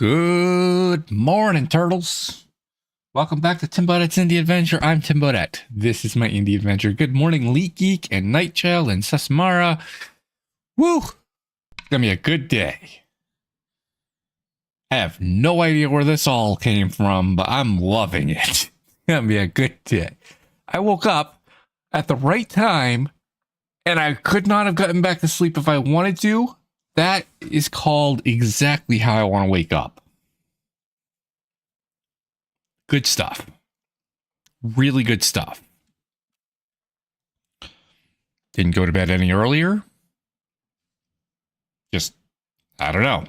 Good morning, turtles. Welcome back to Tim Beaudet's Indie Adventure. I'm Tim Beaudet. This is my Indie Adventure. Good morning, Leak Geek and Nightchild and Sasmara. Woo! It's gonna be a good day. I have no idea where this all came from, but I'm loving it. It's gonna be a good day. I woke up at the right time, and I could not have gotten back to sleep if I wanted to. That is called exactly how I want to wake up. Good stuff. Really good stuff. Didn't go to bed any earlier. Just, I don't know.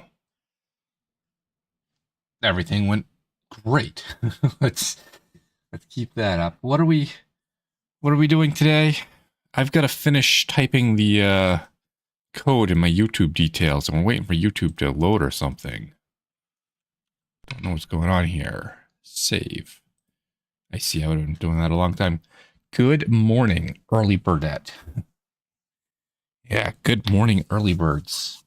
Everything went great. Let's keep that up. What are we doing today? I've got to finish typing the code in my YouTube details. I'm waiting for YouTube to load or something. Don't know what's going on here. Save. I see. I would have been doing that a long time. Good morning, early birdette. Yeah, good morning, early birds.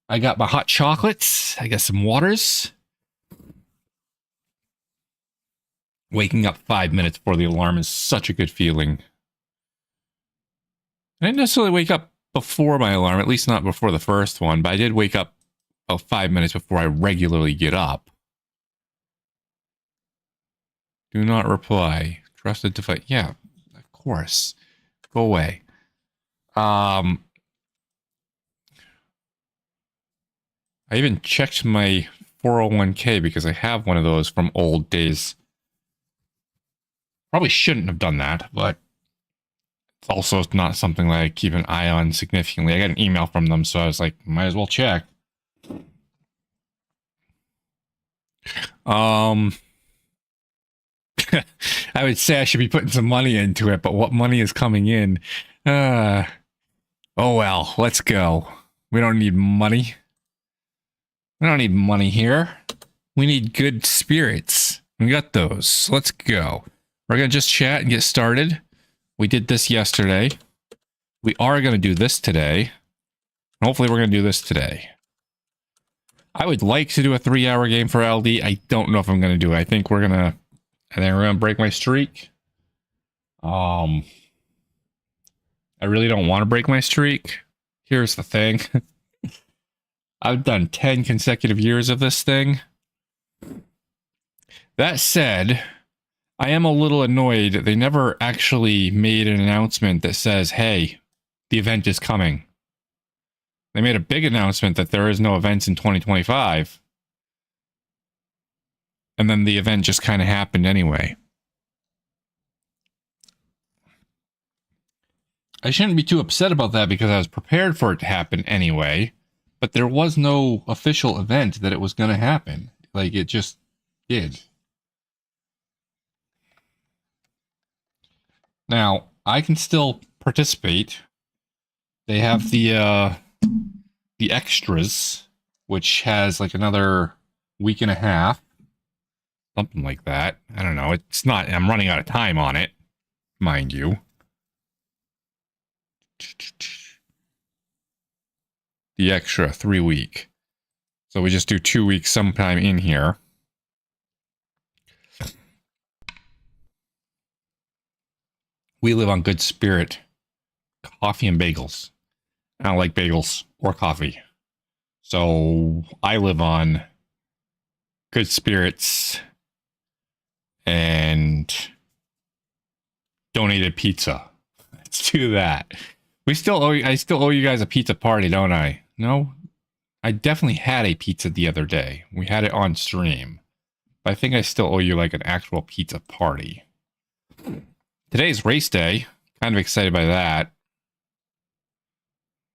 I got my hot chocolates. I got some waters. Waking up 5 minutes before the alarm is such a good feeling. I didn't necessarily wake up before my alarm, at least not before the first one, but I did wake up about 5 minutes before I regularly get up. Do not reply. Trusted device. Yeah, of course. Go away. I even checked my 401k because I have one of those from old days. Probably shouldn't have done that, but it's also not something that I keep an eye on significantly. I got an email from them, so I was like, might as well check. I would say I should be putting some money into it, but what money is coming in? Oh well, let's go. We don't need money. We don't need money here. We need good spirits. We got those. Let's go. We're going to just chat and get started. We did this yesterday. We are going to do this today. Hopefully we're going to do this today. I would like to do a 3-hour game for LD. I don't know if I'm going to do it. I think we're going to break my streak. I really don't want to break my streak. Here's the thing. I've done 10 consecutive years of this thing. That said, I am a little annoyed that they never actually made an announcement that says, hey, the event is coming. They made a big announcement that there is no events in 2025. And then the event just kind of happened anyway. I shouldn't be too upset about that because I was prepared for it to happen anyway. But there was no official event that it was going to happen. Like, it just did. Now, I can still participate. They have the extras, which has like another week and a half. Something like that. I don't know. It's not, I'm running out of time on it, mind you. The extra 3-week. So we just do 2 weeks sometime in here. We live on Good Spirit. Coffee and bagels. I don't like bagels or coffee. So I live on Good Spirits and donated pizza. Let's do that. I still owe you guys a pizza party, don't I? No? I definitely had a pizza the other day. We had it on stream. But I think I still owe you like an actual pizza party. Today's race day. Kind of excited by that.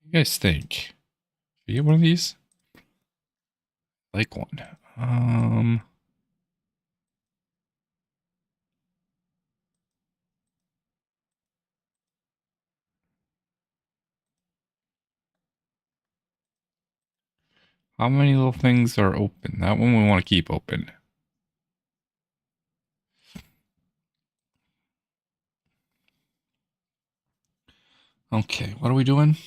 What do you guys think? Should you get one of these? Like one. How many little things are open? That one we want to keep open. Okay, what are we doing?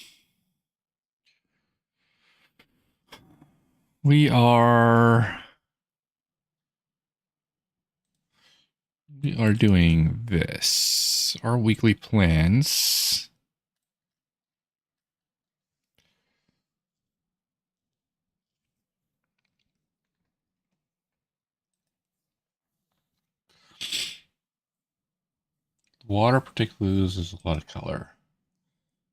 We are doing this. Our weekly plans. Water particularly loses a lot of color.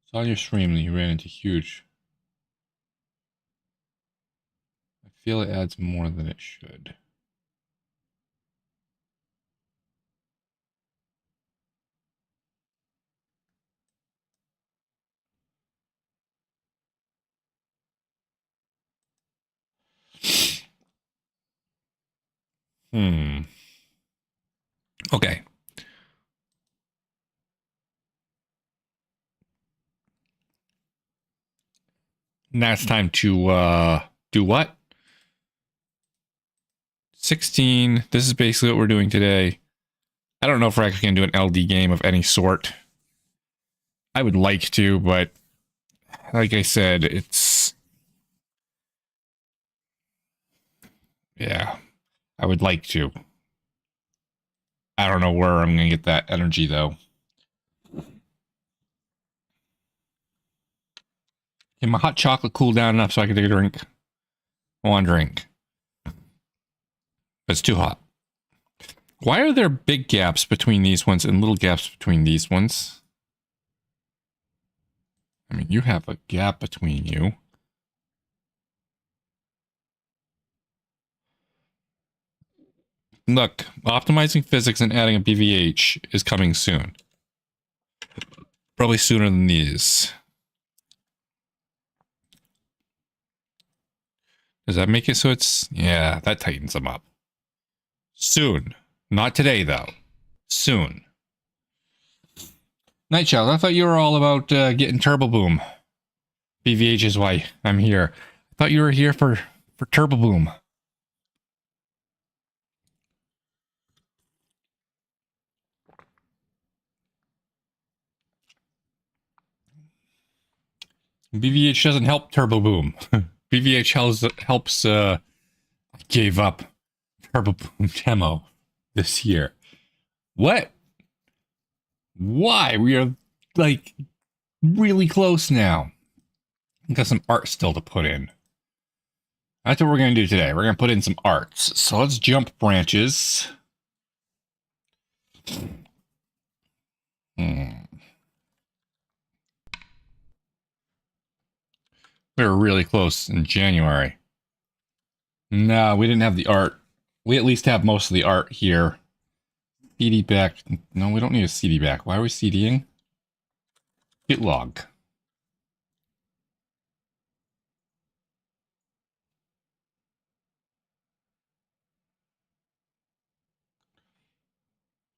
So on your stream, you ran into huge. I feel it adds more than it should. Okay. Now it's time to do what? 16. This is basically what we're doing today. I don't know if we're actually going to do an LD game of any sort. I would like to, but like I said, it's... Yeah, I would like to. I don't know where I'm going to get that energy, though. Can my hot chocolate cool down enough so I can take a drink? I want a drink. It's too hot. Why are there big gaps between these ones and little gaps between these ones? I mean, you have a gap between you. Look, optimizing physics and adding a BVH is coming soon. Probably sooner than these. Does that make it so it's... Yeah, that tightens them up. Soon. Not today, though. Soon. Nightchild, I thought you were all about getting Turbo Boom. BVH is why I'm here. I thought you were here for Turbo Boom. BVH doesn't help Turbo Boom. BVH helps I gave up Turbo Boom demo this year. What? Why? We are like really close now. Got some art still to put in. That's what we're going to do today. We're going to put in some arts. So let's jump branches. We were really close in January. No, we didn't have the art We at least have most of the art here. CD back. No, we don't need a CD back. Why are we CDing? Git log.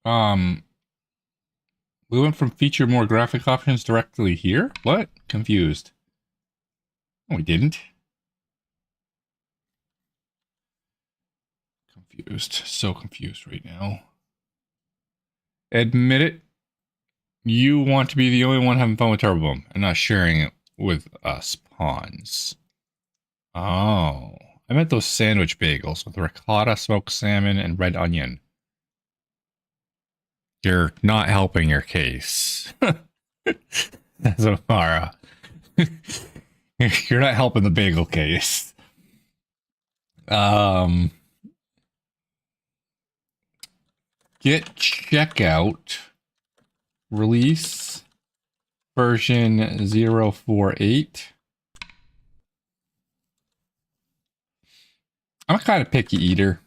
Um, we went from feature more graphic options directly here? What? Confused. No, we didn't. Confused. So confused right now. Admit it. You want to be the only one having fun with Turbo Boom and not sharing it with us pawns. Oh. I meant those sandwich bagels with ricotta, smoked salmon, and red onion. You're not helping your case. Zamara. You're not helping the bagel case. Git checkout release version 048. I'm a kind of picky eater.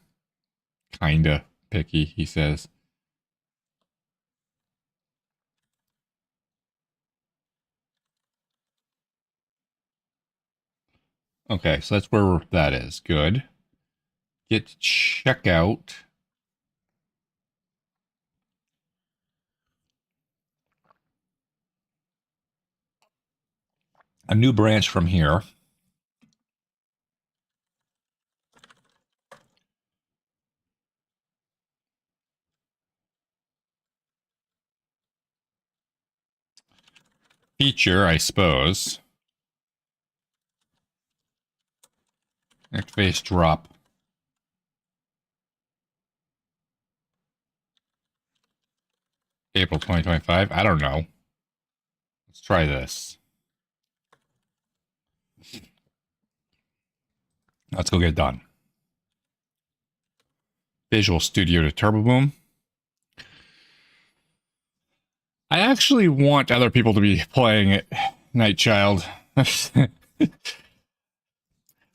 Kinda picky, he says. Okay, so that's where that is. Good. Git checkout. A new branch from here. Feature, I suppose. Interface drop. April 2025. I don't know. Let's try this. Let's go get it done. Visual Studio to Turbo Boom. I actually want other people to be playing it, Night Child. I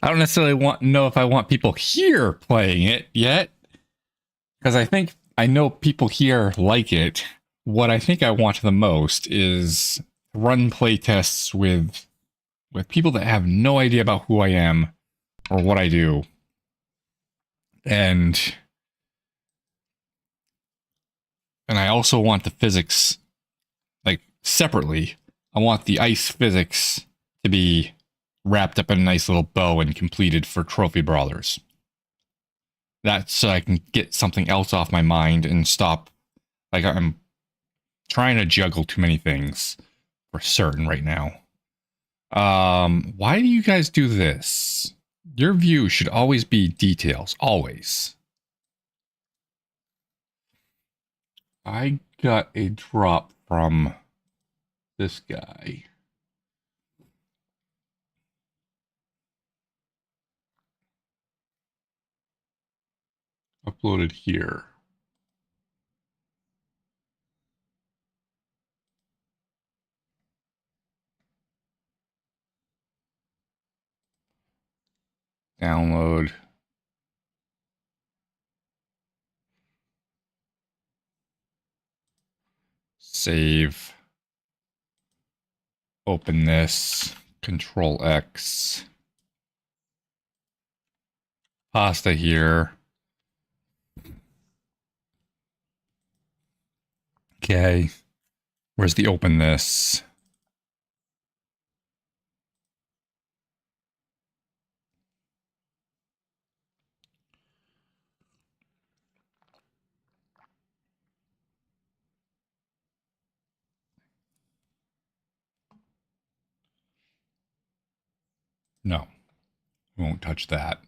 don't necessarily know if I want people here playing it yet, because I know people here like it. What I think I want the most is run playtests with people that have no idea about who I am or what I do, and I also want the physics like separately. I want the ice physics to be wrapped up in a nice little bow and completed for Trophy Brawlers. That's so I can get something else off my mind and stop. Like, I'm trying to juggle too many things for certain right now. Why do you guys do this? Your view should always be details, always. I got a drop from this guy. Uploaded here. Download. Save. Open this. Control X. Pasta here. Okay. Where's the open this? No, we won't touch that.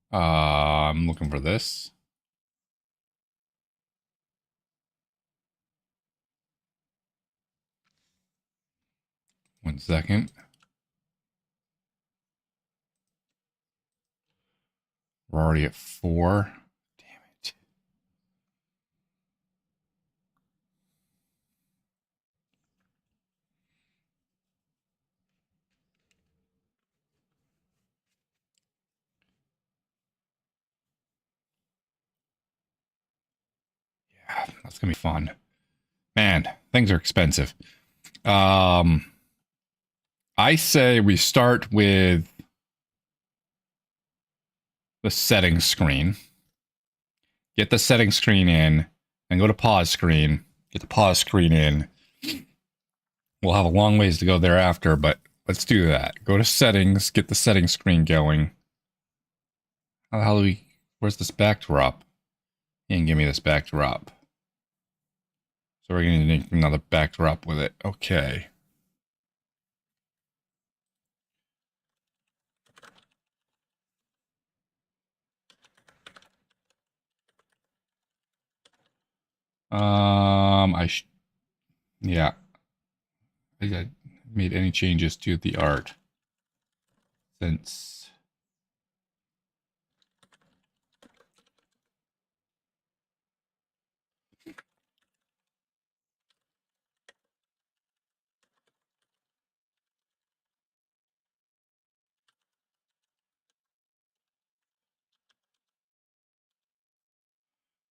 I'm looking for this. One second. We're already at 4. Damn it. That's gonna be fun. Man, things are expensive. I say we start with the settings screen. Get the settings screen in, and go to pause screen. Get the pause screen in. We'll have a long ways to go thereafter, but let's do that. Go to settings, get the settings screen going. How the hell do we... Where's this backdrop? He didn't give me this backdrop. So we're going to need another backdrop with it. Okay. Yeah. I made any changes to the art since...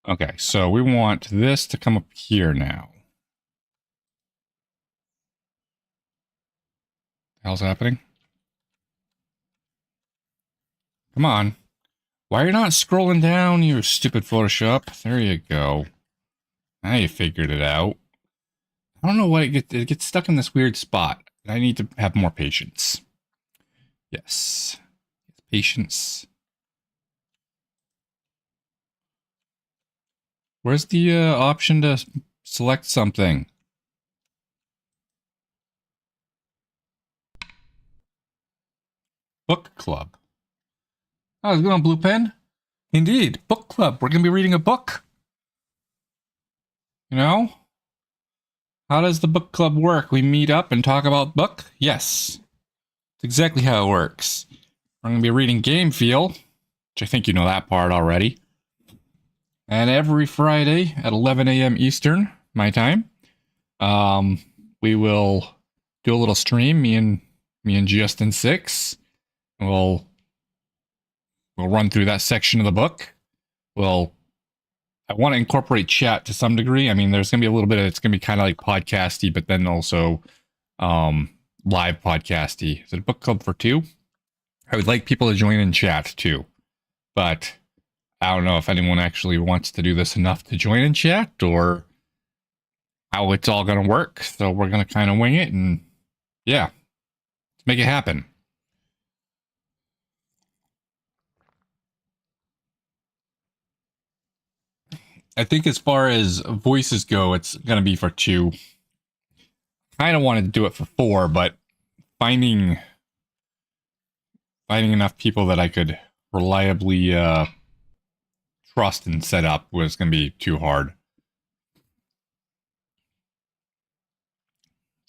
Okay, so we want this to come up here now. What the hell's happening? Come on. Why are you not scrolling down, you stupid Photoshop? There you go. Now you figured it out. I don't know why it gets stuck in this weird spot. I need to have more patience. Yes. Patience. Where's the option to select something? Book club. Oh, is it on blue pen? Indeed, book club. We're going to be reading a book. You know? How does the book club work? We meet up and talk about book? Yes. It's exactly how it works. We're going to be reading Game Feel, which I think you know that part already. And every Friday at 11 a.m. Eastern, my time, we will do a little stream. Me and Justin Six. We'll run through that section of the book. I want to incorporate chat to some degree. I mean, there's going to be a little bit of, it's going to be kind of like podcasty, but then also live podcasty. Is it a book club for two? I would like people to join in chat too, but I don't know if anyone actually wants to do this enough to join in chat or how it's all going to work. So we're going to kind of wing it and yeah, let's make it happen. I think as far as voices go, it's going to be for two. I kind of wanted to do it for four, but finding enough people that I could reliably trust and set up was going to be too hard.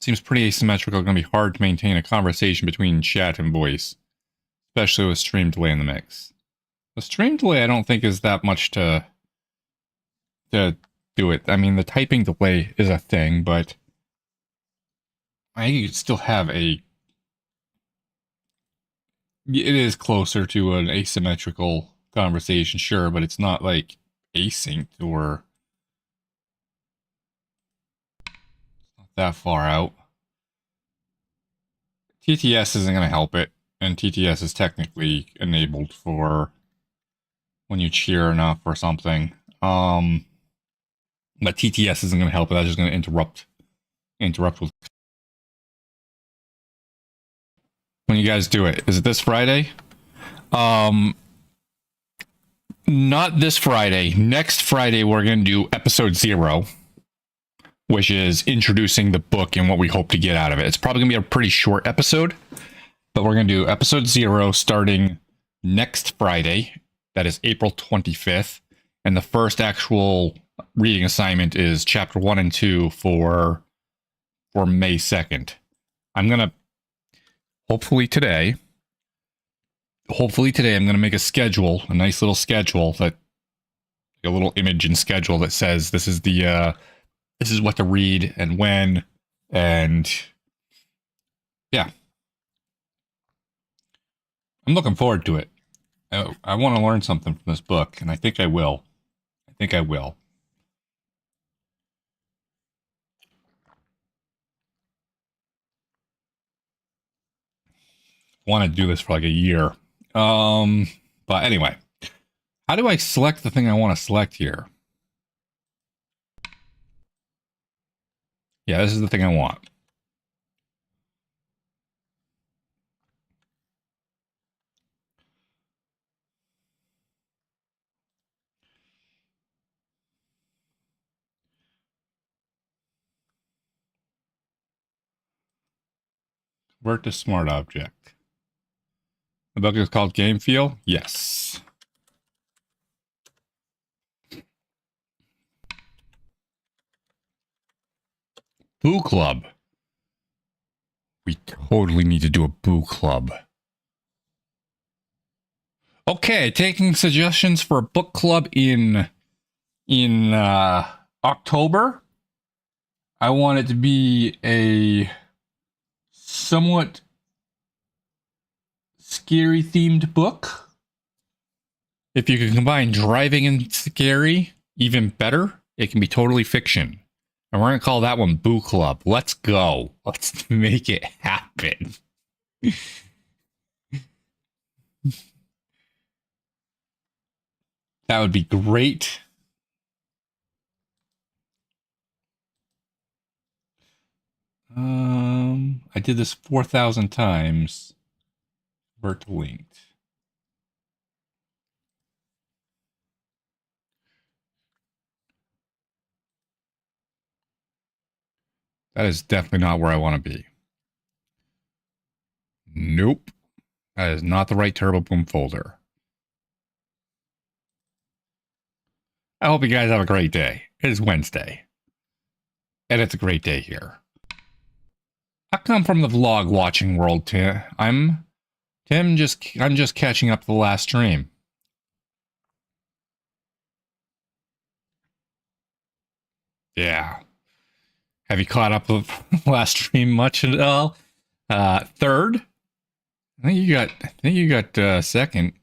Seems pretty asymmetrical. Going to be hard to maintain a conversation between chat and voice, especially with stream delay in the mix. The stream delay I don't think is that much to do it. I mean, the typing delay is a thing, but I think you could still have a... It is closer to an asymmetrical conversation, sure, but it's not like asynced or not that far out. TTS isn't going to help it, and TTS is technically enabled for when you cheer enough or something. But TTS isn't going to help it. That's just going to interrupt with... When you guys do it. Is it this Friday? Not this Friday. Next Friday, we're going to do episode 0, which is introducing the book and what we hope to get out of it. It's probably going to be a pretty short episode, but we're going to do episode 0 starting next Friday. That is April 25th. And the first actual reading assignment is chapter 1 and 2 for May 2nd. I'm going to hopefully today I'm going to make a schedule, a nice little schedule, a little image and schedule that says this is what to read and when, and yeah. I'm looking forward to it. I want to learn something from this book, and I think I will. want to do this for like a year. But anyway, how do I select the thing I want to select here? Yeah, this is the thing I want. Convert to smart object. The book is called Game Feel? Yes. Boo Club. We totally need to do a Boo Club. Okay, taking suggestions for a book club in October. I want it to be a somewhat scary themed book. If you can combine driving and scary, even better. It can be totally fiction. And we're going to call that one Boo Club. Let's go. Let's make it happen. That would be great. I did this 4,000 times. Convert to linked. That is definitely not where I want to be. Nope. That is not the right Turbo Boom folder. I hope you guys have a great day. It is Wednesday. And it's a great day here. I come from the vlog watching world, Tim. I'm just catching up to the last stream. Yeah. Have you caught up with the last stream much at all? Third? I think you got second.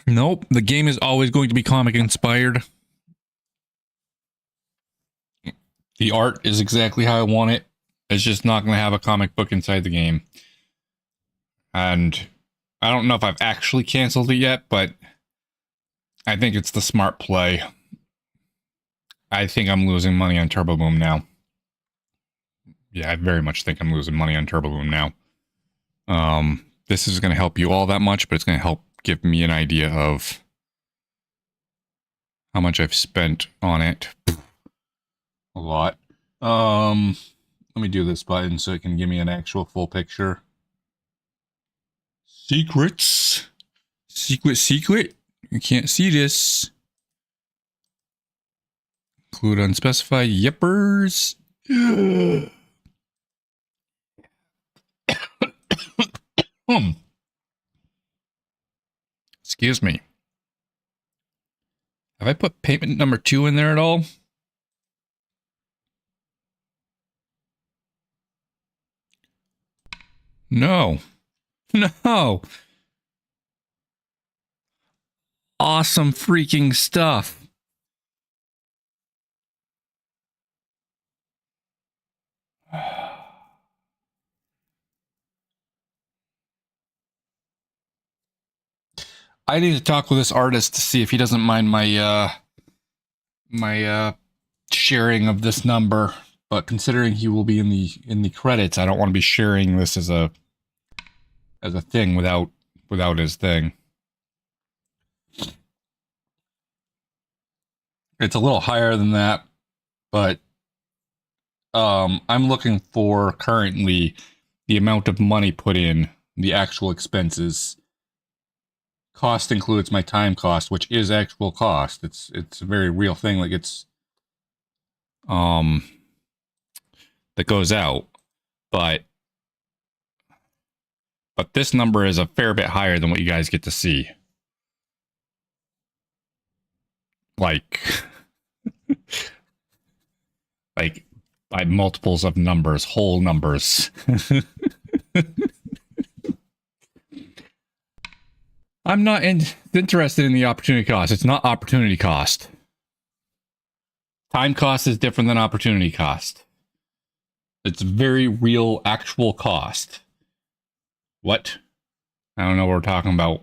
Nope, the game is always going to be comic inspired. The art is exactly how I want it. It's just not going to have a comic book inside the game. And I don't know if I've actually canceled it yet, but I think it's the smart play. I think I'm losing money on Turbo Boom now. Yeah, I very much think I'm losing money on Turbo Boom now. This is going to help you all that much, but it's going to help give me an idea of how much I've spent on it. A lot. Let me do this button so it can give me an actual full picture. Secrets. Secret. You can't see this. Include unspecified yippers. Excuse me. Have I put payment number 2 in there at all? No. No. Awesome freaking stuff. I need to talk with this artist to see if he doesn't mind my sharing of this number. But considering he will be in the credits, I don't want to be sharing this as a thing without his thing. It's a little higher than that, but I'm looking for currently the amount of money put in, the actual expenses. Cost includes my time cost, which is actual cost. It's a very real thing. Like it's that goes out, but this number is a fair bit higher than what you guys get to see. Like by multiples of numbers, whole numbers. I'm not interested in the opportunity cost. It's not opportunity cost. Time cost is different than opportunity cost. It's very real, actual cost. What? I don't know what we're talking about.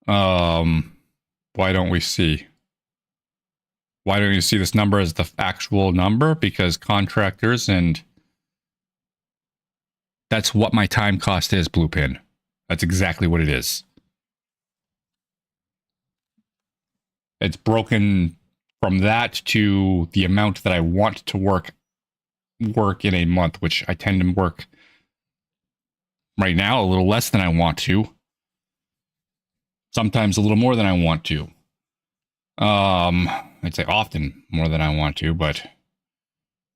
Why don't we see? Why don't you see this number as the actual number? Because contractors and that's what my time cost is, Bluepin. That's exactly what it is. It's broken from that to the amount that I want to work in a month, which I tend to work right now a little less than I want to. Sometimes a little more than I want to. I'd say often more than I want to, but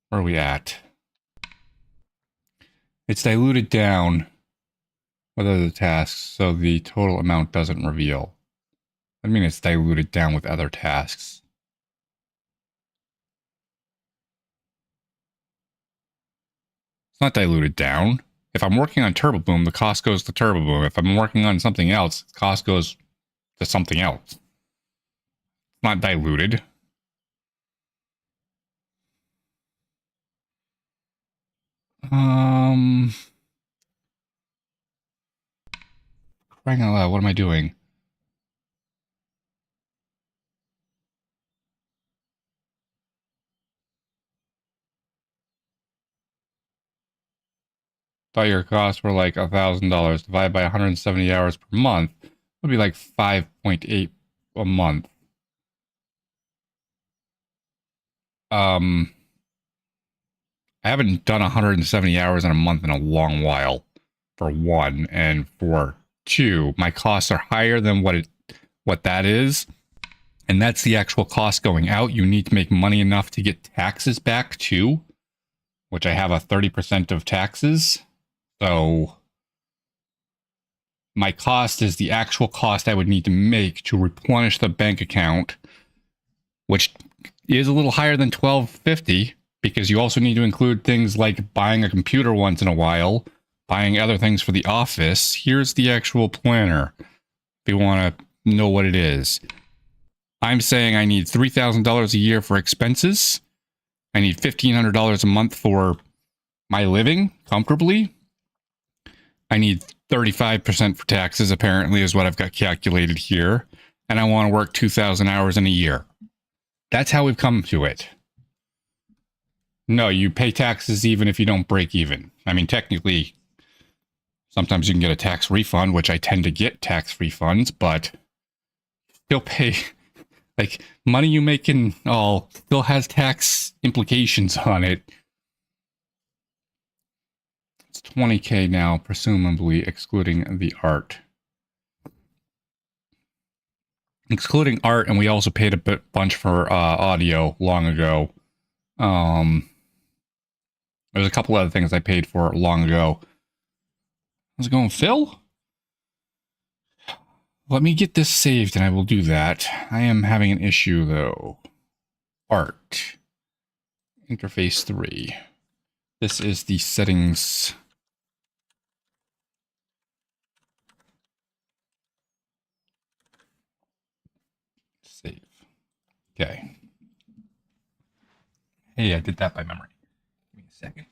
where are we at? It's diluted down with other tasks, so the total amount doesn't reveal. I mean, it's diluted down with other tasks. It's not diluted down. If I'm working on Turbo Boom, the cost goes to Turbo Boom. If I'm working on something else, the cost goes to something else. It's not diluted. Crying out loud, what am I doing? Thought your costs were like $1,000 divided by 170 hours per month. It would be like 5.8 a month. I haven't done 170 hours in a month in a long while, for one, and for two, my costs are higher than what that is, and that's the actual cost going out. You need to make money enough to get taxes back too, which I have a 30% of taxes. So my cost is the actual cost I would need to make to replenish the bank account, which is a little higher than $1,250 because you also need to include things like buying a computer once in a while, buying other things for the office. Here's the actual planner if you want to know what it is. I'm saying I need $3,000 a year for expenses. I need $1,500 a month for my living comfortably. I need 35% for taxes, apparently, is what I've got calculated here. And I want to work 2,000 hours in a year. That's how we've come to it. No, you pay taxes even if you don't break even. I mean, technically, sometimes you can get a tax refund, which I tend to get tax refunds, but still pay. Like, money you make in all still has tax implications on it. It's 20K now, presumably excluding the art. Excluding art, and we also paid a bunch for audio long ago. There's a couple other things I paid for long ago. How's it going, Phil? Let me get this saved and I will do that. I am having an issue though. Art. Interface 3. This is the settings. Save. Okay. Hey, I did that by memory. Give me a second.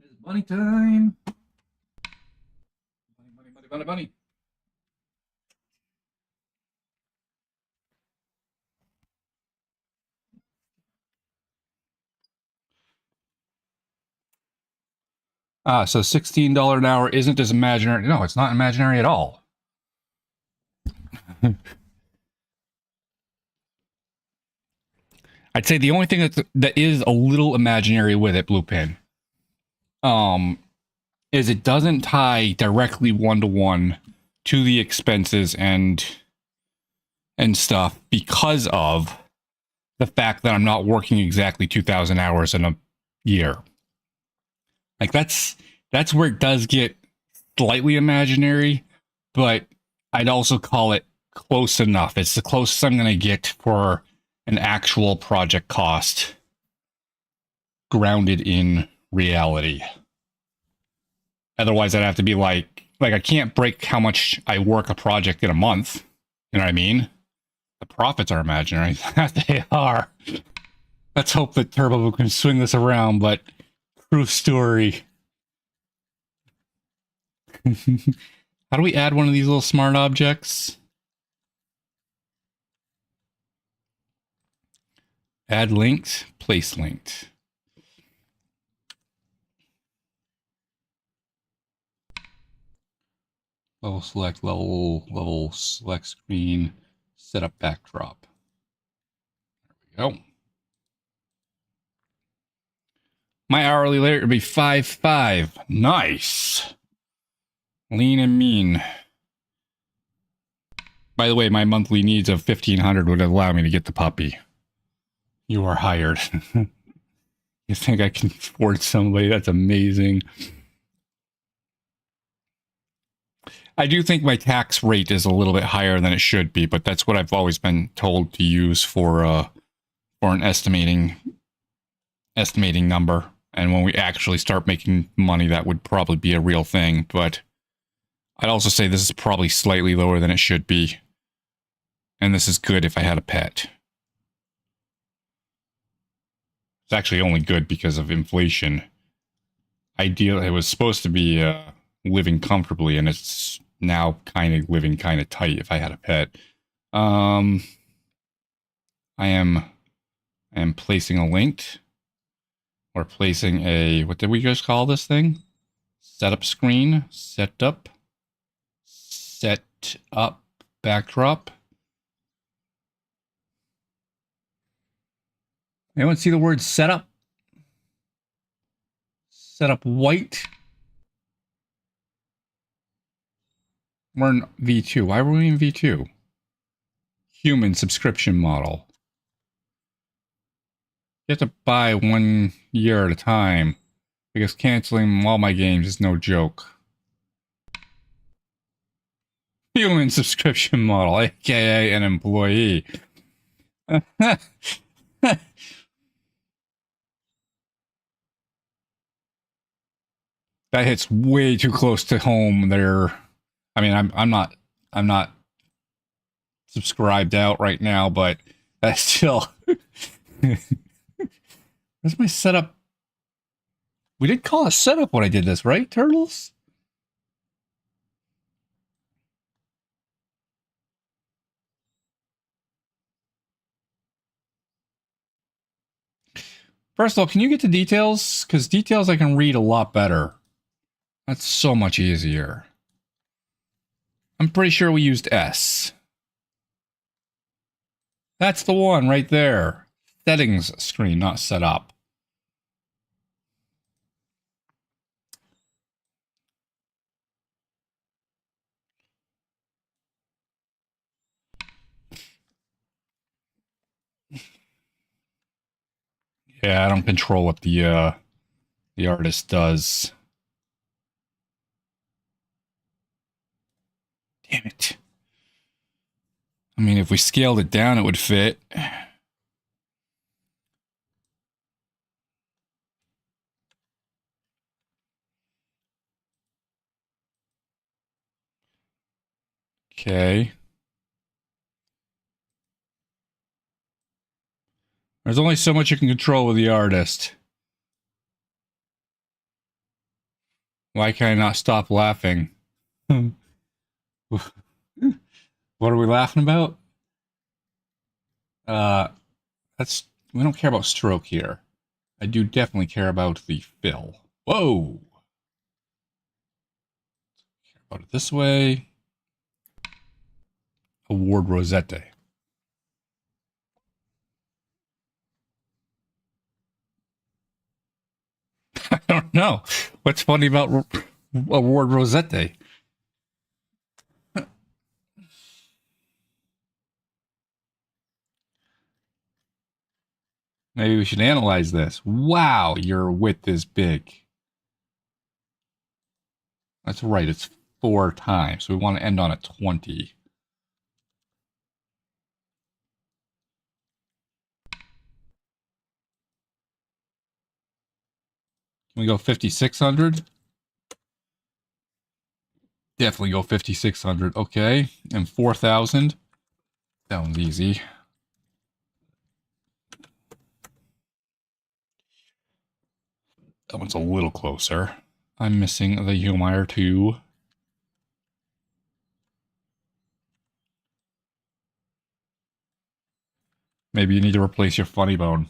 It's bunny time. Bunny. So $16 an hour isn't as imaginary. No, it's not imaginary at all. I'd say the only thing that is a little imaginary with it, Bluepin, is it doesn't tie directly one-to-one to the expenses and stuff because of the fact that I'm not working exactly 2,000 hours in a year. Like that's where it does get slightly imaginary, but I'd also call it close enough. It's the closest I'm going to get for an actual project cost. grounded in reality. Otherwise, I'd have to be like I can't break how much I work a project in a month. You know what I mean? The profits are imaginary. They are. Let's hope that Turbo can swing this around, but true story. How do we add one of these little smart objects? Add linked, place linked. Level select, level select screen, setup backdrop. There we go. My hourly rate would be 5.5. Nice. Lean and mean. By the way, my monthly needs of 1,500 would allow me to get the puppy. You are hired. You think I can afford somebody? That's amazing. I do think my tax rate is a little bit higher than it should be, but that's what I've always been told to use for an estimating number. And when we actually start making money, that would probably be a real thing. But I'd also say this is probably slightly lower than it should be. And this is good if I had a pet. It's actually only good because of inflation. Ideally, it was supposed to be living comfortably, and it's now kind of living kind of tight if I had a pet. I am placing a linked, or placing a, what did we just call this thing? Setup screen, set up backdrop. Anyone see the word setup? Setup white. We're in V2. Why were we in V2? Human subscription model. You have to buy 1 year at a time, because canceling all my games is no joke. Human subscription model, aka an employee. That hits way too close to home there. I mean, I'm not subscribed out right now, but that's still. Where's my setup? We did call a setup when I did this, right, Turtles? First of all, can you get to details? Because details I can read a lot better. That's so much easier. I'm pretty sure we used S. That's the one right there. Settings screen, not setup. Yeah, I don't control what the artist does. Damn it. I mean, if we scaled it down, it would fit. Okay. There's only so much you can control with the artist. Why can I not stop laughing? What are we laughing about? We don't care about stroke here. I do definitely care about the fill. Whoa! Care about it this way. Award Rosette. I don't know. What's funny about Award Rosette? Maybe we should analyze this. Wow, your width is big. That's right, it's 4 times. So we want to end on a 20. We go 5,600. Definitely go 5,600. Okay. And 4,000. Sounds easy. That one's a little closer. I'm missing the Humire too. Maybe you need to replace your funny bone.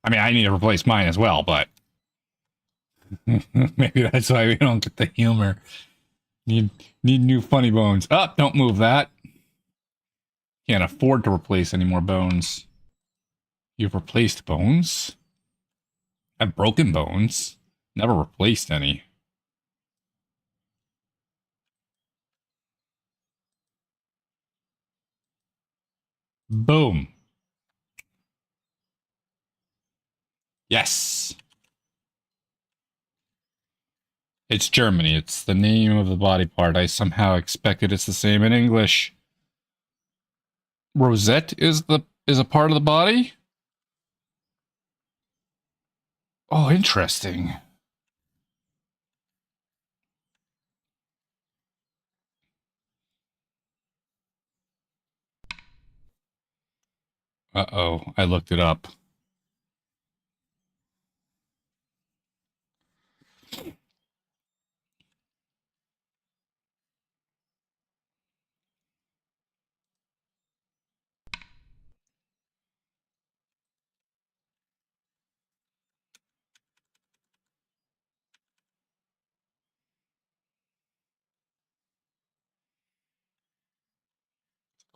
I mean, I need to replace mine as well, but maybe that's why we don't get the humor. Need new funny bones. Oh, don't move that. Can't afford to replace any more bones. You've replaced bones? I've broken bones. Never replaced any. Boom. Yes. It's Germany. It's the name of the body part. I somehow expected it's the same in English. Rosette is a part of the body? Oh, interesting. Uh-oh, I looked it up.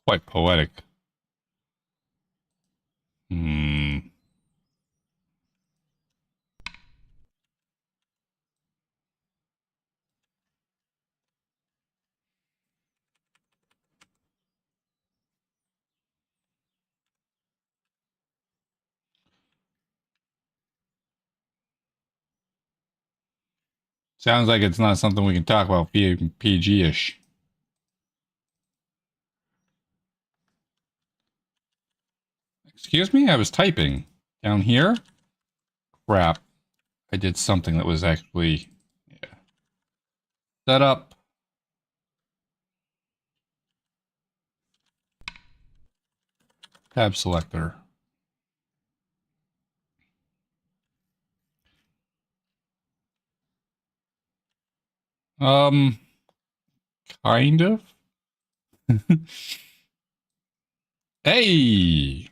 Quite poetic. Hmm. Sounds like it's not something we can talk about being PG-ish. Excuse me? I was typing. Down here? Crap. I did something that was actually... Yeah. Set up. Tab selector. Kind of. Hey!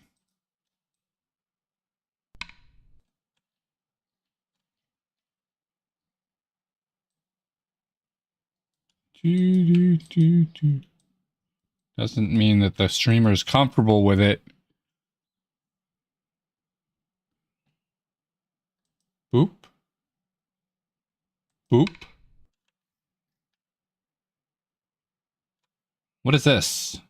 Doesn't mean that the streamer is comfortable with it. Boop. Boop. What is this?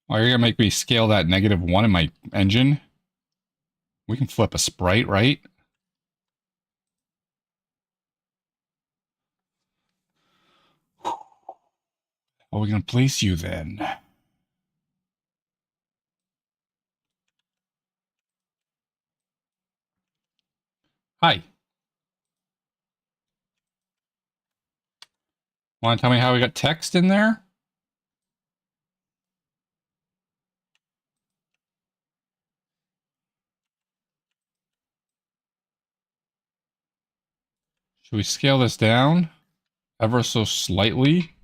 Oh, you're gonna make me scale that -1 in my engine? We can flip a sprite, right? How are we gonna place you then? Hi. Want to tell me how we got text in there? Should we scale this down ever so slightly?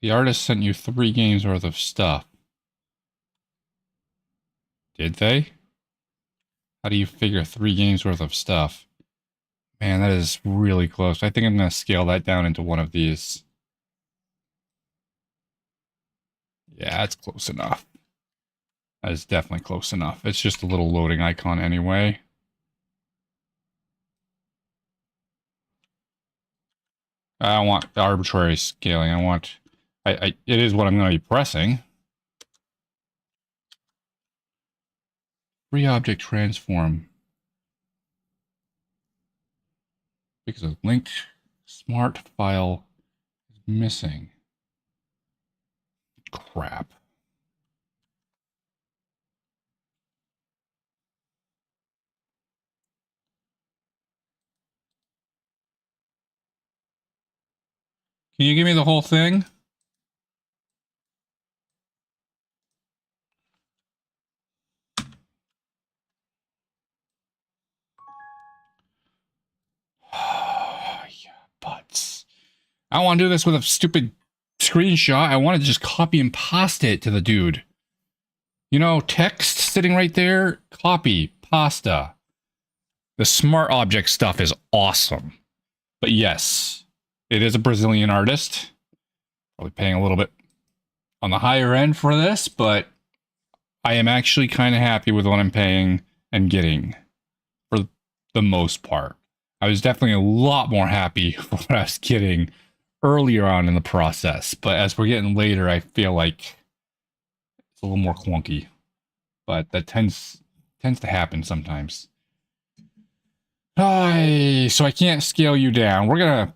The artist sent you 3 games worth of stuff. Did they? How do you figure 3 games worth of stuff? Man, that is really close. I think I'm going to scale that down into one of these. Yeah, it's close enough. That is definitely close enough. It's just a little loading icon anyway. I don't want the arbitrary scaling. I want... it is what I'm going to be pressing. Free object transform. Because a linked smart file is missing. Crap. Can you give me the whole thing? Yeah, butts. I don't want to do this with a stupid screenshot. I want to just copy and paste it to the dude. You know, text sitting right there, copy, pasta. The smart object stuff is awesome. But yes, it is a Brazilian artist. Probably paying a little bit on the higher end for this, but I am actually kind of happy with what I'm paying and getting for the most part. I was definitely a lot more happy for what I was getting earlier on in the process, but as we're getting later, I feel like it's a little more clunky. But that tends to happen sometimes. So I can't scale you down. We're gonna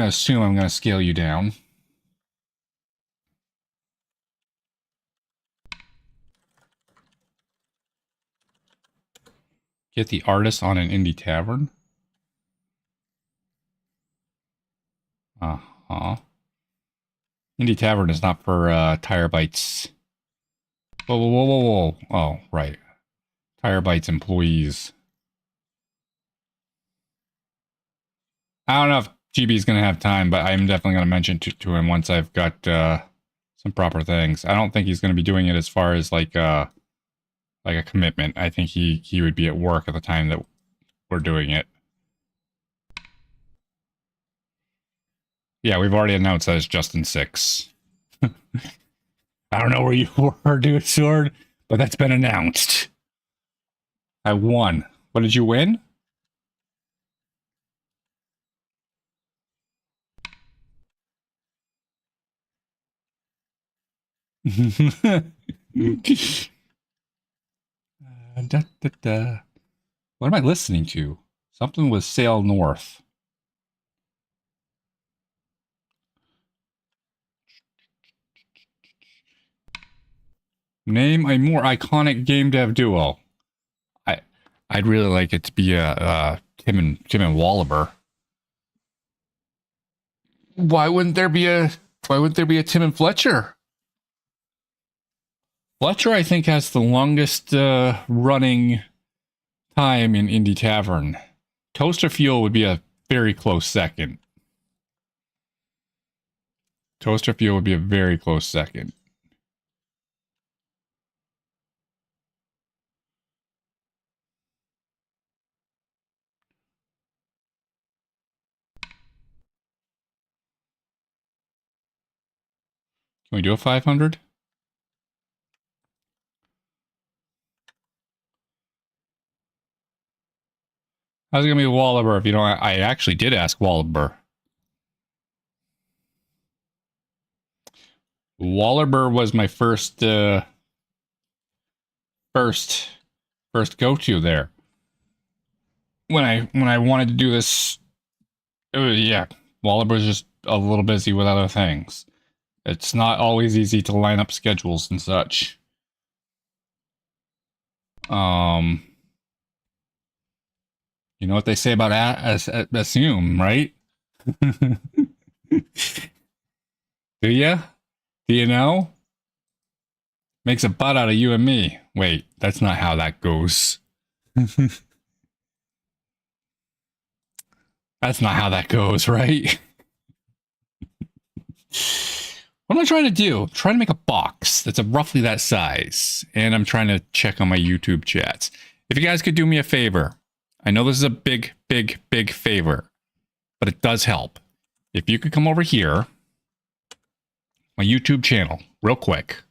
assume I'm gonna scale you down. Get the artist on an indie tavern. Uh-huh. Indie tavern is not for Tire Bites. Whoa, whoa, whoa, whoa, whoa. Oh, right. Tire Bites employees. I don't know if GB's going to have time, but I'm definitely going to mention to him once I've got some proper things. I don't think he's going to be doing it as far as like a commitment. I think he would be at work at the time that we're doing it. Yeah, we've already announced that it's Justin 6. I don't know where you were, dude, Sword, but that's been announced. I won. What did you win? Da, da, da. What am I listening to? Something with Sail North. Name a more iconic game dev duo. I'd really like it to be a Tim and Wallaber. Why wouldn't there be a Tim and Fletcher? Fletcher, I think, has the longest running time in Indie Tavern. Toaster Fuel would be a very close second. Toaster Fuel would be a very close second. Can we do a 500? How's it going to be Wallaber if you don't... I actually did ask Wallaber. Wallaber was my first go-to there. When I wanted to do this, yeah, Wallaber was just a little busy with other things. It's not always easy to line up schedules and such. You know what they say about assume, right? Do ya? Do you know? Makes a butt out of you and me. Wait, that's not how that goes. That's not how that goes, right? What am I trying to do? I'm trying to make a box that's roughly that size. And I'm trying to check on my YouTube chats. If you guys could do me a favor. I know this is a big, big, big favor. But it does help. If you could come over here. My YouTube channel. Real quick.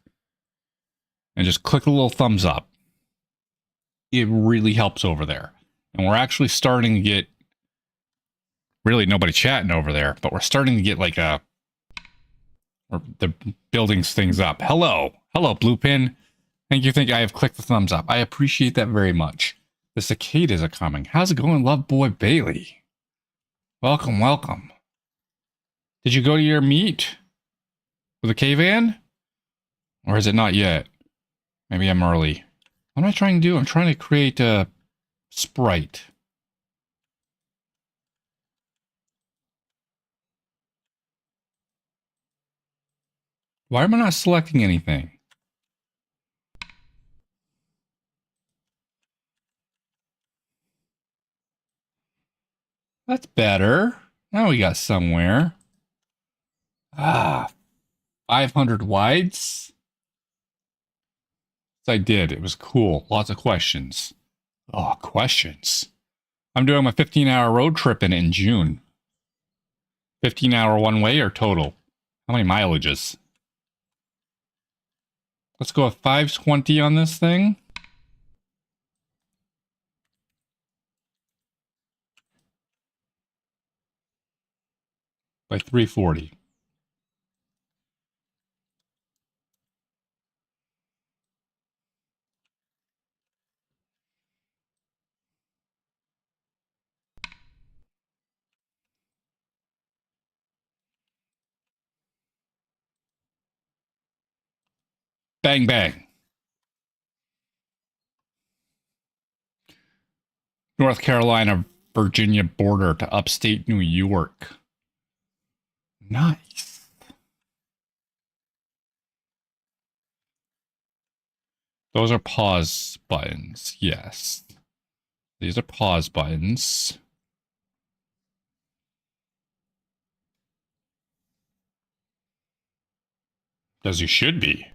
And just click a little thumbs up. It really helps over there. And we're actually starting to get... Really nobody chatting over there. But we're starting to get like a... Or the building things up. Hello. Hello, Bluepin. Thank you. I have clicked the thumbs up. I appreciate that very much. The cicadas are coming. How's it going, Love Boy Bailey? Welcome, welcome. Did you go to your meet with a K-van? Or is it not yet? Maybe I'm early. What am I trying to do? I'm trying to create a sprite. Why am I not selecting anything? That's better. Now we got somewhere. Ah, 500 wides? Yes, I did. It was cool. Lots of questions. Oh, questions. I'm doing my 15-hour road trip in June. 15-hour one way or total? How many mileages? Let's go with 520 on this thing. By 340. Bang, bang. North Carolina, Virginia border to upstate New York. Nice. Those are pause buttons. Yes. These are pause buttons. As you should be.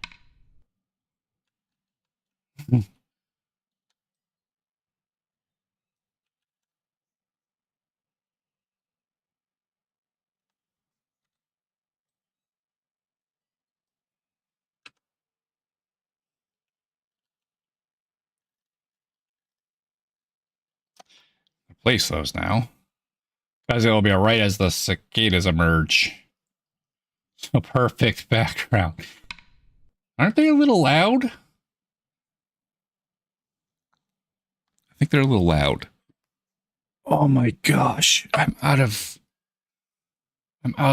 Place those now. Because it'll be right as the cicadas emerge. So perfect background. Aren't they a little loud? I think they're a little loud. Oh my gosh. I'm out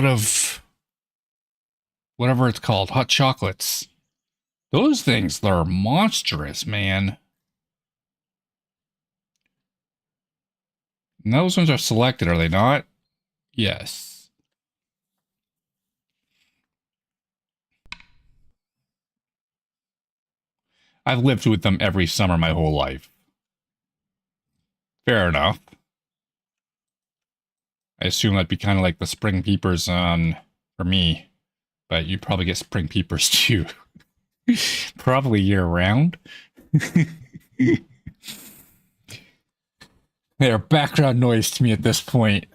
of whatever it's called, hot chocolates. Those things, they're monstrous, man. And those ones are selected, are they not? Yes. I've lived with them every summer my whole life. Fair enough. I assume that'd be kind of like the spring peepers on for me. But you probably get spring peepers too. Probably year round. They're background noise to me at this point.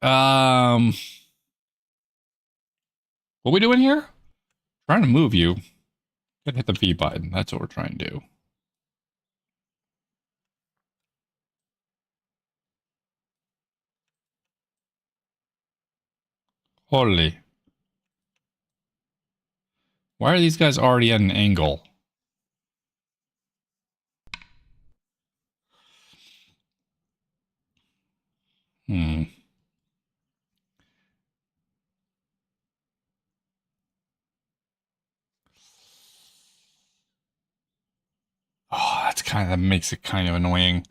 What are we doing here? Trying to move you. Gotta hit the V button. That's what we're trying to do. Holy. Why are these guys already at an angle? Hmm. Oh, that makes it kind of annoying.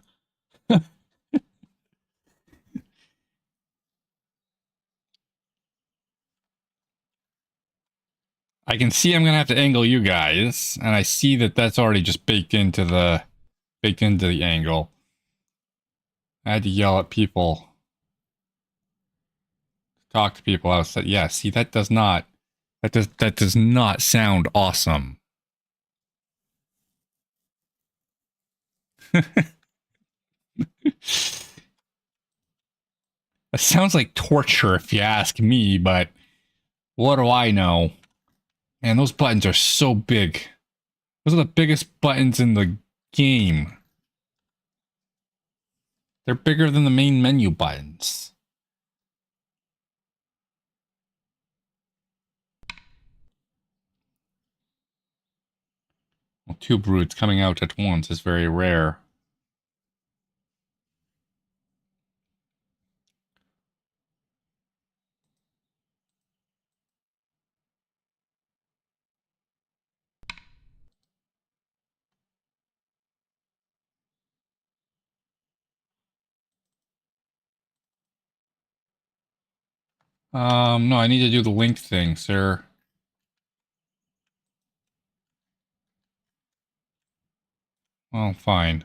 I can see I'm gonna have to angle you guys, and I see that that's already just baked into the angle. I had to yell at people, talk to people. I was like, yeah, see, that does not sound awesome. It sounds like torture if you ask me, but what do I know? Man, those buttons are so big. Those are the biggest buttons in the game. They're bigger than the main menu buttons. Well, two broods coming out at once is very rare. No, I need to do the link thing, sir. Well, fine.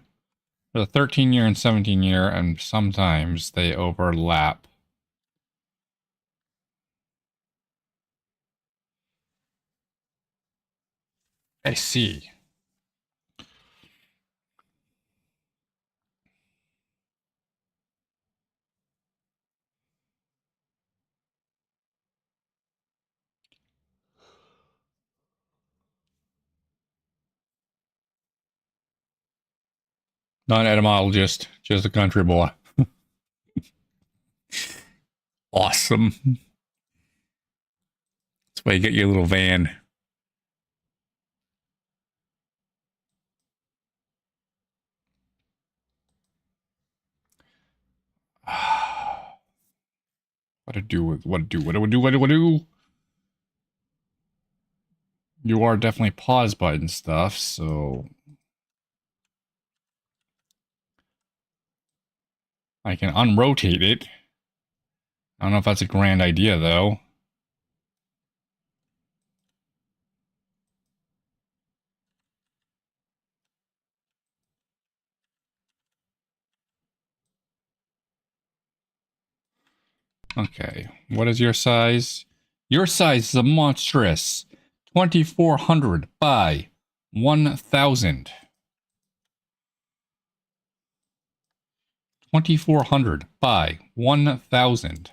For the 13 year and 17 year, and sometimes they overlap. I see. Not an etymologist, just a country boy. Awesome. That's why you get your little van. What to do with what to do? What do I do? What do I do? You are definitely pause button stuff, so I can unrotate it. I don't know if that's a grand idea though. Okay, what is your size? Your size is a monstrous 2400 by 1000. 2400 by 1000.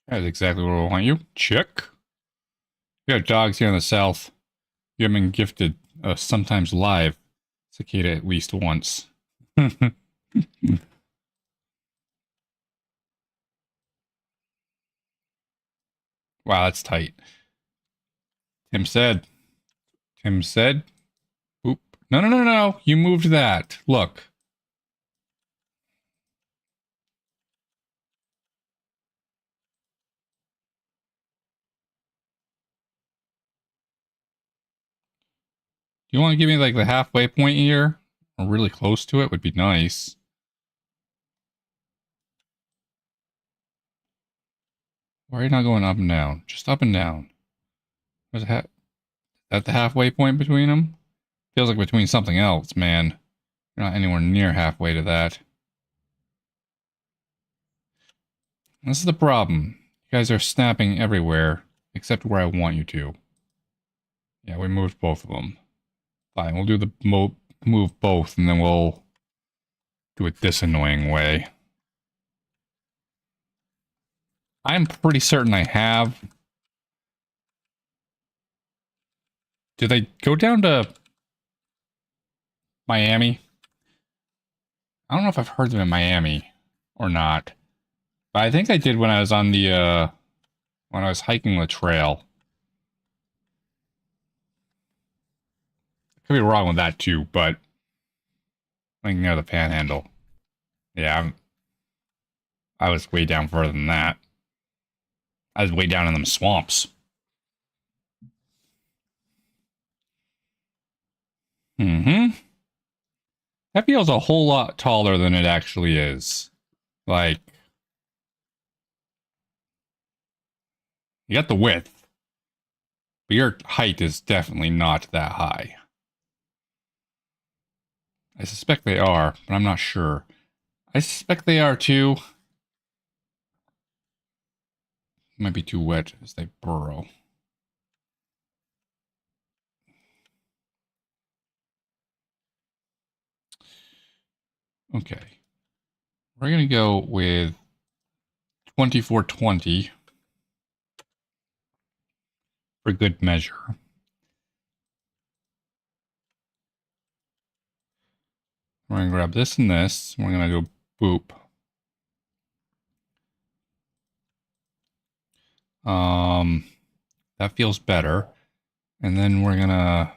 That's exactly where I want you. Check. We have dogs here in the south. You have been gifted, sometimes live, cicada at least once. Wow, that's tight. Tim said. Tim said. Oop. No, no, no, no. You moved that. Look. Do you want to give me like the halfway point here? Or really close to it would be nice. Why are you not going up and down? Just up and down. Where's at the halfway point between them? Feels like between something else, man. You're not anywhere near halfway to that. This is the problem. You guys are snapping everywhere, except where I want you to. Yeah, we moved both of them. Fine, we'll do the move both, and then we'll do it this annoying way. I'm pretty certain I have. Did they go down to Miami? I don't know if I've heard them in Miami or not. But I think I did when I was on the, when I was hiking the trail. Could be wrong with that too, but I think near the Panhandle. Yeah, I was way down further than that. I was way down in them swamps. Mm-hmm. That feels a whole lot taller than it actually is. Like, you got the width, but your height is definitely not that high. I suspect they are, but I'm not sure. I suspect they are too. Might be too wet as they burrow. Okay. We're going to go with 2420 for good measure. We're going to grab this and this. We're going to do boop. That feels better. And then we're going to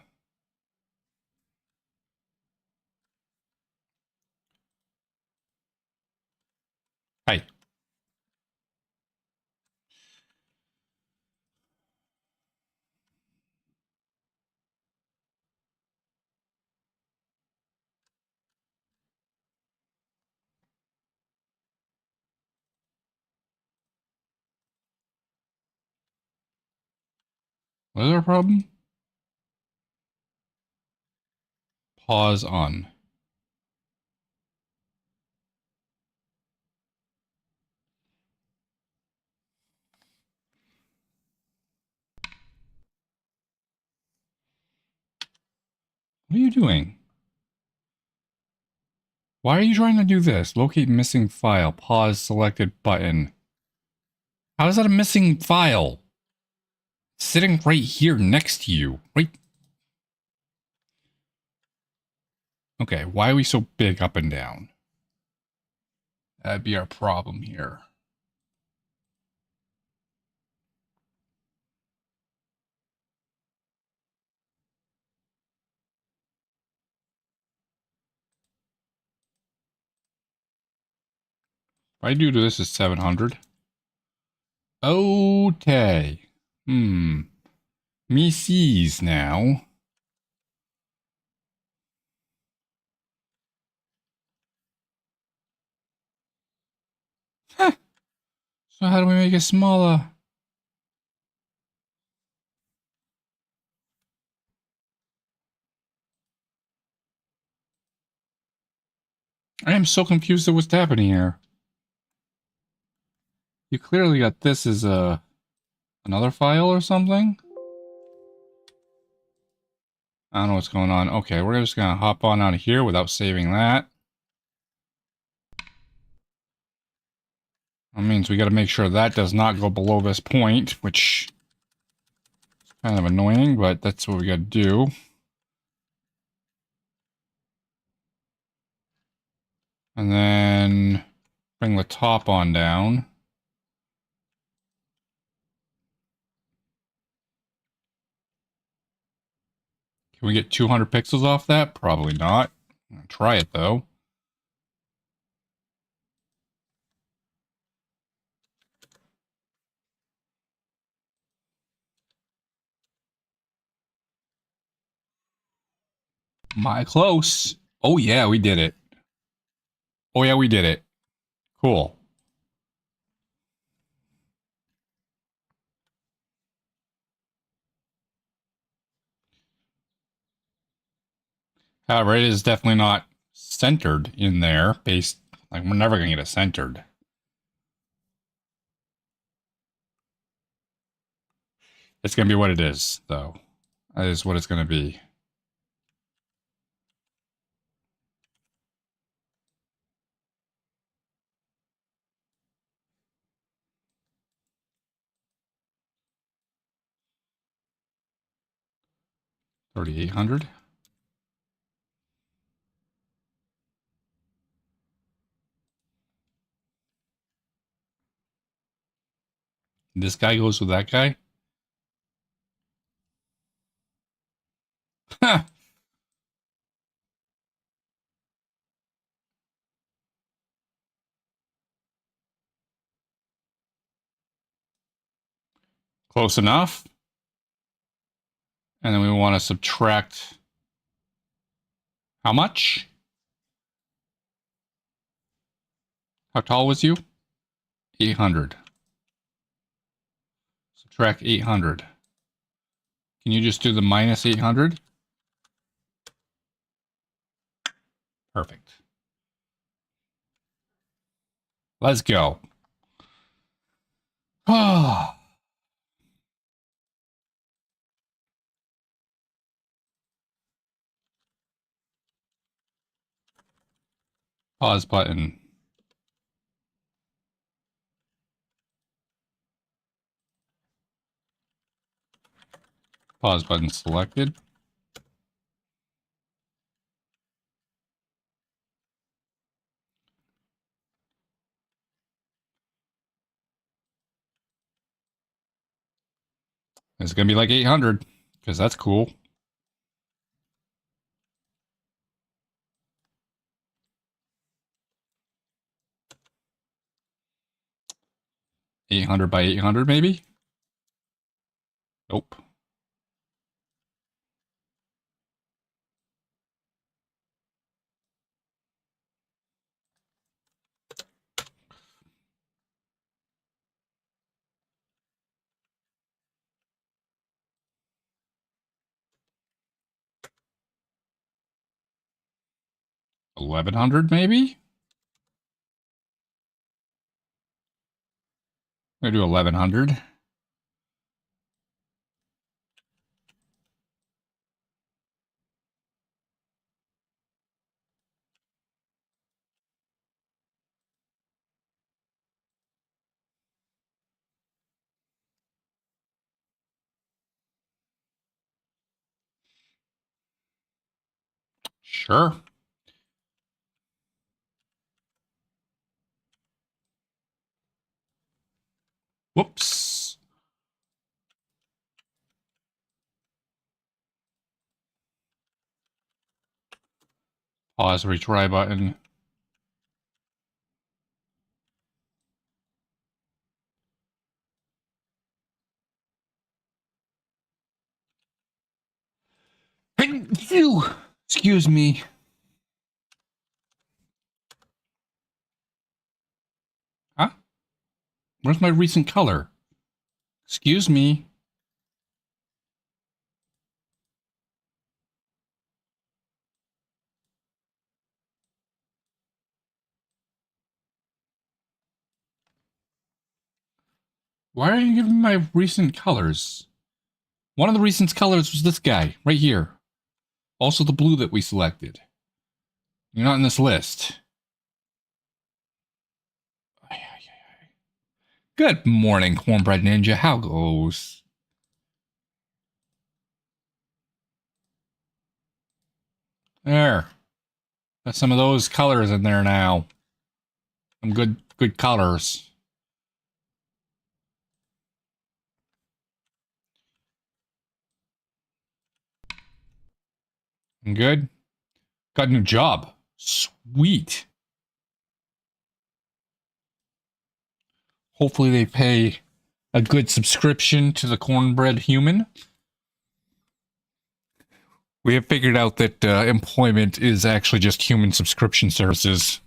What is our problem? Pause on. What are you doing? Why are you trying to do this? Locate missing file. Pause selected button. How is that a missing file? Sitting right here next to you. Right. Okay, why are we so big up and down? That'd be our problem here. What I do to this is 700. Okay. Me sees now. Huh. So how do we make it smaller? I am so confused at what's happening here. You clearly got this as another file or something? I don't know what's going on. Okay, we're just gonna hop on out of here without saving that. That means we gotta make sure that does not go below this point, which is kind of annoying, but that's what we gotta do. And then bring the top on down. Can we get 200 pixels off that? Probably not. I'm gonna try it though. My close. Oh yeah, we did it. Oh yeah, we did it. Cool. However, it is definitely not centered in there. Based, like we're never gonna get it centered. It's gonna be what it is, though. That is what it's gonna be. $3,800. This guy goes with that guy. Close enough. And then we want to subtract how much? How tall was you? 800. Subtract 800. Can you just do the minus 800? Perfect. Let's go. Pause button. Pause button selected. It's going to be like 800 because that's cool. 800 by 800 maybe? Nope. 1100 maybe? I'm gonna do 1100. Sure. Whoops. Pause, retry button. Excuse me. Huh? Where's my recent color? Excuse me. Why are you giving me my recent colors? One of the recent colors was this guy, right here. Also the blue that we selected. You're not in this list. Good morning, Cornbread Ninja. How goes? There. Got some of those colors in there now. Some good colors. I'm good. Got a new job. Sweet. Hopefully they pay a good subscription to the Cornbread Human. We have figured out that employment is actually just human subscription services.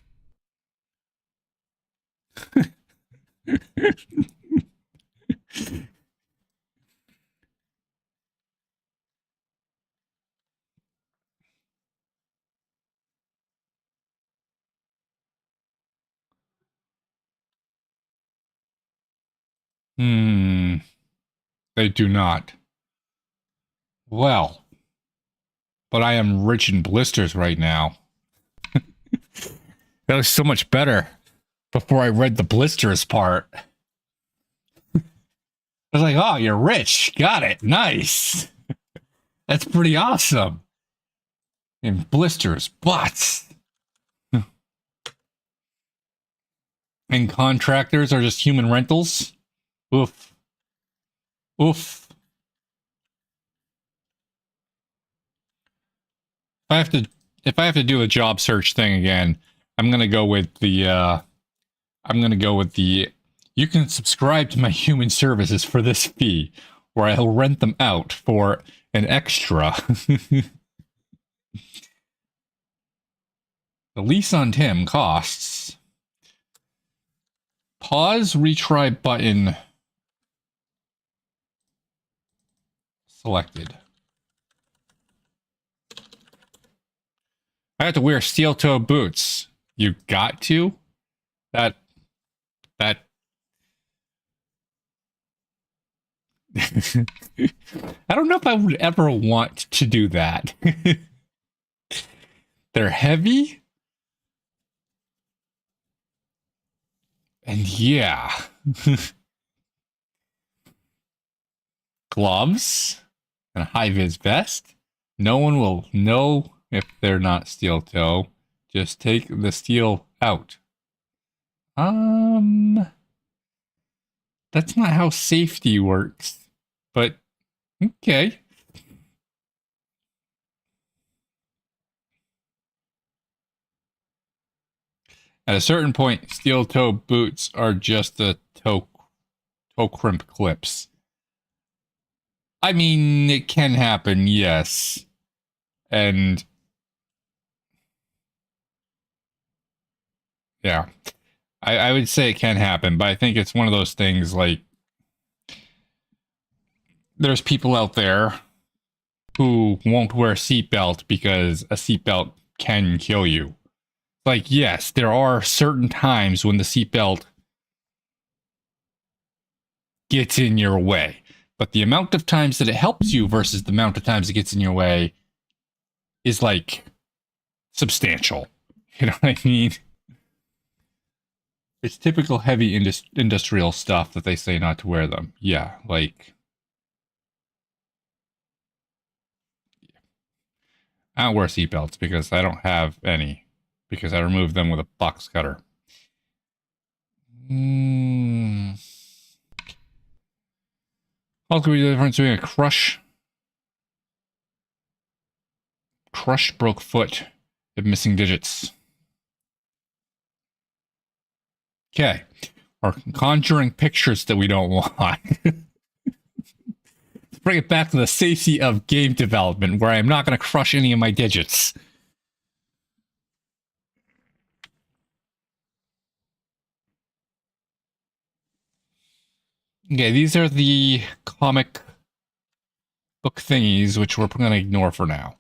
They do not. Well, but I am rich in blisters right now. That was so much better before I read the blisters part. I was like, oh, you're rich. Got it. Nice. That's pretty awesome. In blisters, but. And contractors are just human rentals. Oof. Oof. If I have to do a job search thing again, I'm gonna go with the you can subscribe to my human services for this fee, or I'll rent them out for an extra. The lease on Tim costs. Pause, retry button selected. I have to wear steel-toe boots. You got to? That I don't know if I would ever want to do that. They're heavy. And yeah. Gloves and a high-vis vest. No one will know if they're not steel-toe. Just take the steel out. That's not how safety works. But, okay. At a certain point, steel-toe boots are just the toe crimp clips. I mean, it can happen, yes. And yeah, I would say it can happen, but I think it's one of those things like there's people out there who won't wear a seatbelt because a seatbelt can kill you. Like, yes, there are certain times when the seatbelt gets in your way, but the amount of times that it helps you versus the amount of times it gets in your way is like substantial. You know what I mean? It's typical heavy industrial stuff that they say not to wear them. Yeah, like I don't wear seatbelts because I don't have any because I removed them with a box cutter. How could be the difference between a crush broke foot and missing digits? Okay. Or conjuring pictures that we don't want. Let's bring it back to the safety of game development where I'm not going to crush any of my digits. Okay, these are the comic book thingies, which we're going to ignore for now.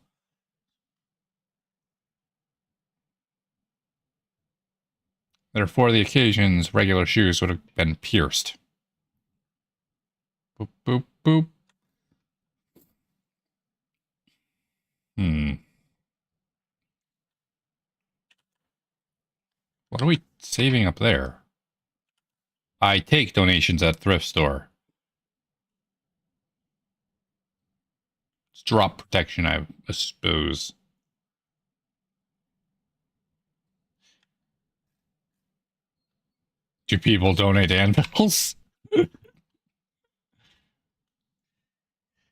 Therefore, the occasions regular shoes would have been pierced. Boop, boop, boop. What are we saving up there? I take donations at thrift store. It's drop protection, I suppose. Do people donate anvils?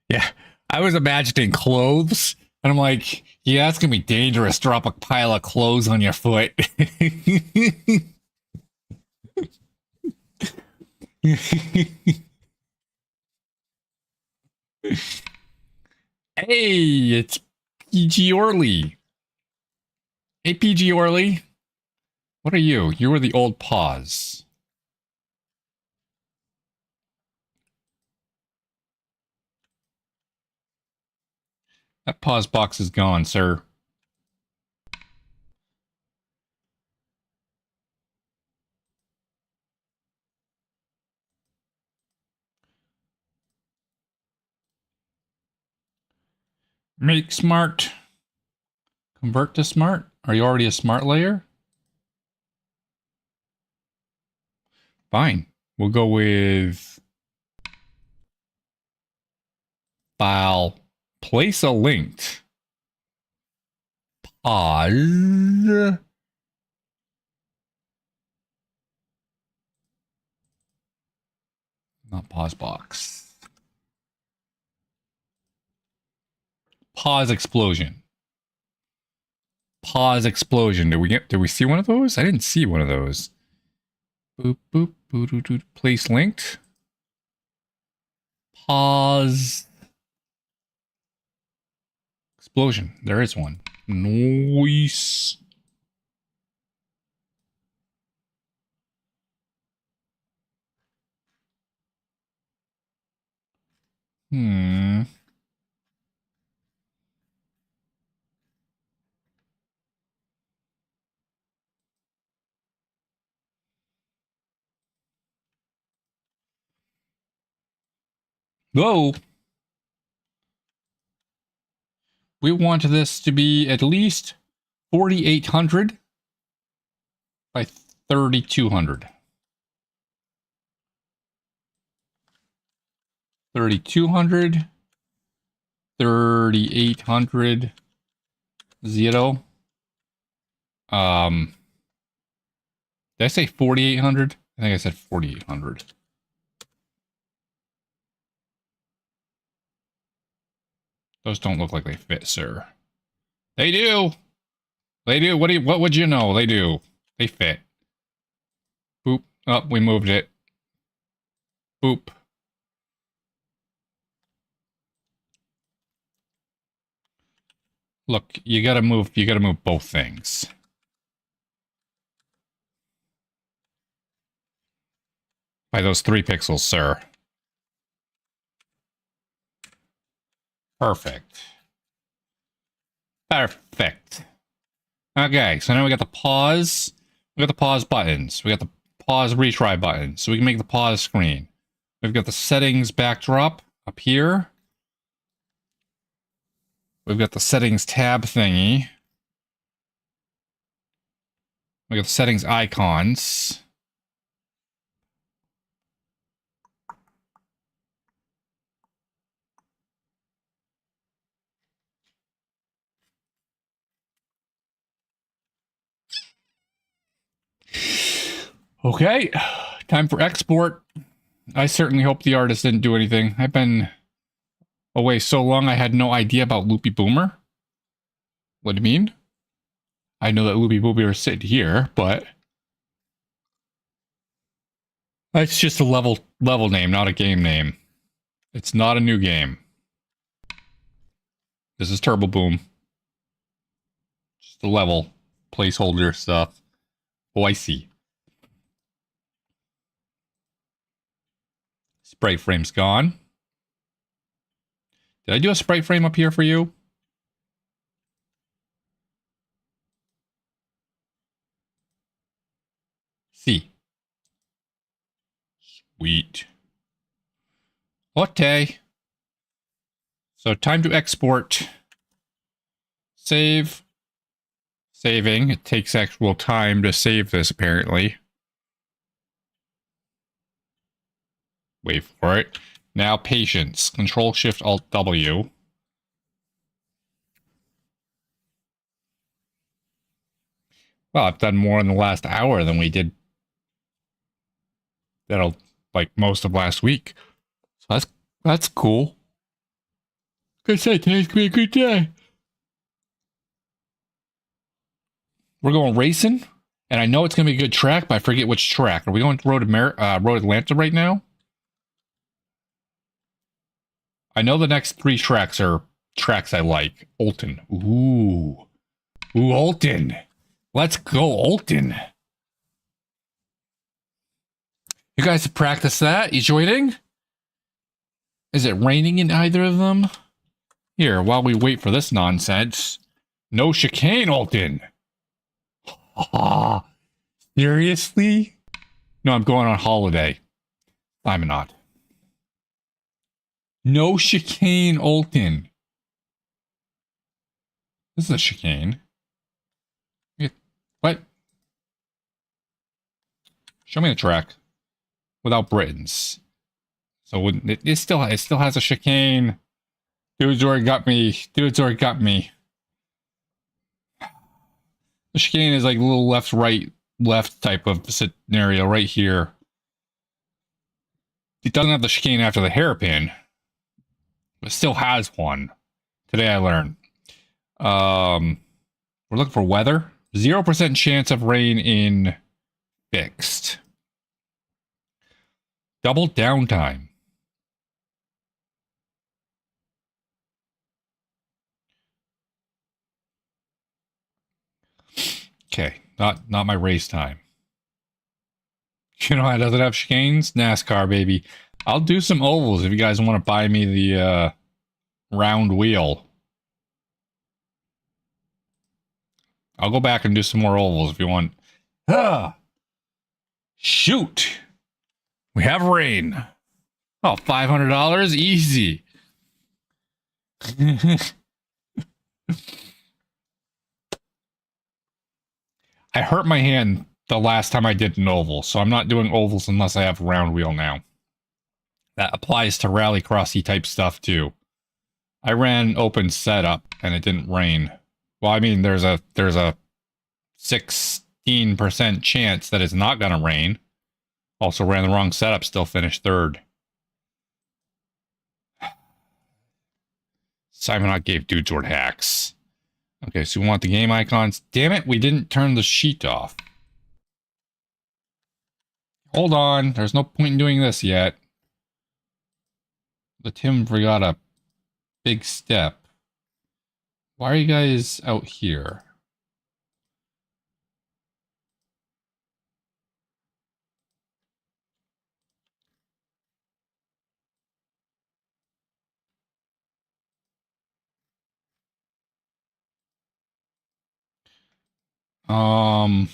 Yeah, I was imagining clothes, and I'm like, yeah, it's gonna be dangerous. Drop a pile of clothes on your foot. Hey, it's PG Orly. Hey, PG Orly. What are you? You were the old pause. That pause box is gone, sir. Make smart. Convert to smart? Are you already a smart layer? Fine. We'll go with file. Place a linked. Pause. Not pause box. Pause explosion. Pause explosion. Did we see one of those? I didn't see one of those. Boop boop boop boop boop. Place linked. Pause. Explosion. There is one. Nice. Whoa. We want this to be at least 4,800 by 3,200. 3,200. 3,800. 0. Did I say 4,800? I think I said 4,800. Those don't look like they fit, sir. They do. They do. What would you know? They do. They fit. Boop. Oh, we moved it. Boop. Look, you gotta move both things. By those 3 pixels, sir. Perfect. Perfect. Okay, so now we got the pause. We got the pause buttons. We got the pause retry button. So we can make the pause screen. We've got the settings backdrop up here. We've got the settings tab thingy. We got the settings icons. Okay, time for export. I certainly hope the artist didn't do anything. I've been away so long I had no idea about Loopy Boomer. What do you mean? I know that Loopy Boomer is sitting here, but it's just a level name, not a game name. It's not a new game. This is Turbo Boom. Just a level placeholder stuff. Oh, I see. Sprite frame's gone. Did I do a sprite frame up here for you? See. Sweet. Okay. So time to export. Save. Saving. It takes actual time to save this, apparently. Wait for it. Now patience. Control Shift Alt W. Well, I've done more in the last hour than we did. That'll like most of last week. So that's cool. Good say today's gonna be a good day. We're going racing, and I know it's gonna be a good track, but I forget which track. Are we going to Road Atlanta right now? I know the next 3 tracks are tracks I like. Olton. Ooh, Olton. Let's go, Olton. You guys have practiced that? You joining? Is it raining in either of them? Here, while we wait for this nonsense. No chicane, Olton. Seriously? No, I'm going on holiday. I'm not. No chicane, Olton. This is a chicane. What? Show me the track. Without Britons. So it still has a chicane. Dude's already got me. The chicane is like a little left type of scenario right here. It doesn't have the chicane after the hairpin. But it still has one. Today I learned. We're looking for weather. 0% chance of rain in fixed. Double downtime. Okay, not my race time. You know, it doesn't have chicanes. NASCAR, baby. I'll do some ovals if you guys want to buy me the round wheel. I'll go back and do some more ovals if you want. Ah, shoot. We have rain. Oh, $500? Easy. I hurt my hand the last time I did an oval, so I'm not doing ovals unless I have a round wheel now. That applies to rallycrossy type stuff too. I ran open setup and it didn't rain. Well, I mean, there's a 16% chance that it's not going to rain. Also ran the wrong setup, still finished 3rd. Simon gave Dudesword hacks. Okay, so we want the game icons. Damn it, we didn't turn the sheet off. Hold on, there's no point in doing this yet. The Tim forgot a big step. Why are you guys out here? Um,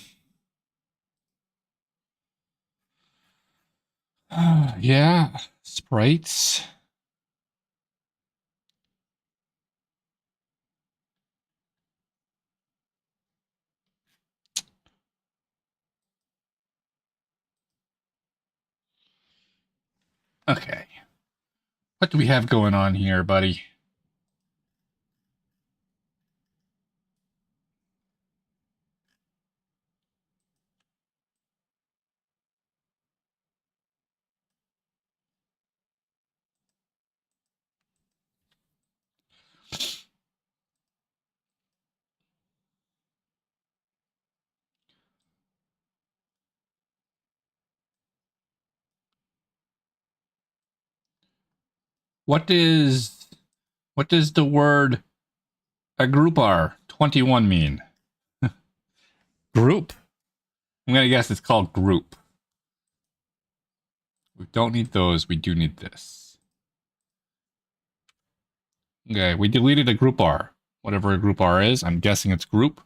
yeah, sprites. Okay. What do we have going on here, buddy? What is what does the word a group R 21 mean? Group. I'm gonna guess it's called group. We don't need those. We do need this. Okay, we deleted a group R. Whatever a group R is, I'm guessing it's group.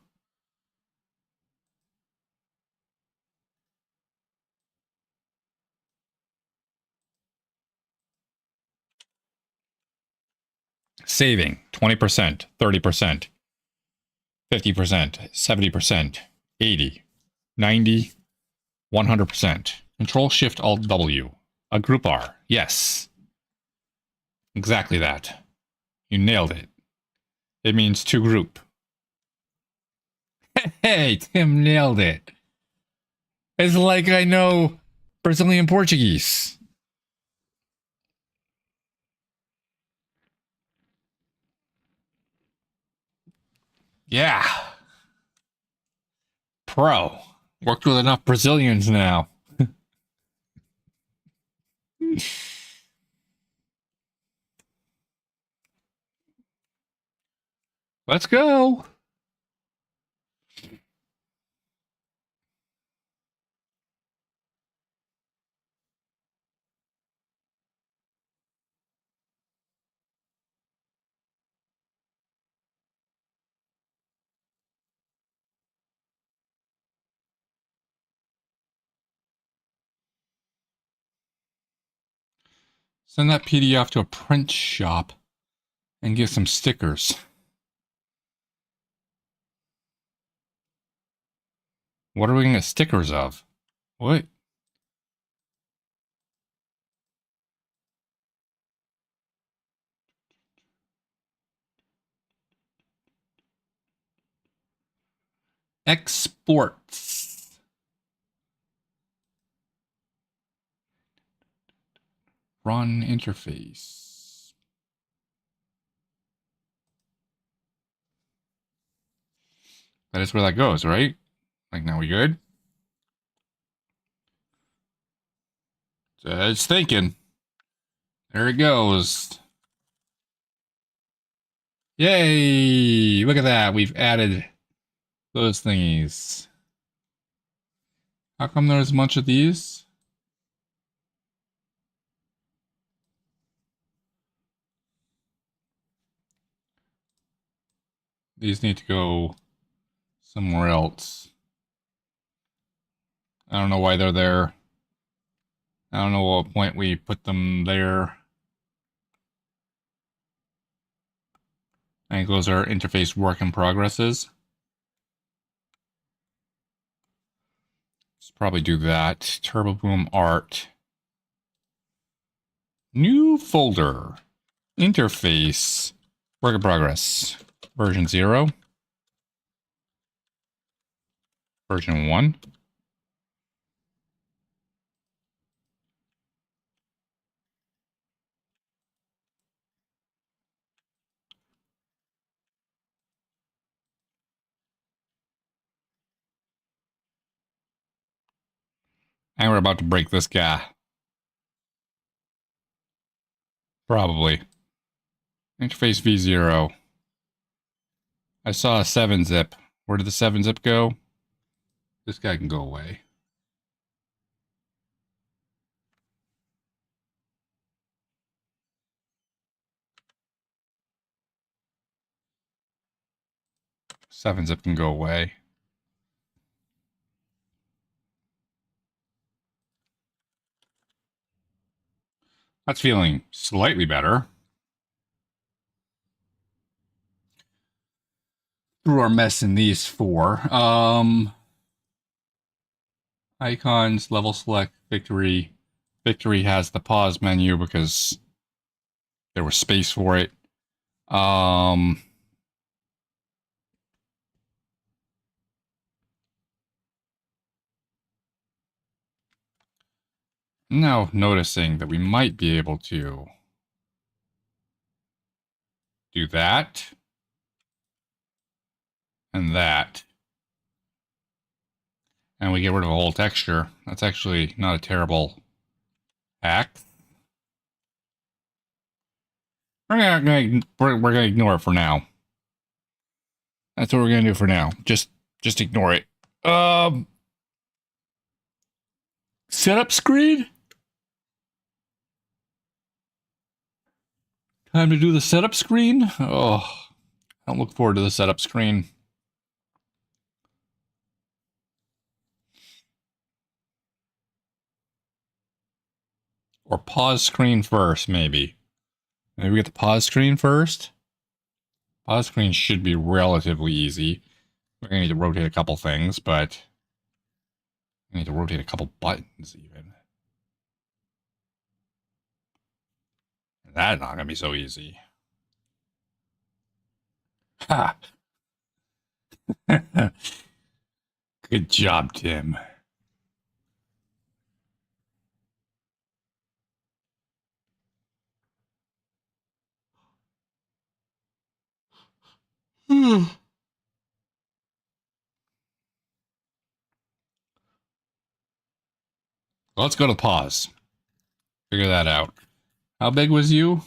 Saving 20%, 30%, 50%, 70%, 80, 90, 100%. Control Shift Alt W. A group R. Yes. Exactly that. You nailed it. It means to group. Hey, Tim nailed it. It's like I know Brazilian Portuguese. Yeah. Pro. Worked with enough Brazilians now. Let's go. Send that PDF to a print shop and get some stickers. What are we going to get stickers of? What? Exports. Run interface. That is where that goes, right? Like, now we good? It's thinking. There it goes. Yay! Look at that. We've added those thingies. How come there's a bunch of these? These need to go somewhere else. I don't know why they're there. I don't know what point we put them there. I think those are interface work in progresses. Let's probably do that. Turbo Boom Art. New folder. Interface. Work in progress. Version 0. Version 1. And we're about to break this guy. Probably. Interface V0. I saw a 7-zip. Where did the 7-zip go? This guy can go away. Seven zip can go away. That's feeling slightly better. Through our mess in these four. Icons, level select, victory. Victory has the pause menu because there was space for it. Now noticing that we might be able to do that and that. And we get rid of a whole texture. That's actually not a terrible hack. We're gonna ignore it for now. That's what we're gonna do for now. Just ignore it. Setup screen? Time to do the setup screen? Oh, I don't look forward to the setup screen. Or pause screen first, maybe. Maybe we get the pause screen first? Pause screen should be relatively easy. We're going to need to rotate a couple things, but we need to rotate a couple buttons even. That's not going to be so easy. Ha! Good job, Tim. Let's go to pause. Figure that out. How big was you?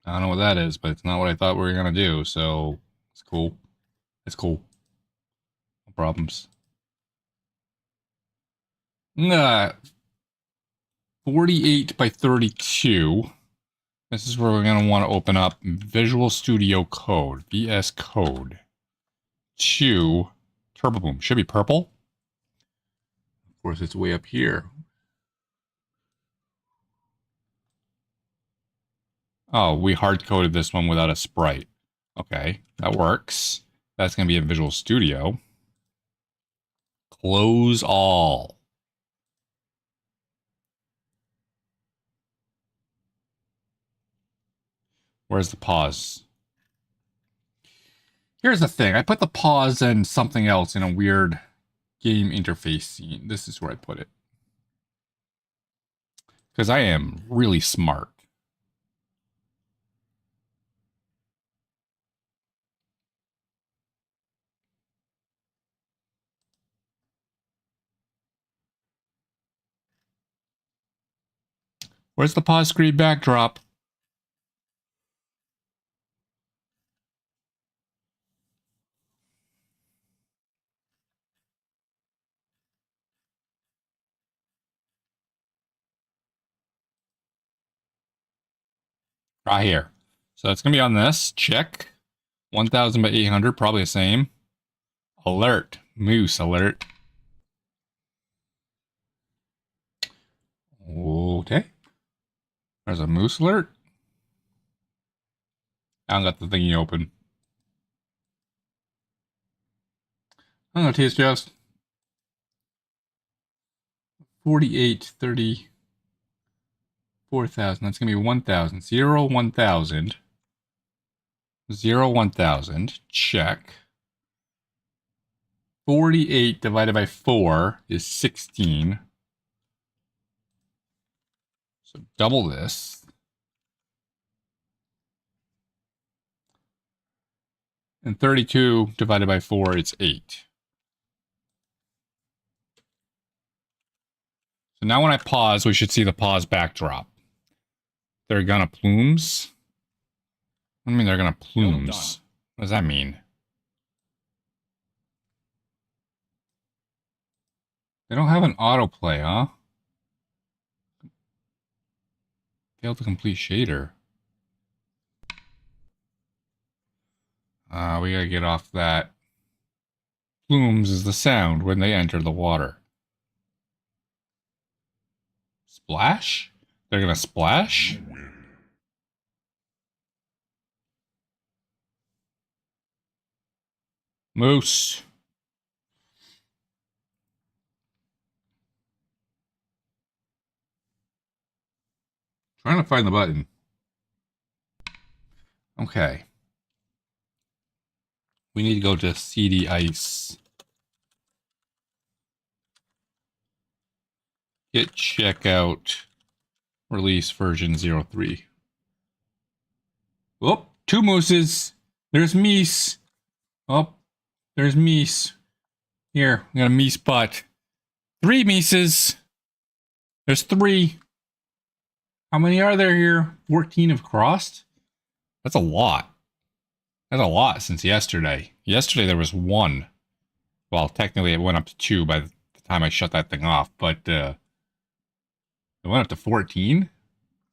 I don't know what that is, but it's not what I thought we were going to do, so it's cool. It's cool. No problems. 48 by 32. This is where we're going to want to open up Visual Studio Code, VS Code, to Turbo Boom. Should be purple. Of course, it's way up here. Oh, we hard-coded this one without a sprite. Okay, that works. That's going to be in Visual Studio. Close all. Where's the pause? Here's the thing. I put the pause and something else in a weird game interface scene. This is where I put it. Because I am really smart. Where's the pause screen backdrop? Right here. So it's going to be on this. Check. 1000 by 800, probably the same. Alert. Moose alert. Okay. There's a moose alert. I don't got the thingy open. I'm going to taste just 48, 30, 4,000. That's going to be 1,000. 0, 1,000. 0, 1,000. Check. 48 divided by 4 is 16. So double this. And 32 divided by 4, it's 8. So now when I pause, we should see the pause backdrop. They're gonna plumes? What do you mean they're gonna plumes? What does that mean? They don't have an autoplay, huh? Failed to complete shader. We gotta get off that. Plumes is the sound when they enter the water. Splash? They're gonna splash? Moose. Trying to find the button. Okay. We need to go to CD Ice. Git checkout. Release version 03. Oh, 2 mooses. There's Meese. Oh, there's Meese. Here, we got a Meese butt. 3 Meeses. There's 3. How many are there here? 14 have crossed? That's a lot. That's a lot since yesterday. Yesterday there was 1. Well, technically it went up to 2 by the time I shut that thing off, but it went up to 14?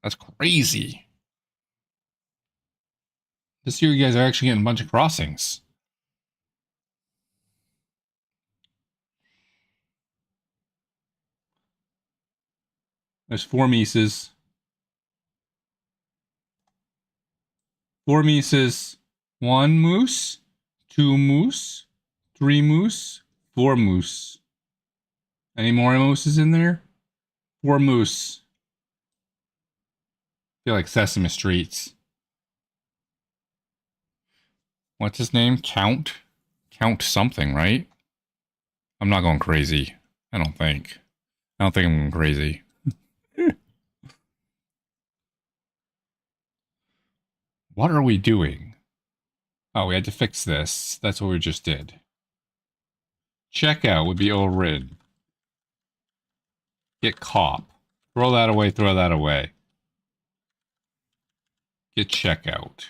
That's crazy. This year you guys are actually getting a bunch of crossings. There's 4 Mises. 4 Mises. 1 moose. 2 moose. 3 moose. 4 moose. Any more mooses in there? 4 moose. I feel like Sesame Streets. What's his name? Count? Count something, right? I'm not going crazy. I don't think I'm going crazy. What are we doing? Oh, we had to fix this. That's what we just did. Checkout would be overridden. Get cop. Throw that away, throw that away. Get checkout.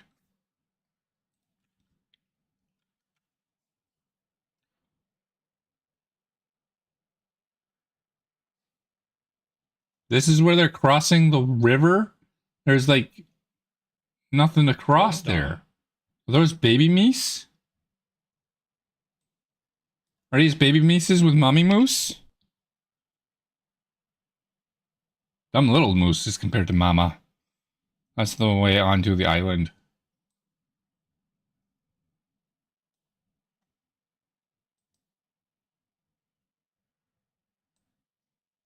This is where they're crossing the river? There's like nothing to cross there. Are those baby meese? Are these baby meeses with mommy moose? Dumb little mooses compared to mama. That's the way onto the island.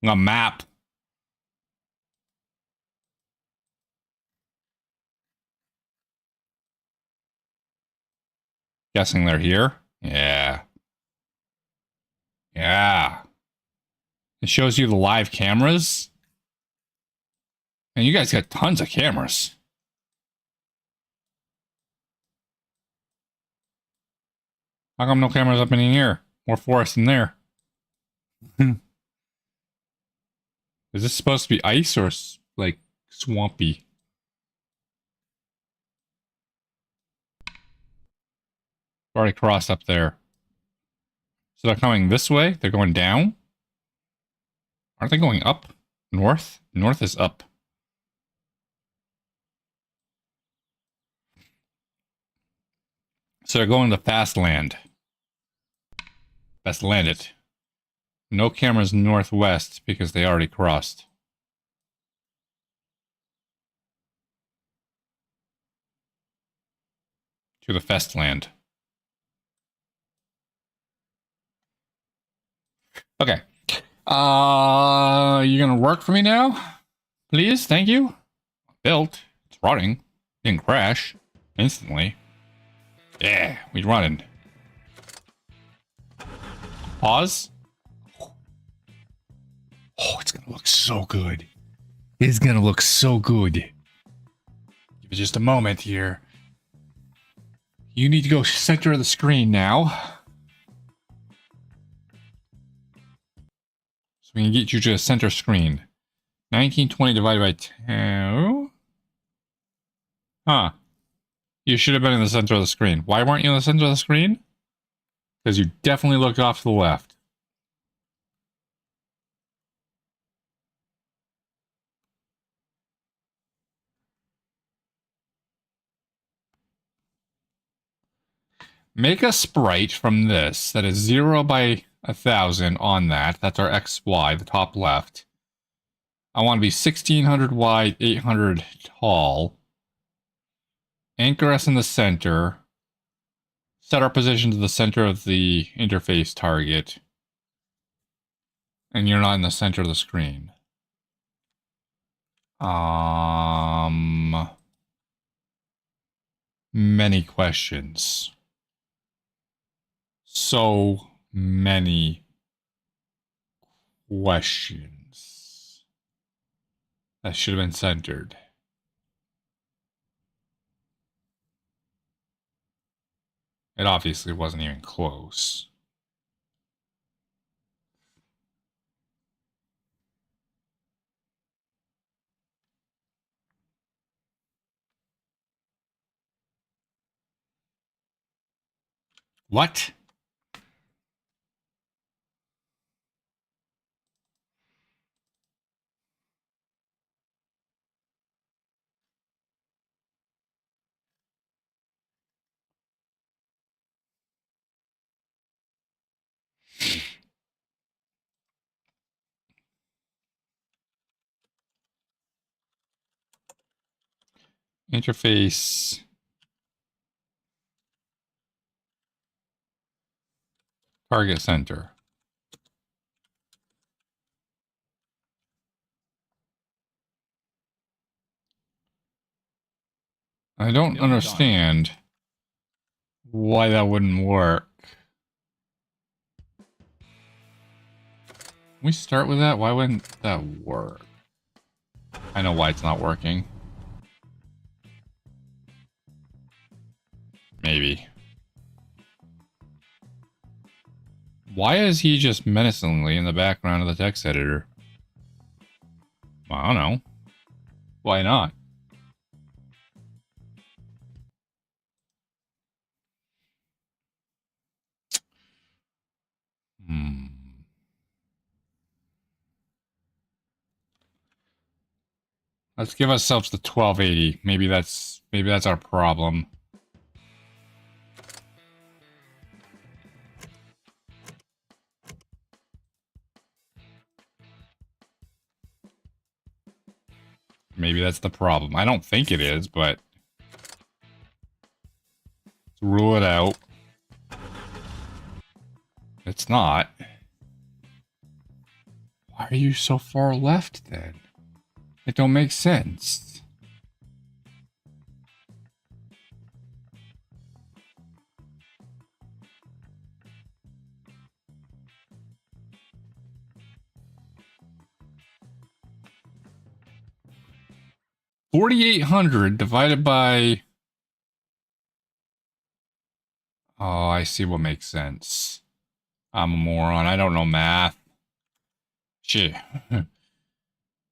A map. Guessing they're here? Yeah. Yeah. It shows you the live cameras. And you guys got tons of cameras. How come no cameras up in here? More forest in there. Is this supposed to be ice or like swampy? Already crossed up there. So they're coming this way? They're going down? Aren't they going up? North? North is up. So they're going to fast land. Best land it. No cameras northwest because they already crossed. To the fast land. Okay. You gonna work for me now? Please, thank you. Built. It's running. Didn't crash. Instantly. Yeah, we running. Pause. Oh, it's gonna look so good. It's gonna look so good. Give it just a moment here. You need to go center of the screen now. So we can get you to the center screen. 1920 divided by 2. Huh. You should have been in the center of the screen. Why weren't you in the center of the screen? Because you definitely looked off to the left. Make a sprite from this that is 0 by 1000 on that. That's our XY, the top left. I want to be 1600 wide, 800 tall. Anchor us in the center. Set our position to the center of the interface target. And you're not in the center of the screen. Many questions. So many questions. That should have been centered. It obviously wasn't even close. What? Interface. Target center. I don't understand why that wouldn't work. Can we start with that? Why wouldn't that work? I know why it's not working. Maybe. Why is he just menacingly in the background of the text editor? I don't know. Why not? Let's give ourselves the 1280. Maybe that's our problem. Maybe that's the problem. I don't think it is, but let's rule it out. It's not. Why are you so far left then? It don't make sense. $4,800 divided by... Oh, I see what makes sense. I'm a moron. I don't know math. Shit.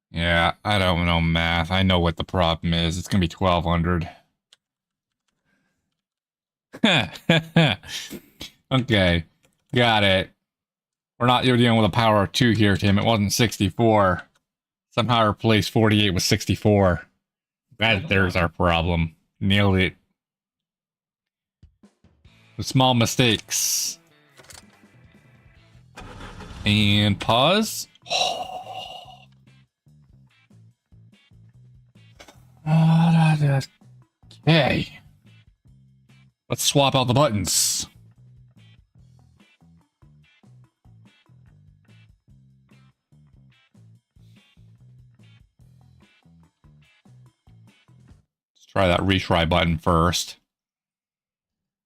Yeah, I don't know math. I know what the problem is. It's going to be 1,200. Okay, got it. We're not dealing with a power of 2 here, Tim. It wasn't 64. Somehow I replaced 48 with 64. There's our problem. Nailed it. With small mistakes. And pause. Okay. Let's swap out the buttons. Let's try that retry button first.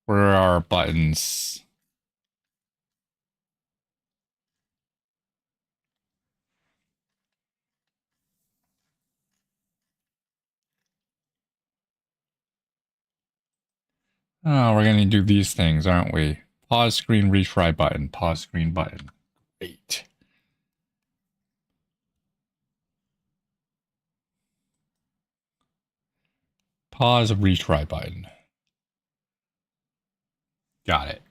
Where are our buttons? Oh, we're going to do these things, aren't we? Pause screen, retry button. Pause screen button. Great. Pause retry button. Got it.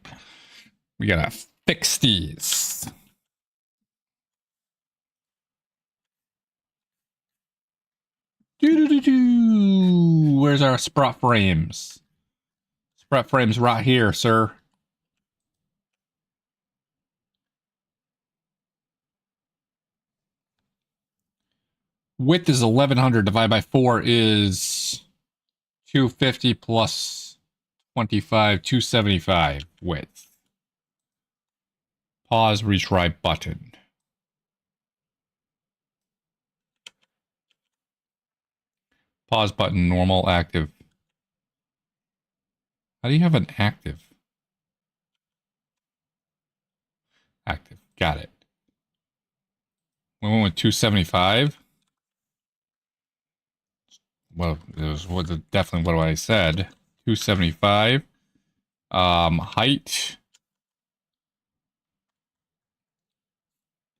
We gotta fix these. Doo-doo-doo-doo. Where's our sprite frames? Sprite frames right here, sir. Width is 1100 divided by 4 is 250 plus 25, 275 width. Pause, retry button. Pause button, normal, active. How do you have an active? Active. Got it. We went with 275. Well, it was definitely what I said. 275. Height.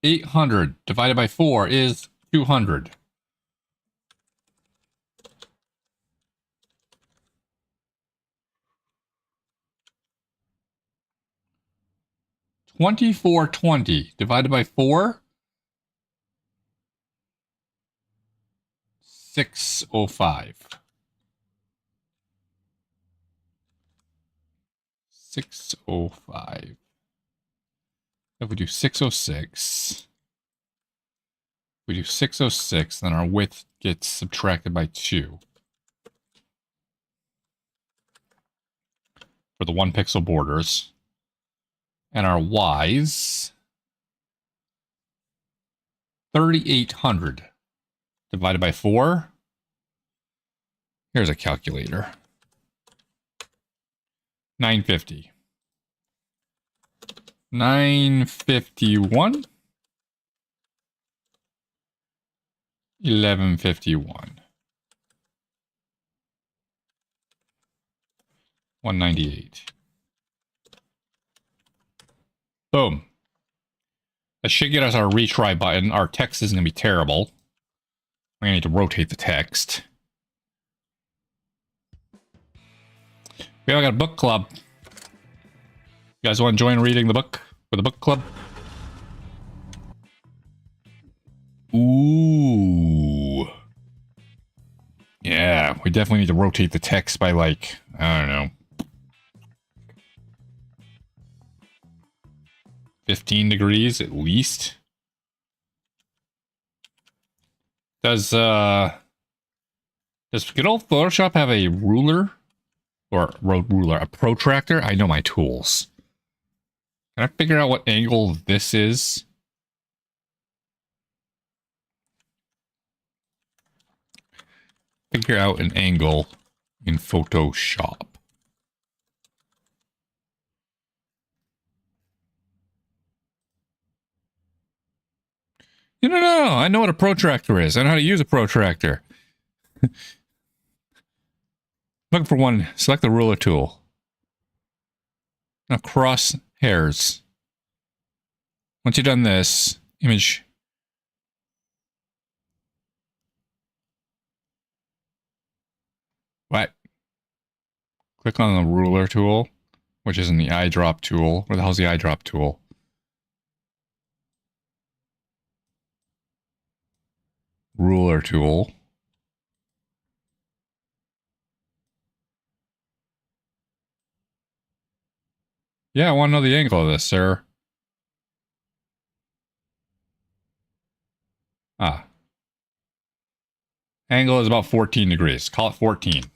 800 divided by 4 is 200. $24.20 divided by 4. 605. 605. If we do 606, we do 606, then our width gets subtracted by 2. For the 1 pixel borders. And our Y's, 3,800 divided by 4. Here's a calculator. 950. 951. 1151. 198. Boom. That should get us our retry button. Our text is going to be terrible. I'm going to need to rotate the text. We all got a book club. You guys want to join reading the book for the book club? Ooh. Yeah, we definitely need to rotate the text by like, I don't know, 15 degrees at least. Does good old Photoshop have a ruler? Or ruler, a protractor? I know my tools. Can I figure out what angle this is? Figure out an angle in Photoshop. No, I know what a protractor is. I know how to use a protractor. Looking for one. Select the ruler tool. Now cross hairs. Once you've done this, image. What? Click on the ruler tool, which is in the eyedrop tool. Where the hell's the eyedrop tool? Ruler tool. Yeah, I want to know the angle of this, sir. Ah. Angle is about 14 degrees. Call it 14.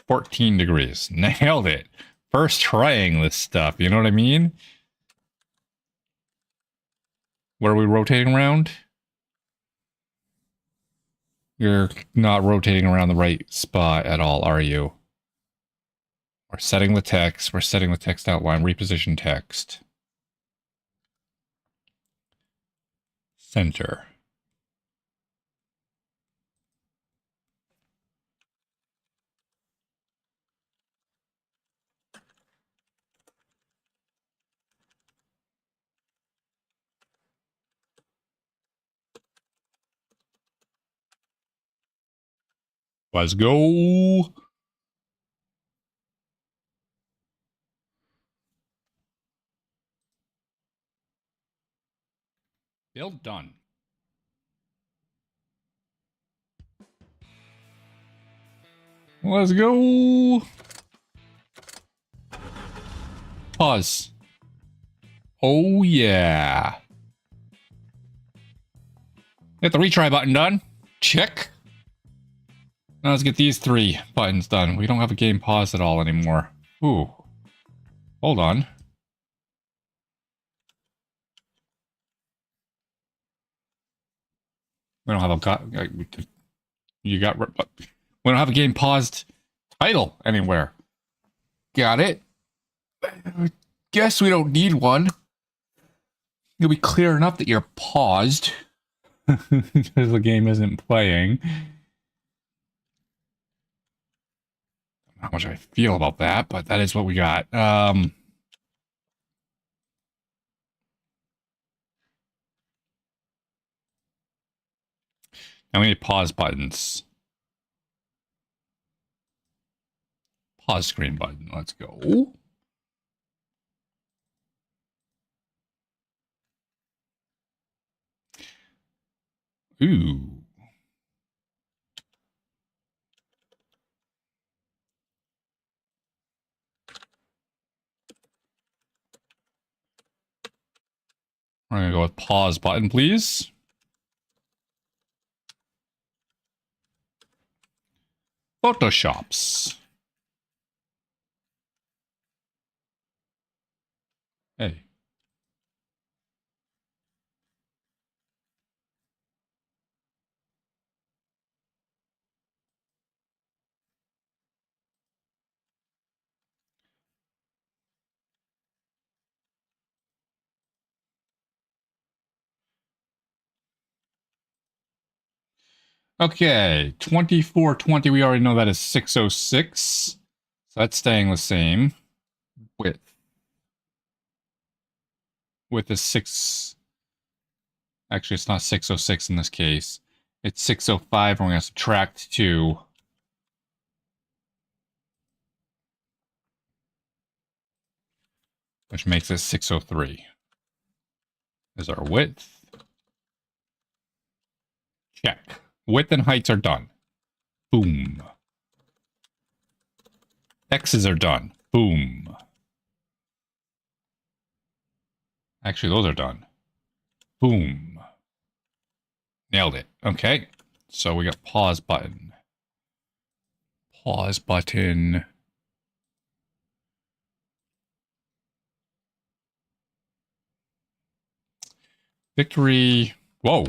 14 degrees. Nailed it. First trying this stuff. You know what I mean? What are we rotating around? You're not rotating around the right spot at all, are you? We're setting the text. We're setting the text outline. Reposition text. Center. Let's go. Build done. Let's go. Pause. Oh, yeah. Get the retry button done. Check. Now let's get these 3 buttons done. We don't have a game pause at all anymore. Ooh. Hold on. We don't have a... You got... We don't have a game paused title anywhere. Got it. Guess we don't need one. It'll be clear enough that you're paused. Because the game isn't playing. Not much I feel about that, but that is what we got. Now we need pause buttons. Pause screen button. Let's go. Ooh. We're going to go with pause button, please. Photoshops. Hey. Okay, 2420, we already know that is 606. So that's staying the same. Width. Width is 6... Actually, it's not 606 in this case. It's 605, and we're going to subtract 2. Which makes it 603. Is our width. Check. Width and heights are done. Boom. X's are done. Boom. Actually, those are done. Boom. Nailed it. Okay. So we got pause button. Pause button. Victory. Whoa.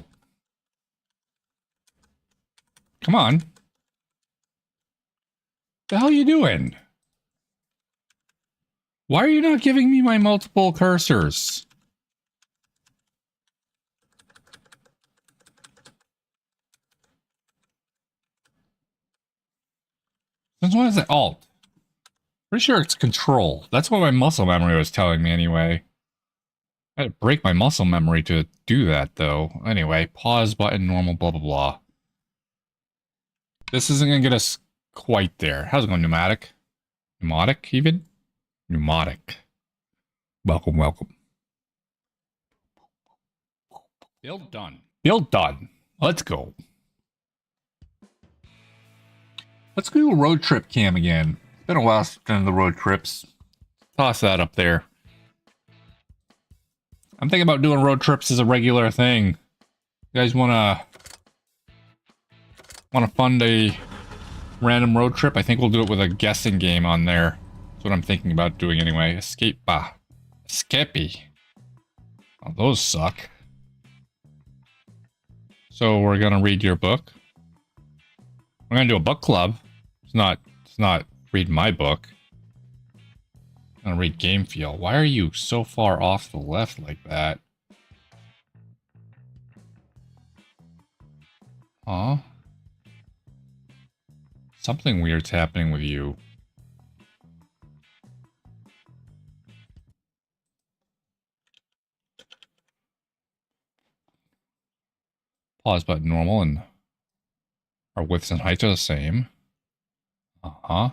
Come on. The hell are you doing? Why are you not giving me my multiple cursors? Since when is it Alt? Pretty sure it's Control. That's what my muscle memory was telling me anyway. I had to break my muscle memory to do that, though. Anyway, pause button, normal, blah, blah, blah. This isn't going to get us quite there. How's it going, pneumatic? Pneumatic, even? Pneumatic. Welcome, welcome. Build done. Build done. Let's go. Let's do a road trip cam again. It's been a while since I've done the road trips. Toss that up there. I'm thinking about doing road trips as a regular thing. You guys wanna fund a random road trip? I think we'll do it with a guessing game on there. That's what I'm thinking about doing anyway. Escapey. Oh, those suck. So we're gonna read your book. We're gonna do a book club. It's not read my book. I'm gonna read Game Feel. Why are you so far off the left like that? Huh? Something weird's happening with you. Pause button normal, and our widths and heights are the same. Uh-huh.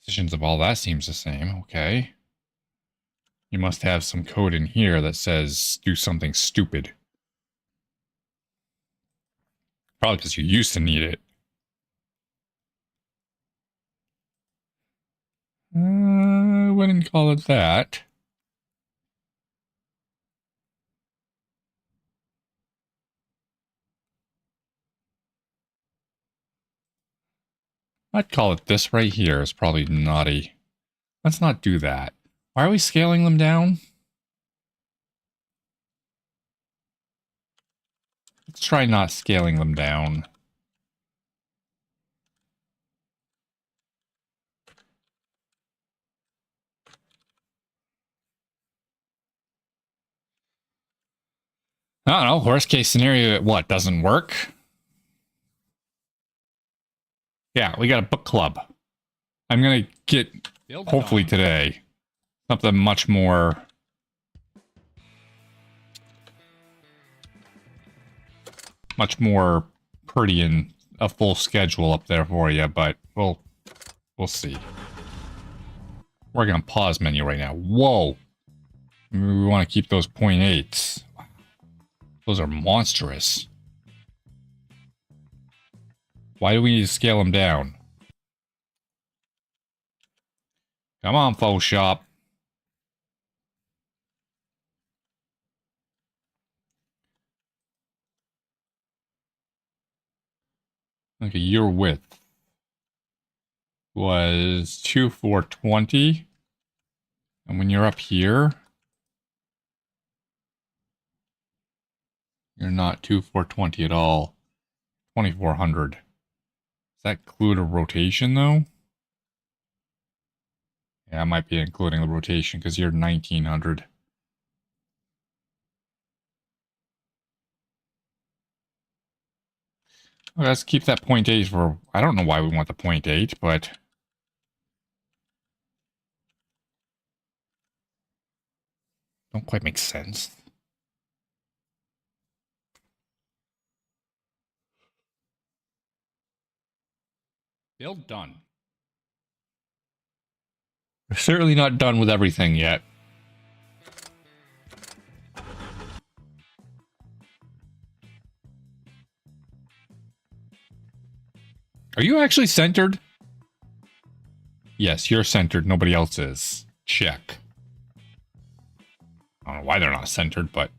Positions of all that seems the same. Okay. You must have some code in here that says do something stupid. Probably because you used to need it. I wouldn't call it that. I'd call it this right here is probably naughty. Let's not do that. Why are we scaling them down? Let's try not scaling them down. I don't know. Worst case scenario, what, doesn't work? Yeah, we got a book club. I'm going to get, hopefully today, something much more... pretty and a full schedule up there for you, but we'll see. Working on pause menu right now. Whoa! We want to keep those 0.8s. Those are monstrous. Why do we need to scale them down? Come on, Photoshop. Okay, your width was 2420. And when you're up here, you're not 2420 at all. 2400. Does that include a rotation, though? Yeah, I might be including the rotation because you're 1900. Okay, let's keep that 0.8 for... I don't know why we want the 0.8, but... don't quite make sense. Build done. We're certainly not done with everything yet. Are you actually centered? Yes, you're centered. Nobody else is. Check. I don't know why they're not centered, but...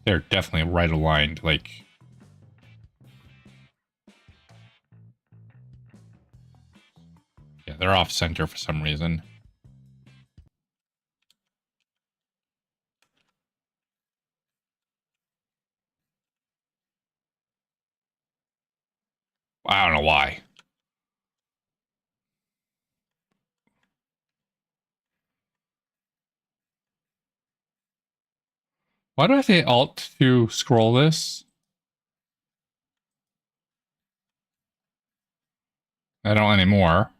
they're definitely right aligned, like... yeah, they're off center for some reason. I don't know why. Why do I say Alt to scroll this? I don't anymore.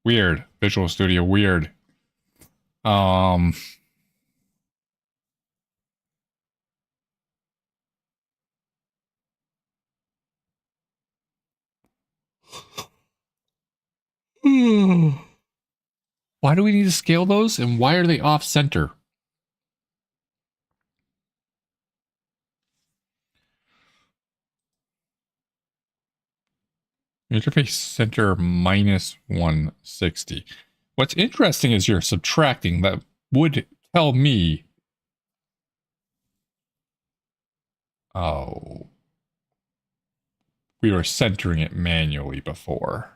Weird. Visual Studio, weird. Why do we need to scale those? And why are they off center? Interface center minus 160. What's interesting is you're subtracting. That would tell me... oh. We were centering it manually before.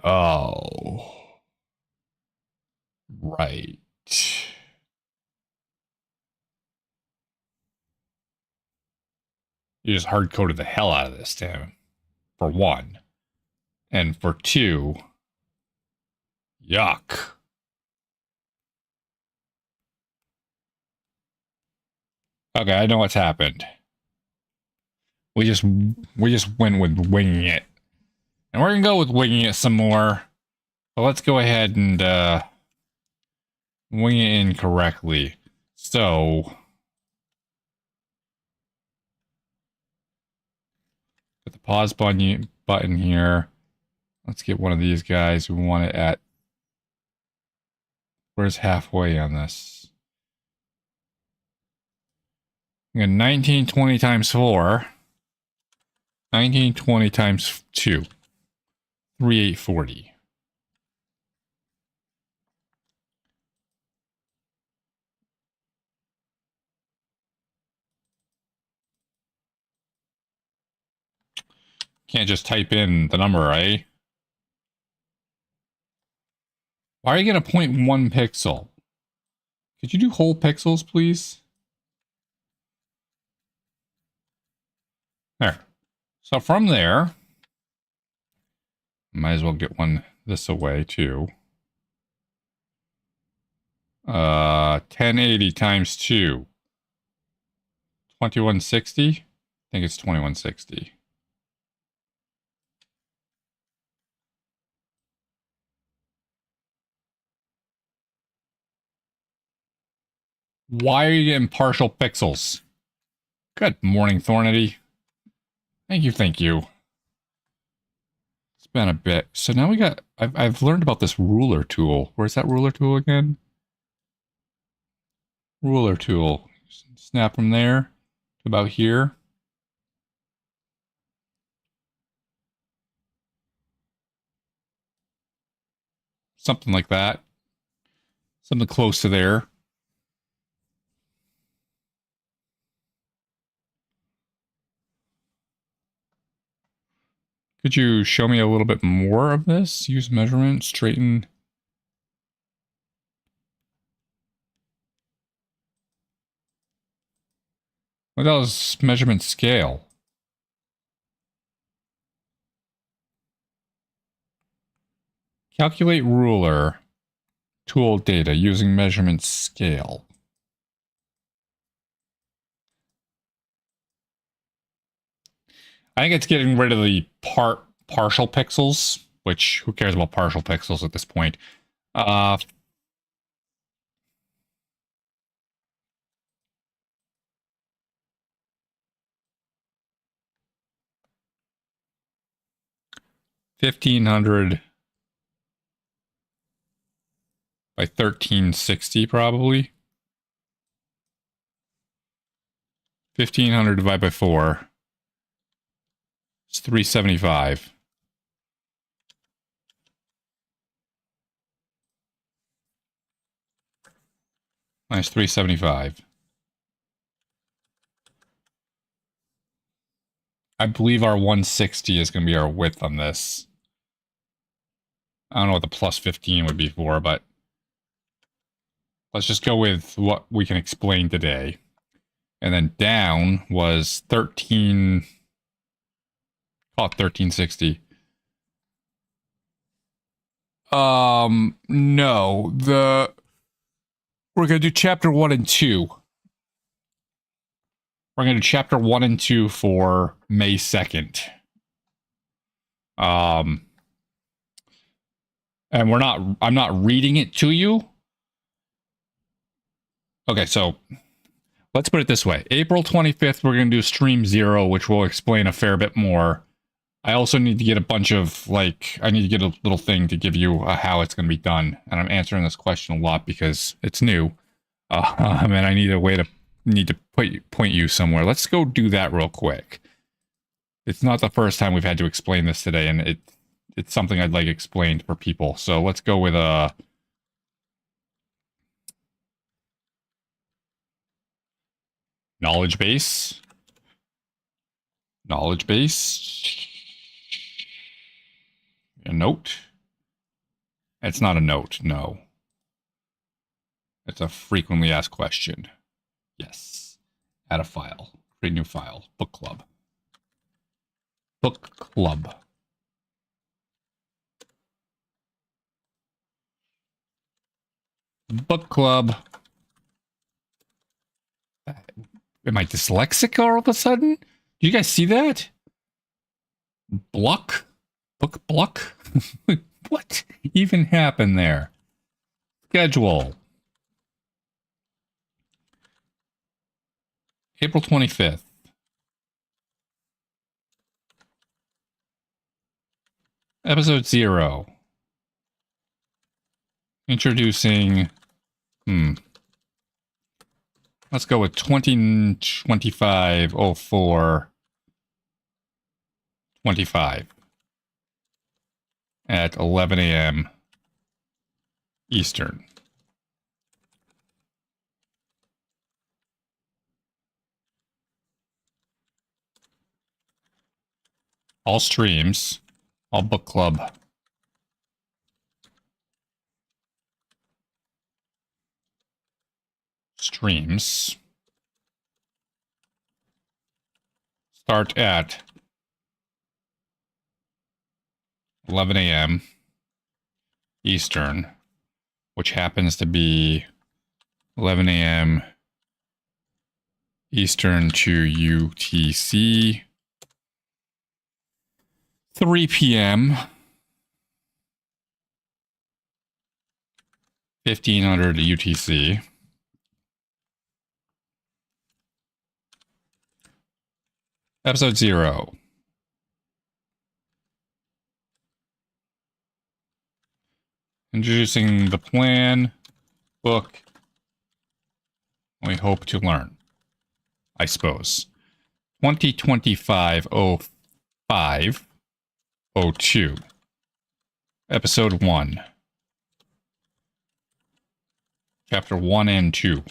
Oh. Right. You just hard-coded the hell out of this, Tim. For one. And for two... yuck. Okay, I know what's happened. We just went with winging it. And we're gonna go with winging it some more. But let's go ahead and wing it in correctly. So put the pause button here. Let's get one of these guys. We want it at... where's halfway on this? We got 1920 times 4. 1920 times 2. 3840. Can't just type in the number, right? Why are you going to 0.1 pixel? Could you do whole pixels, please? There. So from there, might as well get one this away too. 1080 times 2. 2160? I think it's 2160. Why are you getting partial pixels? Good morning, Thornity. Thank you, thank you. It's been a bit. So now we got... I've learned about this ruler tool. Where's that ruler tool again? Ruler tool. Snap from there to about here. Something like that. Something close to there. Could you show me a little bit more of this? Use measurement, straighten. What else? Measurement scale. Calculate ruler. Tool data using measurement scale. I think it's getting rid of the partial pixels, which who cares about partial pixels at this point? 1500 by 1360 probably. 1500 divided by 4. It's 375. Minus 375. I believe our 160 is going to be our width on this. I don't know what the plus 15 would be for, but let's just go with what we can explain today. And then down was 13, call it 1360. No, we're going to do chapter 1 and 2. We're going to do chapter 1 and 2 for May 2nd. And I'm not reading it to you. Okay, so let's put it this way. April 25th, we're going to do stream 0, which will explain a fair bit more. I also need to get a bunch of, I need to get a little thing to give you how it's going to be done. And I'm answering this question a lot because it's new. And I need a way to point you somewhere. Let's go do that real quick. It's not the first time we've had to explain this today, and it's something I'd like explained for people. So let's go with knowledge base. Knowledge base. A note. It's not a note, no. It's a frequently asked question. Yes. Add a file. Create new file. Book club. Book club. Book club. Am I dyslexic all of a sudden? Do you guys see that? Block? Book block? What even happened there? Schedule. April 25th. Episode 0. Introducing... Let's go with 2025-04-25 at 11 a.m. Eastern. All streams. All book club. Streams. Start at 11 a.m. Eastern, which happens to be 11 a.m. Eastern to UTC. 3 p.m. 1500 UTC. Episode 0. Introducing the plan, book, we hope to learn, I suppose. 2025-05-02. Episode 1. Chapter 1 and 2.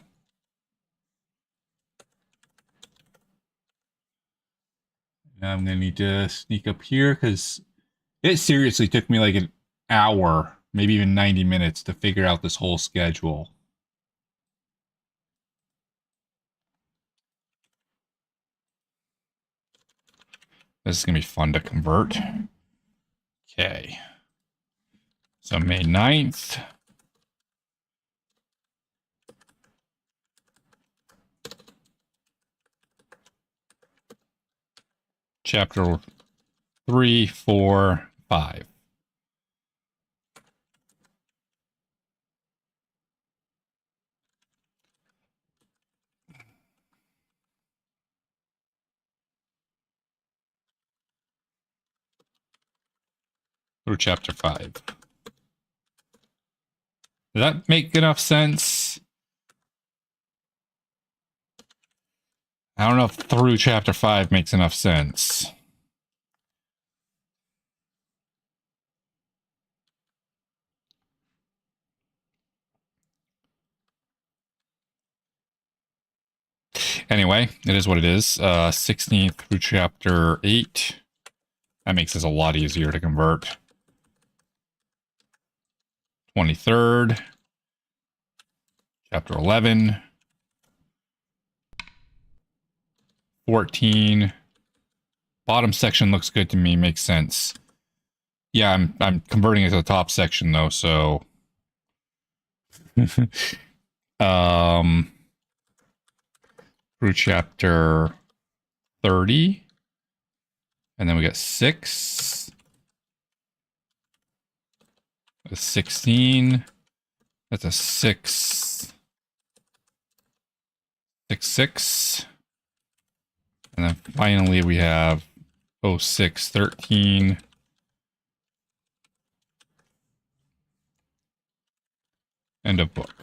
Now I'm going to need to sneak up here because it seriously took me like an hour, maybe even 90 minutes to figure out this whole schedule. This is going to be fun to convert. Okay. So May 9th. Chapter 3, 4, 5. Through chapter 5. Does that make enough sense? I don't know if through chapter 5 makes enough sense. Anyway, it is what it is. 16th through chapter 8. That makes this a lot easier to convert. 23rd. Chapter 11. 14. Bottom section looks good to me, makes sense. Yeah, I'm converting it to the top section though, so through chapter 30. And then we got 6. 16. That's a 6. 6, 6. And then finally we have 06, 13. End of book.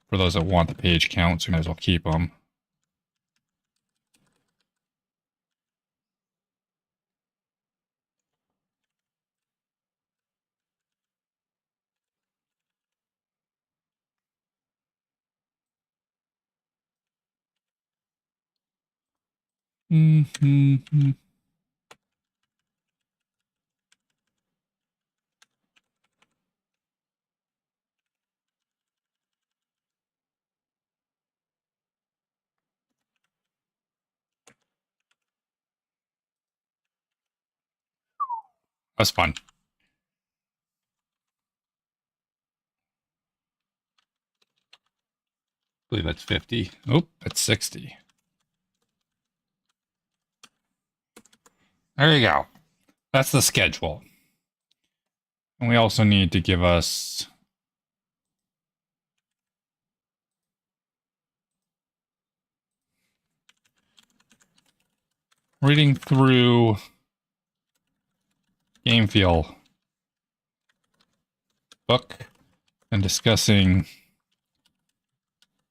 For those that want the page counts, you might as well keep them. Mm-hmm. That's fun. I believe that's 50. Oh, that's 60. There you go. That's the schedule. And we also need to give us reading through game feel book and discussing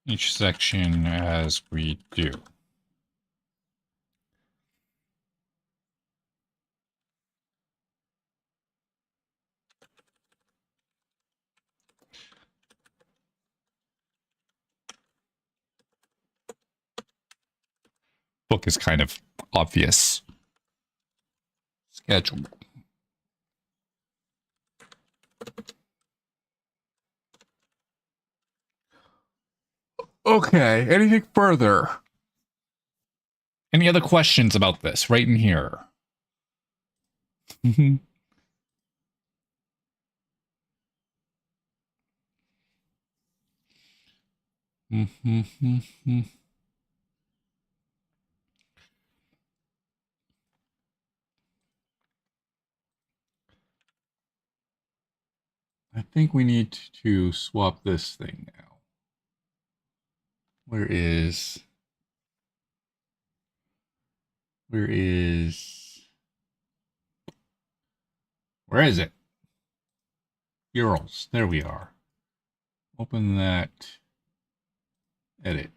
each section as we do. book is kind of obvious. Schedule. Okay, anything further? Any other questions about this? Right in here. I think we need to swap this thing now. Where is it? Urals. There we are. Open that. Edit.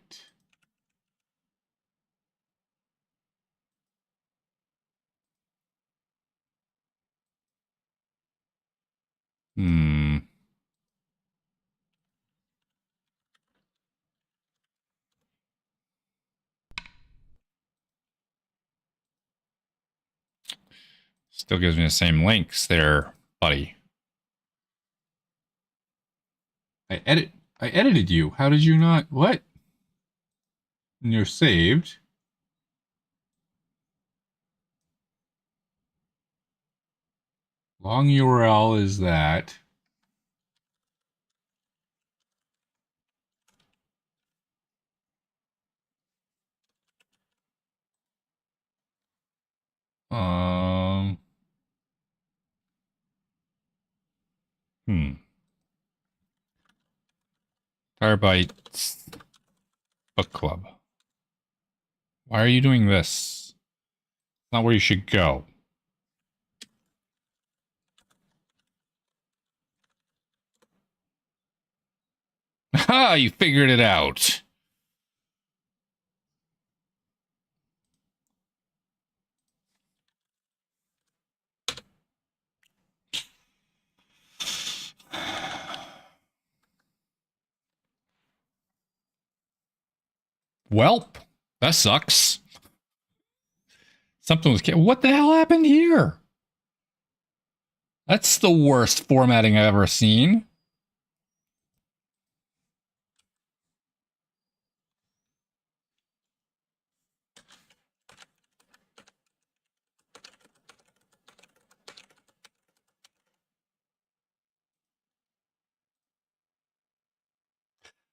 Still gives me the same links there, buddy. I edited you. How did you not? What? And you're saved. Long URL is that. Terabytes book club. Why are you doing this? Not where you should go. Ha! You figured it out. Welp, that sucks. Something was... What the hell happened here? That's the worst formatting I've ever seen.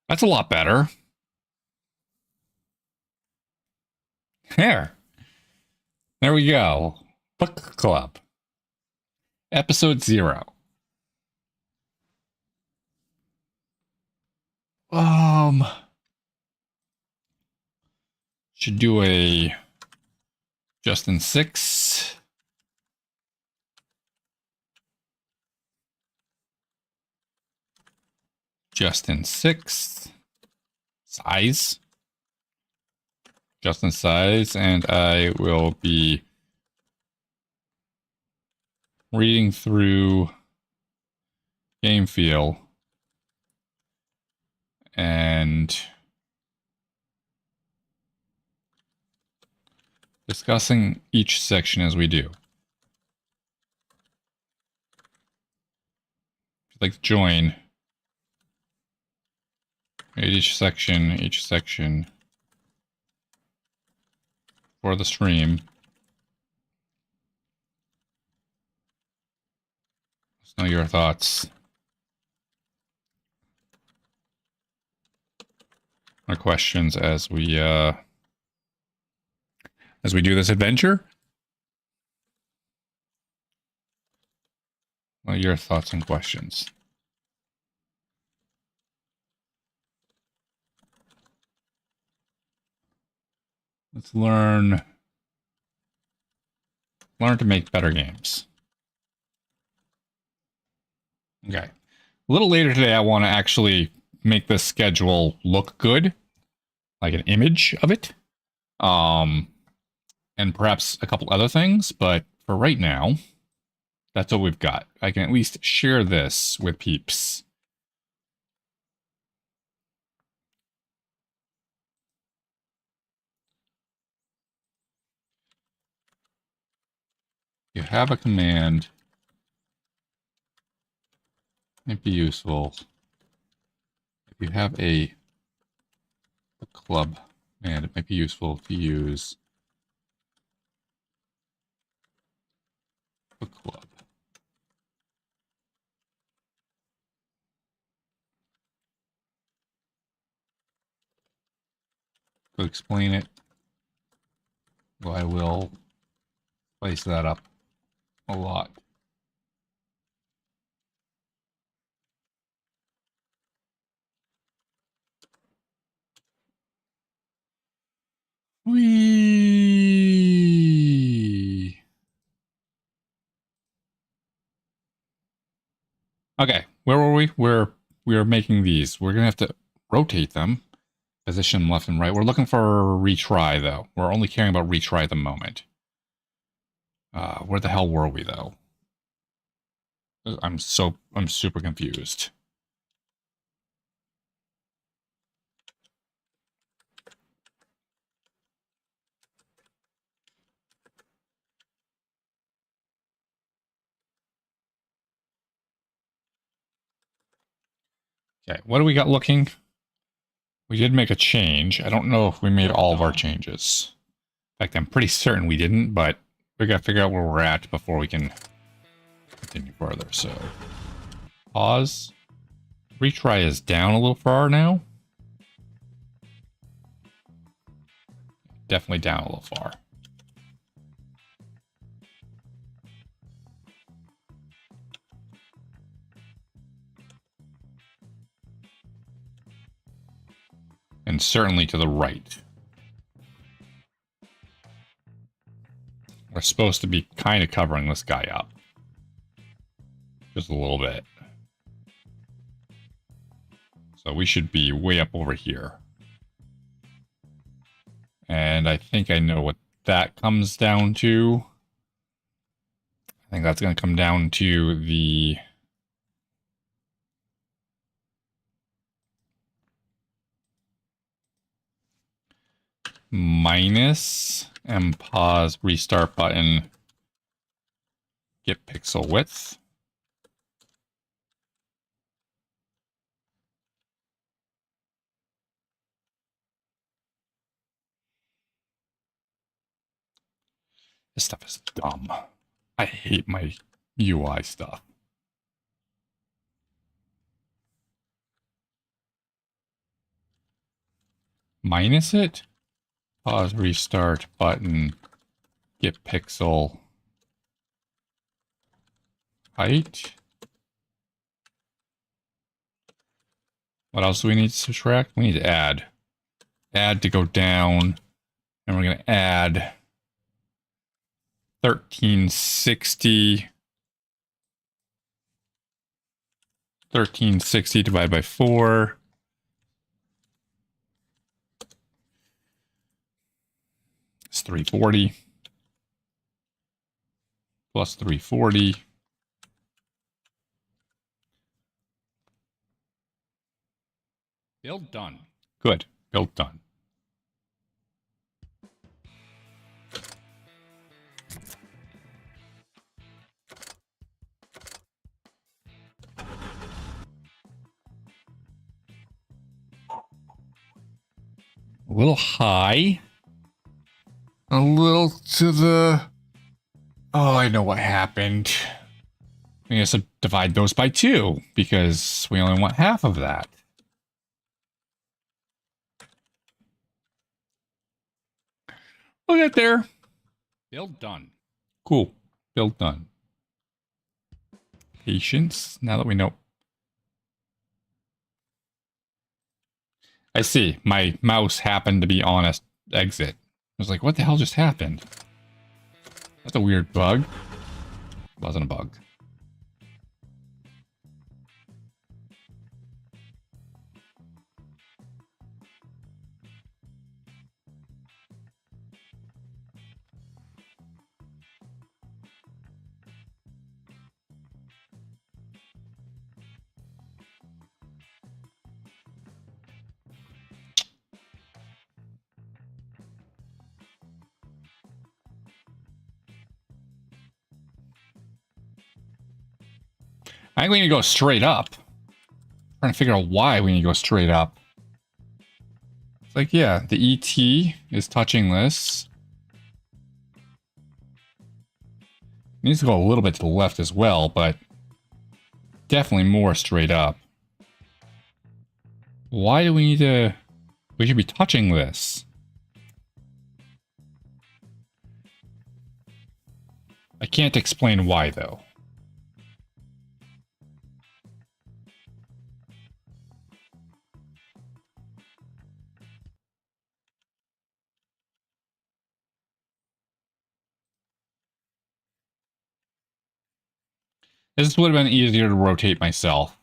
That's a lot better. There we go. Book Club. Episode 0. Should do a Justin 6. Justin 6. Size. Justin size, and I will be reading through game feel and discussing each section as we do. If you'd like to join, read each section for the stream. Let's know your thoughts or questions as we do this adventure. What are your thoughts and questions? Let's learn to make better games. Okay. A little later today, I want to actually make this schedule look good, like an image of it, and perhaps a couple other things. But for right now, that's what we've got. I can at least share this with peeps. have a command, might be useful. If you have a club command, it might be useful to use book club. To explain it, well, I will place that up a lot. Whee! Okay, where were we? We are making these. We're gonna have to rotate them, position them left and right. We're looking for retry though. We're only caring about retry at the moment. Where the hell were we though? I'm super confused. Okay, what do we got looking? We did make a change. I don't know if we made all of our changes. In fact, I'm pretty certain we didn't, but we gotta figure out where we're at before we can continue further. So, pause. Retry is down a little far now. Definitely down a little far. And certainly to the right. We're supposed to be kind of covering this guy up. Just a little bit. So we should be way up over here. And I think I know what that comes down to. I think that's going to come down to the... minus and pause restart button, get pixel width. This stuff is dumb. I hate my UI stuff. Minus it, pause restart button, get pixel height. What else do we need to subtract? We need to add. Add to go down. And we're going to add 1360. 1360 divided by 4. It's 340. Plus 340. Build done. Good. Build done. A little high. A little to the... Oh, I know what happened. We have to divide those by 2 because we only want half of that. We'll get there. Build done. Cool. Build done. Patience. Now that we know. I see. My mouse happened to be on a exit. I was like, what the hell just happened? That's a weird bug. It wasn't a bug. I think we need to go straight up. I'm trying to figure out why we need to go straight up. It's like, yeah, the ET is touching this. It needs to go a little bit to the left as well, but definitely more straight up. Why do we need to... We should be touching this. I can't explain why, though. This would have been easier to rotate myself.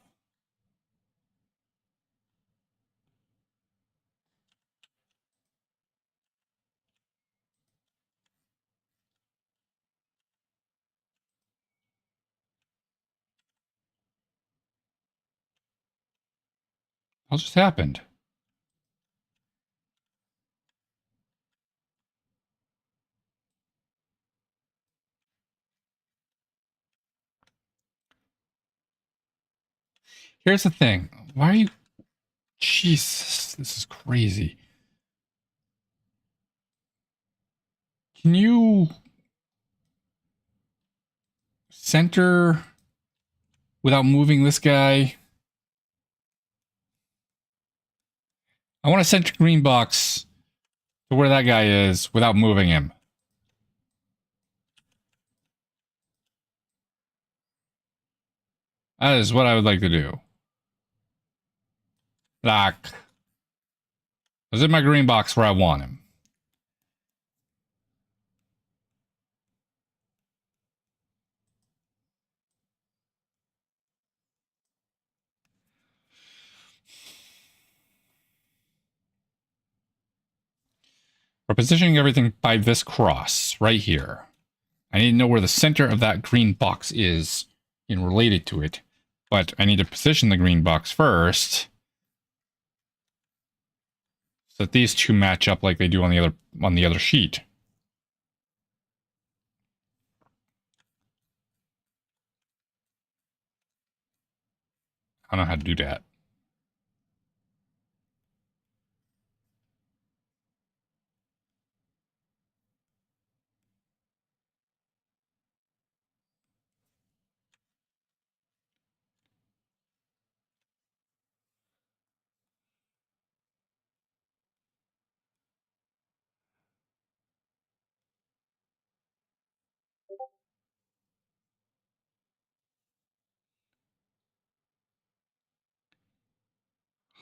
What just happened? Here's the thing. Why are you... Jesus, this is crazy. Can you... center... without moving this guy? I want to center green box to where that guy is without moving him. That is what I would like to do. Like, is it my green box where I want him? We're positioning everything by this cross right here. I need to know where the center of that green box is in related to it, but I need to position the green box first so that these two match up like they do on the other sheet. I don't know how to do that.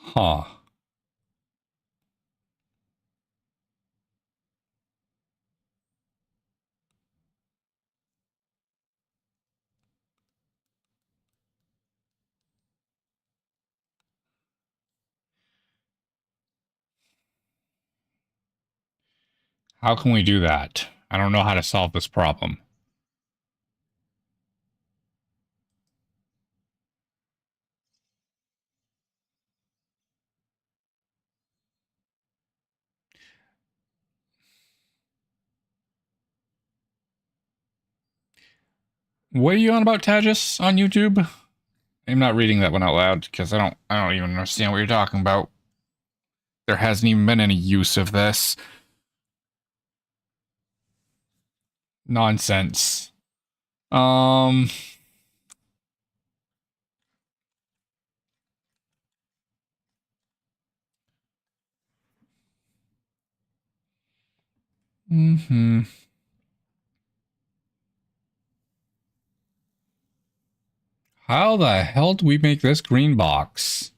Huh. How can we do that? I don't know how to solve this problem. What are you on about, Tagus, on YouTube? I'm not reading that one out loud because I don't even understand what you're talking about. There hasn't even been any use of this. Nonsense. Mhm. How the hell do we make this green box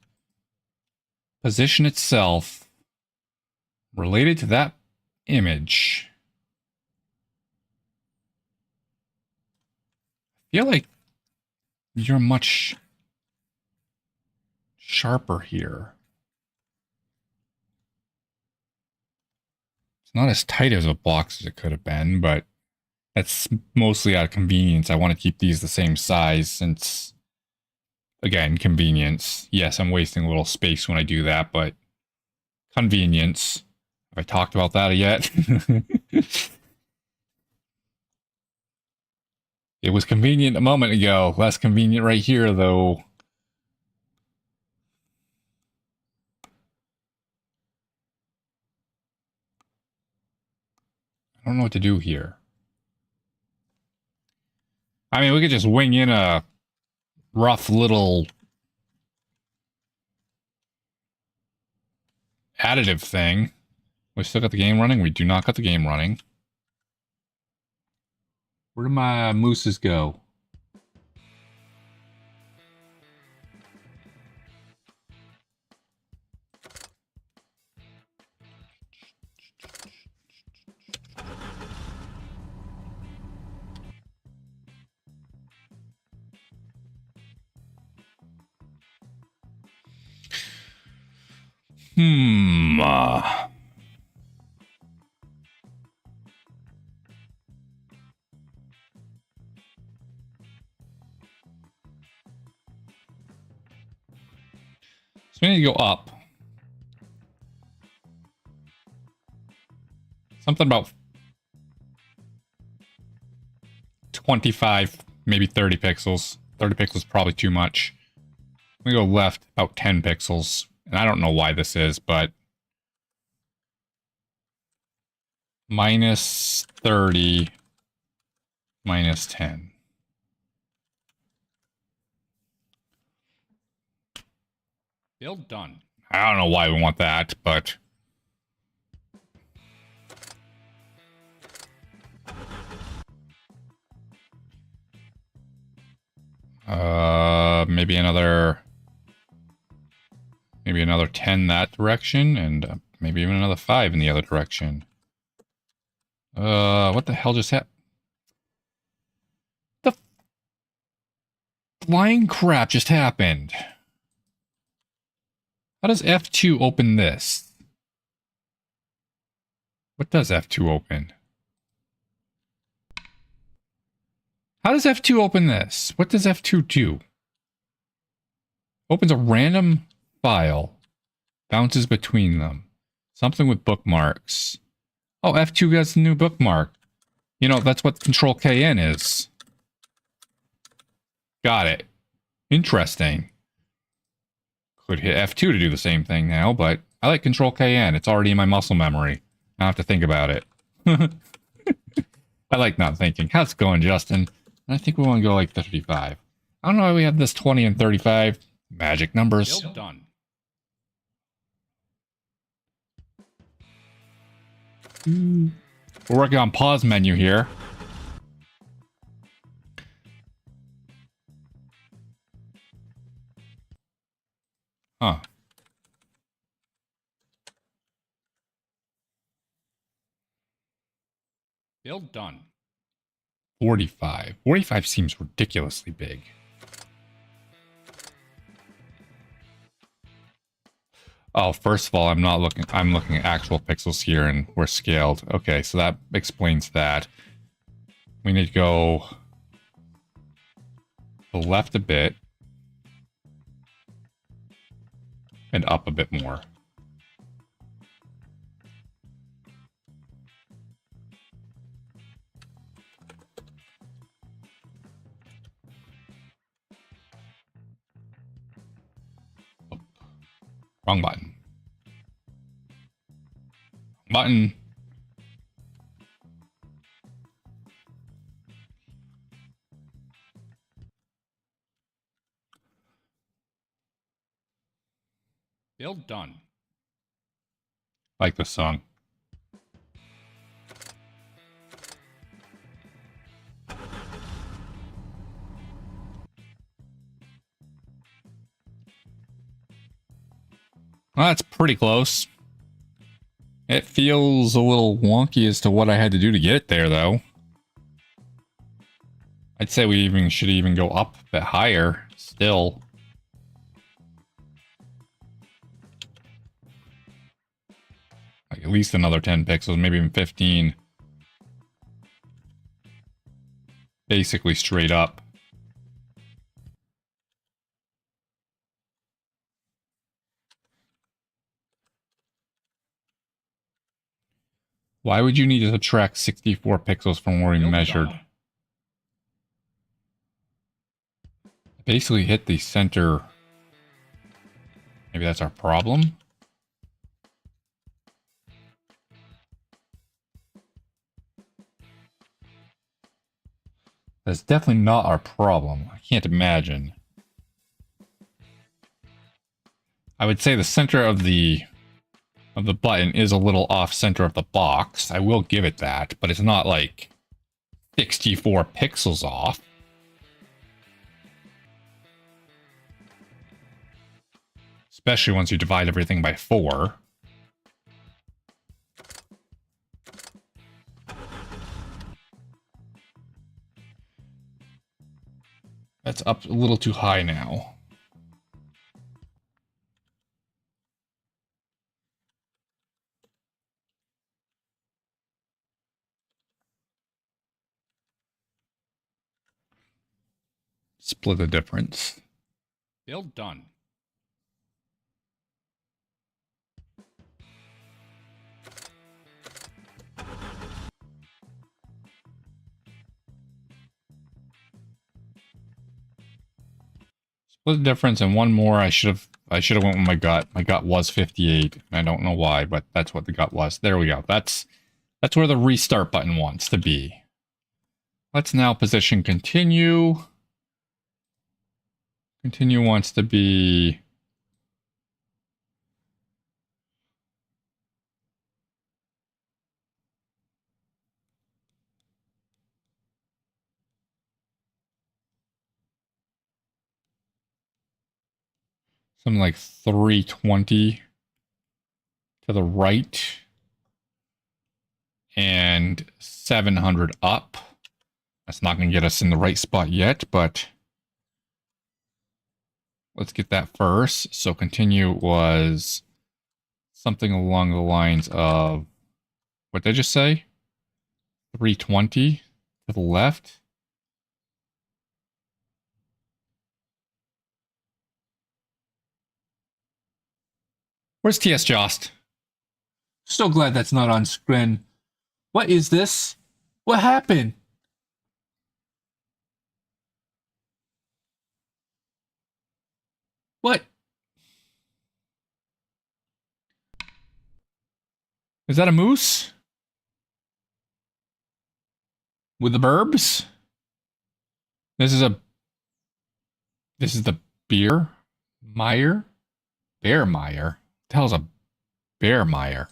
position itself related to that image? I feel like you're much sharper here. It's not as tight as a box as it could have been, but that's mostly out of convenience. I want to keep these the same size since, again, convenience. Yes, I'm wasting a little space when I do that, but convenience. Have I talked about that yet? It was convenient a moment ago. Less convenient right here, though. I don't know what to do here. I mean, we could just wing in a rough little additive thing. We still got the game running? We do not got the game running. Where do my mooses go? Hmm. So we need to go up. Something about 25, maybe 30 pixels. 30 pixels probably too much. We go left about 10 pixels. And I don't know why this is, but minus 30, minus 10. Build done. I don't know why we want that, but maybe another 10 that direction, and maybe even another 5 in the other direction. What the hell just happened? The flying crap just happened. How does F2 open this? What does F2 open? How does F2 open this? What does F2 do? Opens a random file. Bounces between them. Something with bookmarks. Oh, F2 has a new bookmark. You know, that's what Control KN is. Got it. Interesting. Could hit F2 to do the same thing now, but I like Control KN. It's already in my muscle memory. I don't have to think about it. I like not thinking. How's it going, Justin? I think we want to go like 35. I don't know why we have this 20 and 35. Magic numbers. Build done. We're working on pause menu here. Huh. Build done. 45. 45 seems ridiculously big. Oh, first of all, I'm looking at actual pixels here and we're scaled. Okay, so that explains that. We need to go to the left a bit and up a bit more. Oh, wrong button. Button. Build done. Like this song. Well, that's pretty close. It feels a little wonky as to what I had to do to get it there, though. I'd say we should even go up a bit higher still. Like at least another 10 pixels, maybe even 15. Basically straight up. Why would you need to subtract 64 pixels from where we measured? Basically hit the center. Maybe that's our problem. That's definitely not our problem. I can't imagine. I would say the center of the button is a little off center of the box. I will give it that, but it's not like 64 pixels off. Especially once you divide everything by 4. That's up a little too high now. Split the difference. Build done. Split the difference and one more. I should have went with my gut. My gut was 58. I don't know why, but that's what the gut was. There we go. That's where the restart button wants to be. Let's now position continue. Continue wants to be something like 320 to the right and 700 up. That's not going to get us in the right spot yet, but let's get that first. So continue was something along the lines of, what did I just say? 320 to the left. Where's TS Jost? So glad that's not on screen. What is this? What happened? What? Is that a moose? With the burbs? This is the beer Meyer? Bear Meyer? What the hell's a bear Meyer?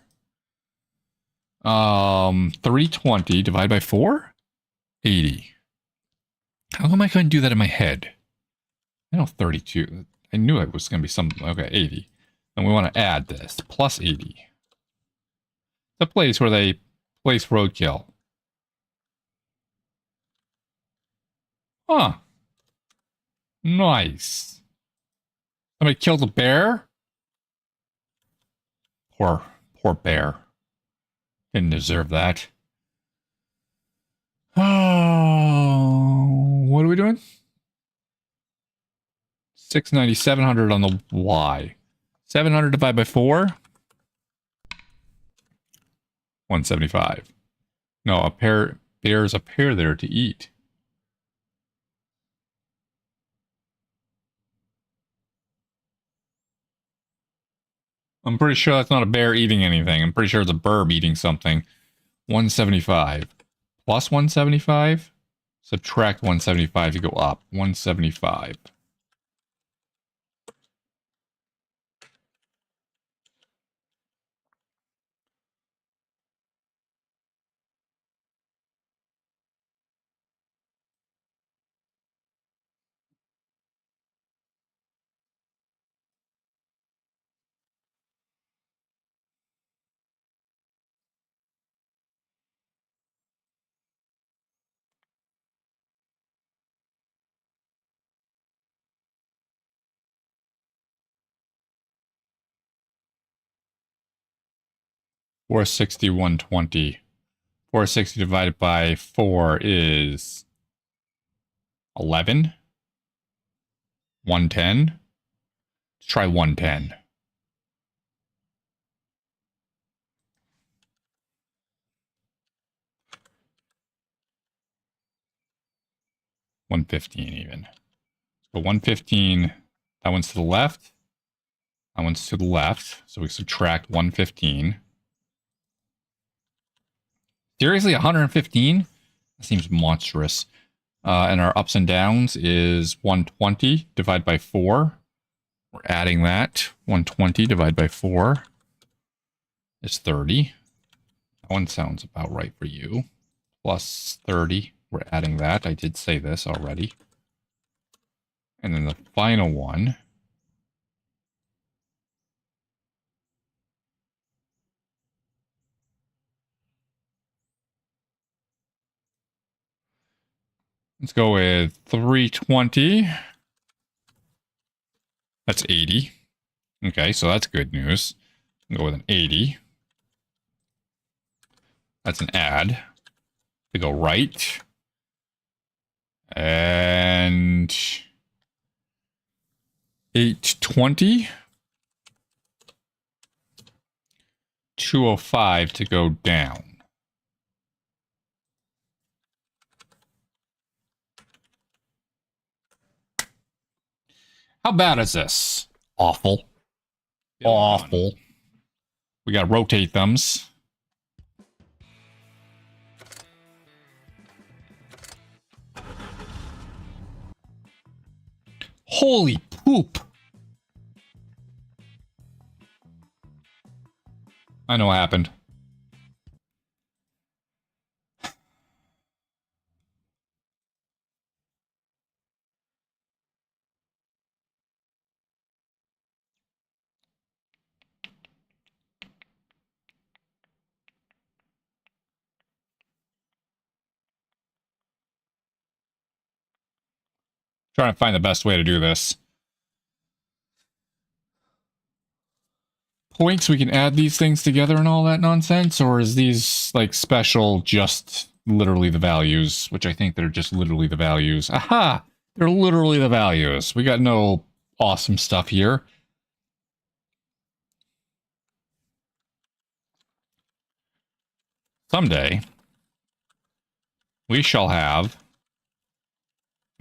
320 divided by 4? 80. How come I couldn't do that in my head? I know 32. I knew it was going to be something. Okay, 80. And we want to add this. Plus 80. The place where they place roadkill. Huh. Nice. Somebody killed a bear? Poor bear. Didn't deserve that. Oh, what are we doing? 690, 700 on the Y. 700 divided by 4? 175. No, there's a pair there to eat. I'm pretty sure that's not a bear eating anything. I'm pretty sure it's a burb eating something. 175. Plus 175? Subtract 175 to go up. 175. Four 120. 460 divided by 4 is 11. 110. Let's try 110. 115 even. Let's So 115, that one's to the left. That one's to the left. So we subtract 115. Seriously, 115? That seems monstrous. And our ups and downs is 120 divided by 4. We're adding that. 120 divided by 4 is 30. That one sounds about right for you. Plus 30. We're adding that. I did say this already. And then the final one. Let's go with 320. That's 80. Okay, so that's good news. I'll go with an 80. That's an add. To go right. And 820. 205 to go down. How bad is this? Awful. Awful. We gotta rotate thumbs. Holy poop. I know what happened. Trying to find the best way to do this. Points, we can add these things together and all that nonsense, or is these like special just literally the values, which I think they're just literally the values. Aha! They're literally the values. We got no awesome stuff here. Someday, we shall have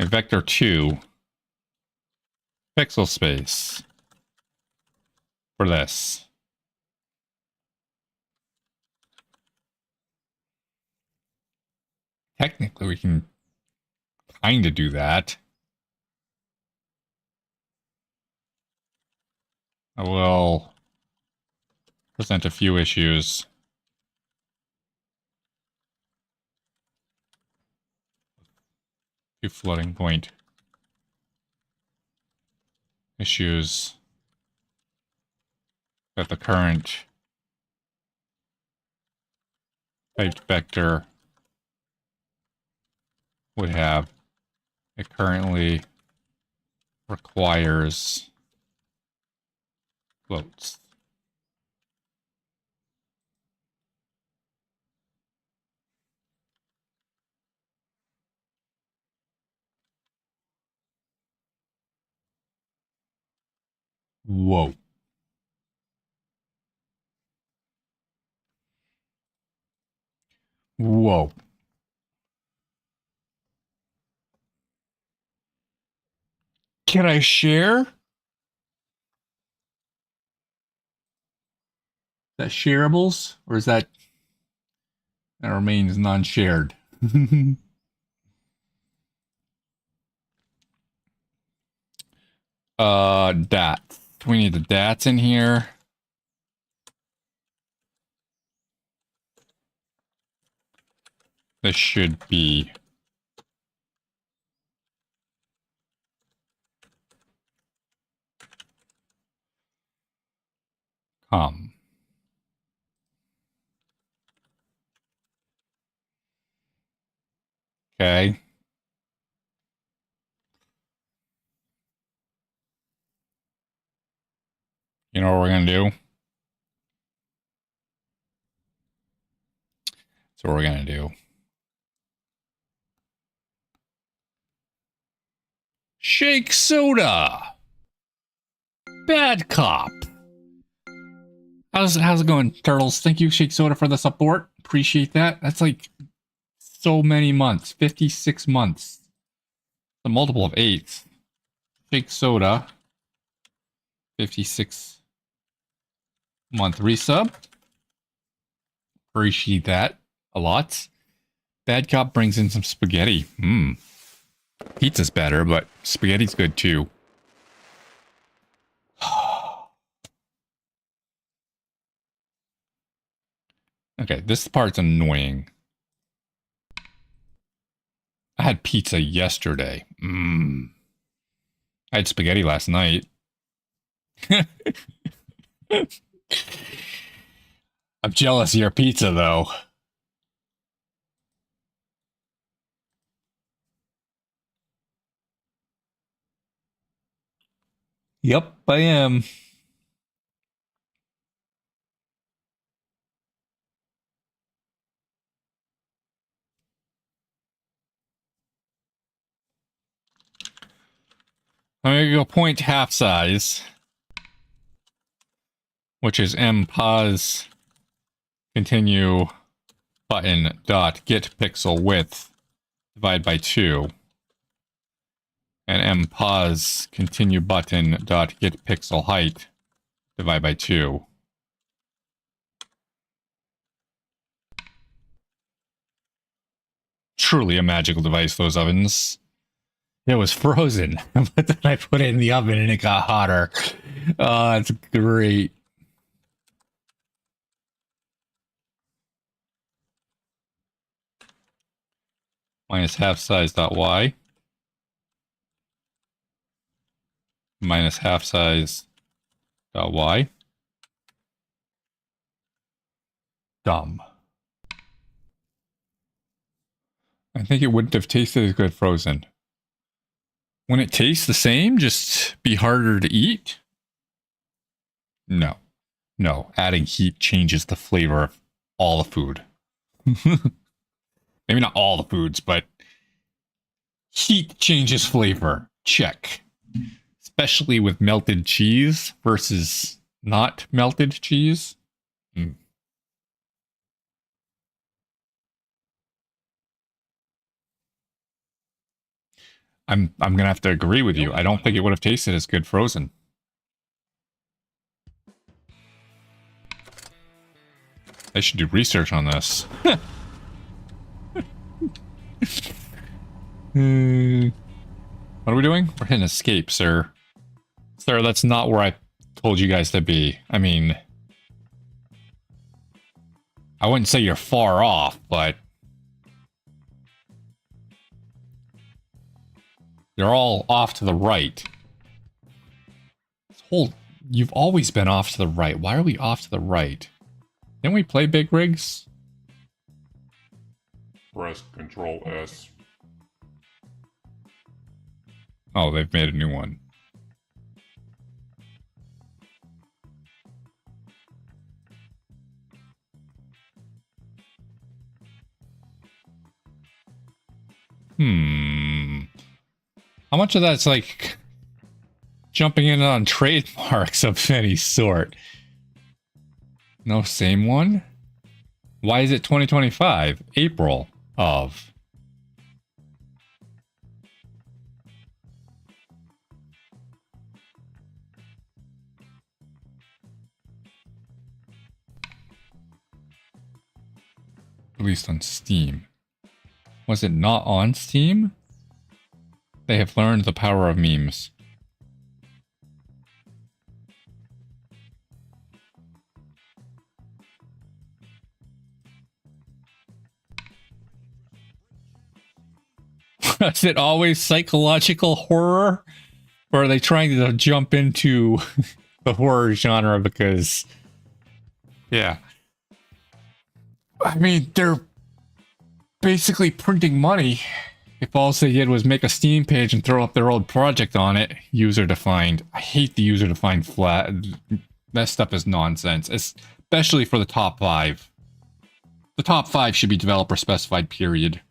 a vector 2 pixel space for this. Technically, we can kind of do that. I will present a few issues. Few floating point issues that the current typed vector would have. It currently requires floats. Whoa. Whoa. Can I share? Is that shareables? Or is that remains non-shared? DATs. We need the DATs in here. This should be okay. You know what we're gonna do? That's what we're gonna do. Shake soda. Bad cop. How's it going, Turtles? Thank you, Shake Soda, for the support. Appreciate that. That's like so many months. 56 months. A multiple of 8. Shake soda. 56-month resub. Appreciate that a lot. Bad Cop brings in some spaghetti. Pizza's better, but spaghetti's good too. Okay, this part's annoying. I had pizza yesterday. I had spaghetti last night. I'm jealous of your pizza, though. Yep, I am. I'm going to go point half size, which is mpos continue button dot get pixel width divide by 2, and mpos continue button dot get pixel height divide by 2. Truly a magical device, those ovens. It was frozen, but then I put it in the oven and it got hotter. Oh, that's great. Minus half size dot y. Minus half size dot y. Dumb. I think it wouldn't have tasted as good frozen. When it tastes the same, just be harder to eat? No. No, adding heat changes the flavor of all the food. Maybe not all the foods, but heat changes flavor. Check. Especially with melted cheese versus not melted cheese. I'm gonna have to agree with you. I don't think it would have tasted as good frozen. I should do research on this. What are we doing? We're hitting escape, sir. Sir, that's not where I told you guys to be. I mean, I wouldn't say you're far off, but you're all off to the right. You've always been off to the right. Why are we off to the right? Didn't we play Big Rigs? Press Control S. Oh, they've made a new one. How much of that's like jumping in on trademarks of any sort? No, same one? Why is it 2025? April of. Released on Steam. Was it not on Steam? They have learned the power of memes. Is it always psychological horror? Or are they trying to jump into the horror genre because... Yeah. I mean, they're basically printing money. If all they did was make a Steam page and throw up their old project on it, user-defined. I hate the user-defined flat. That stuff is nonsense, especially for the top 5. The top 5 should be developer-specified, period.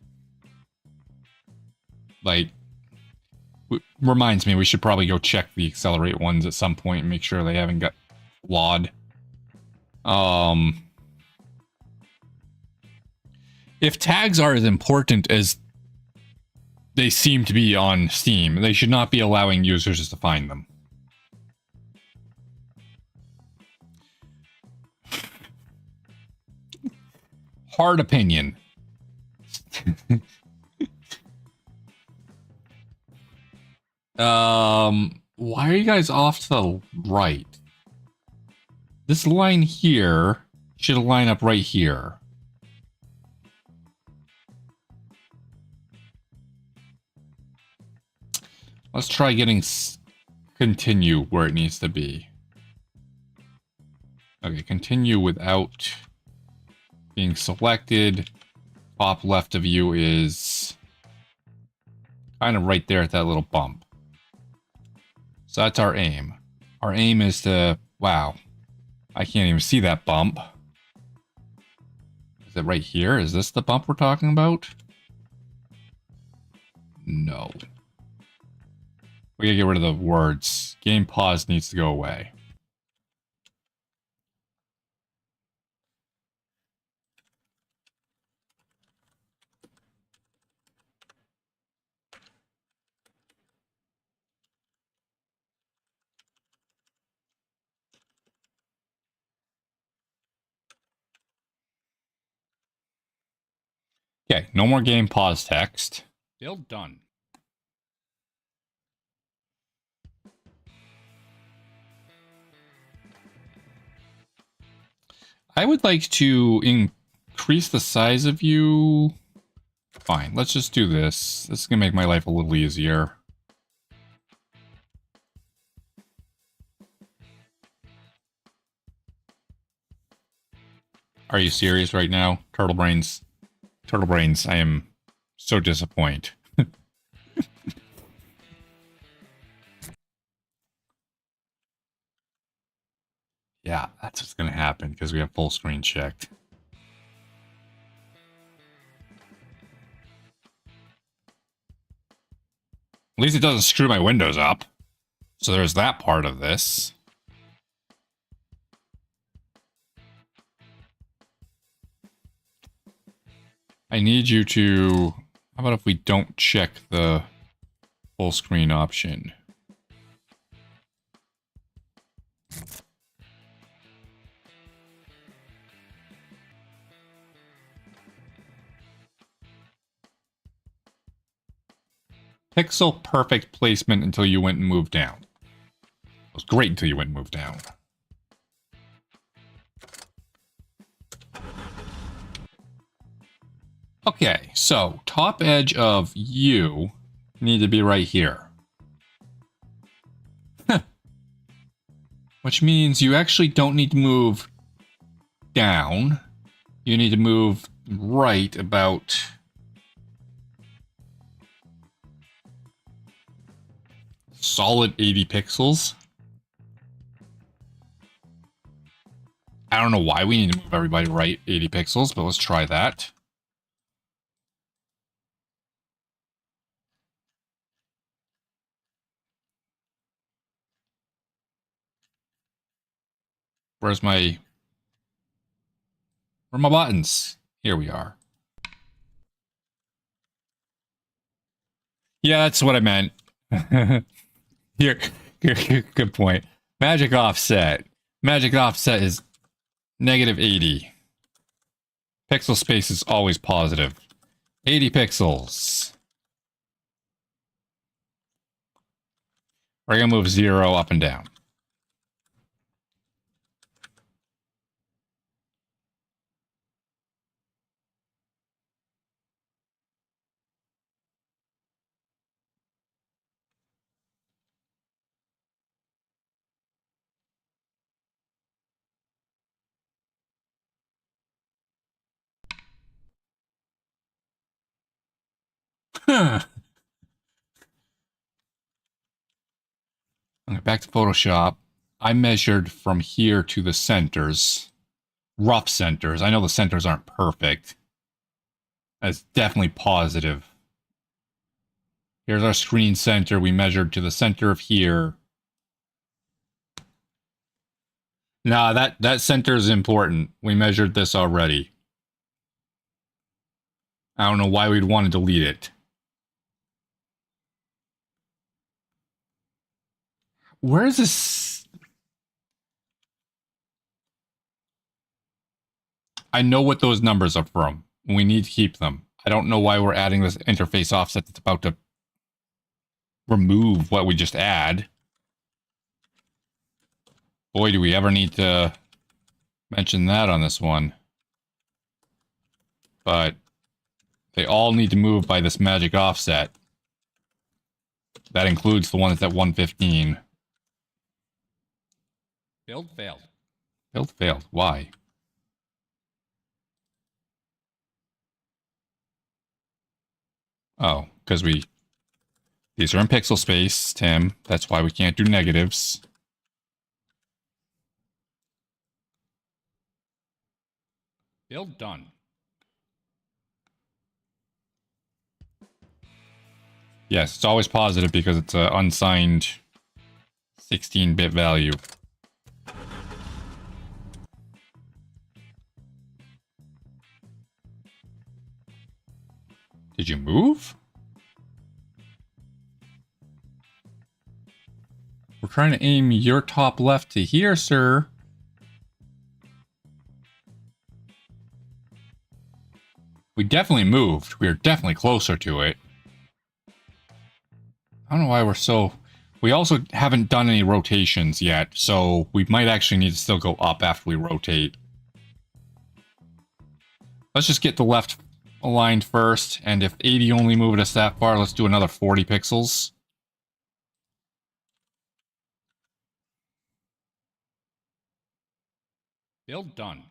Like, reminds me, we should probably go check the Accelerate ones at some point and make sure they haven't got flawed. If tags are as important as they seem to be on Steam. They should not be allowing users to find them. Hard opinion. Why are you guys off to the right? This line here should line up right here. Let's try getting continue where it needs to be. Okay, continue without being selected. Top left of you is kind of right there at that little bump. So that's our aim. Our aim is to... Wow. I can't even see that bump. Is it right here? Is this the bump we're talking about? No. We gotta get rid of the words. Game pause needs to go away. Okay, no more game pause text. Build done. I would like to increase the size of you. Fine, let's just do this. This is gonna make my life a little easier. Are you serious right now? Turtle Brains, I am so disappointed. Yeah, that's what's going to happen because we have full screen checked. At least it doesn't screw my windows up. So there's that part of this. I need you to... How about if we don't check the full screen option? Pixel perfect placement until you went and moved down. It was great until you went and moved down. Okay, so top edge of you need to be right here. Which means you actually don't need to move down. You need to move right about... solid 80 pixels. I don't know why we need to move everybody right 80 pixels, but let's try that. Where are my buttons? Here we are. Yeah, that's what I meant. Here, good point. Magic offset. Magic offset is -80. Pixel space is always positive. 80 pixels. We're gonna move 0 up and down. Okay, back to Photoshop. I measured from here to the centers. Rough centers. I know the centers aren't perfect. That's definitely positive. Here's our screen center. We measured to the center of here. Nah, that center is important. We measured this already. I don't know why we'd want to delete it. Where is this? I know what those numbers are from. We need to keep them. I don't know why we're adding this interface offset that's about to remove what we just add. Boy, do we ever need to mention that on this one. But they all need to move by this magic offset. That includes the one that's at 115. Build failed. Build failed. Why? Oh, because these are in pixel space, Tim. That's why we can't do negatives. Build done. Yes, it's always positive because it's an unsigned 16-bit value. Did you move? We're trying to aim your top left to here, sir. We definitely moved. We are definitely closer to it. I don't know why we're so... We also haven't done any rotations yet, so we might actually need to still go up after we rotate. Let's just get the left aligned first, and if 80 only moved us that far, let's do another 40 pixels. Build done.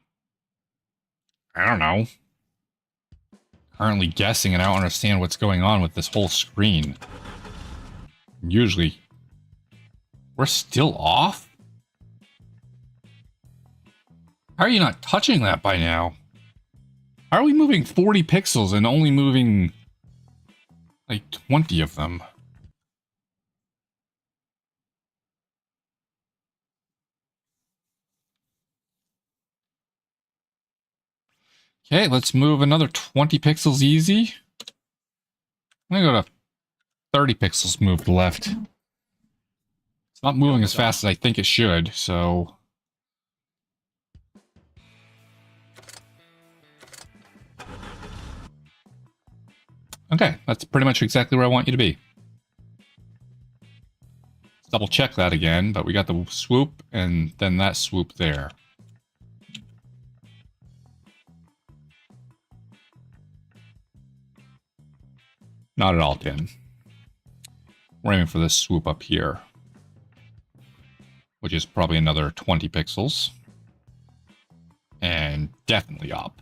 I don't know. Currently guessing, and I don't understand what's going on with this whole screen. Usually... We're still off? How are you not touching that by now? How are we moving 40 pixels and only moving like 20 of them? Okay, let's move another 20 pixels easy. I'm gonna go to 30 pixels moved left. It's not moving as fast as I think it should, so... Okay, that's pretty much exactly where I want you to be. Let's double check that again, but we got the swoop and then that swoop there. Not at all, Tim. We're aiming for this swoop up here, which is probably another 20 pixels. And definitely up.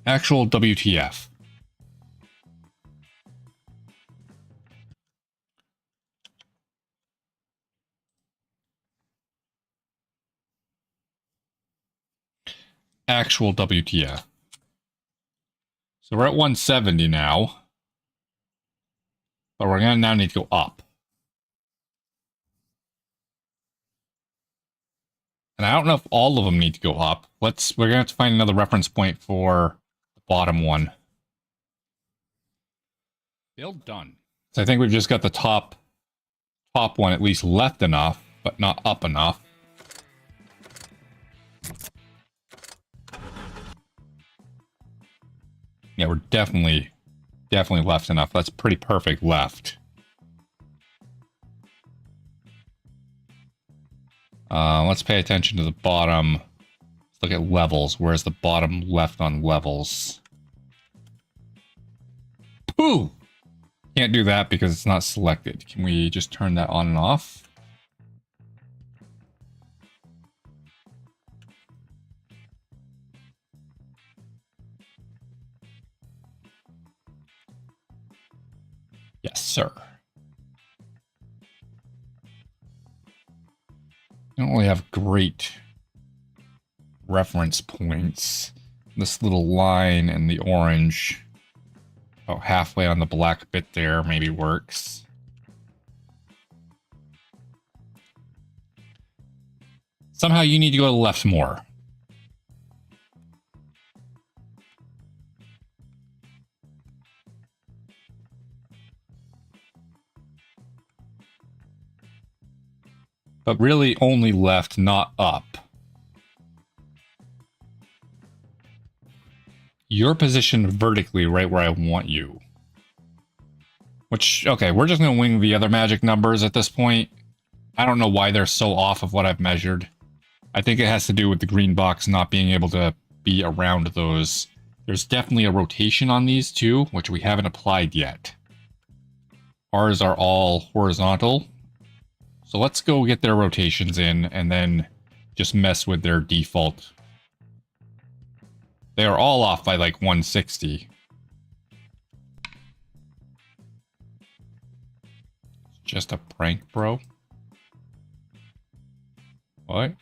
Actual WTF. Actual WTF. So we're at 170 now. But we're going to now need to go up. And I don't know if all of them need to go up. We're going to have to find another reference point for the bottom one. Build done. So I think we've just got the top one at least left enough, but not up enough. Yeah, we're definitely left enough. That's pretty perfect left. Let's pay attention to the bottom. Let's look at levels. Where's the bottom left on levels? Pooh! Can't do that because it's not selected. Can we just turn that on and off? Yes, sir. I don't really have great reference points. This little line and the orange, about halfway on the black bit there, maybe works. Somehow you need to go to the left more. But really only left, not up. You're positioned vertically right where I want you. Which, okay, we're just going to wing the other magic numbers at this point. I don't know why they're so off of what I've measured. I think it has to do with the green box not being able to be around those. There's definitely a rotation on these too, which we haven't applied yet. Ours are all horizontal. So let's go get their rotations in and then just mess with their default. They are all off by like 160. Just a prank, bro. What?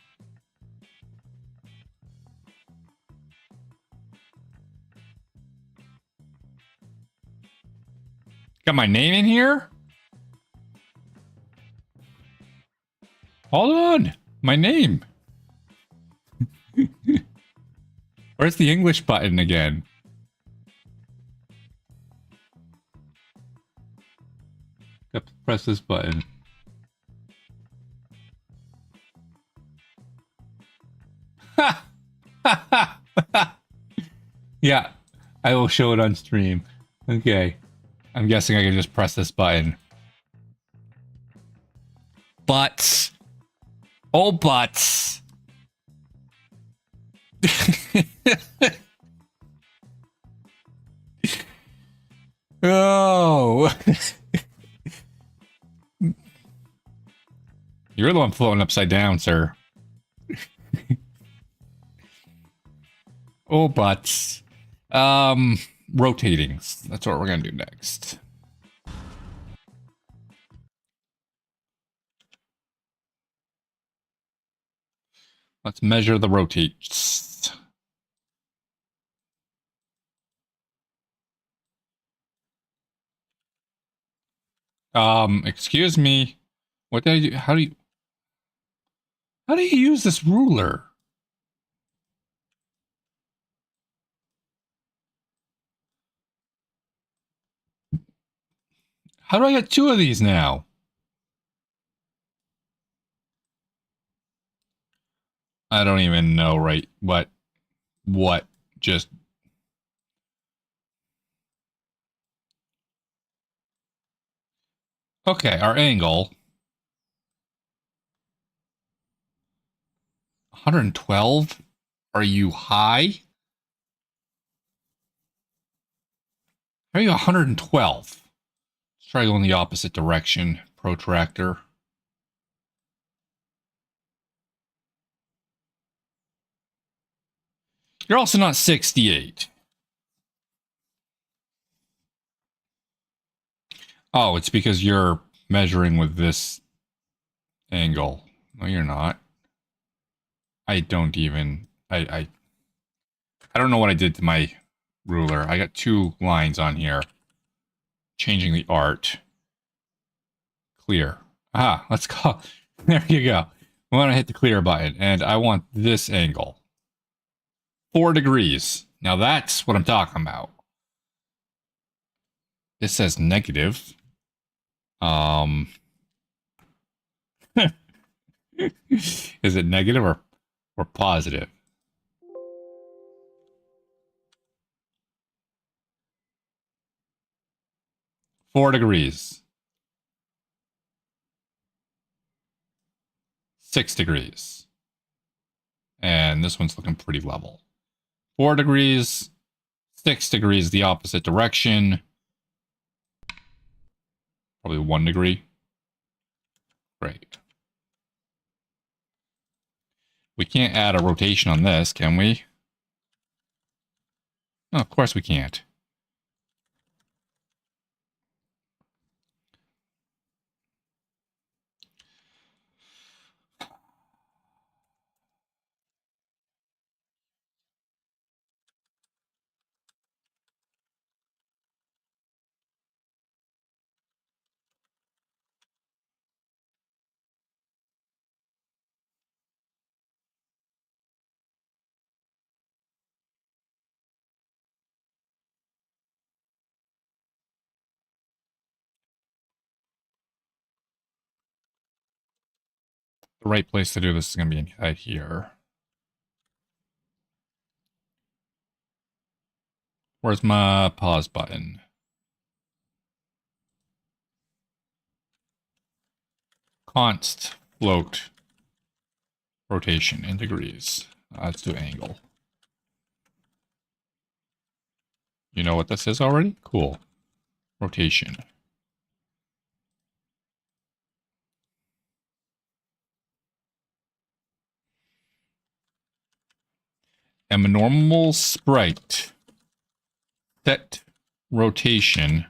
Got my name in here? Hold on. My name. Where's the English button again? Got to press this button. Yeah, I will show it on stream. Okay. I'm guessing I can just press this button. Butts. Oh, butts. Oh. You're the one floating upside down, sir. Oh, butts. Rotating. That's what we're going to do next. Let's measure the rotates. Excuse me. What did I do? How do you use this ruler? How do I get two of these now? I don't even know, right? What just... Okay, our angle. 112? Are you high? How are you 112? Let's try going the opposite direction. Protractor. You're also not 68. Oh, it's because you're measuring with this angle. No, you're not. I don't even... I don't know what I did to my ruler. I got two lines on here. Changing the art. Clear. Ah, let's go. There you go. I want to hit the clear button, and I want this angle. 4 degrees. Now that's what I'm talking about. It says negative. Is it negative or positive? Four degrees. 6 degrees. And this one's looking pretty level. 4 degrees. 6 degrees the opposite direction. Probably 1 degree. Great. We can't add a rotation on this, can we? No, of course we can't. The right place to do this is going to be inside here. Where's my pause button? Const float rotation in degrees. Let's do angle. You know what this is already? Cool. Rotation. And a normal sprite. Set rotation.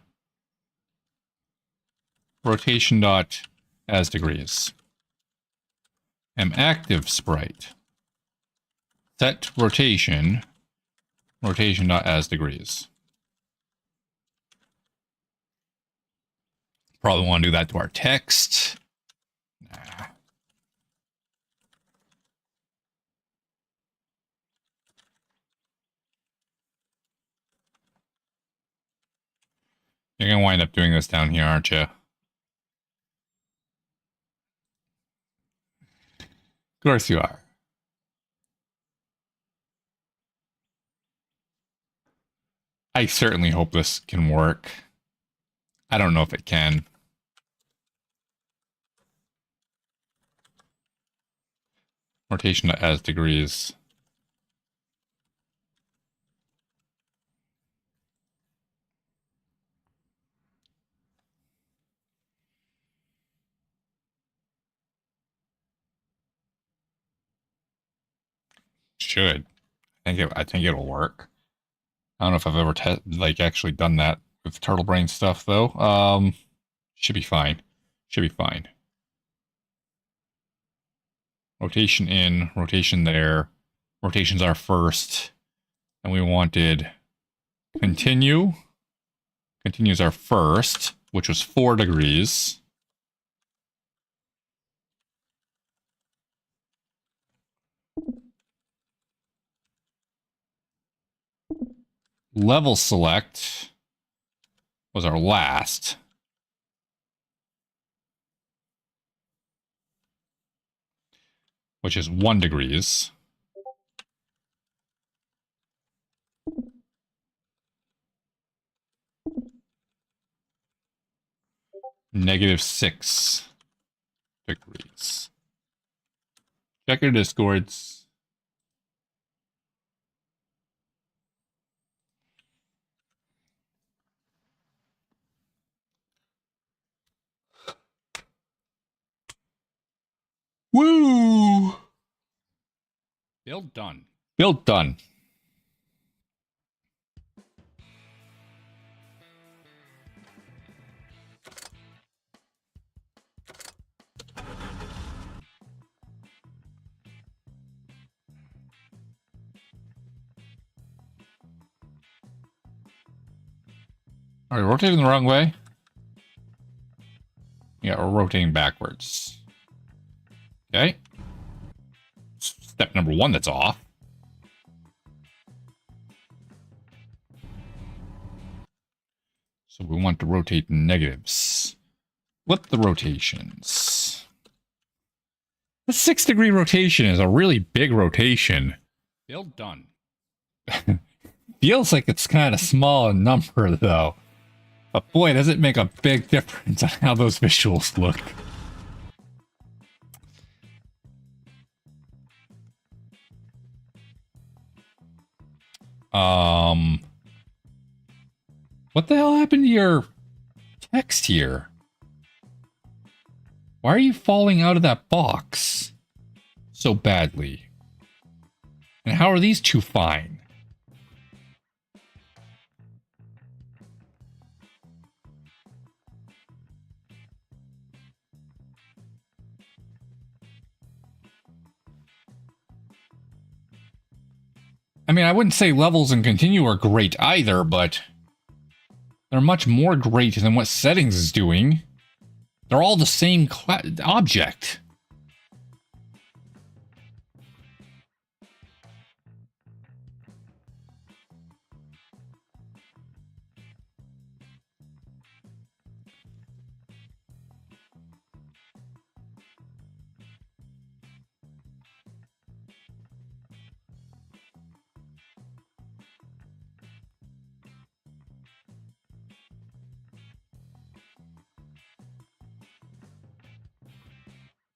Rotation dot as degrees. Active sprite. Set rotation. Rotation dot as degrees. Probably want to do that to our text. Nah. You're going to wind up doing this down here, aren't you? Of course you are. I certainly hope this can work. I don't know if it can. Rotation as degrees. Should. I think it'll work. I don't know if I've ever actually done that with turtle brain stuff though. Should be fine. Should be fine. Rotation in, rotation there. Rotations are first. And we wanted continue. Continues our first, which was 4 degrees. Level select was our last. Which is 1 degrees. -6 degrees. Check your discords. Woo! Build done. Build done. Are we rotating the wrong way? Yeah, we're rotating backwards. Okay. Step number 1 that's off. So we want to rotate negatives. Flip the rotations. The 6-degree rotation is a really big rotation. Build done. Feels like it's kind of small in number though. But boy, does it make a big difference on how those visuals look. What the hell happened to your text here? Why are you falling out of that box so badly? And how are these two fine? I mean, I wouldn't say levels and continue are great either, but they're much more great than what settings is doing. They're all the same object.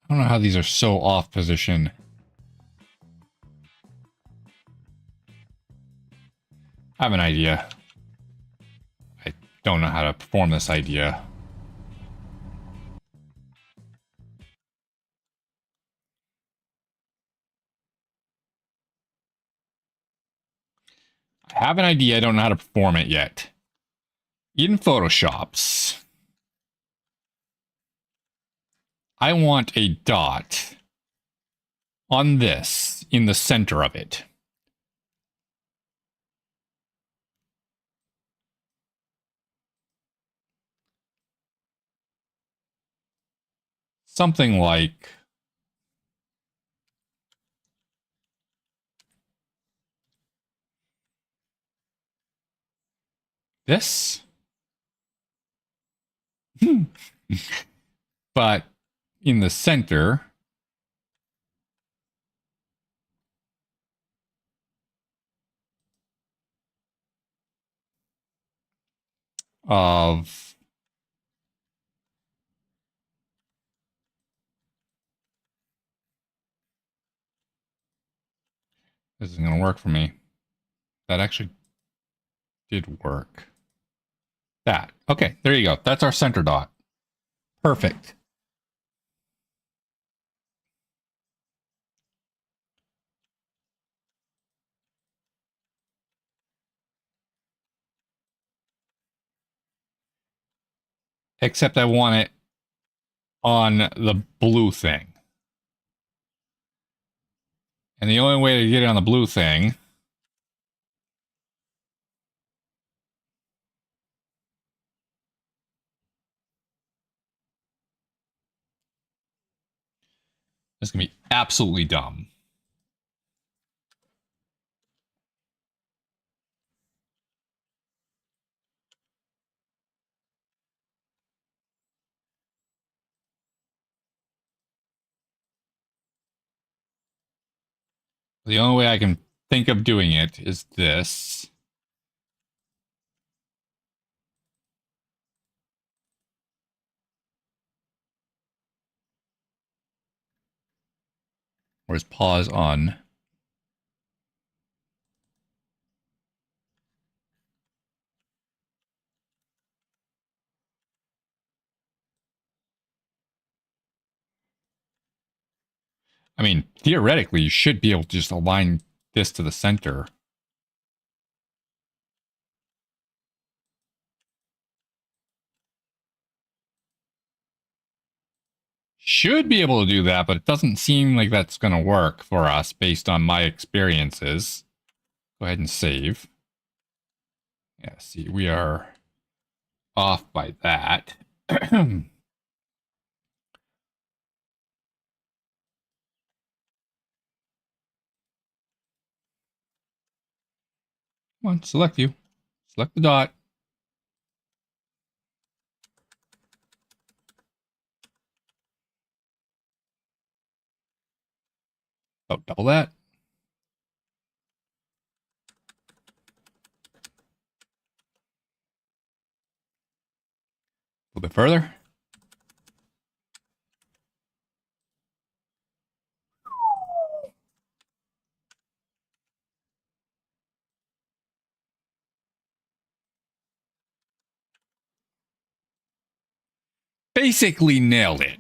I don't know how these are so off position. I have an idea. I don't know how to perform this idea. I have an idea. I don't know how to perform it yet. In Photoshops, I want a dot on this in the center of it. Something like this. But in the center of this isn't going to work for me. That actually did work. That. Okay, there you go. That's our center dot. Perfect. Except I want it on the blue thing. And the only way to get it on the blue thing is going to be absolutely dumb. The only way I can think of doing it is this. Whereas pause on. I mean, theoretically, you should be able to just align this to the center. Should be able to do that, but it doesn't seem like that's going to work for us based on my experiences. Go ahead and save. Yeah, see, we are off by that. Come on, select you. Select the dot. Oh, double that. A little bit further. Basically nailed it.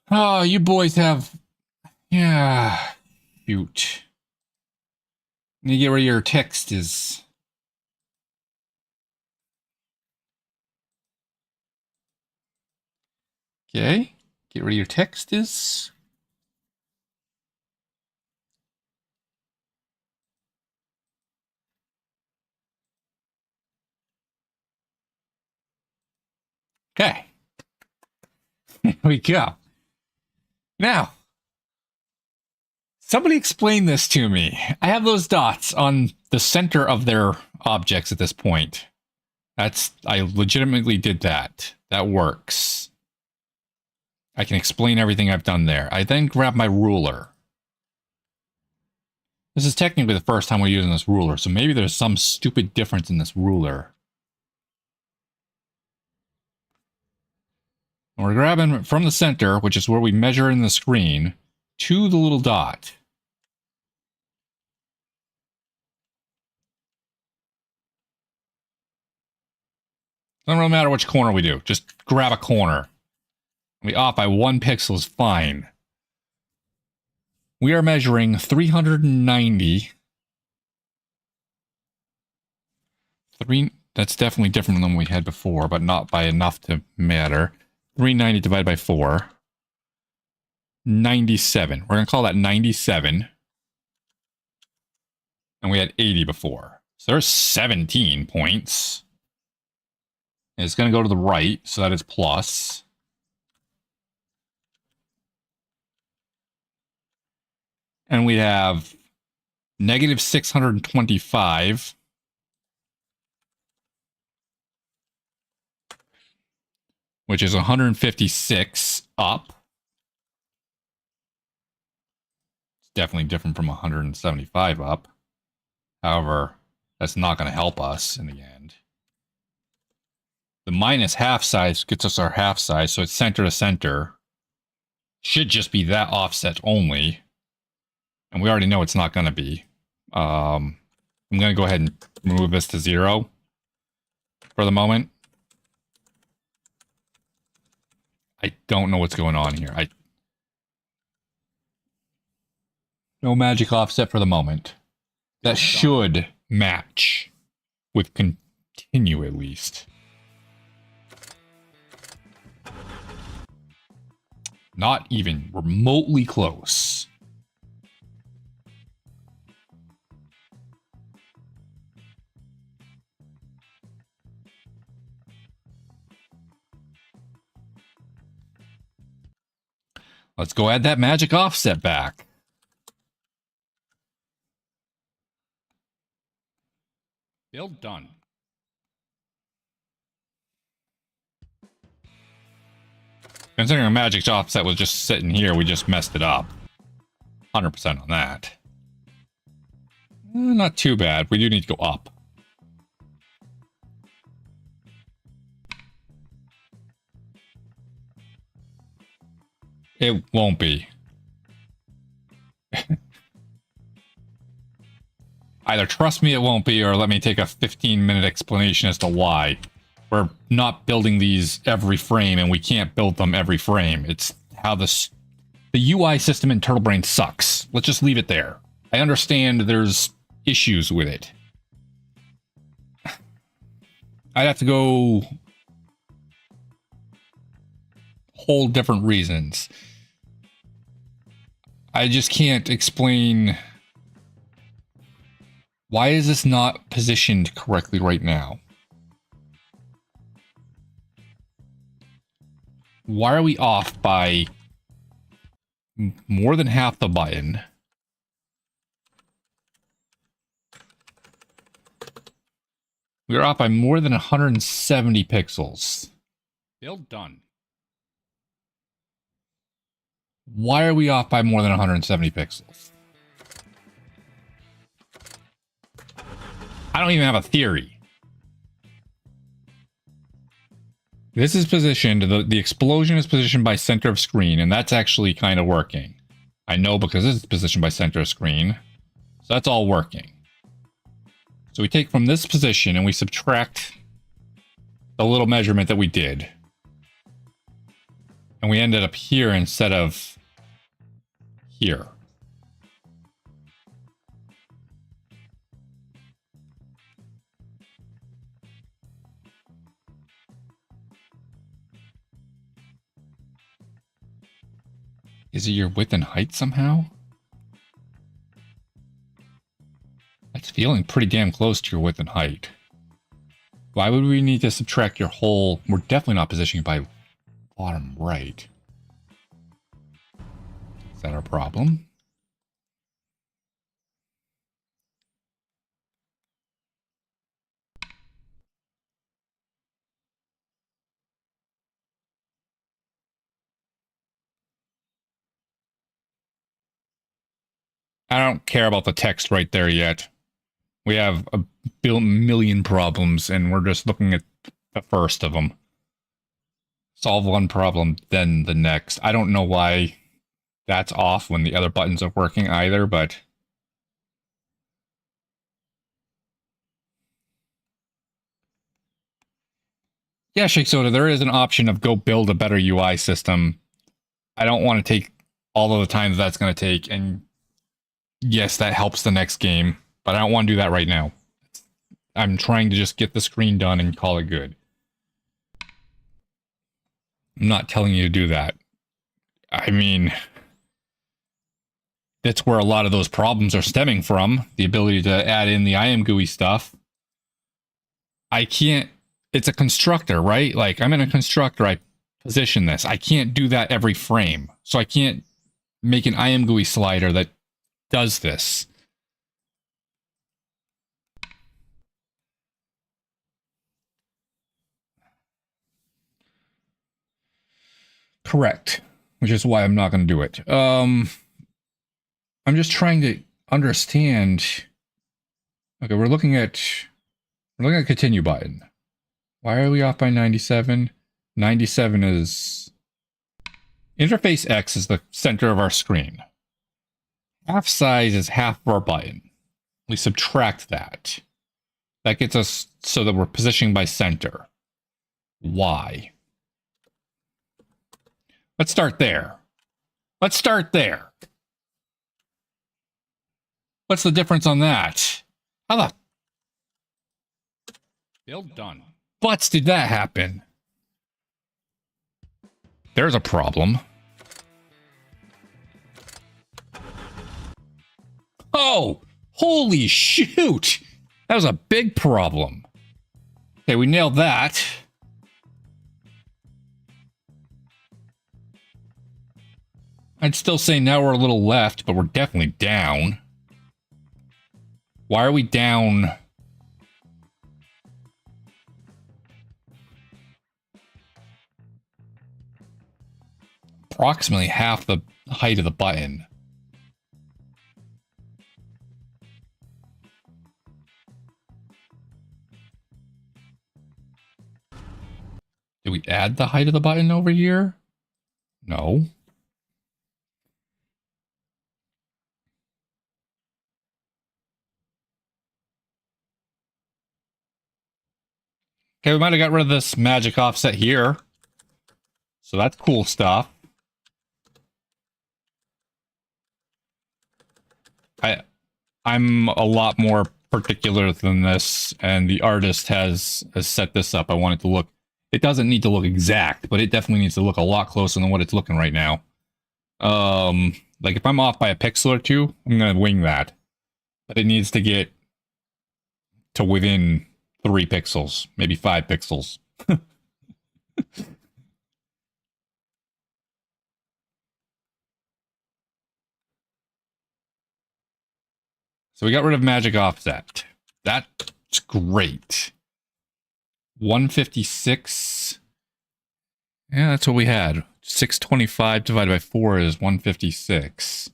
Oh, you boys have... Yeah. Shoot. You get where your text is. Okay. Get where your text is. Okay. Here we go. Now, somebody explain this to me. I have those dots on the center of their objects at this point. I legitimately did that. That works. I can explain everything I've done there. I then grab my ruler. This is technically the first time we're using this ruler, so maybe there's some stupid difference in this ruler. And we're grabbing from the center, which is where we measure in the screen, to the little dot. Doesn't really matter which corner we do. Just grab a corner. We off by 1 pixel is fine. We are measuring 390. That's definitely different than we had before, but not by enough to matter. 390 divided by 4. 97. We're going to call that 97. And we had 80 before. So there's 17 points. And it's going to go to the right, so that is plus. And we have negative 625. Which is 156 up. It's definitely different from 175 up. However, that's not going to help us in the end. The minus half size gets us our half size, so it's center to center. Should just be that offset only. And we already know it's not going to be. I'm going to go ahead and move this to 0 for the moment. I don't know what's going on here. No magic offset for the moment. That should match with continue at least. Not even remotely close. Let's go add that magic offset back. Build done. Considering our magic offset was just sitting here, we just messed it up. 100% on that. Not too bad. We do need to go up. It won't be. Either trust me it won't be, or let me take a 15-minute explanation as to why. We're not building these every frame, and we can't build them every frame. It's how the UI system in Turtle Brain sucks. Let's just leave it there. I understand there's issues with it. I'd have to go whole different reasons. I just can't explain why is this not positioned correctly right now? Why are we off by more than half the button? We're off by more than 170 pixels. Build done. Why are we off by more than 170 pixels? I don't even have a theory. This is positioned, the explosion is positioned by center of screen, and that's actually kind of working. I know because this is positioned by center of screen. So that's all working. So we take from this position and we subtract the little measurement that we did. And we ended up here instead of here. Is it your width and height somehow? It's feeling pretty damn close to your width and height. Why would we need to subtract your whole... We're definitely not positioning by bottom right. Is that our problem? I don't care about the text right there yet. We have a million problems, and we're just looking at the first of them. Solve one problem, then the next. I don't know why that's off when the other buttons are working either, but... Yeah, Shake Soda, there is an option of go build a better UI system. I don't want to take all of the time that's going to take, and yes, that helps the next game, but I don't want to do that right now. I'm trying to just get the screen done and call it good. I'm not telling you to do that. I mean, that's where a lot of those problems are stemming from. The ability to add in the IamGUI stuff. I can't... It's a constructor, right? Like, I'm in a constructor. I position this. I can't do that every frame. So I can't make an IamGUI slider that does this. Correct. Which is why I'm not going to do it. I'm just trying to understand. Okay, we're looking at continue button. Why are we off by 97? 97 is... Interface X is the center of our screen. Half size is half of our button. We subtract that. That gets us so that we're positioning by center. Why? Let's start there. Let's start there. What's the difference on that? How the... Build done. Butts did that happen? There's a problem. Oh, holy shoot. That was a big problem. Okay, we nailed that. I'd still say now we're a little left, but we're definitely down. Why are we down? Approximately half the height of the button. Did we add the height of the button over here? No. Okay, we might have got rid of this magic offset here. So that's cool stuff. I'm a lot more particular than this, and the artist has set this up. I want it to look... It doesn't need to look exact, but it definitely needs to look a lot closer than what it's looking right now. Like if I'm off by a pixel or two, I'm going to wing that. But it needs to get to within 3 pixels, maybe 5 pixels. So we got rid of magic offset. That's great. 156. Yeah, that's what we had. 625 divided by 4 is 156.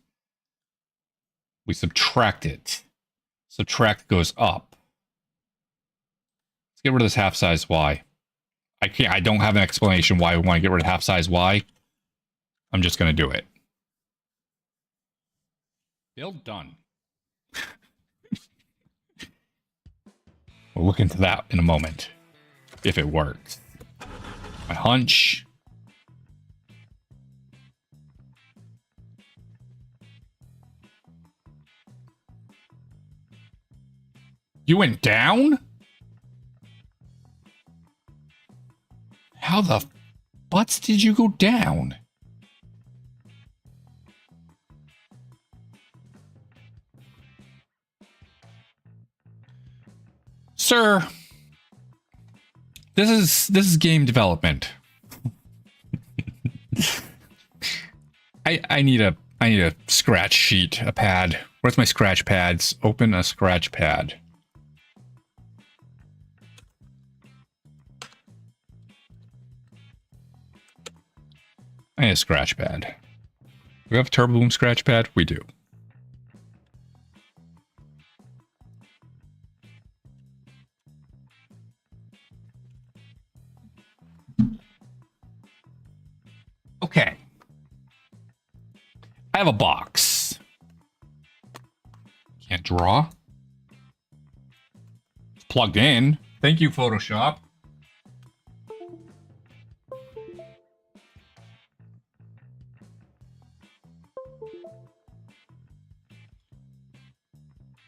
We subtract it. Subtract goes up. Let's get rid of this half size Y. I don't have an explanation why we want to get rid of half size Y. I'm just going to do it. Build done. We'll look into that in a moment. If it works. My hunch. You went down? How the butts did you go down? Sir, this is game development. I need a scratch sheet, a pad. Where's my scratch pads? Open a scratch pad. I need a scratch pad. Do we have a Turbo Boom scratch pad? We do. Okay. I have a box. Can't draw. It's plugged in. Thank you, Photoshop.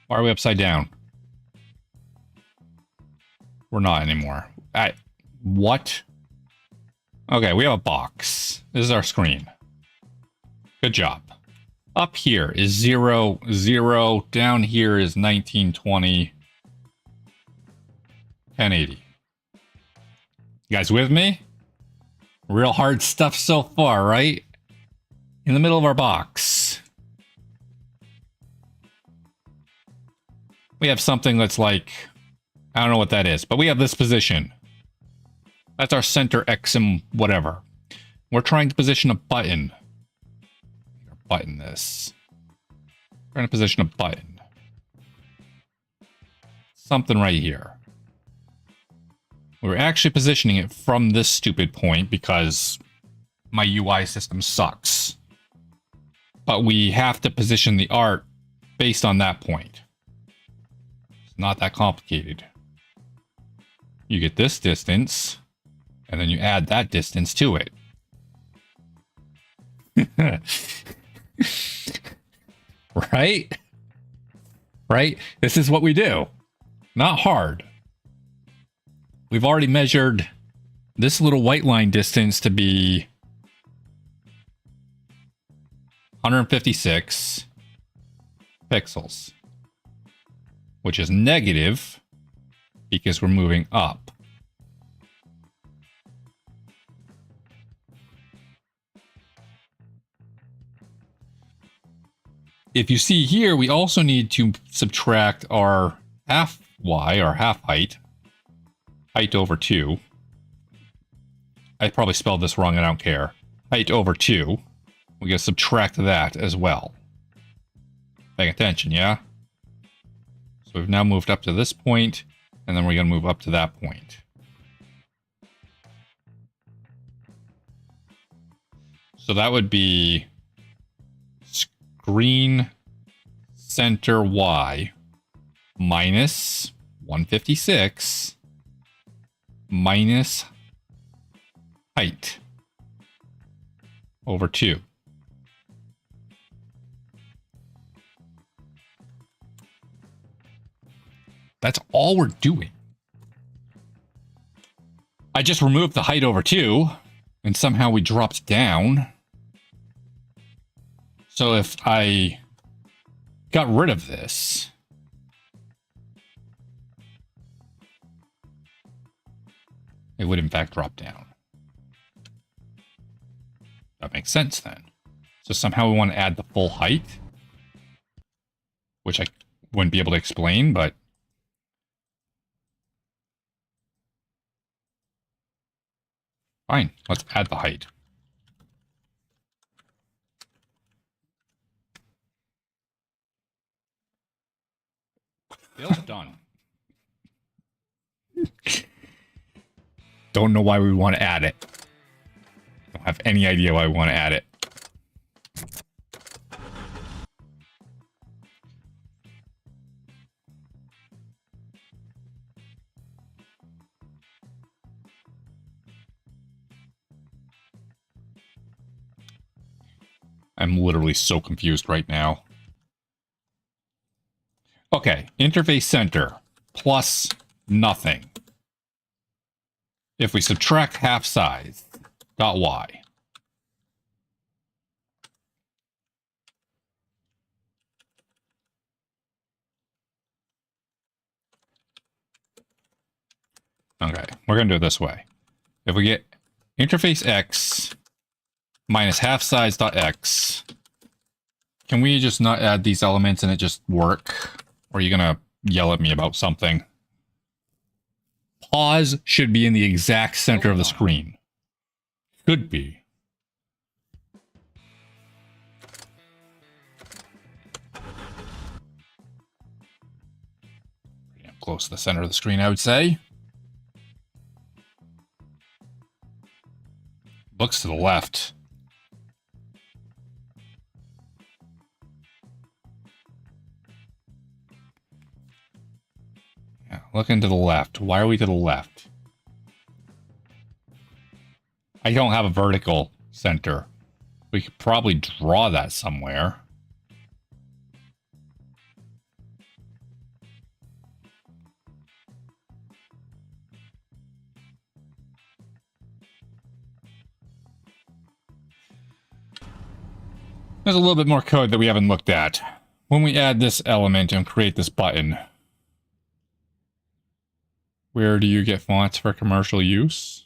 Why are we upside down? We're not anymore. What? Okay, we have a box. This is our screen. Good job. Up here is 0, 0. Down here is 1920. 1080. You guys with me? Real hard stuff so far, right? In the middle of our box, we have something that's like, I don't know what that is, but we have this position. That's our center X and whatever. We're trying to position a button. Button this. We're going to position a button. Something right here. We're actually positioning it from this stupid point because my UI system sucks. But we have to position the art based on that point. It's not that complicated. You get this distance, and then you add that distance to it. Right? Right? This is what we do. Not hard. We've already measured this little white line distance to be 156 pixels, which is negative because we're moving up. If you see here, we also need to subtract our half y, or half height, height over 2. I probably spelled this wrong, I don't care. Height over 2. We gotta subtract that as well. Paying attention, yeah? So we've now moved up to this point, and then we're gonna move up to that point. So that would be screen center Y minus 156 minus height over 2. That's all we're doing. I just removed the height over 2, and somehow we dropped down. So if I got rid of this, it would in fact drop down. That makes sense then. So somehow we want to add the full height, which I wouldn't be able to explain, but fine, let's add the height. Bill's done. Don't know why we want to add it. Don't have any idea why we want to add it. I'm literally so confused right now. Okay, interface center plus nothing. If we subtract half size dot y. Okay, we're going to do it this way. If we get interface x minus half size dot x, can we just not add these elements and it just work? Or are you going to yell at me about something? Pause should be in the exact center of the screen. Should be. Pretty close to the center of the screen, I would say. Looks to the left. Yeah, looking to the left. Why are we to the left? I don't have a vertical center. We could probably draw that somewhere. There's a little bit more code that we haven't looked at. When we add this element and create this button, where do you get fonts for commercial use?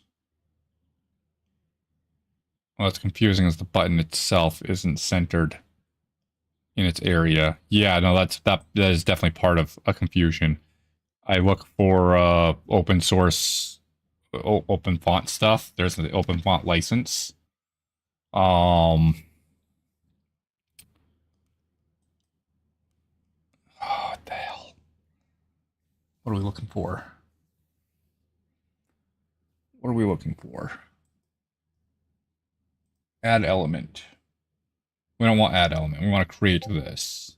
Well, it's confusing as the button itself isn't centered in its area. Yeah, no, that is definitely part of a confusion. I look for open source, open font stuff. There's the open font license. Oh, what the hell? What are we looking for? What are we looking for? Add element. We don't want add element. We want to create this.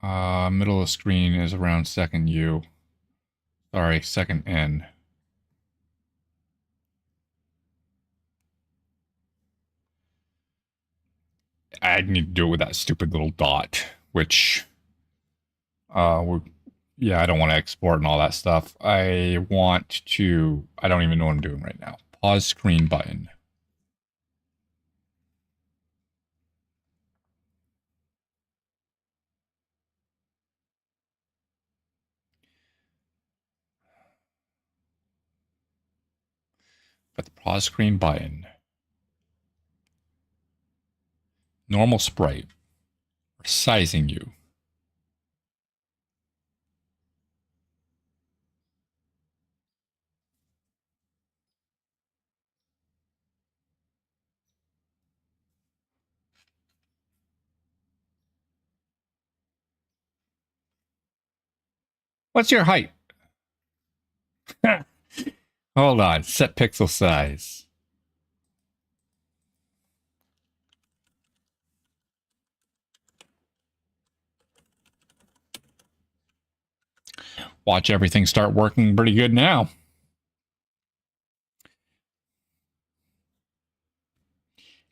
Middle of the screen is around second U. Sorry, second N. I need to do it with that stupid little dot, which, yeah, I don't want to export and all that stuff. I don't even know what I'm doing right now. Pause screen button. But the pause screen button. Normal sprite. We're sizing you. What's your height? Hold on. Set pixel size. Watch everything start working pretty good now.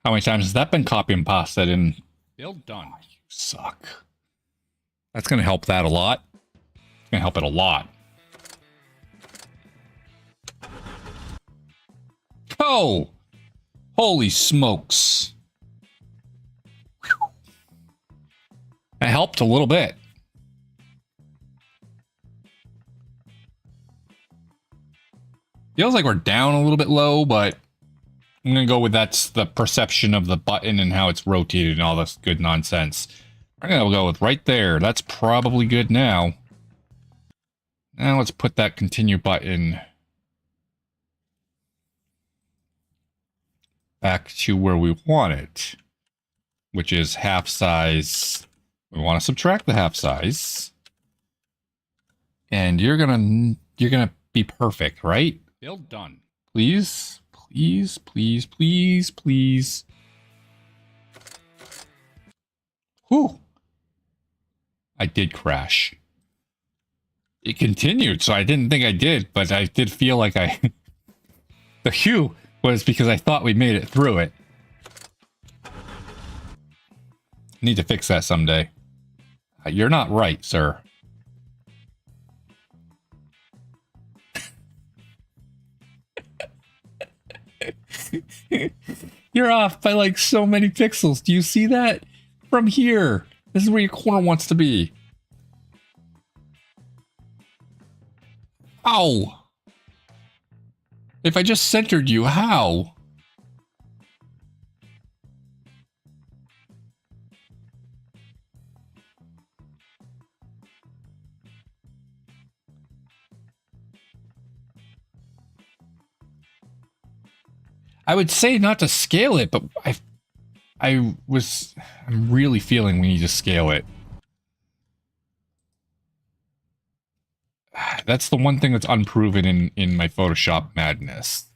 How many times has that been copy and pasted in? Build done. Oh, you suck. That's going to help that a lot. It's going to help it a lot. Oh! Holy smokes. Whew. That helped a little bit. Feels like we're down a little bit low, but I'm going to go with that's the perception of the button and how it's rotated and all this good nonsense. I'm going to go with right there. That's probably good now. Now let's put that continue button back to where we want it, which is half size. We want to subtract the half size. And you're going to be perfect, right? Build done. Please, please, please, please, please. Whew. I did crash. It continued, so I didn't think I did, but I did feel like I... The hue was because I thought we made it through it. Need to fix that someday. You're not right, sir. You're off by like so many pixels. Do you see that? From here. This is where your corner wants to be. Ow! If I just centered you, how? I would say not to scale it, but I'm really feeling we need to scale it. That's the one thing that's unproven in my Photoshop madness.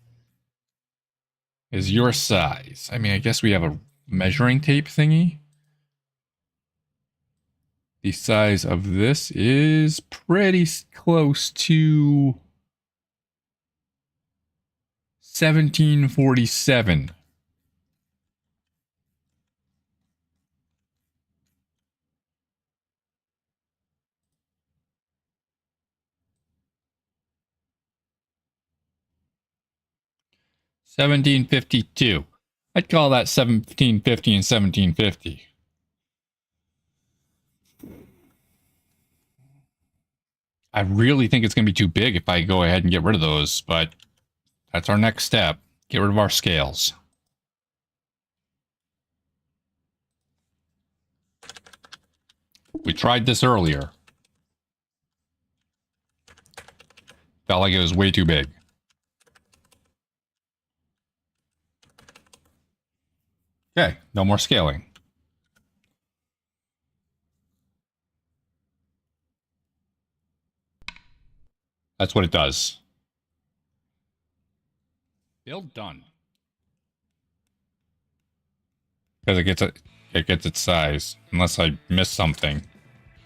is your size. I mean, I guess we have a measuring tape thingy. The size of this is pretty close to 1747. $17.52. I'd call that $17.50 and $17.50. I really think it's going to be too big if I go ahead and get rid of those, but that's our next step. Get rid of our scales. We tried this earlier. Felt like it was way too big. Okay, no more scaling. That's what it does. Build done. Because it gets its size. Unless I missed something. If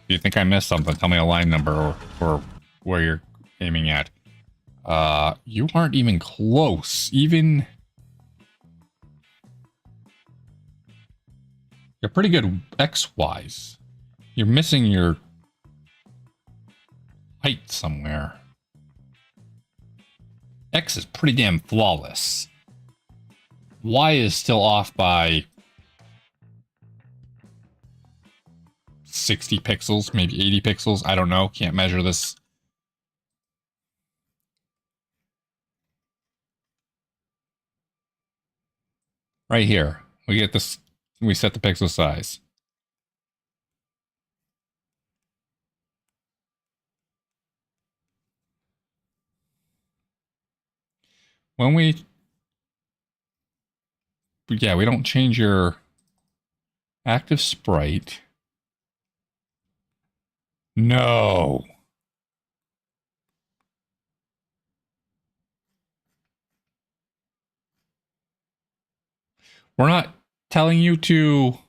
you think I missed something, tell me a line number or where you're aiming at. You aren't even close. You're pretty good X-wise. You're missing your height somewhere. X is pretty damn flawless. Y is still off by 60 pixels, maybe 80 pixels. I don't know. Can't measure this. Right here. We get this. We set the pixel size. When we don't change your active sprite. No. We're not telling you to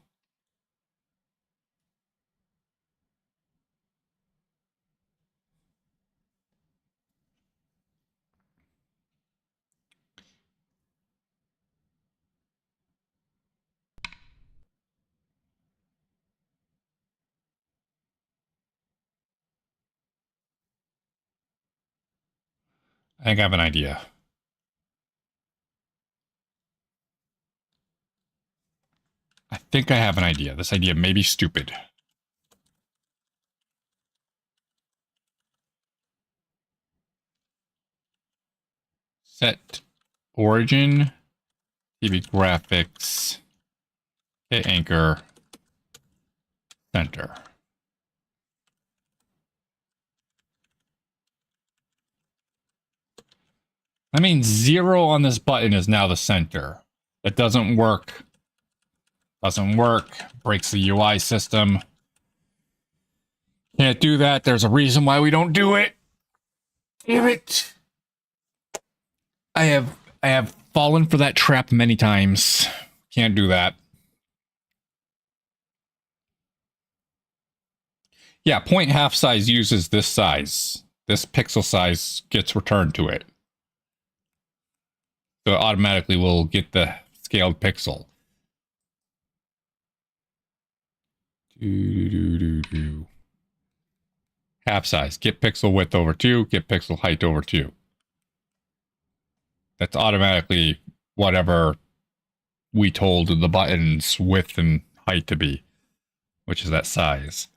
I think I have an idea. I think I have an idea. This idea may be stupid. Set origin, TV graphics, hit anchor, center. I mean, 0 on this button is now the center. It doesn't work. Doesn't work. Breaks the UI system. Can't do that. There's a reason why we don't do it. Damn it. I have fallen for that trap many times. Can't do that. Yeah, point half size uses this size. This pixel size gets returned to it. So it automatically will get the scaled pixel. Half size. Get pixel width over 2. Get pixel height over 2. That's automatically whatever we told the button's width and height to be, which is that size.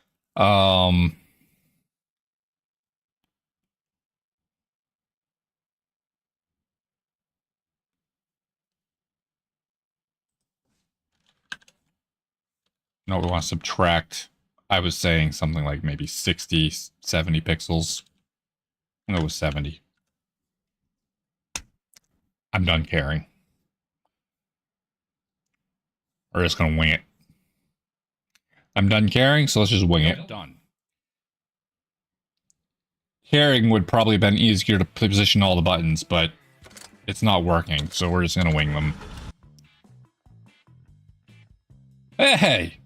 No, we want to subtract. I was saying something like maybe 60, 70 pixels. No, it was 70. I'm done caring. We're just going to wing it. I'm done caring, so let's just wing it. Done. Caring would probably have been easier to position all the buttons, but it's not working, so we're just going to wing them. Hey!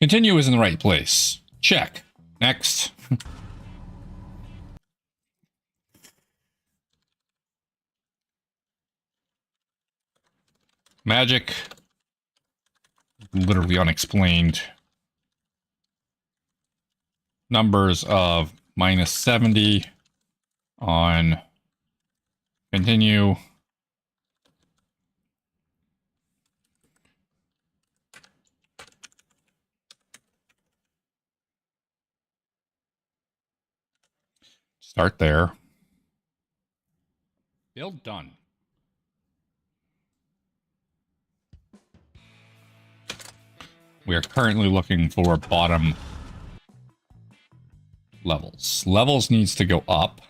Continue is in the right place. Check. Next. Magic. Literally unexplained. Numbers of minus 70 on continue. Start there. Build done. We are currently looking for bottom levels. Levels needs to go up.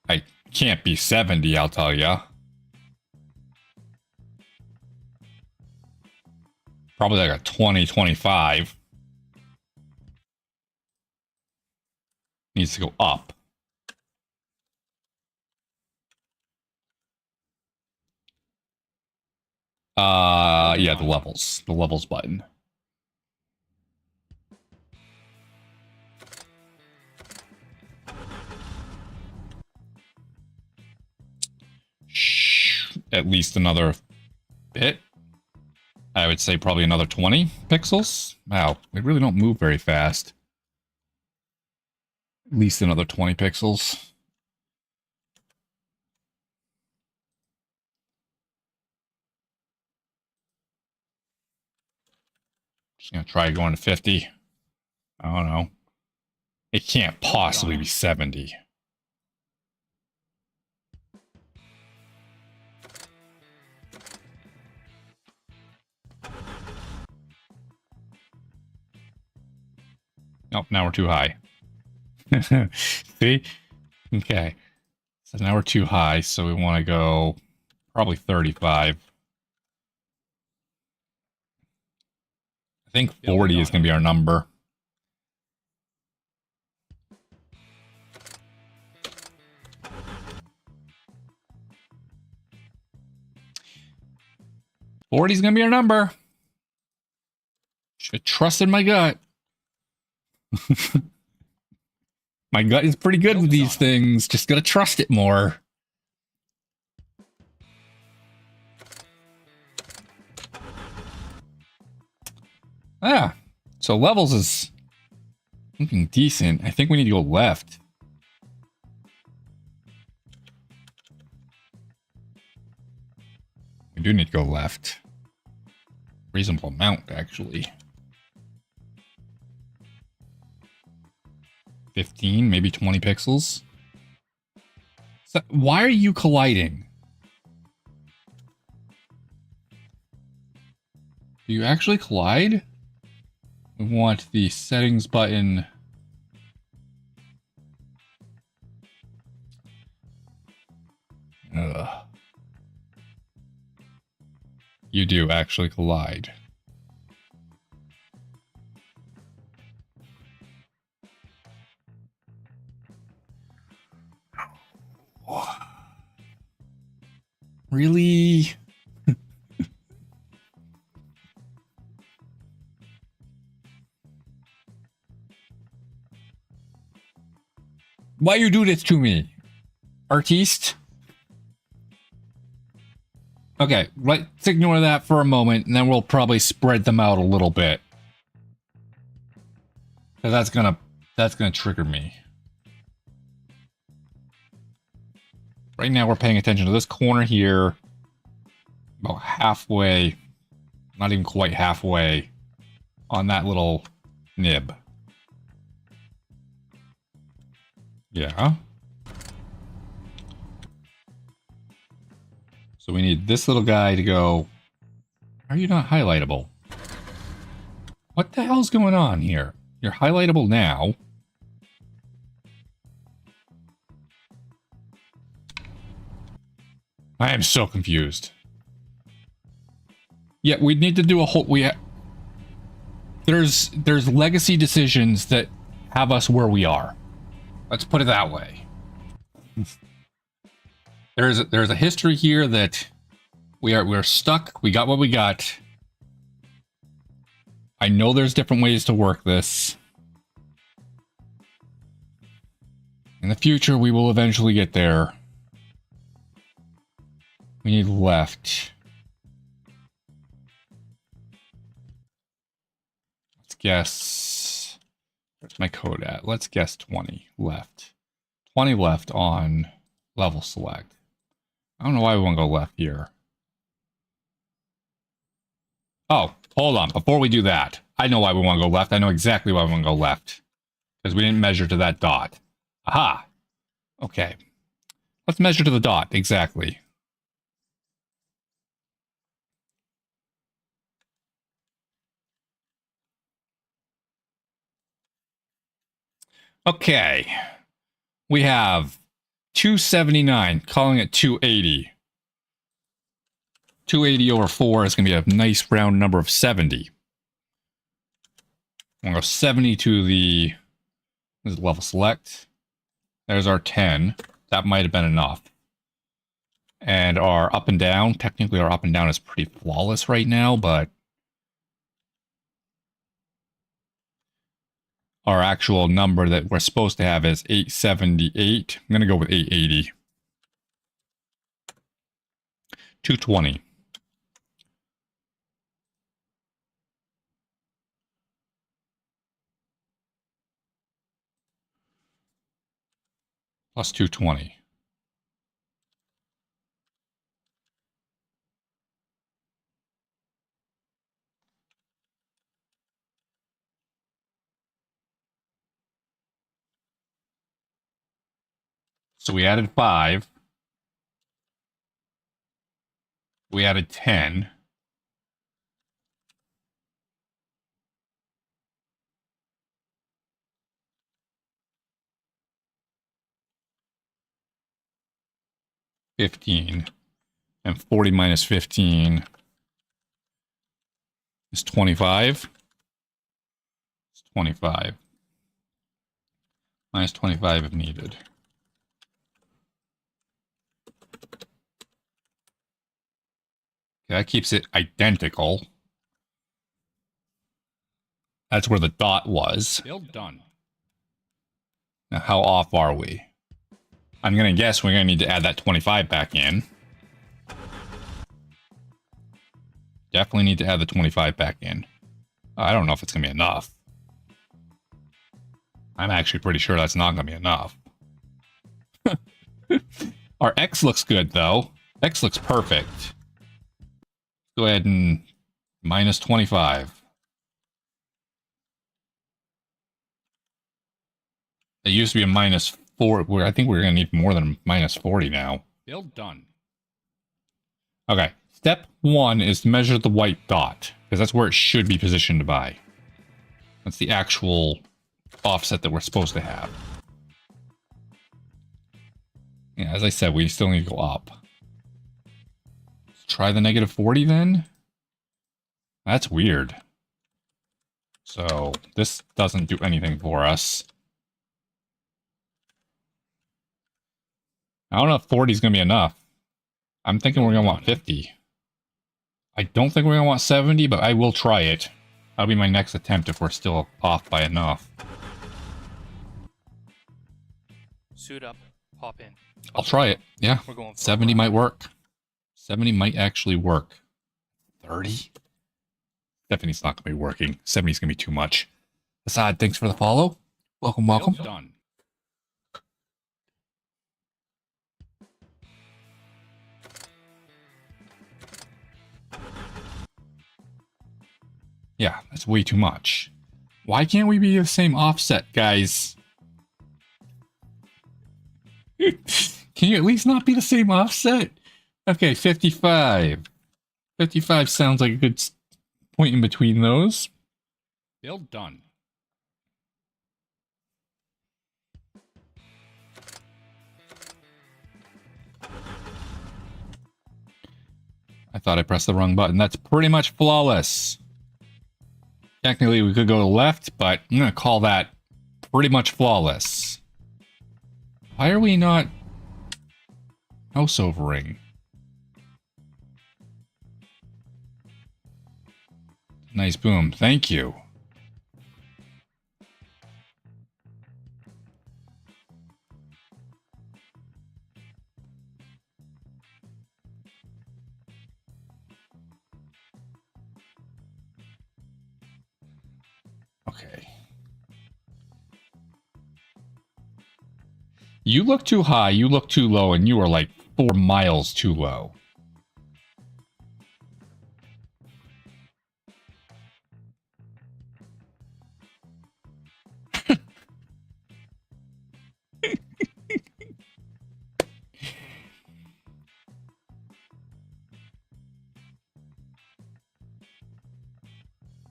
I can't be 70, I'll tell ya. Probably like a 20, 25. Needs to go up. Yeah, the levels. The levels button. At least another bit. I would say probably another 20 pixels. Wow, they really don't move very fast. At least another 20 pixels. Just gonna try going to 50. I don't know. It can't possibly be 70. Nope, now we're too high. See? Okay. So now we're too high, so we want to go probably 35. I think 40 is going to be our number. $40's going to be our number. Should have trusted my gut. My gut is pretty good with these things. Just gotta trust it more. Ah, so levels is looking decent. I think we need to go left. We do need to go left. Reasonable amount, actually. 15, maybe 20 pixels. So why are you colliding? Do you actually collide? We want the settings button. Ugh. You do actually collide. Really? Why you do this to me? Artiste? Okay, let's ignore that for a moment, and then we'll probably spread them out a little bit. Cause that's gonna trigger me. Right now we're paying attention to this corner here. About halfway, not even quite halfway, on that little nib. Yeah. So we need this little guy to go. Are you not highlightable? What the hell's going on here? You're highlightable now. I am so confused. Yeah, we need to do a whole... There's legacy decisions that have us where we are. Let's put it that way. There's a history here that we're stuck. We got what we got. I know there's different ways to work this. In the future, we will eventually get there. We need left. Let's guess. Where's my code at? Let's guess 20 left. 20 left on level select. I don't know why we want to go left here. Oh, hold on. Before we do that, I know why we want to go left. I know exactly why we want to go left. Because we didn't measure to that dot. Aha! Okay. Let's measure to the dot. Exactly. Okay. We have 279, calling it 280. 280 over 4 is going to be a nice round number of 70. I'm going to go 70 to the this is level select. There's our 10. That might have been enough. And our up and down, technically our up and down is pretty flawless right now, but our actual number that we're supposed to have is 878. I'm going to go with 880. 220. Plus 220. So we added 5. We added 10. $15. And 40 minus 15 is 25. It's 25. Minus 25 if needed. That keeps it identical. That's where the dot was. Build done. Now, how off are we? I'm going to guess we're going to need to add that 25 back in. Definitely need to add the 25 back in. I don't know if it's going to be enough. I'm actually pretty sure that's not going to be enough. Our X looks good, though. X looks perfect. Go ahead and minus 25. It used to be a minus 4. I think we're going to need more than minus 40 now. Build done. Okay. Step 1 is to measure the white dot, because that's where it should be positioned by. That's the actual offset that we're supposed to have. Yeah, as I said, we still need to go up. Let's try the negative 40 then. That's weird. So this doesn't do anything for us. I don't know if 40 is going to be enough. I'm thinking we're going to want 50. I don't think we're going to want 70, but I will try it. That'll be my next attempt if we're still off by enough. Suit up, hop in. I'll try it. Yeah. We're going 70 might work. 70 might actually work. 30? Stephanie's not going to be working. 70 is going to be too much. Assad, thanks for the follow. Welcome, welcome. Done. Yeah, that's way too much. Why can't we be the same offset, guys? Can you at least not be the same offset? Okay, 55. 55 sounds like a good point in between those. Build done. I thought I pressed the wrong button. That's pretty much flawless. Technically, we could go to left, but I'm going to call that pretty much flawless. Why are we not house overing? Nice boom. Thank you. Okay. You look too high, you look too low, and you are like 4 miles too low.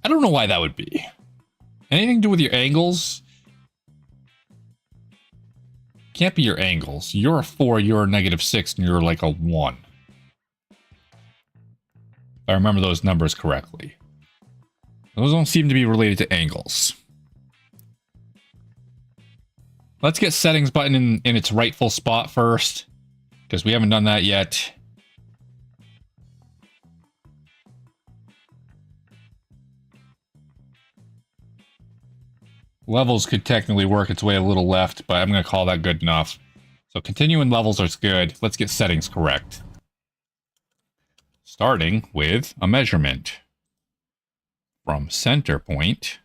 I don't know why that would be. Anything to do with your angles? Can't be your angles. You're a 4, you're a -6, and you're like a 1. If I remember those numbers correctly. Those don't seem to be related to angles. Let's get settings button in its rightful spot first, because we haven't done that yet. Levels could technically work its way a little left, but I'm going to call that good enough. So continuing levels are good. Let's get settings correct. Starting with a measurement. From center point.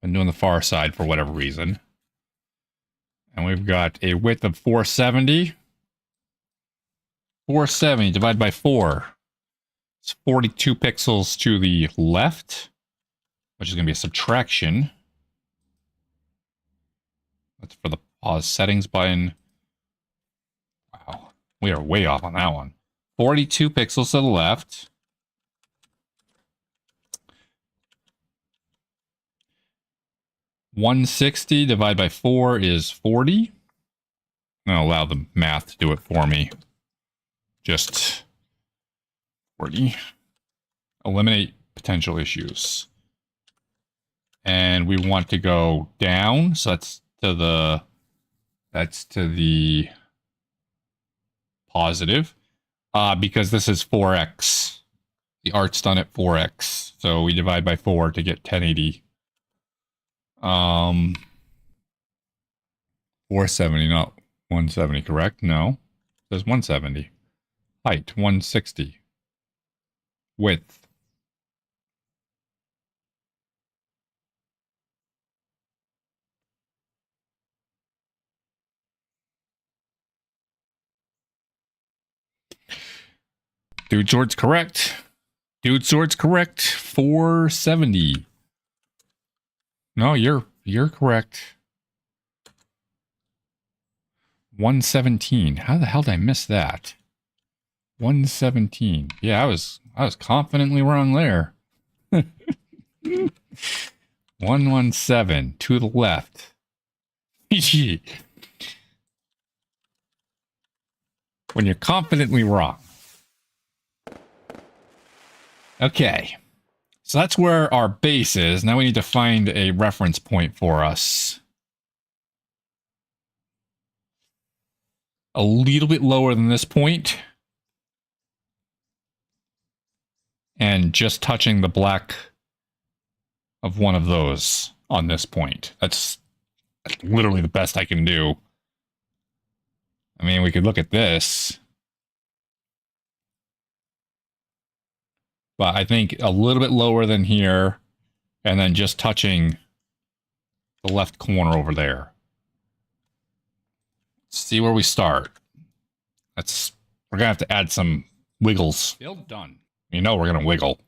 I'm doing the far side for whatever reason. And we've got a width of 470. 470 divided by 4. It's 42 pixels to the left, which is going to be a subtraction. That's for the pause settings button. Wow, we are way off on that one. 42 pixels to the left. $160 divided by 4 is 40. I'm going to allow the math to do it for me. Just 40. Eliminate potential issues. And we want to go down. So that's to the positive. Because this is 4x. The art's done at 4x. So we divide by 4 to get 1080. 470, not 170, correct? No. It says 170. Height, 160. Width. Dude Sword's correct. Dude Sword's correct. 470. No, you're correct. 117. How the hell did I miss that? 117. Yeah, I was confidently wrong there. 117 to the left. When you're confidently wrong. Okay. So that's where our base is. Now we need to find a reference point for us. A little bit lower than this point. And just touching the black of one of those on this point. That's literally the best I can do. I mean, we could look at this. But I think a little bit lower than here, and then just touching the left corner over there. Let's see where we start. We're gonna have to add some wiggles. Still done. You know we're gonna wiggle.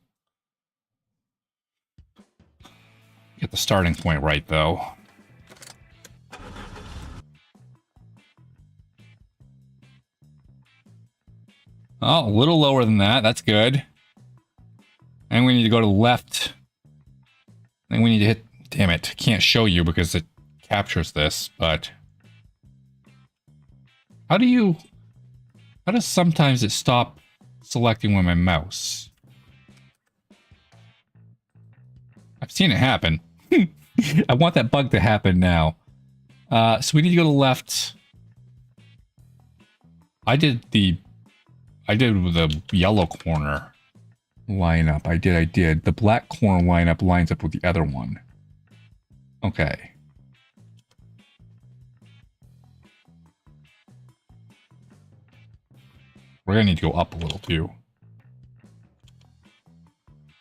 Get the starting point right though. Oh, a little lower than that. That's good. And we need to go to the left. And we need to hit... Damn it. Can't show you because it captures this, but... How does sometimes it stop selecting with my mouse? I've seen it happen. I want that bug to happen now. So we need to go to the left. I did the I did the yellow corner line up. I did. The black corner lineup lines up with the other one. Okay. We're gonna need to go up a little too.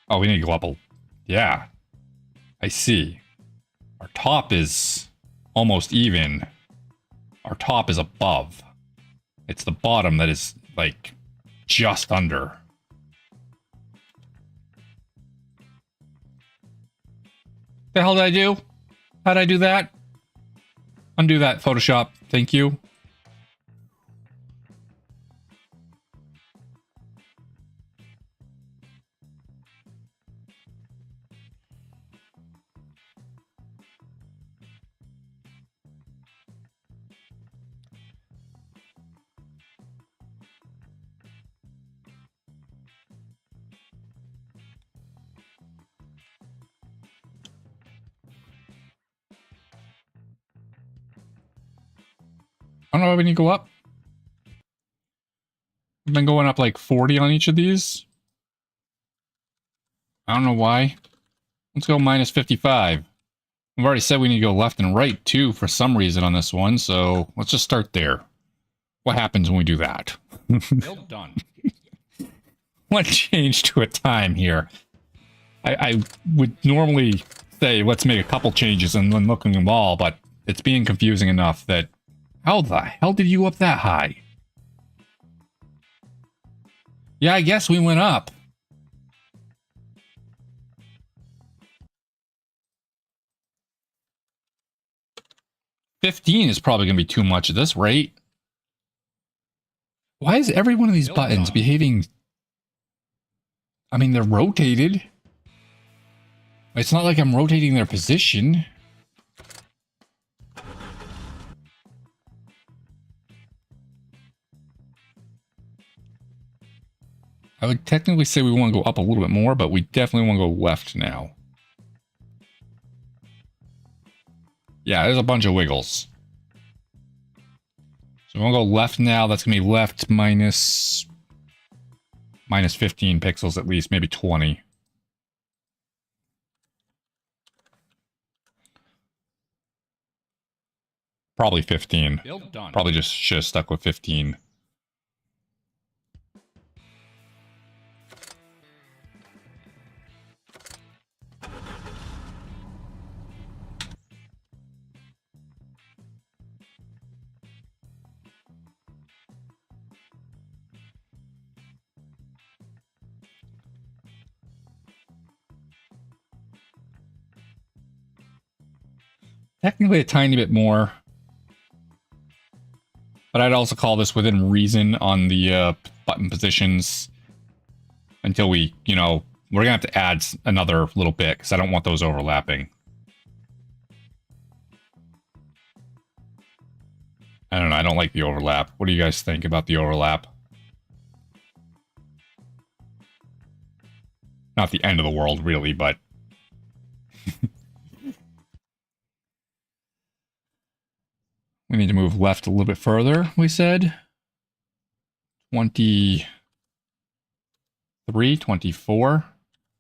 Oh, we need to go up a... Yeah. I see. Our top is almost even. Our top is above. It's the bottom that is, like, just under. The hell did I do? How'd I do that? Undo that, Photoshop. Thank you. I don't know why we need to go up. We've been going up like 40 on each of these. I don't know why. Let's go minus 55. We've already said we need to go left and right too for some reason on this one, so let's just start there. What happens when we do that? Well done. One change to a time here. I would normally say let's make a couple changes and then look at them all, but it's being confusing enough that how the hell did you up that high? Yeah, I guess we went up. $15 is probably going to be too much at this rate. Why is every one of these buttons behaving... I mean, they're rotated. It's not like I'm rotating their position. I would technically say we want to go up a little bit more, but we definitely want to go left now. Yeah, there's a bunch of wiggles. So we want to go left now. That's going to be left minus 15 pixels at least, maybe 20. Probably 15. Probably just should have stuck with 15. Technically a tiny bit more. But I'd also call this within reason on the button positions. Until we, you know, we're going to have to add another little bit because I don't want those overlapping. I don't know, I don't like the overlap. What do you guys think about the overlap? Not the end of the world, really, but... We need to move left a little bit further, we said. 23, 24. Let's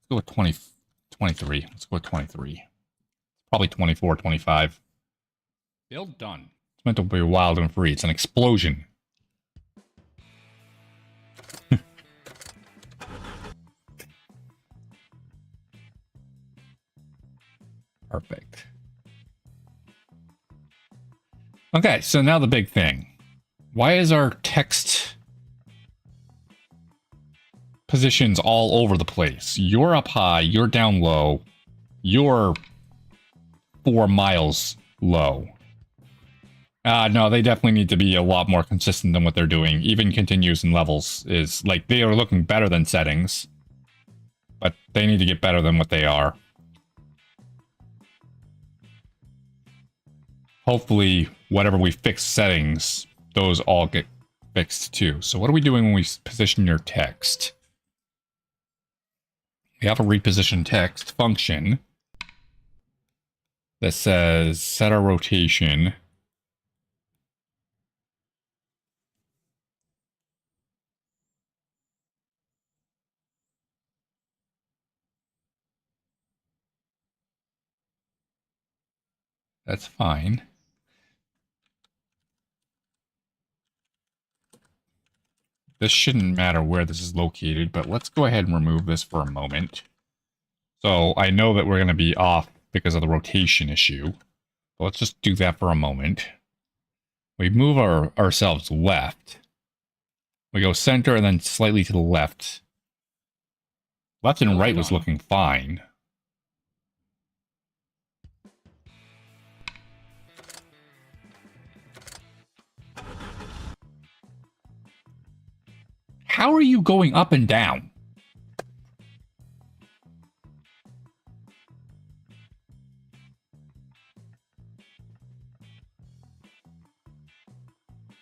go with 23. Let's go with 23. Probably 24, 25. Build done. It's meant to be wild and free. It's an explosion. Perfect. Okay, so now the big thing. Why is our text positions all over the place? You're up high, you're down low, you're 4 miles low. No, they definitely need to be a lot more consistent than what they're doing. Even continues and levels is, like, they are looking better than settings. But they need to get better than what they are. Hopefully, whatever we fix settings, those all get fixed too. So what are we doing when we position your text? We have a reposition text function that says set our rotation. That's fine. This shouldn't matter where this is located, but let's go ahead and remove this for a moment. So I know that we're going to be off because of the rotation issue. But let's just do that for a moment. We move ourselves left. We go center and then slightly to the left. Left and right was looking fine. How are you going up and down?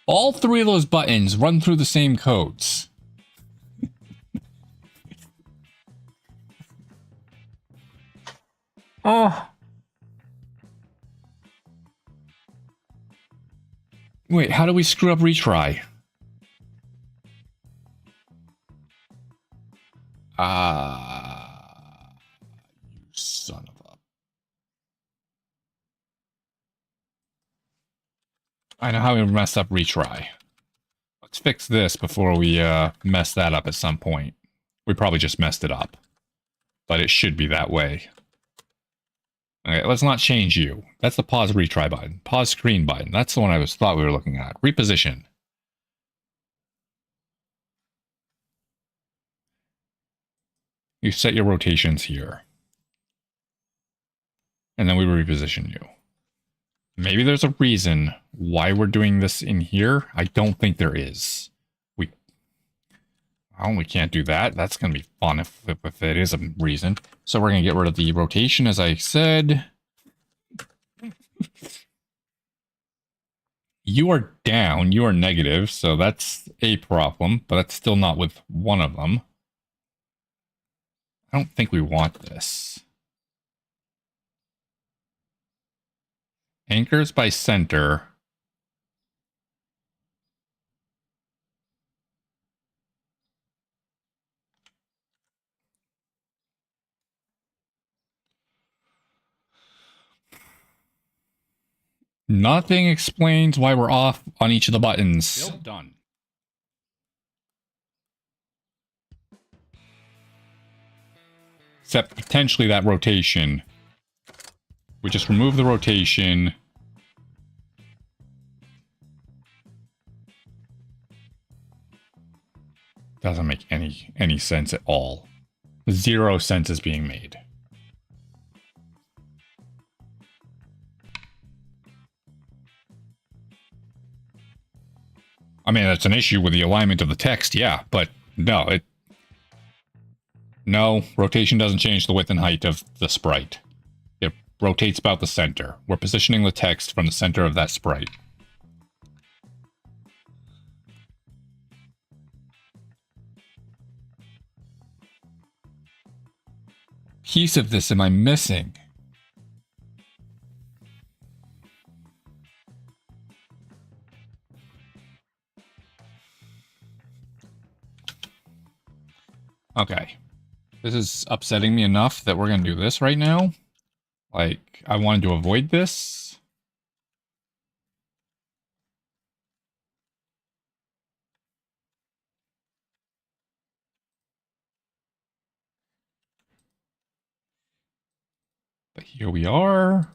All three of those buttons run through the same codes. Oh. Wait, how do we screw up retry? You son of a... I know how we messed up retry. Let's fix this before we mess that up at some point. We probably just messed it up. But it should be that way. Okay, let's not change you. That's the pause retry button. Pause screen button. That's the one I thought we were looking at. Reposition. You set your rotations here. And then we reposition you. Maybe there's a reason why we're doing this in here. I don't think there is. We can't do that. That's going to be fun if it is a reason. So we're going to get rid of the rotation, as I said. You are down. You are negative. So that's a problem. But that's still not with one of them. I don't think we want this. Anchors by center. Nothing explains why we're off on each of the buttons. Yep. Done. Except potentially that rotation. We just remove the rotation. Doesn't make any sense at all. 0 sense is being made. I mean, that's an issue with the alignment of the text, yeah, but no, no, rotation doesn't change the width and height of the sprite. It rotates about the center. We're positioning the text from the center of that sprite. Piece of this am I missing? Okay. This is upsetting me enough that we're going to do this right now. Like, I wanted to avoid this. But here we are.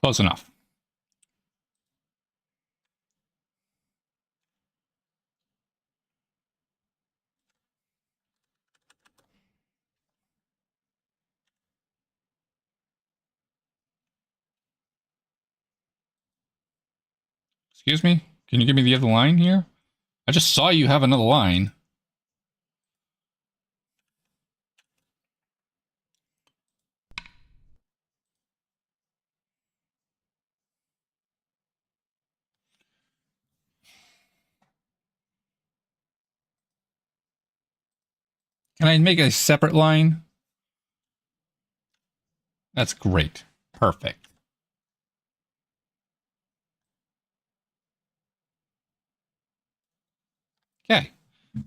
Close enough. Excuse me? Can you give me the other line here? I just saw you have another line. Can I make a separate line? That's great. Perfect. Okay,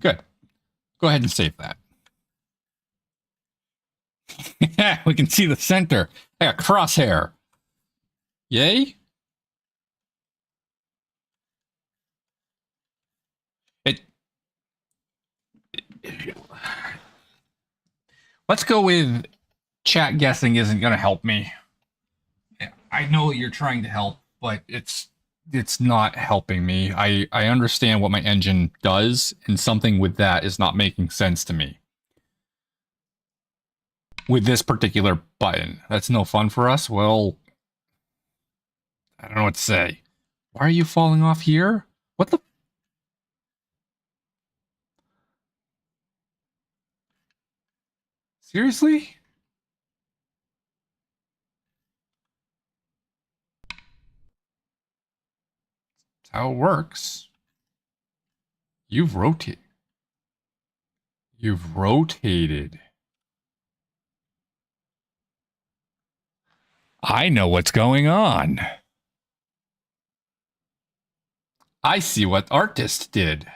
good. Go ahead and save that. Yeah, we can see the center. I got crosshair. Yay? It. Let's go with chat guessing isn't going to help me. I know you're trying to help, but it's not helping me. I understand what my engine does, and something with that is not making sense to me. With this particular button, that's no fun for us. Well, I don't know what to say. Why are you falling off here? What the? Seriously? That's how it works. You've rotated. You've rotated. I know what's going on. I see what artist did.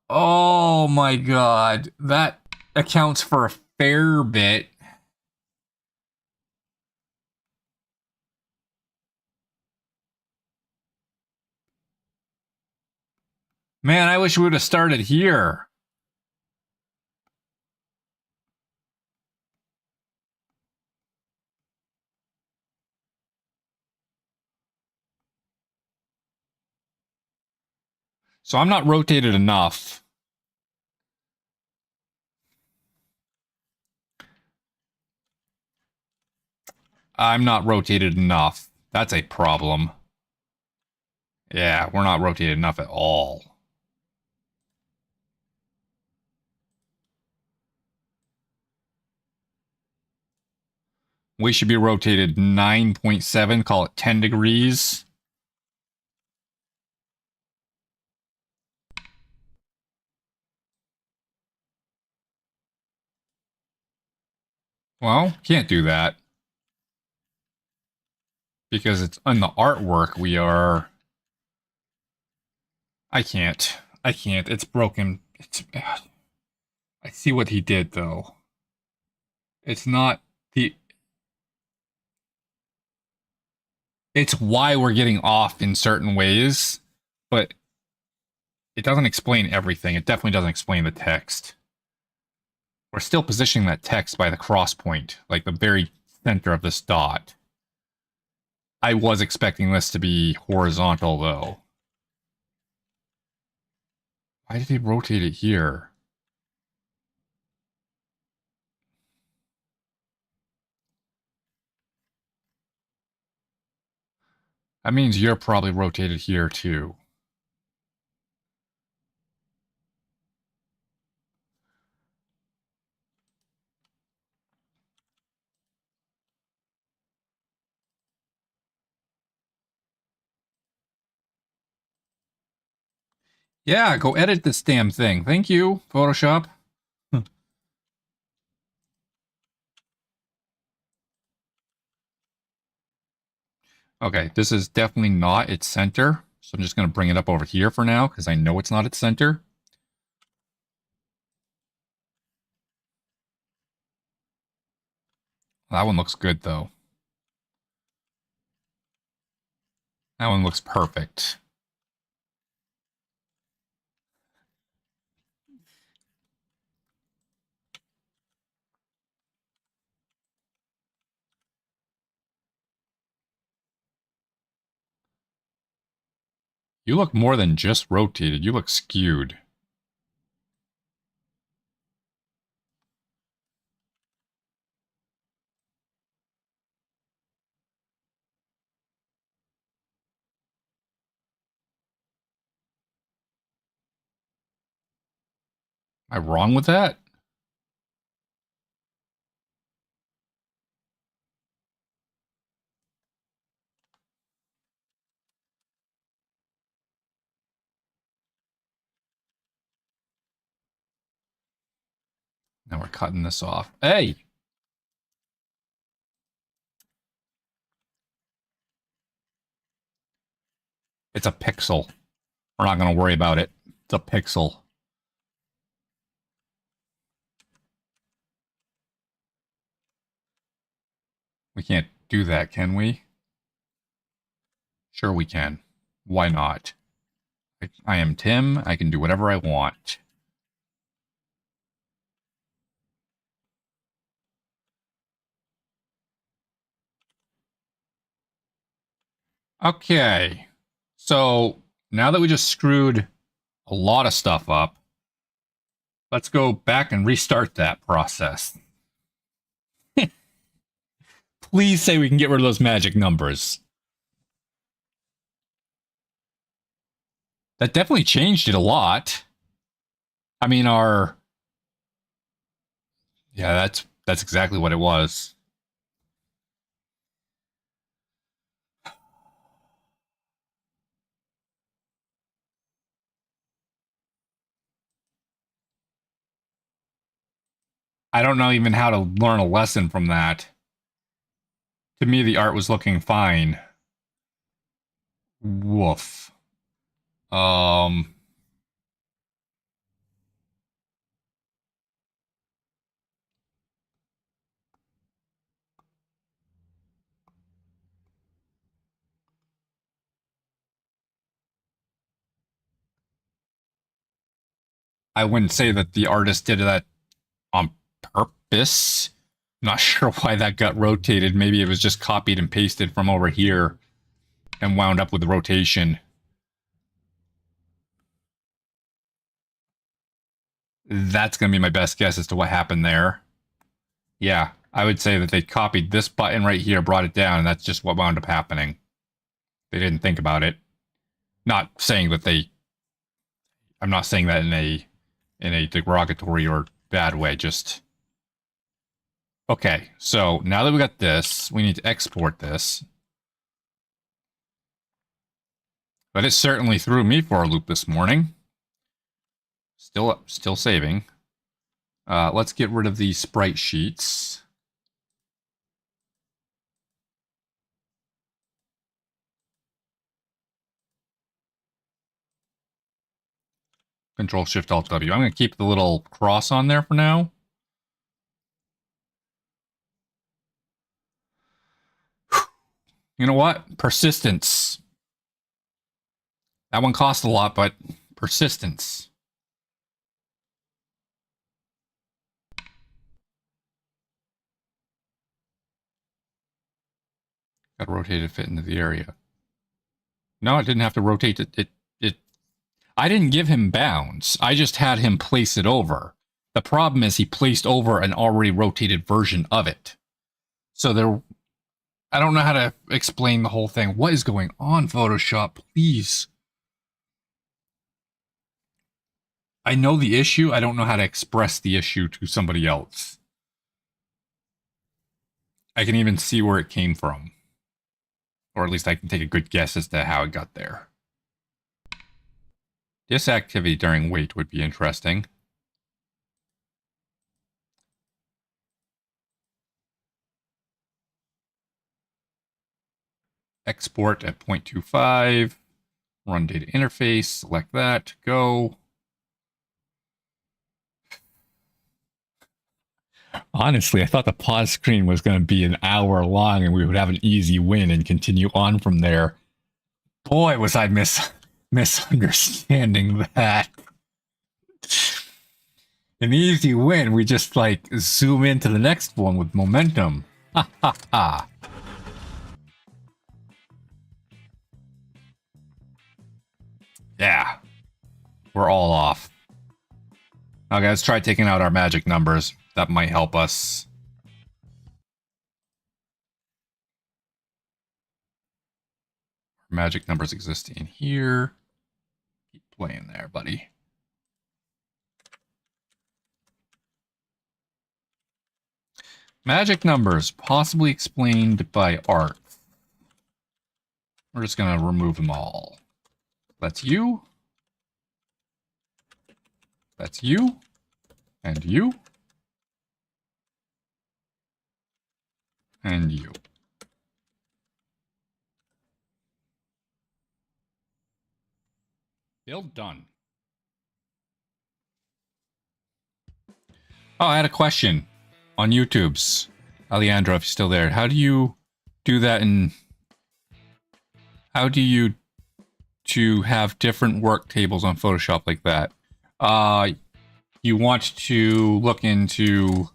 Oh my god. That accounts for a fair bit. Man, I wish we would have started here. So I'm not rotated enough. I'm not rotated enough. That's a problem. Yeah, we're not rotated enough at all. We should be rotated 9.7, call it 10 degrees. Well, can't do that. Because it's on the artwork we are... I can't. It's broken. I see what he did, though. It's not the... It's why we're getting off in certain ways, but it doesn't explain everything. It definitely doesn't explain the text. We're still positioning that text by the cross point, like the very center of this dot. I was expecting this to be horizontal, though. Why did he rotate it here? That means you're probably rotated here, too. Yeah, go edit this damn thing. Thank you, Photoshop. Okay, this is definitely not its center. So I'm just going to bring it up over here for now because I know it's not its center. That one looks good, though. That one looks perfect. You look more than just rotated. You look skewed. Am I wrong with that? Now we're cutting this off. Hey! It's a pixel. We're not going to worry about it. It's a pixel. We can't do that, can we? Sure we can. Why not? I am Tim. I can do whatever I want. Okay. So now that we just screwed a lot of stuff up, let's go back and restart that process. Please say we can get rid of those magic numbers. That definitely changed it a lot. I mean, our... Yeah, that's exactly what it was. I don't know even how to learn a lesson from that. To me, the art was looking fine. Woof. I wouldn't say that the artist did that on purpose. Not sure why that got rotated. Maybe it was just copied and pasted from over here and wound up with the rotation. That's going to be my best guess as to what happened there. Yeah, I would say that they copied this button right here, brought it down, and that's just what wound up happening. They didn't think about it. Not saying that they... I'm not saying that in a derogatory or bad way, just... Okay, so now that we got this, we need to export this. But it certainly threw me for a loop this morning. Still saving. Let's get rid of these sprite sheets. Control-Shift-Alt-W. I'm going to keep the little cross on there for now. You know what? Persistence. That one cost a lot, but persistence. Got to rotate it to fit into the area. No, it didn't have to rotate it. I didn't give him bounds. I just had him place it over. The problem is he placed over an already rotated version of it. So there... I don't know how to explain the whole thing. What is going on, Photoshop? Please. I know the issue. I don't know how to express the issue to somebody else. I can even see where it came from. Or at least I can take a good guess as to how it got there. This activity during wait would be interesting. Export at 0.25. Run data interface. Select that. Go. Honestly, I thought the pause screen was going to be an hour long and we would have an easy win and continue on from there. Boy, was I misunderstanding that. An easy win, we just like zoom into the next one with momentum. Ha ha ha. Yeah. We're all off. Okay, let's try taking out our magic numbers. That might help us. Magic numbers exist in here. Keep playing there, buddy. Magic numbers, possibly explained by art. We're just going to remove them all. That's you. That's you. And you. and you. Build done. Oh, I had a question on YouTube's. Alejandro, if you're still there. How do you do that in... How do you to have different work tables on Photoshop like that? You want to look into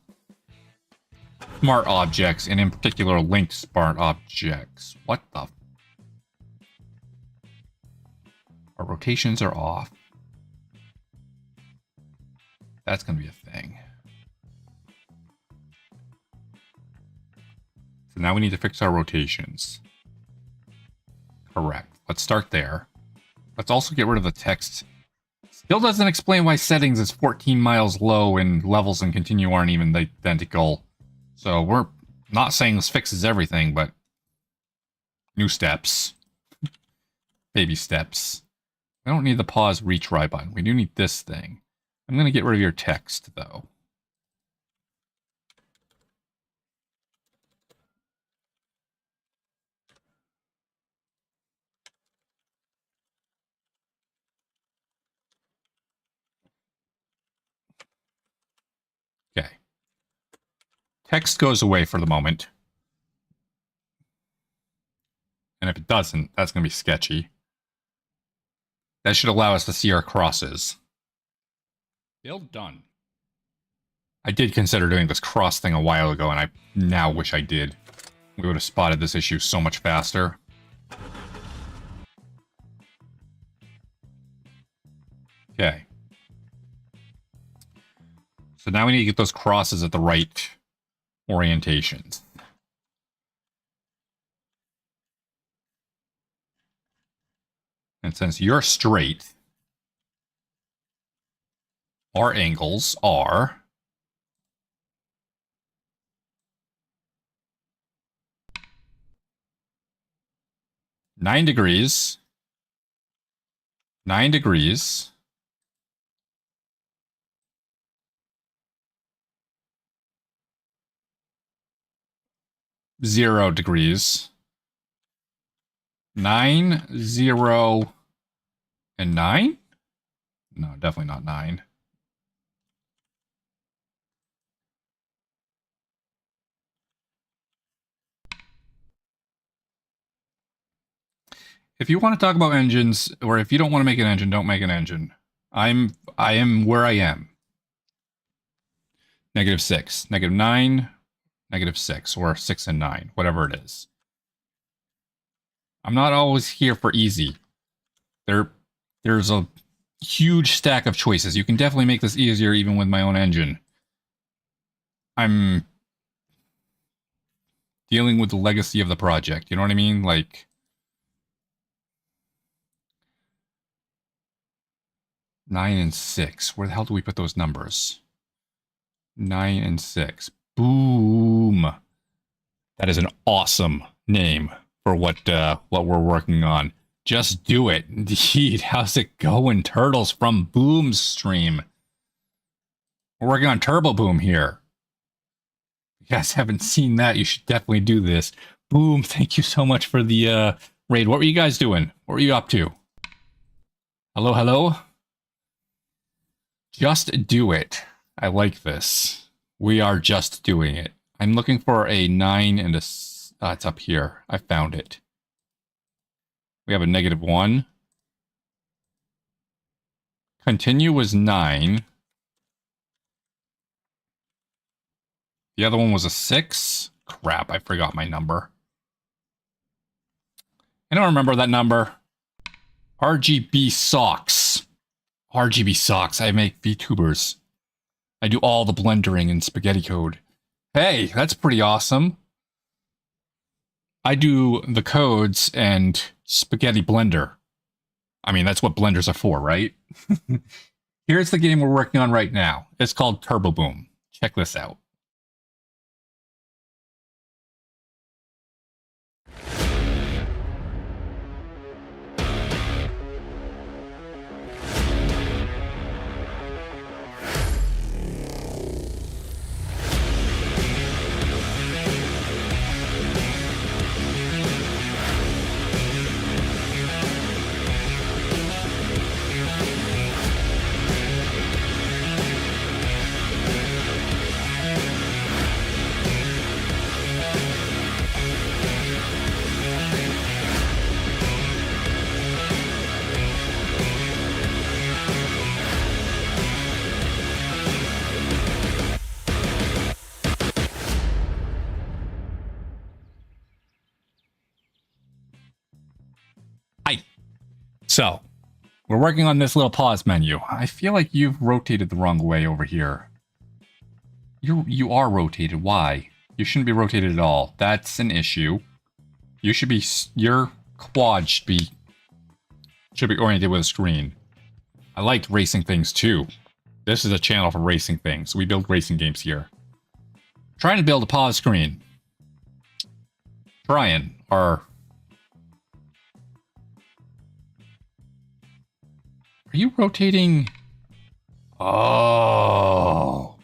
smart objects, and in particular linked smart objects. What the... Our rotations are off. That's going to be a thing. So now we need to fix our rotations. Correct. Let's start there. Let's also get rid of the text. Still doesn't explain why settings is 14 miles low and levels and continue aren't even identical. So we're not saying this fixes everything, but new steps. Baby steps. I don't need the pause retry button. We do need this thing. I'm going to get rid of your text, though. Okay. Text goes away for the moment. And if it doesn't, that's going to be sketchy. That should allow us to see our crosses. Build done. I did consider doing this cross thing a while ago, and I now wish I did. We would have spotted this issue so much faster. Okay. So now we need to get those crosses at the right orientations. And since you're straight, our angles are 9 degrees, 9 degrees, 0 degrees, 9, 0, and 9? No, definitely not 9. If you want to talk about engines, or if you don't want to make an engine, don't make an engine. I am where I am. -6, -9, -6, or 6 and 9, whatever it is. I'm not always here for easy. There's a huge stack of choices. You can definitely make this easier even with my own engine. I'm dealing with the legacy of the project. You know what I mean? Like, nine and 6. Where the hell do we put those numbers? 9 and 6. Boom. That is an awesome name for what we're working on. Just do it. Indeed. How's it going, Turtles from Boom's stream? We're working on Turbo Boom here. If you guys haven't seen that, you should definitely do this. Boom, thank you so much for the raid. What were you guys doing? What were you up to? Hello, hello? Just do it. I like this. We are just doing it. I'm looking for a 9 and a... it's up here. I found it. We have a -1. Continue was 9. The other one was a 6. Crap, I forgot my number. I don't remember that number. RGB socks. RGB socks. I make VTubers. I do all the blendering in spaghetti code. Hey, that's pretty awesome. I do the codes and spaghetti blender. I mean, that's what blenders are for, right? Here's the game we're working on right now. It's called Turbo Boom. Check this out. So, we're working on this little pause menu. I feel like you've rotated the wrong way over here. You are rotated. Why? You shouldn't be rotated at all. That's an issue. You should be... Your quad should be oriented with a screen. I liked racing things too. This is a channel for racing things. We build racing games here. Trying to build a pause screen. Trying. Are you rotating? Oh.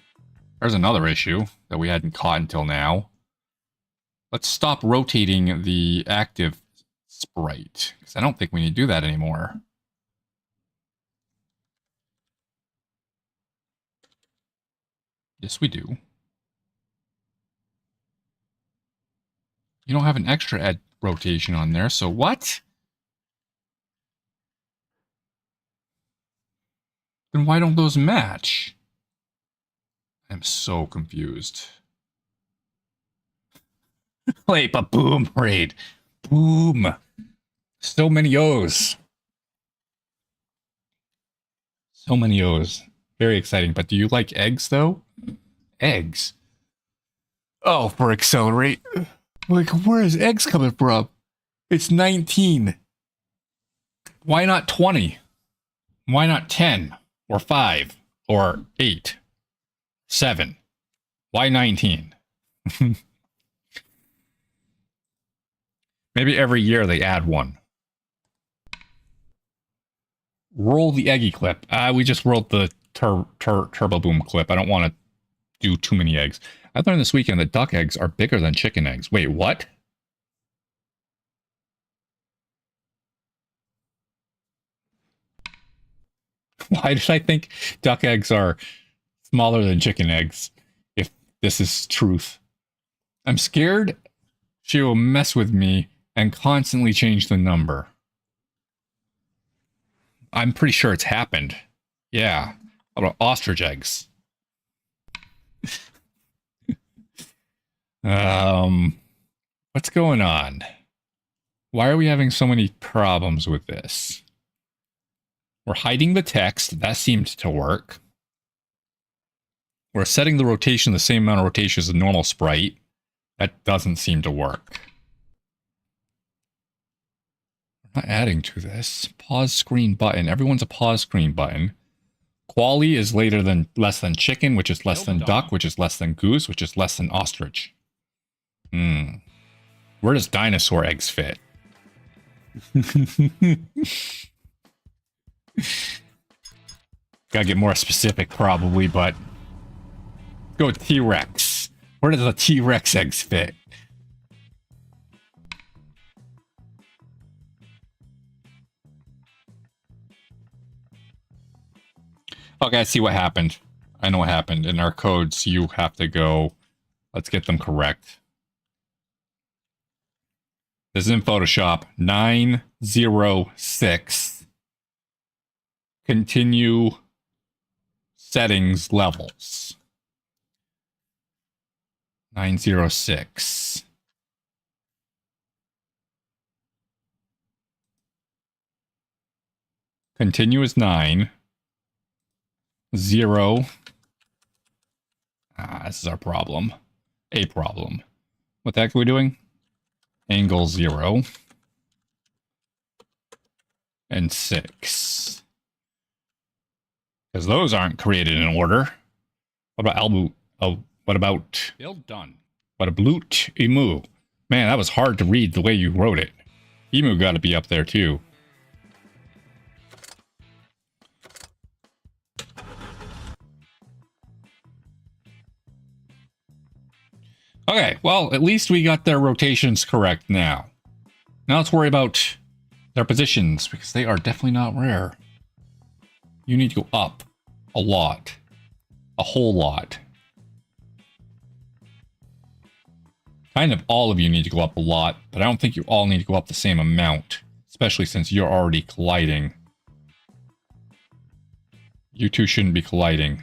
There's another issue that we hadn't caught until now. Let's stop rotating the active sprite, because I don't think we need to do that anymore. Yes, we do. You don't have an extra add rotation on there, so what? Then why don't those match? I'm so confused. Wait, but boom, raid. Boom. So many O's. So many O's. Very exciting. But do you like eggs, though? Eggs? Oh, for accelerate. Like, where is eggs coming from? It's 19. Why not 20? Why not 10? Or 5? Or 8? 7? Why 19? Maybe every year they add one. Roll the eggy clip. We just rolled the turbo boom clip. I don't want to do too many eggs. I learned this weekend that duck eggs are bigger than chicken eggs. Wait, what? Why did I think duck eggs are smaller than chicken eggs? If this is truth. I'm scared she will mess with me and constantly change the number. I'm pretty sure it's happened. Yeah. How about ostrich eggs? What's going on? Why are we having so many problems with this? We're hiding the text. That seemed to work. We're setting the rotation the same amount of rotation as a normal sprite. That doesn't seem to work. We're not adding to this. Pause screen button. Everyone's a pause screen button. Quali is less than chicken, which is less than duck, which is less than goose, which is less than ostrich. Where does dinosaur eggs fit? Gotta get more specific probably, but go with T-Rex. Where does the T-Rex eggs fit? Okay, I see what happened. I know what happened. In our codes, you have to go... Let's get them correct. This is in Photoshop. 906. Continue settings levels. 906. Continue is 9. 0. This is our problem. A problem. What the heck are we doing? Angle 0. And 6. Because those aren't created in order. What about Albu? Oh, what about... Build done. What about Emu? Man, that was hard to read the way you wrote it. Emu got to be up there too. Okay, well, at least we got their rotations correct now. Now let's worry about their positions, because they are definitely not rare. You need to go up a lot. A whole lot. Kind of all of you need to go up a lot, but I don't think you all need to go up the same amount, especially since you're already colliding. You two shouldn't be colliding.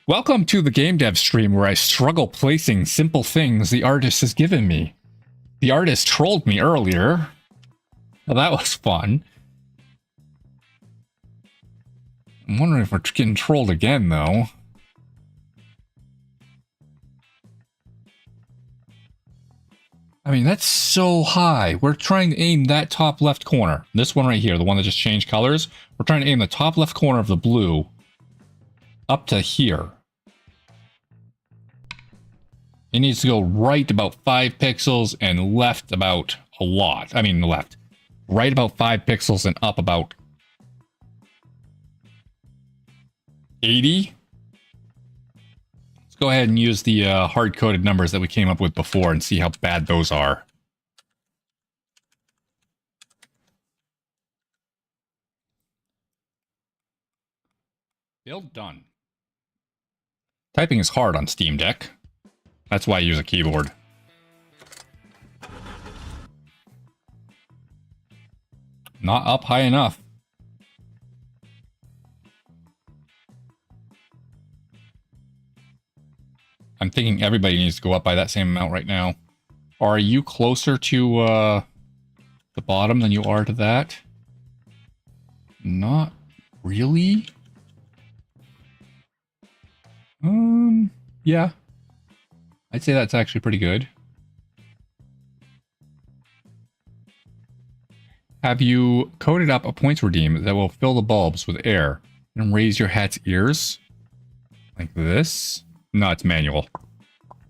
Welcome to the GameDev stream where I struggle placing simple things the artist has given me. The artist trolled me earlier. Well, that was fun. I'm wondering if we're getting trolled again, though. I mean, that's so high. We're trying to aim that top left corner. This one right here, the one that just changed colors. We're trying to aim the top left corner of the blue up to here. It needs to go right about 5 pixels and left about a lot. I mean, left. Right about 5 pixels and up about 80. Let's go ahead and use the hard-coded numbers that we came up with before and see how bad those are. Build done. Typing is hard on Steam Deck. That's why I use a keyboard. Not up high enough. I'm thinking everybody needs to go up by that same amount right now. Are you closer to the bottom than you are to that? Not really. Yeah. I'd say that's actually pretty good. Have you coded up a points redeem that will fill the bulbs with air and raise your hat's ears? Like this? No, it's manual.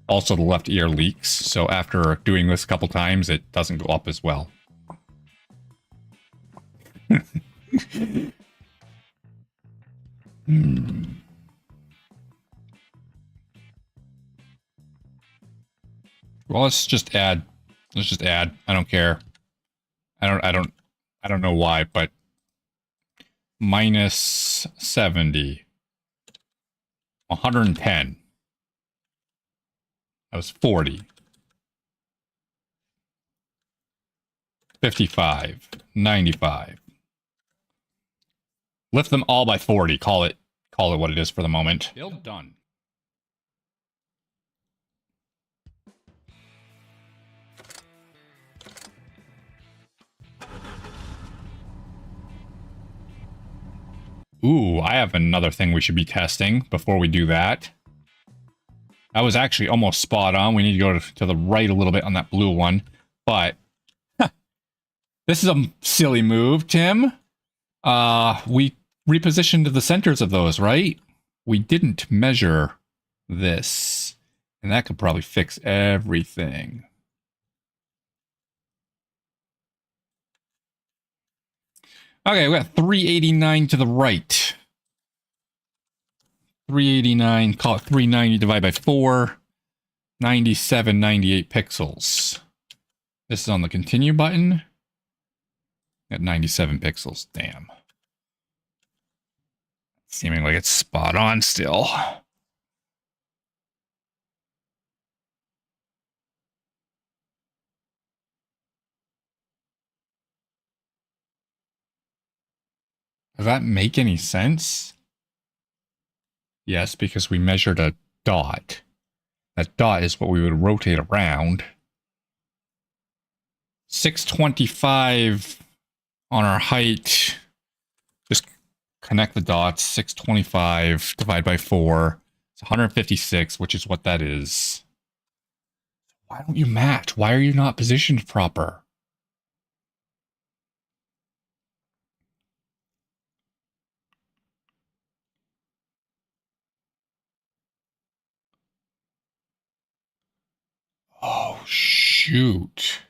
Also, the left ear leaks, so after doing this a couple times, it doesn't go up as well. Well, let's just add. Let's just add. I don't care. I don't know why, but minus 70. 110. That was 40. 55. 95. Lift them all by 40. Call it what it is for the moment. Build done. Ooh, I have another thing we should be testing before we do that. That was actually almost spot on. We need to go to the right a little bit on that blue one. But this is a silly move, Tim. We repositioned the centers of those, right? We didn't measure this. And that could probably fix everything. Okay, we got 389 to the right. 389, call it 390 divided by 4. 97, 98 pixels. This is on the continue button. At 97 pixels, damn. Seeming like it's spot on still. Does that make any sense? Yes, because we measured a dot. That dot is what we would rotate around. 625 on our height. Just connect the dots. 625 divided by 4. It's 156, which is what that is. Why don't you match? Why are you not positioned proper? Oh, shoot.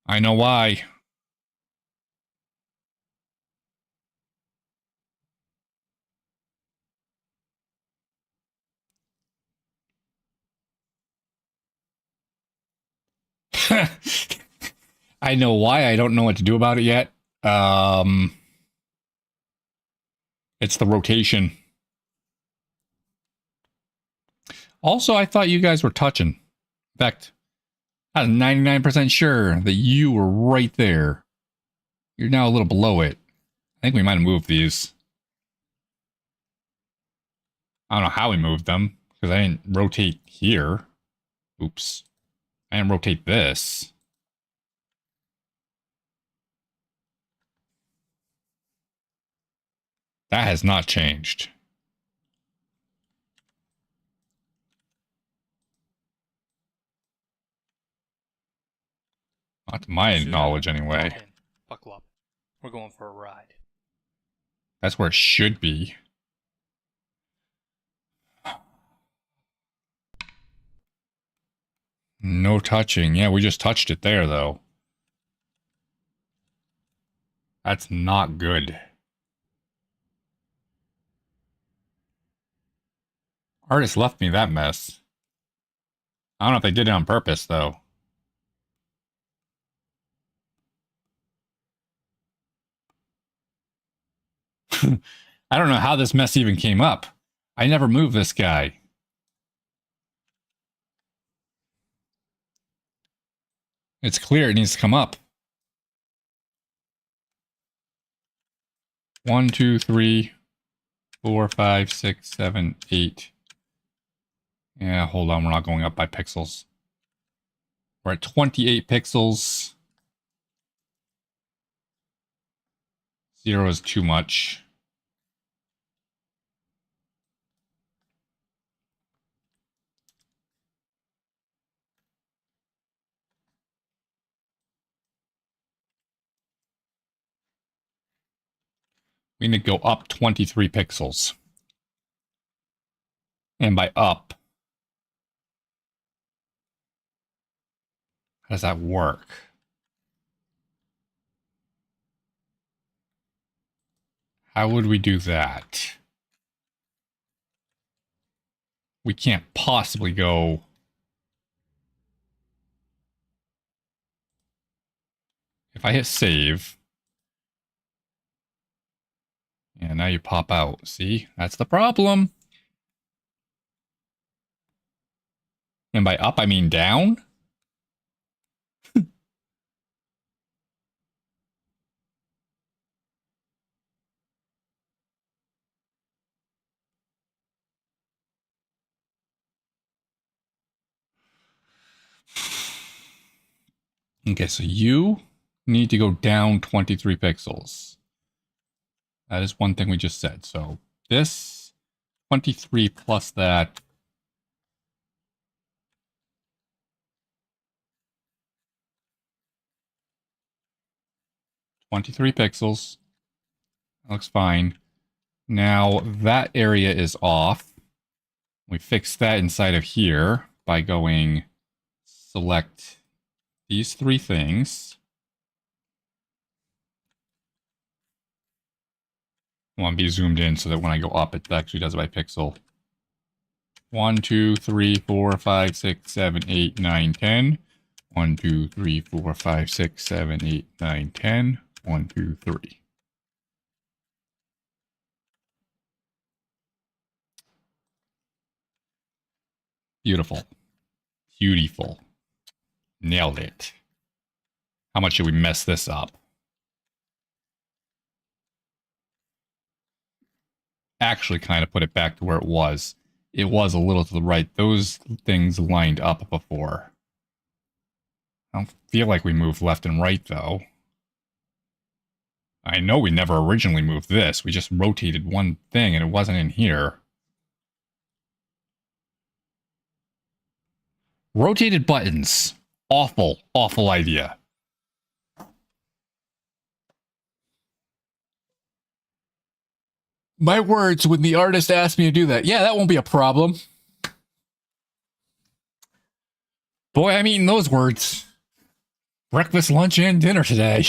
I know why. I know why. I don't know what to do about it yet. It's the rotation. Also, I thought you guys were touching. In fact, I'm 99% sure that you were right there. You're now a little below it. I think we might have moved these. I don't know how we moved them, because I didn't rotate here. Oops. I didn't rotate this. That has not changed. Not to my Suit knowledge, up, anyway. hop in, buckle up. We're going for a ride. That's where it should be. No touching. Yeah, we just touched it there, though. That's not good. Artist left me that mess. I don't know if they did it on purpose, though. I don't know how this mess even came up. I never moved this guy. It's clear it needs to come up. 1, 2, 3, 4, 5, 6, 7, 8. Yeah, hold on. We're not going up by pixels. We're at 28 pixels. 0 is too much. We need to go up 23 pixels. And by up, how does that work? How would we do that? We can't possibly go... If I hit save... Yeah, now you pop out. See? That's the problem. And by up, I mean down? Okay, so you need to go down 23 pixels. That is one thing we just said. So this 23 plus that. 23 pixels. That looks fine. Now that area is off. We fix that inside of here by going select these 3 things. I want to be zoomed in so that when I go up, it actually does it by pixel. 1, 2, 3, 4, 5, 6, 7, 8, 9, 10. 1, 2, 3, 4, 5, 6, 7, 8, 9, 10. 1, 2, 3. Beautiful. Beautiful. Nailed it. How much should we mess this up? Actually kind of put it back to where it was. It was a little to the right. Those things lined up before. I don't feel like we moved left and right, though. I know we never originally moved this. We just rotated one thing, and it wasn't in here. Rotated buttons. Awful, awful idea. My words when the artist asked me to do that. Yeah, that won't be a problem. Boy, I'm eating those words. Breakfast, lunch, and dinner today.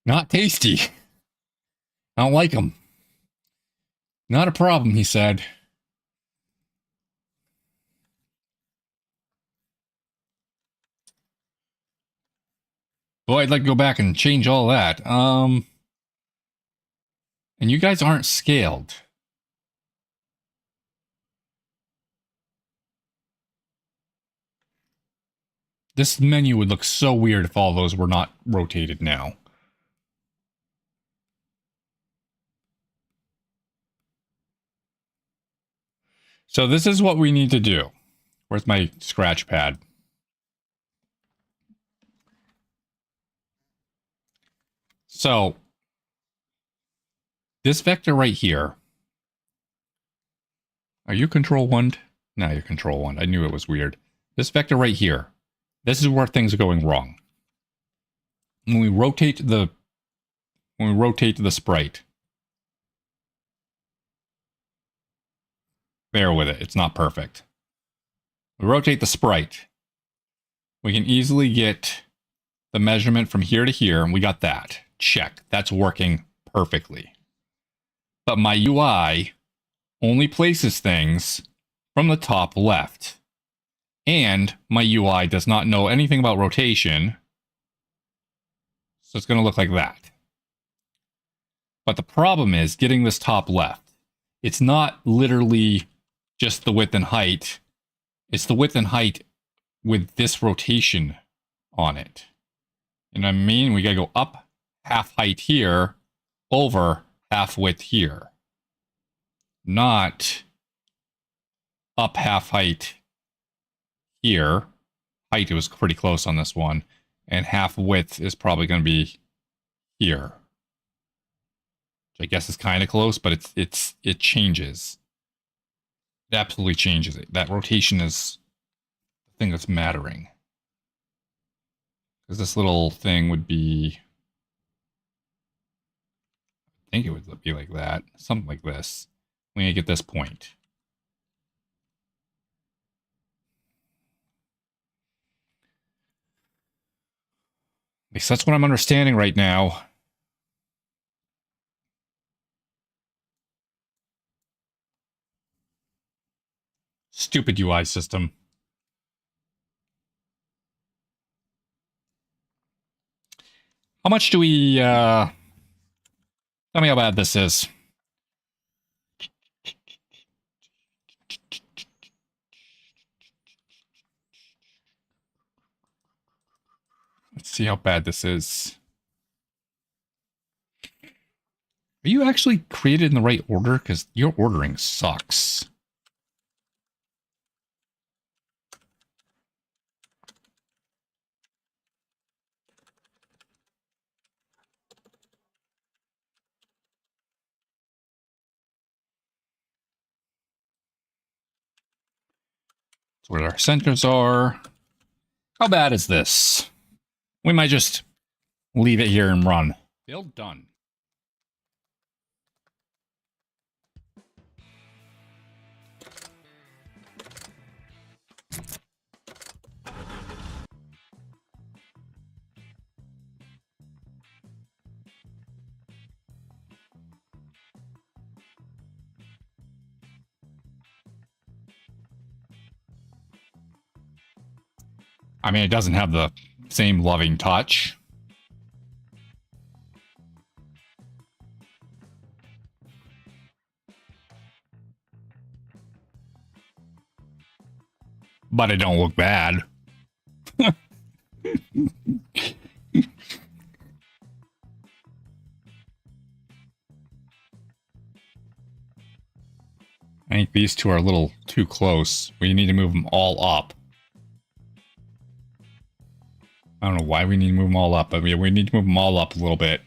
Not tasty. I don't like them. Not a problem, he said. Boy, I'd like to go back and change all that. And you guys aren't scaled. This menu would look so weird if all those were not rotated now. So this is what we need to do. Where's my scratch pad? So this vector right here. Are you control 1? No, you're control 1. I knew it was weird. This vector right here. This is where things are going wrong. When we rotate the sprite. Bear with it. It's not perfect. We rotate the sprite. We can easily get the measurement from here to here, and we got that. Check. That's working perfectly. But my UI only places things from the top left. And my UI does not know anything about rotation. So it's going to look like that. But the problem is getting this top left. It's not literally just the width and height. It's the width and height with this rotation on it. And I mean, we got to go up half height here, over half width here. Not up half height here. Height was pretty close on this one. And half width is probably going to be here. Which I guess is kind of close, but it changes. It absolutely changes it. That rotation is the thing that's mattering. Because this little thing would be, I think it would be like that. Something like this. We need to get this point. At least that's what I'm understanding right now. Stupid UI system. How much do we, tell me how bad this is. Let's see how bad this is. Are you actually created in the right order? Because your ordering sucks. That's where our centers are. How bad is this? We might just leave it here and run. Build done. I mean, it doesn't have the same loving touch. But it don't look bad. I think these two are a little too close. We need to move them all up. I don't know why we need to move them all up, but we need to move them all up a little bit.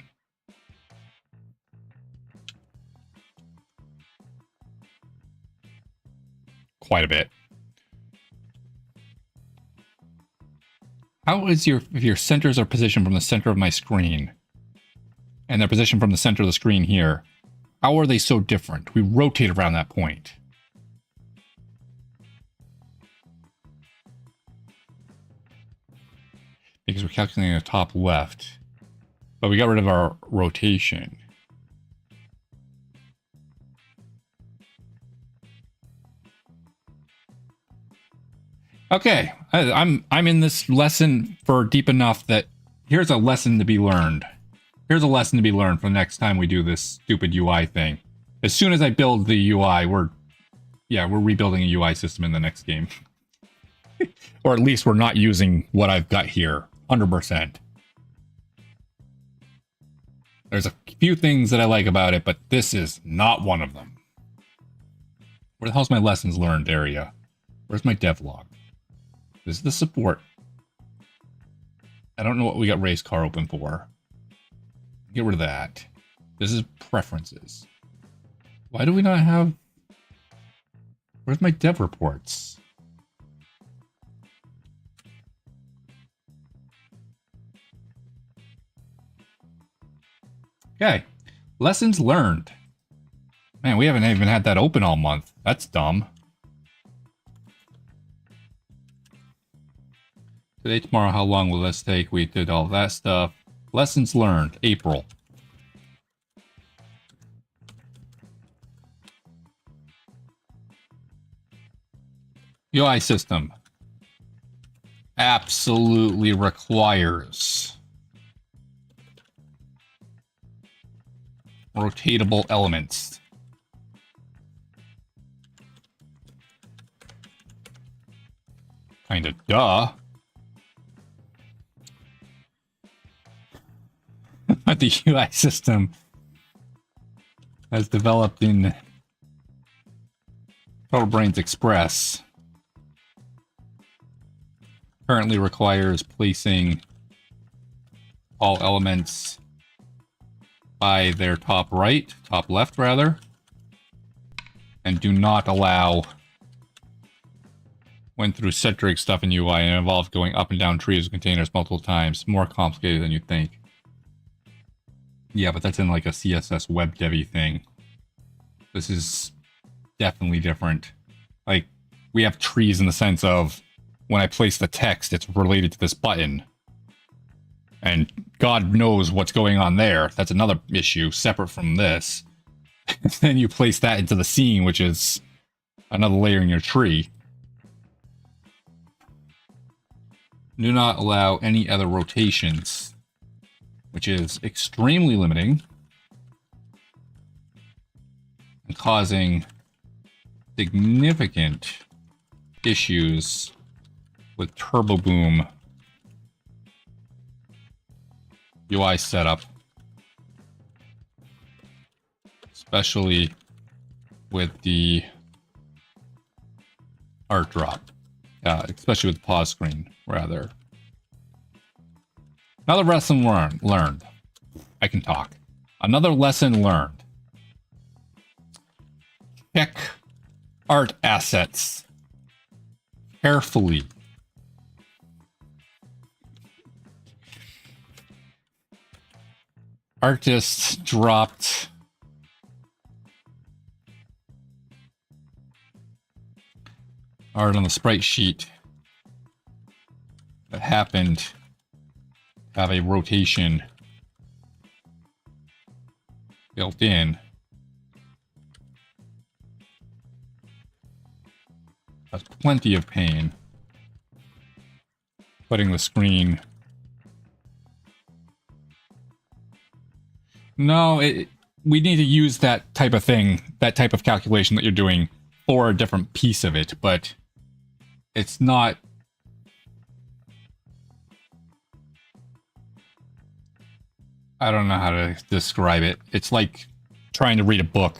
Quite a bit. How is if your centers are positioned from the center of my screen, and they're positioned from the center of the screen here, how are they so different? We rotate around that point. Because we're calculating the top left. But we got rid of our rotation. Okay, I'm in this lesson for deep enough that here's a lesson to be learned. Here's a lesson to be learned for the next time we do this stupid UI thing. As soon as I build the UI, we're rebuilding a UI system in the next game. Or at least we're not using what I've got here. 100%. There's a few things that I like about it, but this is not one of them. Where the hell's my lessons learned area? Where's my devlog? This is the support. I don't know what we got race car open for. Get rid of that. This is preferences. Why do we not have... Where's my dev reports? Okay. Lessons learned. Man, we haven't even had that open all month. That's dumb. Today, tomorrow, how long will this take? We did all that stuff. Lessons learned. April. UI system. Absolutely requires rotatable elements. Kinda duh. But the UI system has developed in TotalBrains Express currently requires placing all elements by their top left rather, and do not allow went through centric stuff in UI and involves going up and down trees of containers multiple times. More complicated than you think. Yeah, but that's in like a CSS web devy thing. This is definitely different. Like, we have trees in the sense of when I place the text, it's related to this button. And God knows what's going on there. That's another issue separate from this. Then you place that into the scene, which is another layer in your tree. Do not allow any other rotations, which is extremely limiting and causing significant issues with Turbo Boom UI setup, especially with the art drop, especially with the pause screen, rather. Another lesson learned. I can talk. Another lesson learned. Check art assets carefully. Artists dropped art on the sprite sheet that happened to have a rotation built in. That's plenty of pain putting the screen. No, we need to use that type of thing, that type of calculation that you're doing for a different piece of it, but it's not... I don't know how to describe it. It's like trying to read a book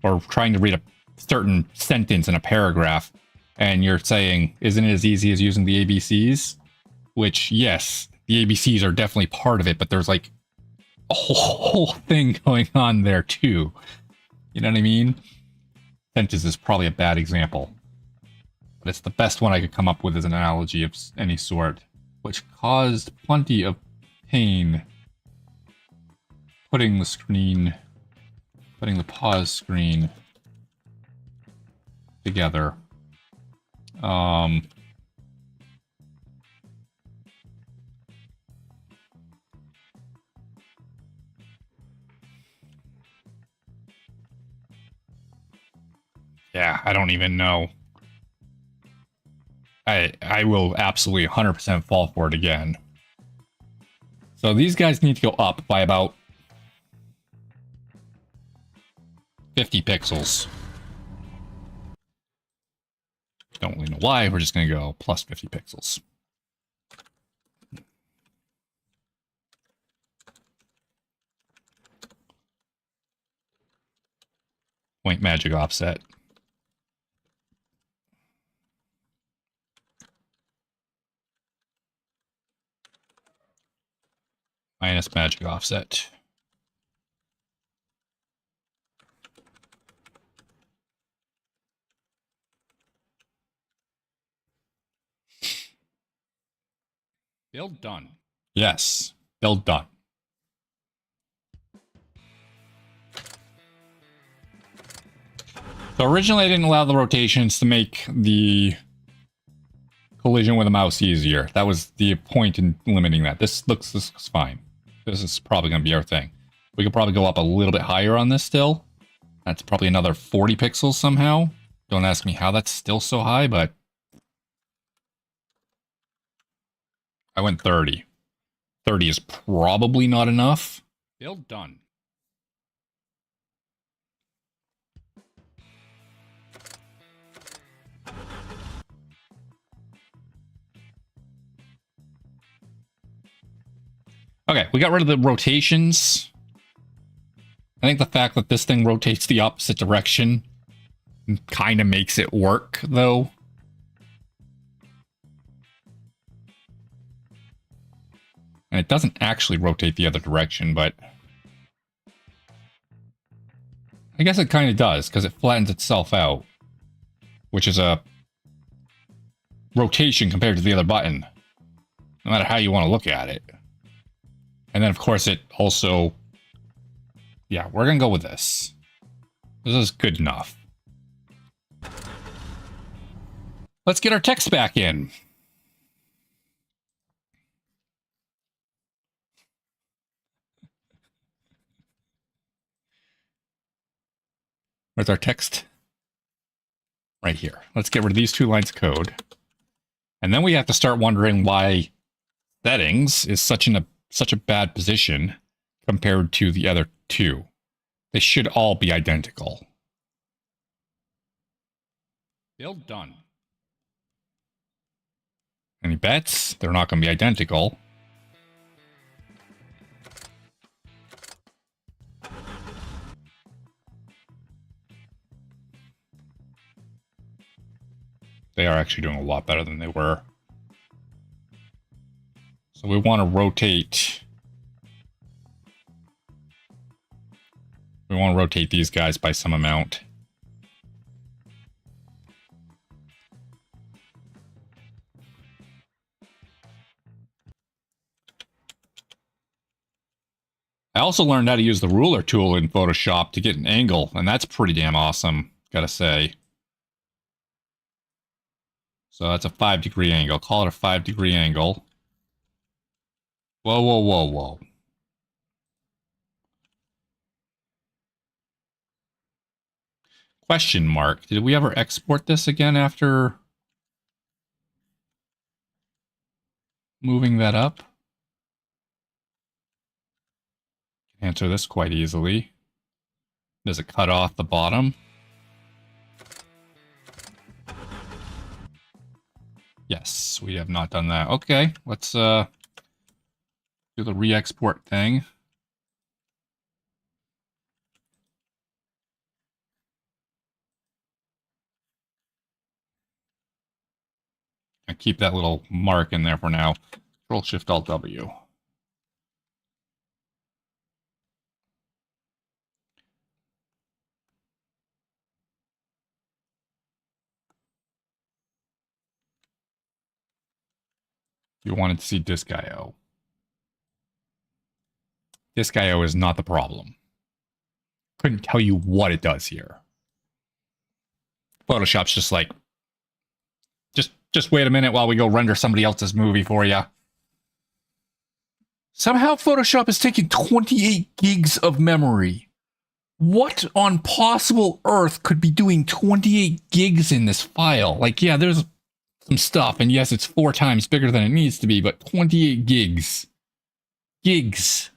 or trying to read a certain sentence in a paragraph, and you're saying, isn't it as easy as using the ABCs? Which, yes, the ABCs are definitely part of it, but there's like a whole thing going on there too. You know what I mean? Sentence is probably a bad example, but it's the best one I could come up with as an analogy of any sort, which caused plenty of pain putting the pause screen together. Yeah, I don't even know. I will absolutely 100% fall for it again. So these guys need to go up by about 50 pixels. Don't really know why. We're just going to go plus 50 pixels. Point magic offset. Minus magic offset. Build done. Yes, build done. So originally I didn't allow the rotations to make the collision with a mouse easier. That was the point in limiting that. This looks fine. This is probably going to be our thing. We could probably go up a little bit higher on this still. That's probably another 40 pixels somehow. Don't ask me how that's still so high, but I went 30. 30 is probably not enough. Build done. Okay, we got rid of the rotations. I think the fact that this thing rotates the opposite direction kind of makes it work, though. And it doesn't actually rotate the other direction, but I guess it kind of does, because it flattens itself out, which is a rotation compared to the other button, no matter how you want to look at it. And then, of course, it also... Yeah, we're going to go with this. This is good enough. Let's get our text back in. Where's our text? Right here. Let's get rid of these 2 lines of code. And then we have to start wondering why settings is such a bad position compared to the other 2. They should all be identical. Build done. Any bets? They're not going to be identical. They are actually doing a lot better than they were. So we want to rotate. We want to rotate these guys by some amount. I also learned how to use the ruler tool in Photoshop to get an angle, and that's pretty damn awesome, gotta say. So that's a 5-degree angle. Call it a 5-degree angle. Whoa, whoa, whoa, whoa. Question mark. Did we ever export this again after moving that up? Answer this quite easily. Does it cut off the bottom? Yes, we have not done that. Okay, let's do the re-export thing. And keep that little mark in there for now. Control-Shift-Alt-W. You wanted to see disk I/O. Disk I/O is not the problem. Couldn't tell you what it does here. Photoshop's just like, just wait a minute while we go render somebody else's movie for you. Somehow Photoshop is taking 28 gigs of memory. What on possible earth could be doing 28 gigs in this file? Like, yeah, there's some stuff, and yes, it's 4 times bigger than it needs to be, but 28 gigs. Gigs.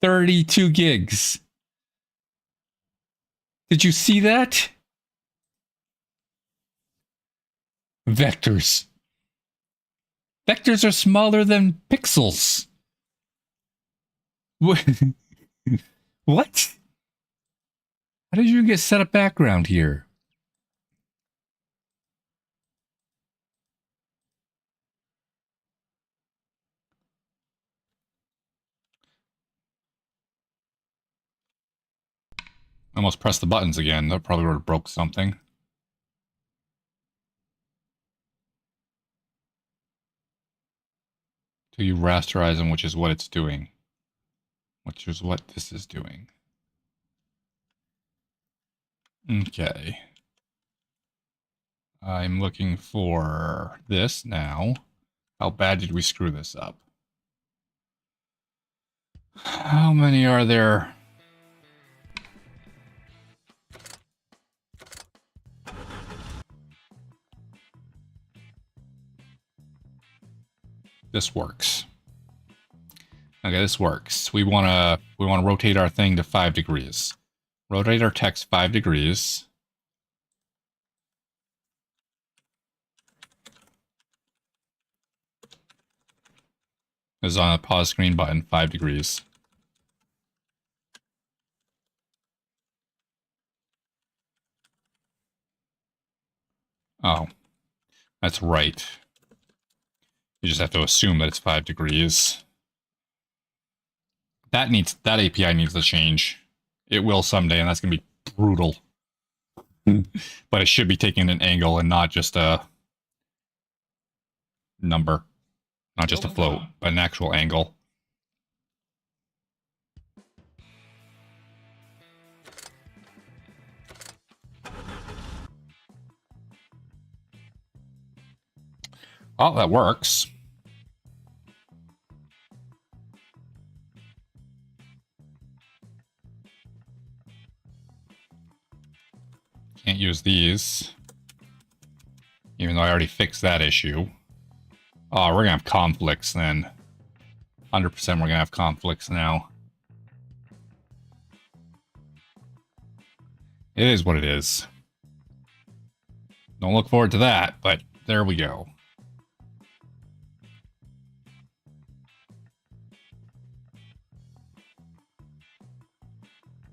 $32 gigs. Did you see that? Vectors. Vectors are smaller than pixels. What? What? How did you get set up background here? I almost pressed the buttons again. That probably would have broke something. Till you rasterize them, which is what it's doing. Which is what this is doing. Okay. I'm looking for this now. How bad did we screw this up? How many are there? This works. Okay, this works. We wanna rotate our thing to 5 degrees. Rotate our text 5 degrees. This is on a pause screen button, 5 degrees. Oh, that's right. You just have to assume that it's 5 degrees. That API needs to change. It will someday, and that's gonna be brutal. But it should be taking an angle and not just a number. Not just a float, but an actual angle. Oh, that works. Can't use these. Even though I already fixed that issue. Oh, we're gonna have conflicts then. 100% we're gonna have conflicts now. It is what it is. Don't look forward to that, but there we go.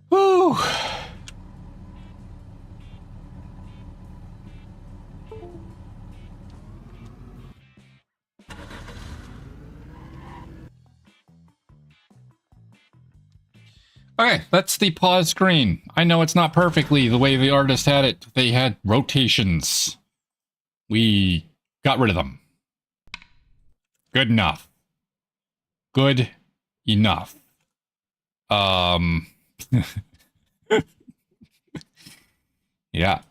Woo! Okay, that's the pause screen. I know it's not perfectly the way the artist had it. They had rotations. We got rid of them. Good enough. Good enough. Yeah.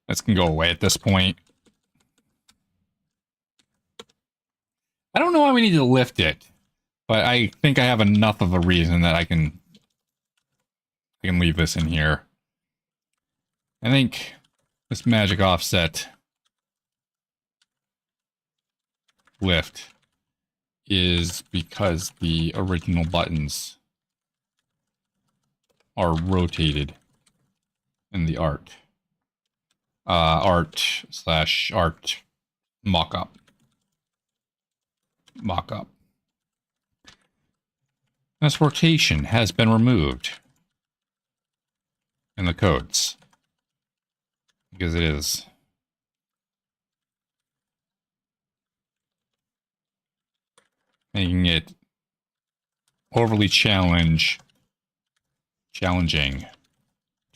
This can go away at this point. I don't know why we need to lift it, but I think I have enough of a reason that I can leave this in here. I think this magic offset lift is because the original buttons are rotated in the art. Art mockup. This rotation has been removed in the codes because it is making it overly challenging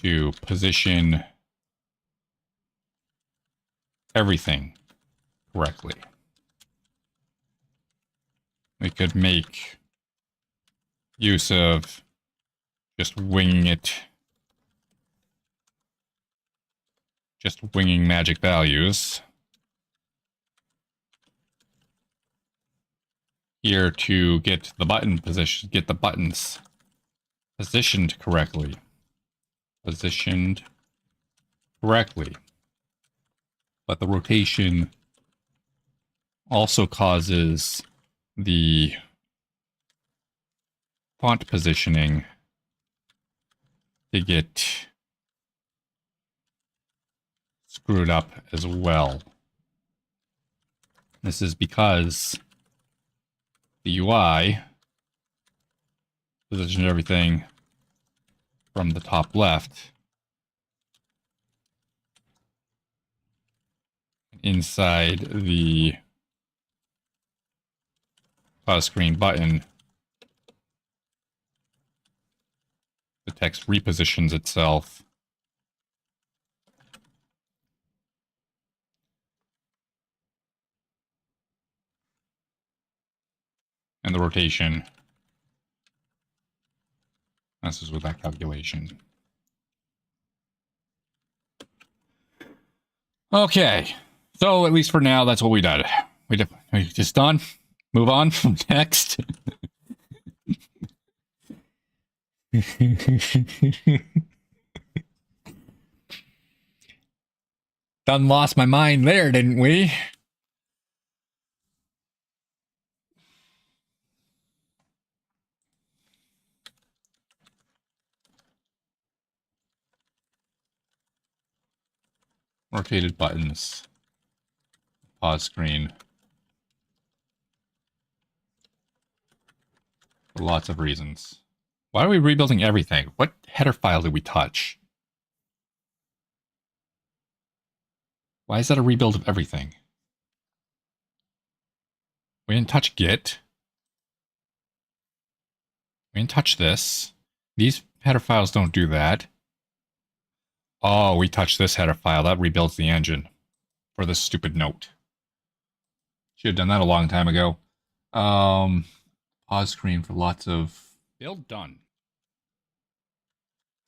to position everything correctly. We could make use of just winging it, just winging magic values here to get the button position, get the buttons positioned correctly. Positioned correctly. But the rotation also causes the font positioning to get screwed up as well. This is because the UI positioned everything from the top left inside the pause screen button. The text repositions itself. And the rotation messes with that calculation. Okay, so at least for now, that's what we did. We just done. Move on. Next. Done lost my mind there, didn't we? Rotated buttons. Pause screen. For lots of reasons. Why are we rebuilding everything? What header file did we touch? Why is that a rebuild of everything? We didn't touch Git. We didn't touch this. These header files don't do that. Oh, we touched this header file. That rebuilds the engine for this stupid note. Should have done that a long time ago. Pause screen for lots of... Build done.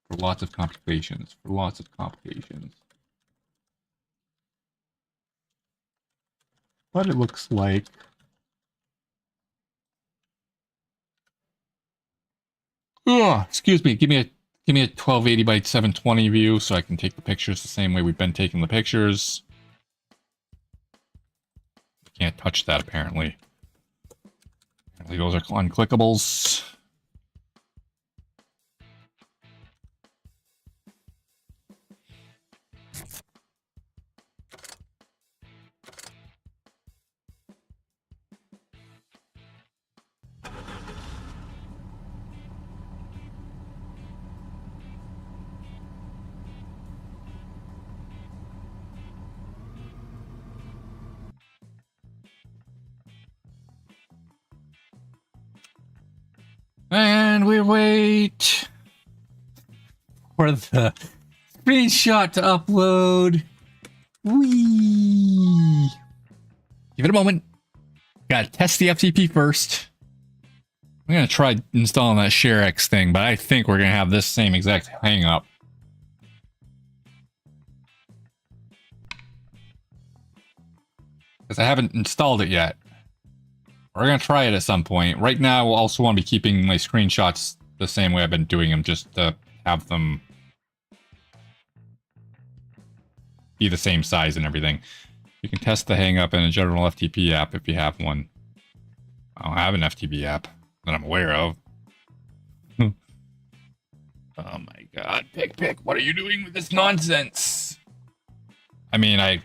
For lots of complications. For lots of complications. But it looks like... Oh, excuse me. Give me a 1280 by 720 view so I can take the pictures the same way we've been taking the pictures. Can't touch that apparently. Apparently those are unclickables. And we wait for the screenshot to upload. Whee! Give it a moment. Gotta test the FTP first. I'm gonna try installing that ShareX thing, but I think we're gonna have this same exact hang up. Because I haven't installed it yet. We're gonna try it at some point. Right now, I also want to be keeping my screenshots the same way I've been doing them, just to have them be the same size and everything. You can test the hang up in a general FTP app if you have one. I don't have an FTP app that I'm aware of. Oh my god, Pick, what are you doing with this nonsense? I mean, I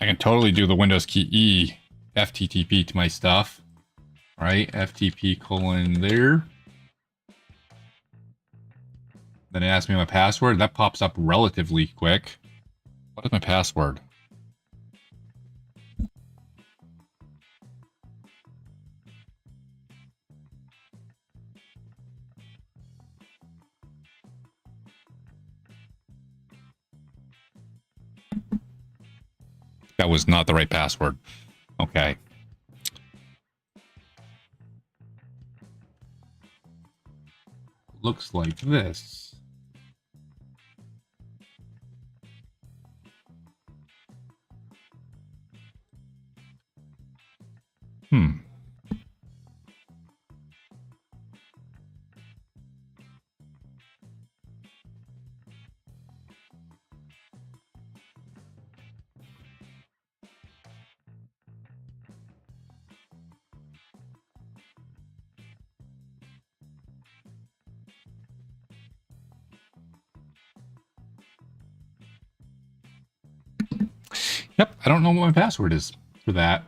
can totally do the Windows key E FTTP to my stuff. Right, FTP colon there. Then it asks me my password. That pops up relatively quick. What is my password? That was not the right password. Okay. Looks like this. Yep, I don't know what my password is for that.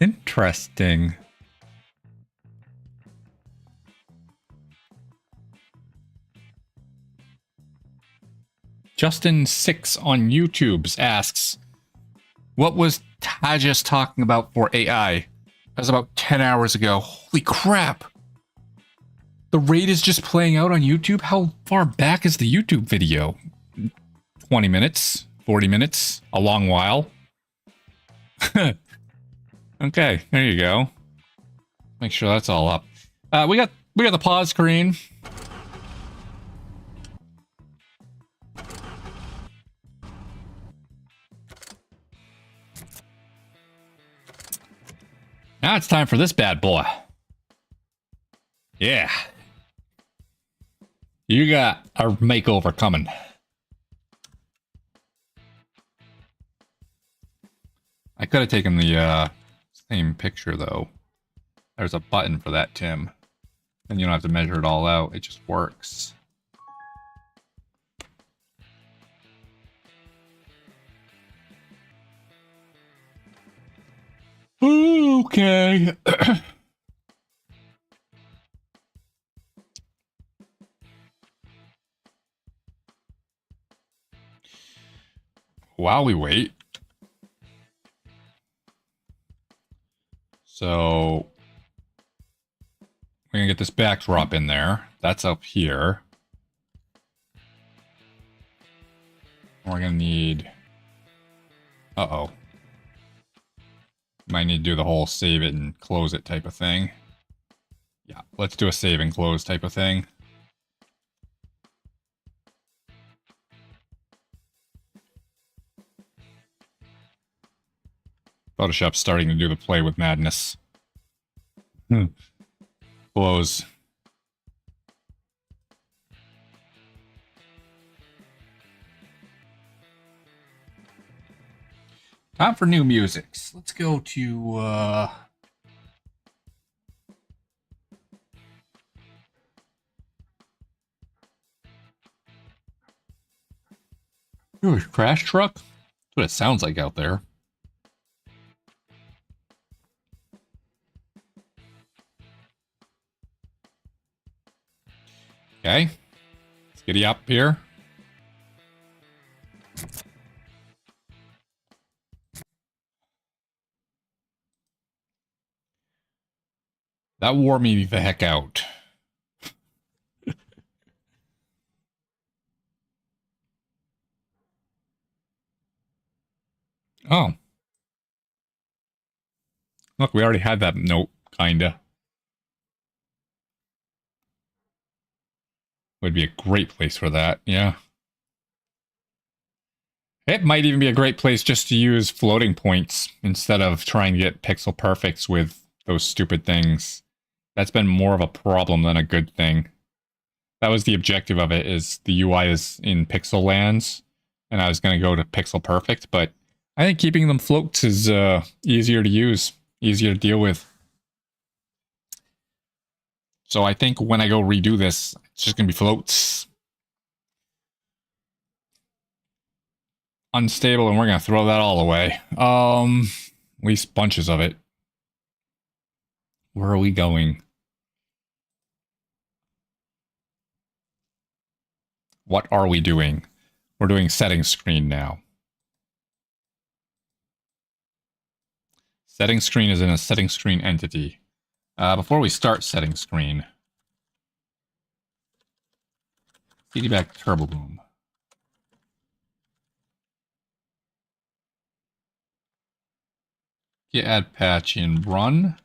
Interesting. Justin6 on YouTube's asks, what was Tajas talking about for AI? That was about 10 hours ago. Holy crap. The raid is just playing out on YouTube? How far back is the YouTube video? 20 minutes? 40 minutes? A long while? Okay, there you go. Make sure that's all up. We got the pause screen. Now it's time for this bad boy. Yeah. You got a makeover coming. I could have taken the same picture though. There's a button for that, Tim. And you don't have to measure it all out. It just works. Okay. While we wait. So we're gonna get this backdrop in there. That's up here. We're gonna need... Uh-oh. Might need to do the whole save it and close it type of thing. Yeah, let's do a save and close type of thing. Photoshop's starting to do the play with madness. Close. Time for new musics. Let's go to ooh, crash truck? That's what it sounds like out there. Okay. Let's giddy up here. That wore me the heck out. Oh. Look, we already had that note, kinda. Would be a great place for that, yeah. It might even be a great place just to use floating points instead of trying to get pixel perfects with those stupid things. That's been more of a problem than a good thing. That was the objective of it, is the UI is in pixel lands, and I was going to go to pixel perfect, but I think keeping them floats is easier to use, easier to deal with. So I think when I go redo this, it's just going to be floats. Unstable, and we're going to throw that all away. At least bunches of it. Where are we going? What are we doing? We're doing settings screen now. Settings screen is in a settings screen entity. Before we start settings screen, CD back turbo boom. Git add patch in run.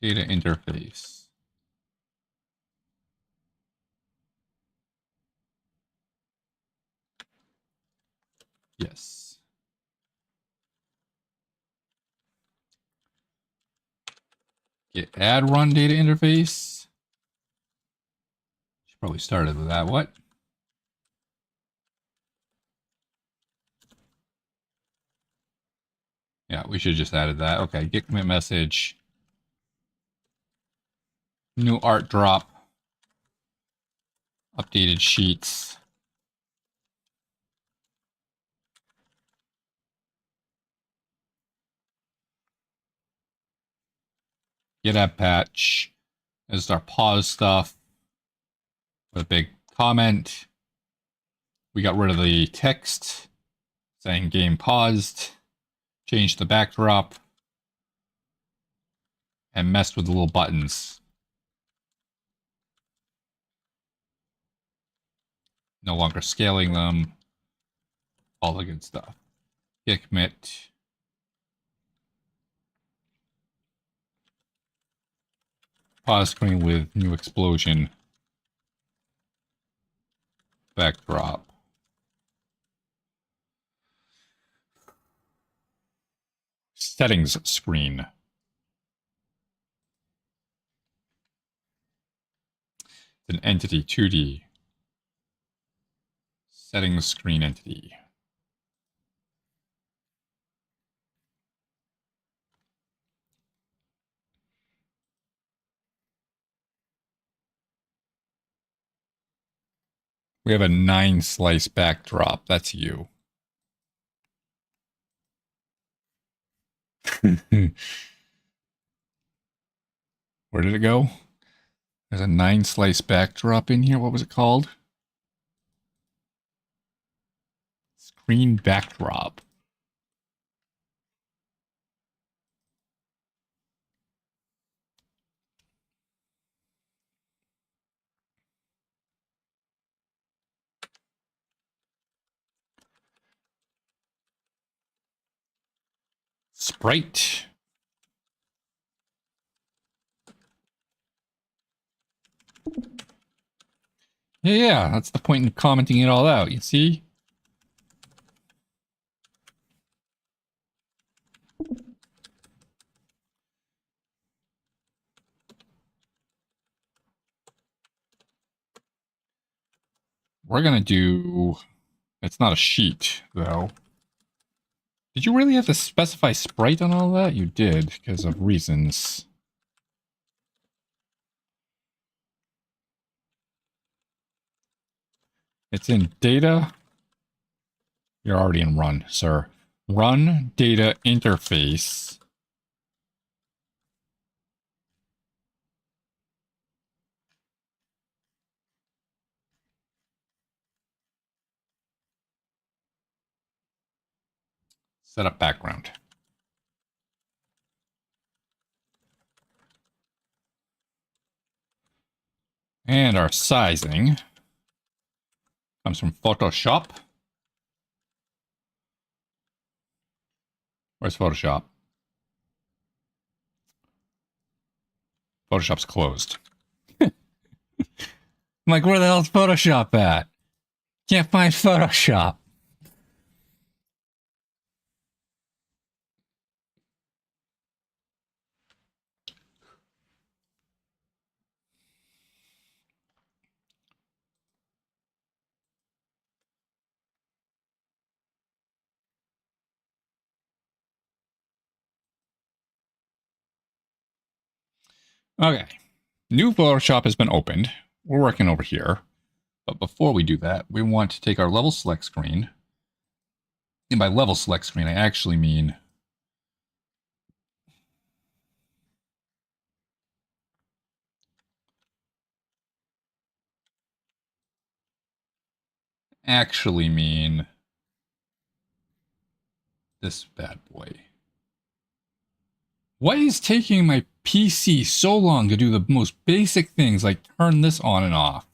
Data interface. Yes. Git add run data interface. Should probably started with that. What? Yeah, we should have just added that. Okay, get commit message. New art drop. Updated sheets. Get app patch. This is our pause stuff. With a big comment. We got rid of the text saying game paused. Changed the backdrop. And messed with the little buttons. No longer scaling them. All the good stuff. Git commit. Pause screen with new explosion. Backdrop. Settings screen. It's an entity 2D. Settings screen entity. We have a 9 slice backdrop. That's you. Where did it go? There's a 9 slice backdrop in here. What was it called? Screen backdrop. Sprite. Yeah, that's the point in commenting it all out, you see? We're going to do... It's not a sheet, though. Did you really have to specify sprite on all that? You did, because of reasons. It's in data. You're already in run, sir. Run data interface. Set up background. And our sizing comes from Photoshop. Where's Photoshop? Photoshop's closed. I'm like, where the hell's Photoshop at? Can't find Photoshop. Okay. New Photoshop has been opened. We're working over here. But before we do that, we want to take our level select screen. And by level select screen, I actually mean this bad boy. Why is taking my PC so long to do the most basic things like turn this on and off?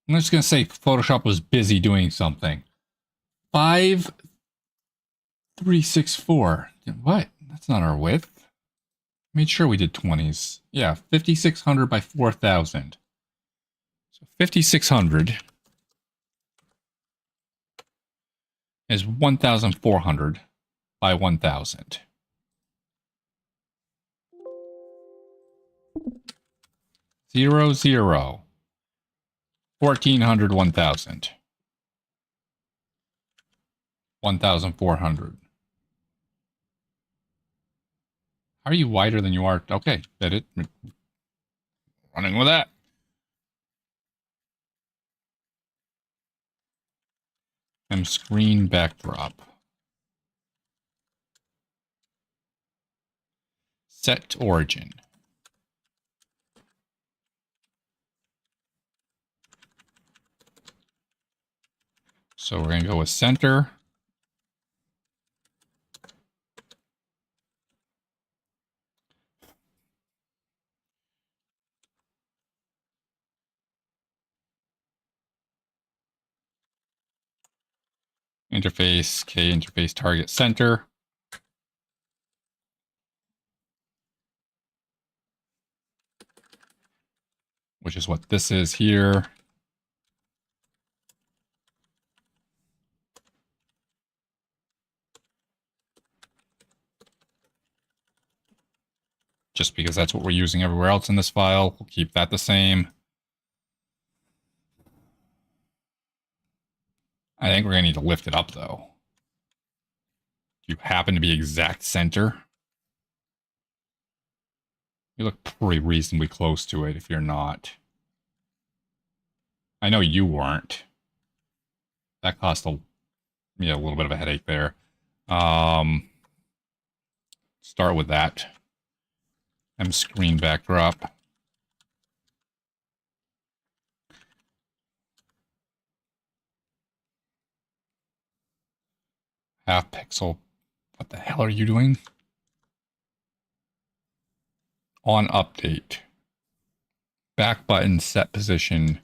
I'm just going to say Photoshop was busy doing something. 5364. What? That's not our width. Made sure we did 20s. Yeah, 5600 by 4000. So 5600 is 1400 by 1000. 0, 0. 1400, 1000. 1,400. How are you wider than you are? Okay, that it. Running with that. And screen backdrop. Set origin. So we're going to go with center. Interface, K interface target center. Which is what this is here. Just because that's what we're using everywhere else in this file. We'll keep that the same. I think we're going to need to lift it up, though. Do you happen to be exact center? You look pretty reasonably close to it if you're not. I know you weren't. That cost me a little bit of a headache there. Start with that. Screen backdrop. Half pixel. What the hell are you doing? On update. Back button set position.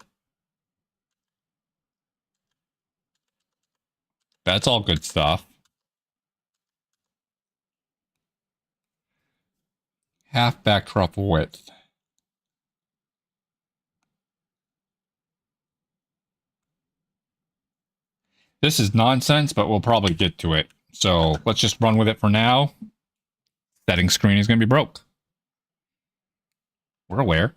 That's all good stuff. Half backdrop width. This is nonsense, but we'll probably get to it. So let's just run with it for now. Setting screen is going to be broke. We're aware.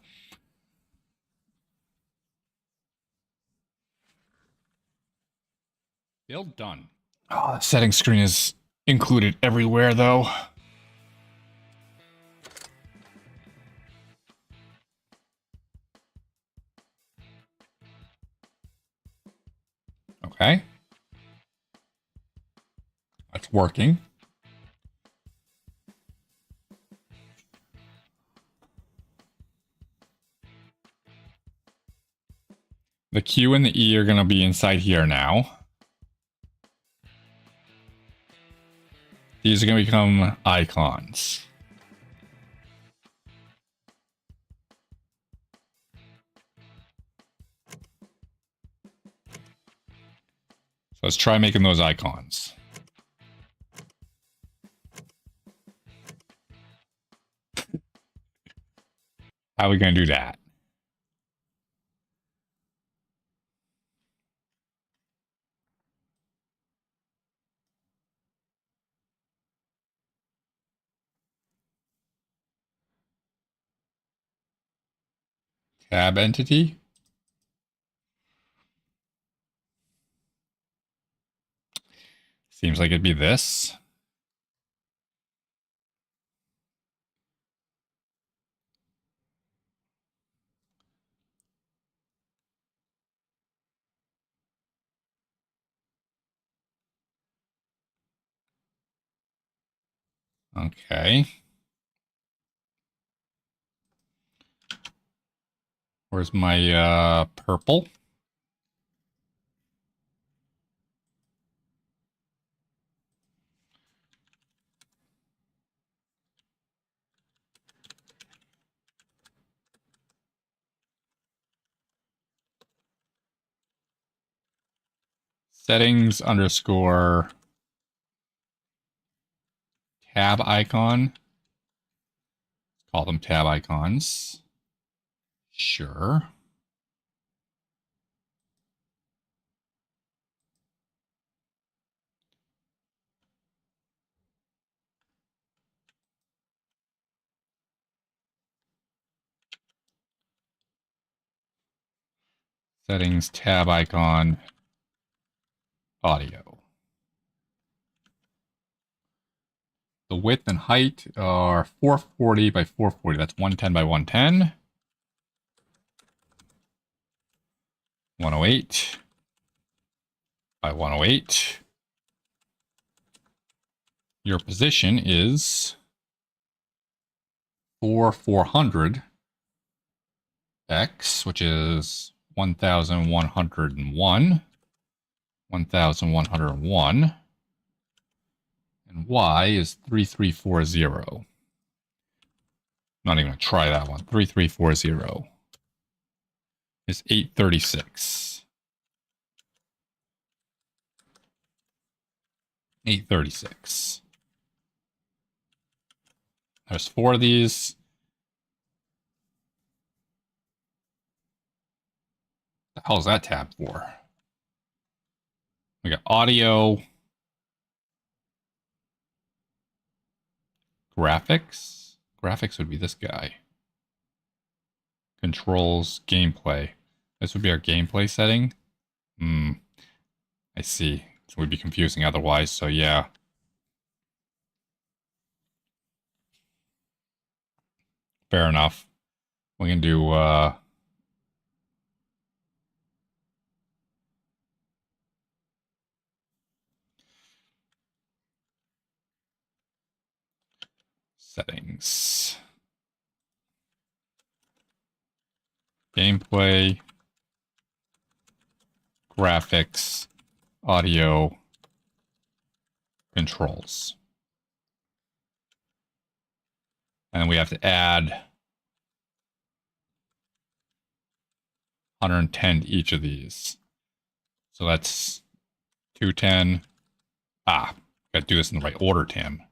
Build done. Oh, the setting screen is included everywhere, though. Okay. That's working. The Q and the E are going to be inside here now. These are going to become icons. So let's try making those icons. How are we going to do that? Tab entity. Seems like it'd be this. Okay. Where's my purple? Settings underscore tab icon. Call them tab icons. Sure. Settings tab icon audio. The width and height are 440 by 440. That's 110 by 110. 108 by 108. Your position is 400 X, which is 1101. 1101. And Y is 3340. Not even going to try that one. 3340 is 836. 836. There's 4 of these. What the hell is that tab for? We got audio, graphics. Graphics would be this guy. Controls, gameplay. This would be our gameplay setting. I see. So it would be confusing otherwise, so yeah. Fair enough. We can do settings. Gameplay, graphics, audio, controls. And we have to add 110 to each of these. So that's 210. Got to do this in the right order, Tim.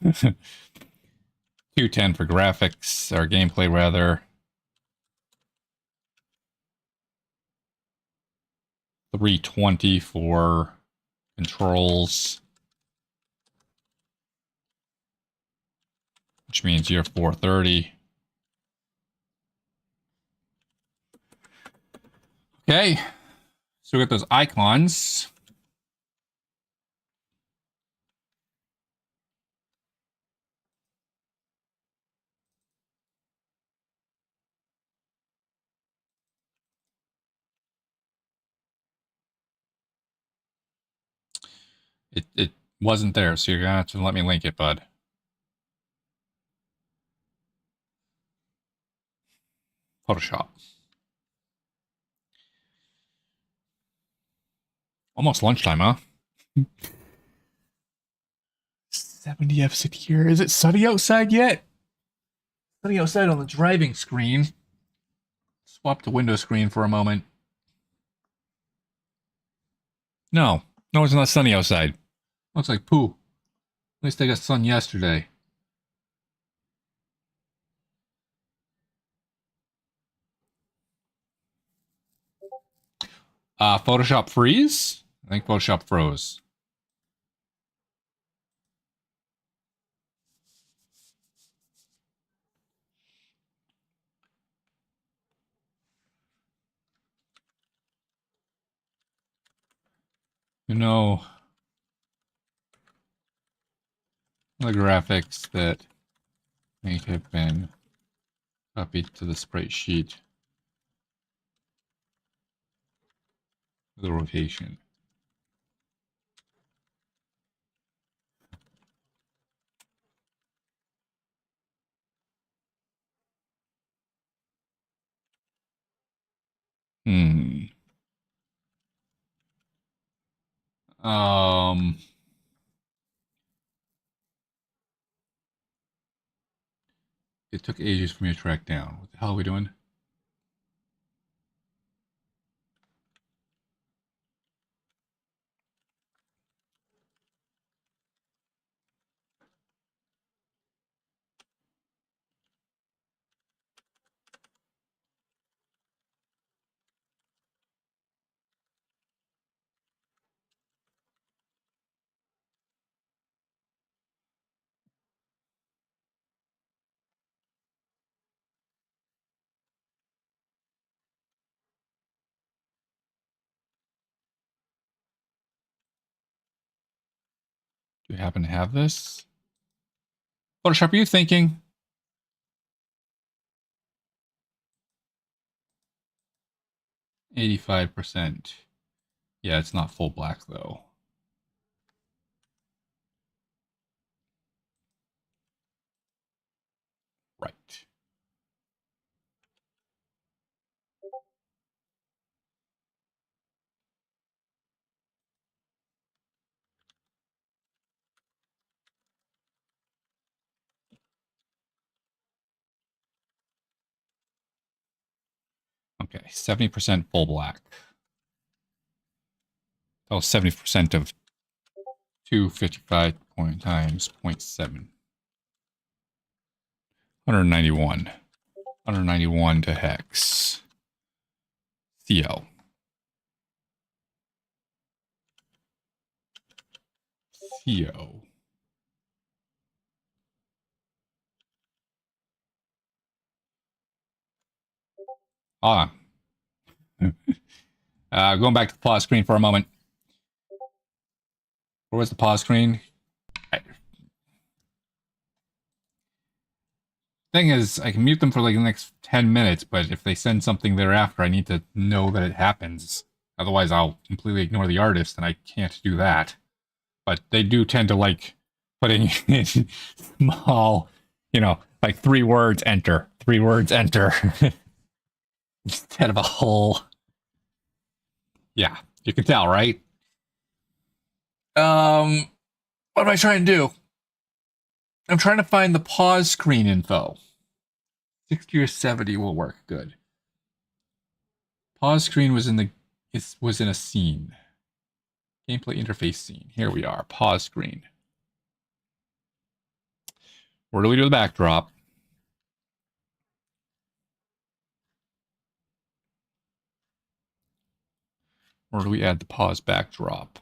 210 for graphics, or gameplay rather. 320 for controls. Which means you're 430. Okay. So we got those icons. It wasn't there, so you're gonna have to let me link it, bud. Photoshop. Almost lunchtime, huh? 70 episode here. Is it sunny outside yet? Sunny outside on the driving screen. Swap the window screen for a moment. No, it's not sunny outside. Looks like poo. At least I got sun yesterday. Photoshop freeze? I think Photoshop froze. You know, the graphics that may have been copied to the sprite sheet. The rotation. It took ages for me to track down. What the hell are we doing? Do you happen to have this? Photoshop, are you thinking? %. Yeah, it's not full black though. Right. Okay, 70% full black. Oh, 70% of 255 point times 0.7. 191. 191 to hex. CO. CO. Ah. Going back to the pause screen for a moment. Where was the pause screen? Thing is, I can mute them for like the next 10 minutes, but if they send something thereafter, I need to know that it happens. Otherwise, I'll completely ignore the artist, and I can't do that. But they do tend to like putting in small, like 3 words, enter. 3 words, enter. Instead of a whole. Yeah, you can tell, right? What am I trying to do? I'm trying to find the pause screen info. 60 or 70 will work good. Pause screen was in a scene. Gameplay interface scene. Here we are. Pause screen. Where do we do the backdrop? Where do we add the pause backdrop?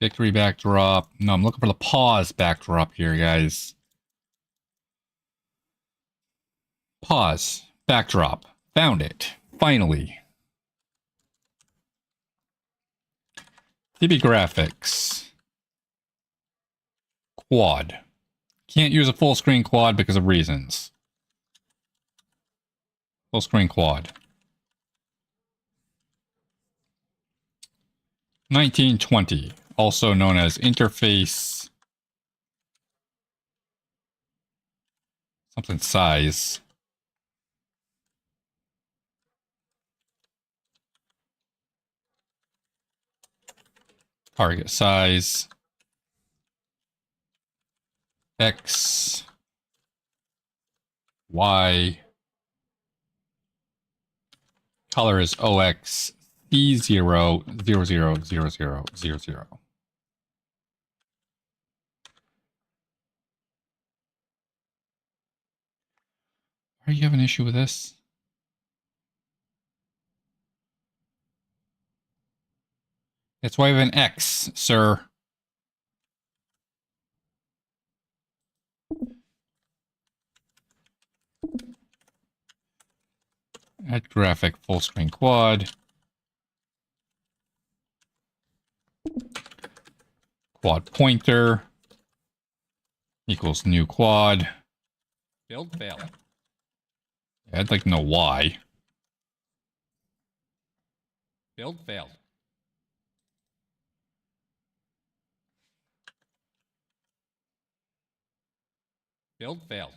Victory backdrop. No, I'm looking for the pause backdrop here, guys. Pause. Backdrop. Found it. Finally. TB graphics. Quad. Can't use a full screen quad because of reasons. Full screen quad. 1920. Also known as interface. Something size. Target size. X. Y. Color is OX C0000000. Are you having an issue with this? That's why we have an X, sir. Add graphic full screen quad. Quad pointer equals new quad. Build fail. Yeah, I'd like to know why. Build failed. Build failed.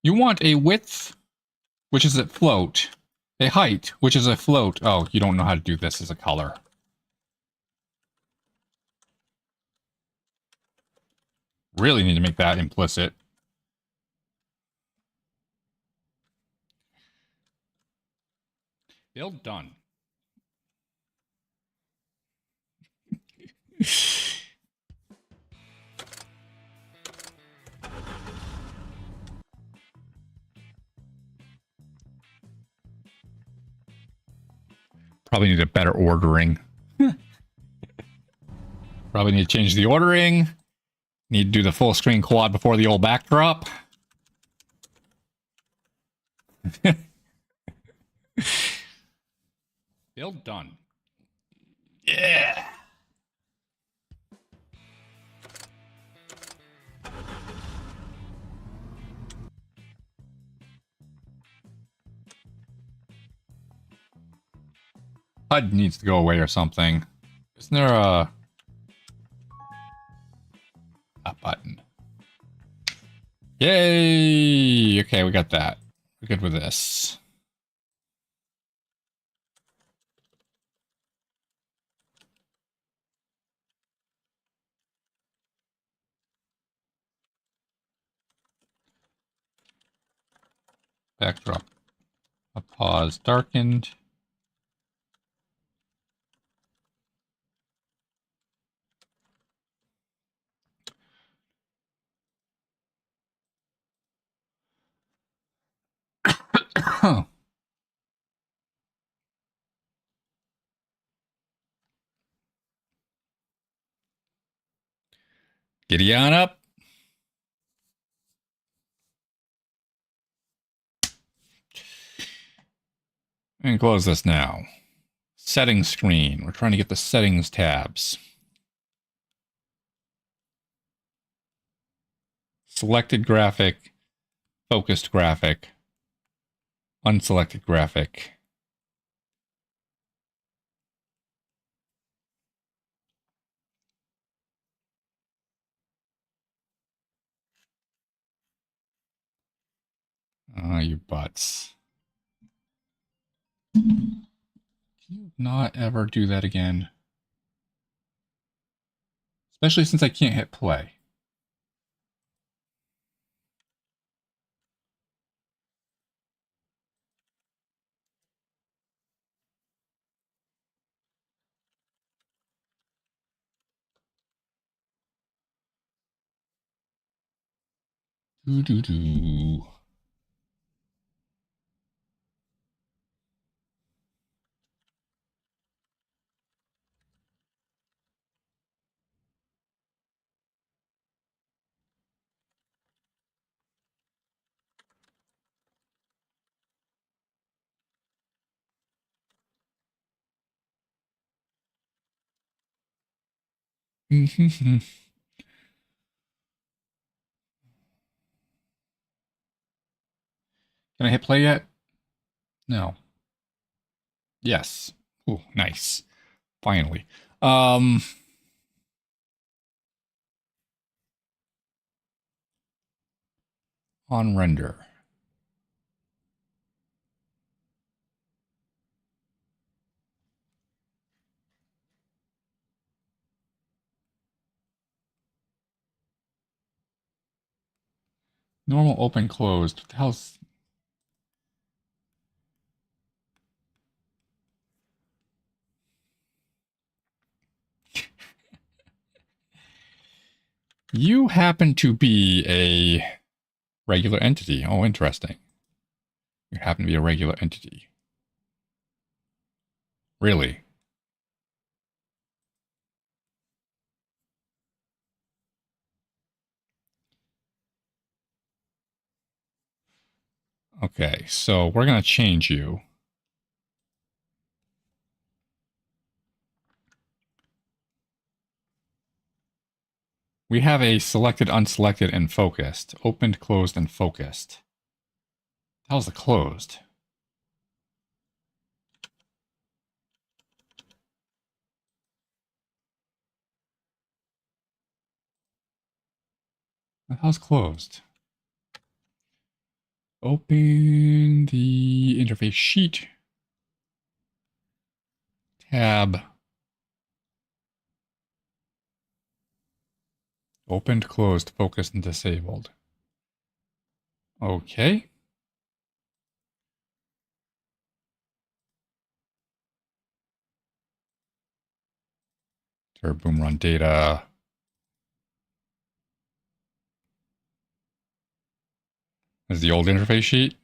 You want a width, which is a float. A height, which is a float. Oh, you don't know how to do this as a color. Really need to make that implicit. Build done. Probably need a better ordering. Probably need to change the ordering. Need to do the full screen quad before the old backdrop. Build done. Yeah. HUD needs to go away or something. Isn't there a button? Yay! Okay, we got that. We're good with this. Backdrop. A pause darkened. Giddy on up. And close this now. Settings screen. We're trying to get the settings tabs. Selected graphic. Focused graphic. Unselected graphic. Ah, you butts. Can you not ever do that again? Especially since I can't hit play. Doo-doo-doo. Can I hit play yet? No. Yes. Ooh, nice. Finally. On render. Normal open closed. What the hell's... You happen to be a regular entity. Oh, interesting. You happen to be a regular entity. Really? Okay, so we're going to change you. We have a selected, unselected, and focused. Opened, closed, and focused. How's the closed? How's closed? Open the interface sheet. Tab. Opened, closed, focused, and disabled. Okay. Turbo boom run data. Is the old interface sheet?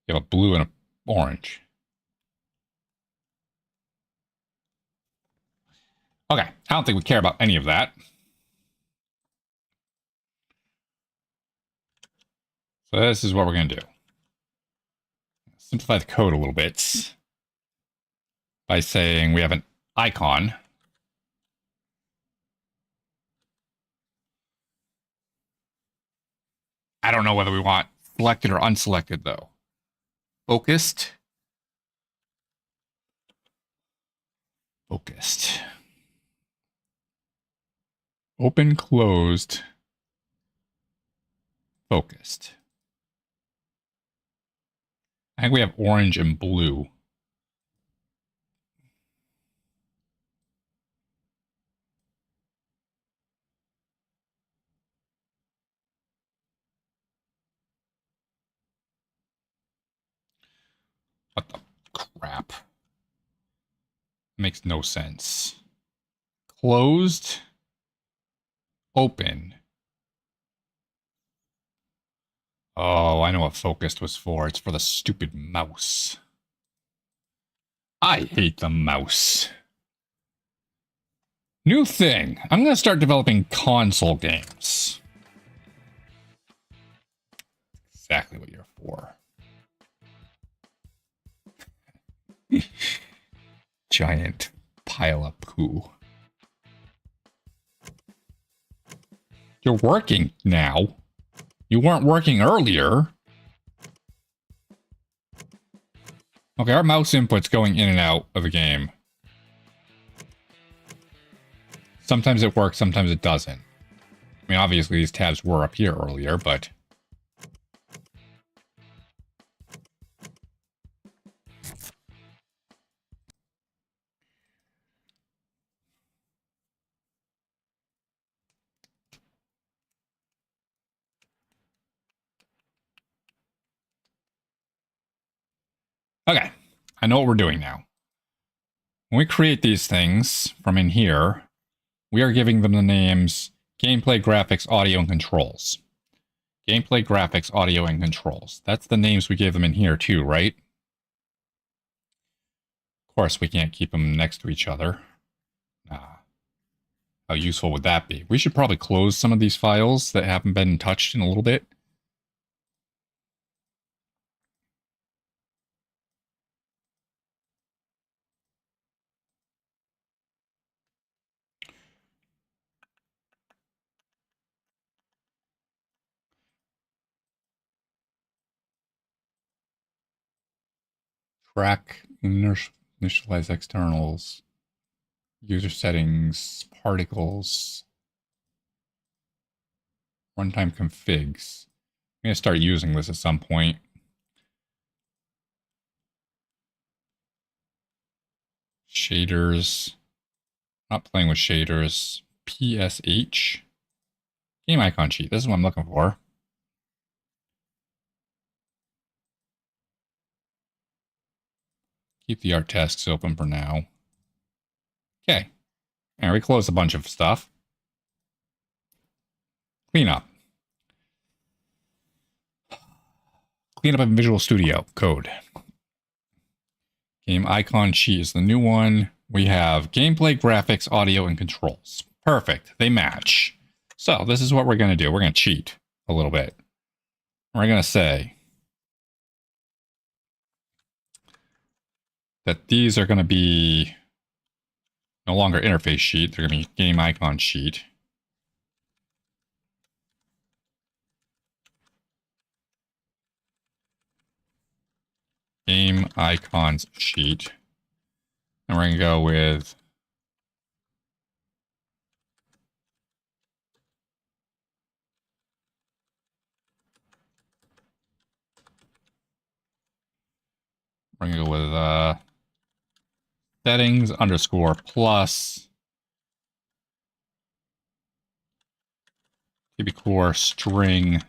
You have a blue and an orange. Okay, I don't think we care about any of that. So this is what we're going to do. Simplify the code a little bit by saying we have an icon. I don't know whether we want selected or unselected, though. Focused. Focused. Open, closed. Focused. I think we have orange and blue. What the crap? Makes no sense. Closed. Open. Oh, I know what focused was for. It's for the stupid mouse. I hate the mouse. New thing. I'm going to start developing console games. Exactly what you're for. Giant pile of poo. You're working now. You weren't working earlier. Okay, our mouse input's going in and out of the game. Sometimes it works, sometimes it doesn't. I mean, obviously these tabs were up here earlier, but... Okay, I know what we're doing now. When we create these things from in here, we are giving them the names Gameplay, Graphics, Audio, and Controls. Gameplay, Graphics, Audio, and Controls. That's the names we gave them in here too, right? Of course, we can't keep them next to each other. How useful would that be? We should probably close some of these files that haven't been touched in a little bit. Track, initialize externals, user settings, particles, runtime configs. I'm going to start using this at some point. Shaders. Not playing with shaders. PSH. Game icon sheet. This is what I'm looking for. Keep the art tasks open for now. Okay. And we closed a bunch of stuff. Clean up. Clean up in Visual Studio Code. Game icon sheet is the new one. We have gameplay, graphics, audio, and controls. Perfect. They match. So this is what we're going to do. We're going to cheat a little bit. We're going to say that these are going to be no longer interface sheet. They're going to be game icon sheet. Game icons sheet. And we're going to go with settings underscore plus TB core string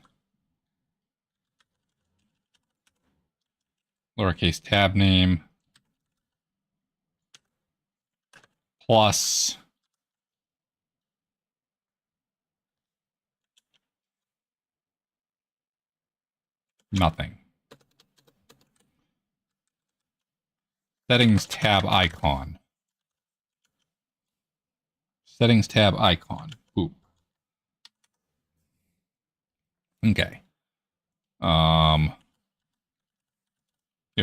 lowercase tab name plus nothing. Settings tab icon. Settings tab icon. Boop. Okay. They're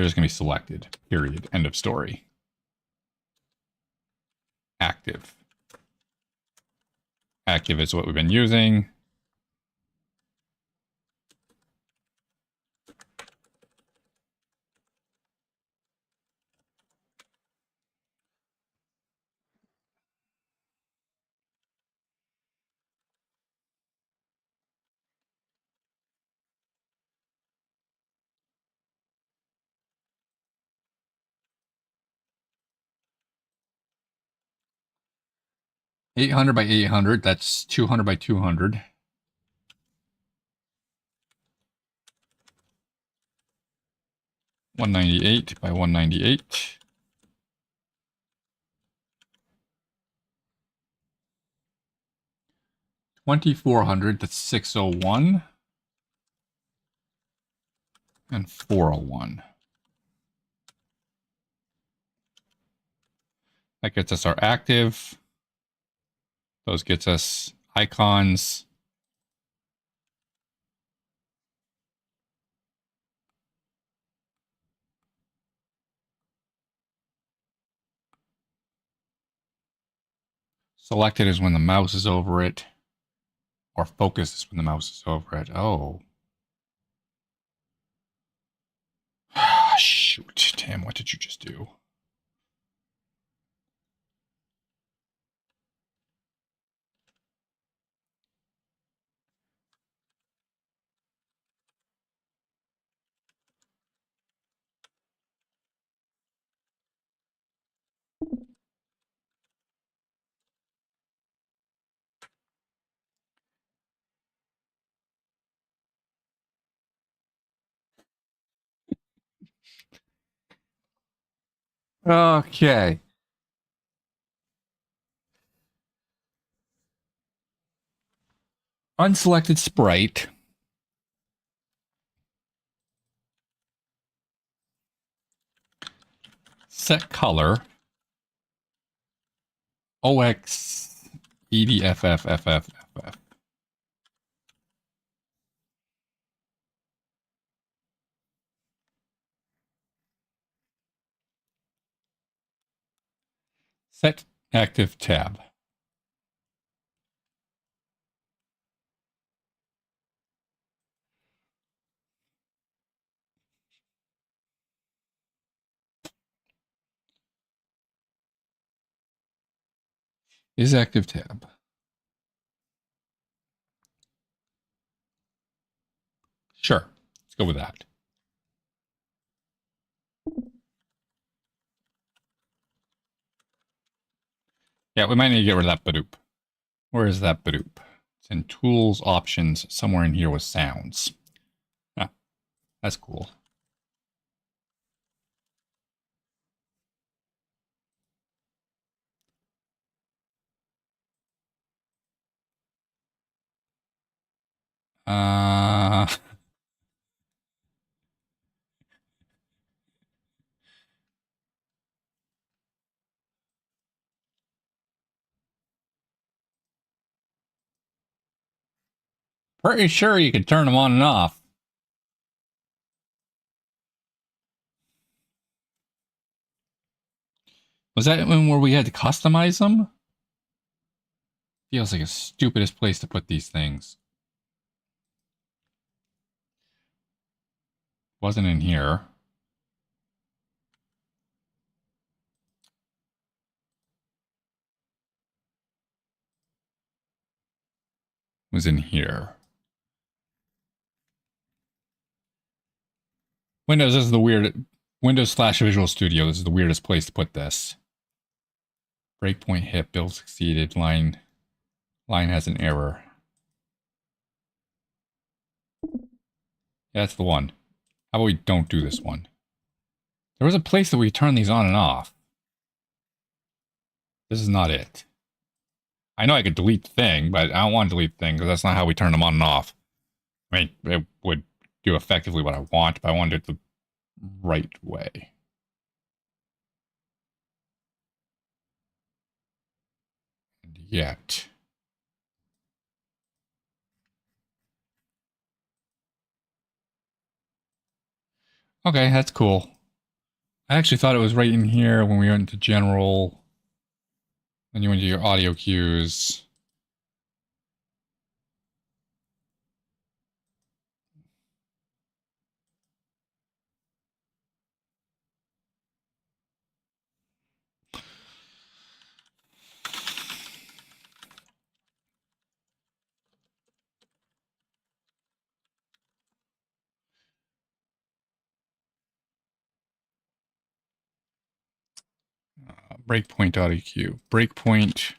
just going to be selected. Period. End of story. Active. Active is what we've been using. $800 by $800. That's $200 by $200. $198 by $198. $2,400. That's $601 and $401. That gets us our active. Those gets us icons. Selected is when the mouse is over it. Or focus is when the mouse is over it. Oh. Shoot, Tim, what did you just do? Okay. Unselected sprite. Set color. OX EDFFFFFF. Set active tab. Is active tab. Sure. Let's go with that. Yeah, we might need to get rid of that Badoop. Where is that Badoop? It's in tools, options, somewhere in here with sounds. Ah, that's cool. Pretty sure you can turn them on and off. Was that one where we had to customize them? Feels like the stupidest place to put these things. Wasn't in here. Was in here. Windows, this is the weird. Windows / Visual Studio, this is the weirdest place to put this. Breakpoint hit, build succeeded, line has an error. Yeah, that's the one. How about we don't do this one? There was a place that we turn these on and off. This is not it. I know I could delete the thing, but I don't want to delete the thing because that's not how we turn them on and off. I mean, it would do effectively what I want, but I want to do it the right way. yet. Okay, that's cool. I actually thought it was right in here when we went to general. Then you went to your audio cues. Breakpoint audio cue. Breakpoint.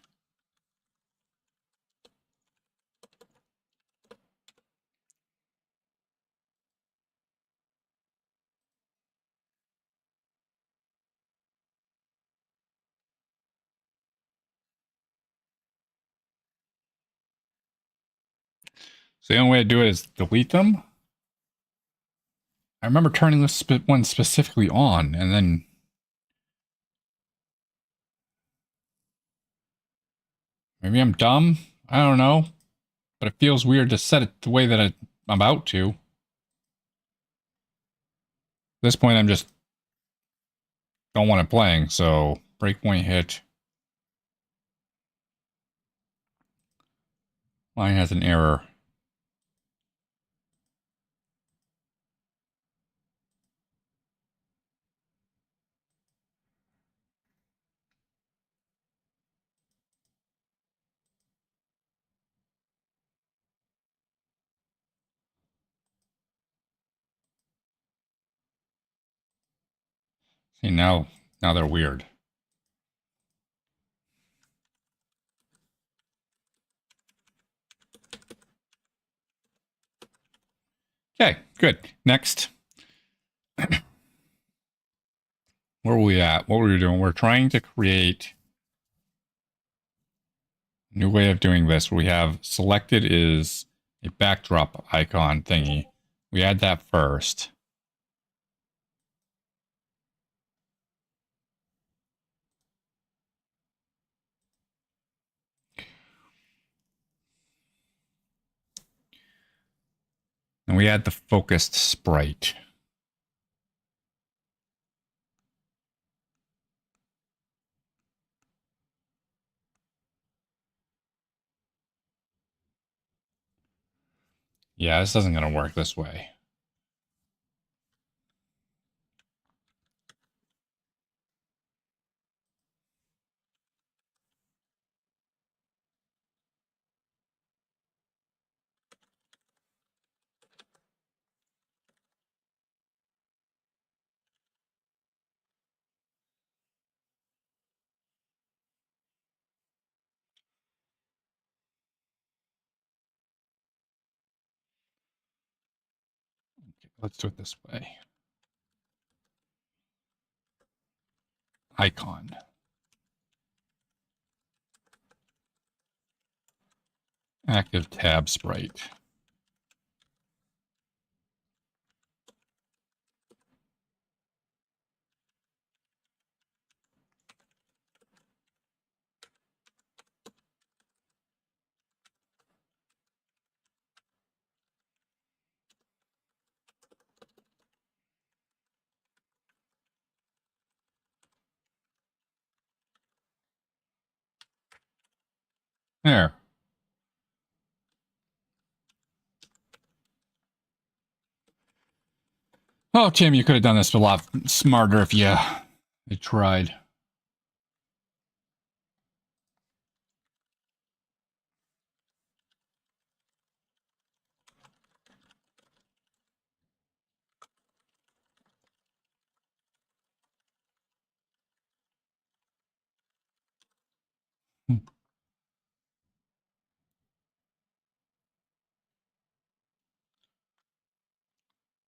So the only way to do it is delete them. I remember turning this one specifically on, and then maybe I'm dumb. I don't know, but it feels weird to set it the way that I'm about to. At this point, I'm just don't want it playing. So breakpoint hit. Line has an error. See, now they're weird. Okay, good. Next. Where were we at? What were we doing? We're trying to create a new way of doing this. We have selected is a backdrop icon thingy. We add that first. And we add the focused sprite. Yeah, this isn't going to work this way. Okay, let's do it this way. Icon. Active tab sprite. There. Oh, Tim, you could have done this a lot smarter if you tried.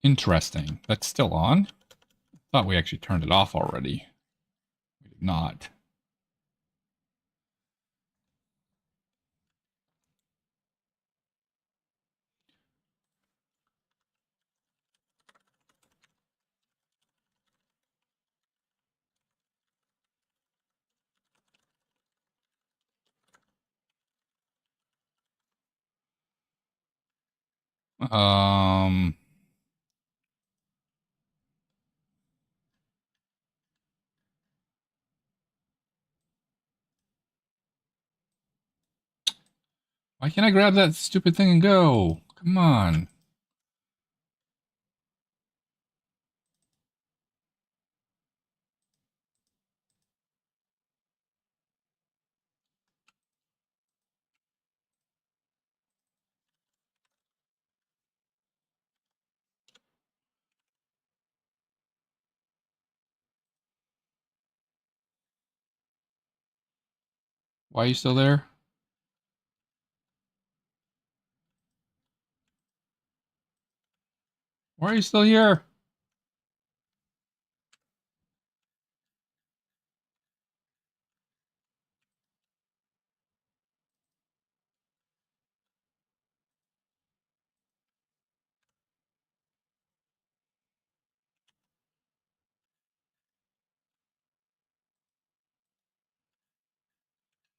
Interesting. That's still on? I thought we actually turned it off already. We did not. Um, why can't I grab that stupid thing and go? Come on. Why are you still there? Why are you still here?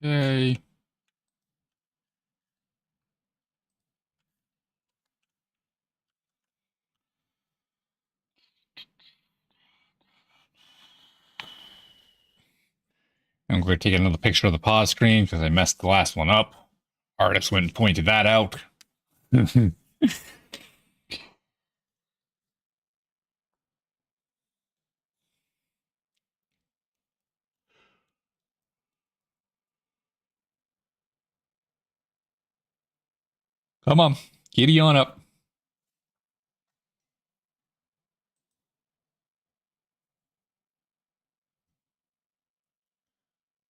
Yay. I'm going to take another picture of the pause screen because I messed the last one up. Artist went and pointed that out. Come on, giddy on up.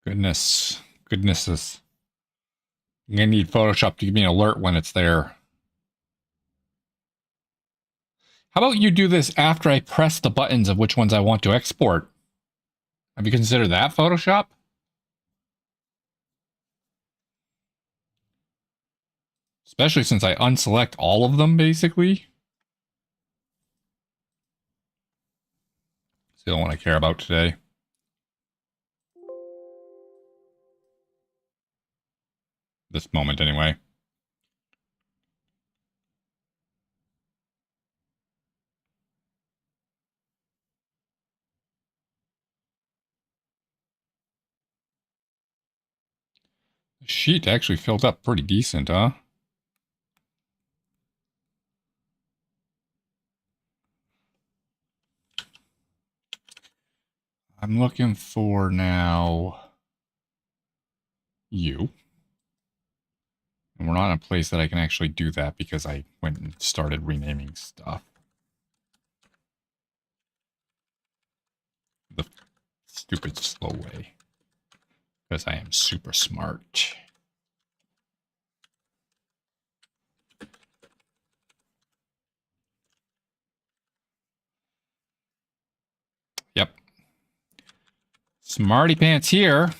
Goodness. Goodnesses. I'm going to need Photoshop to give me an alert when it's there. How about you do this after I press the buttons of which ones I want to export? Have you considered that, Photoshop? Especially since I unselect all of them, basically. It's the only one I care about today. This moment, anyway. The sheet actually filled up pretty decent, huh? I'm looking for now you. And we're not in a place that I can actually do that because I went and started renaming stuff. The stupid slow way. Because I am super smart. Yep. Smarty pants here.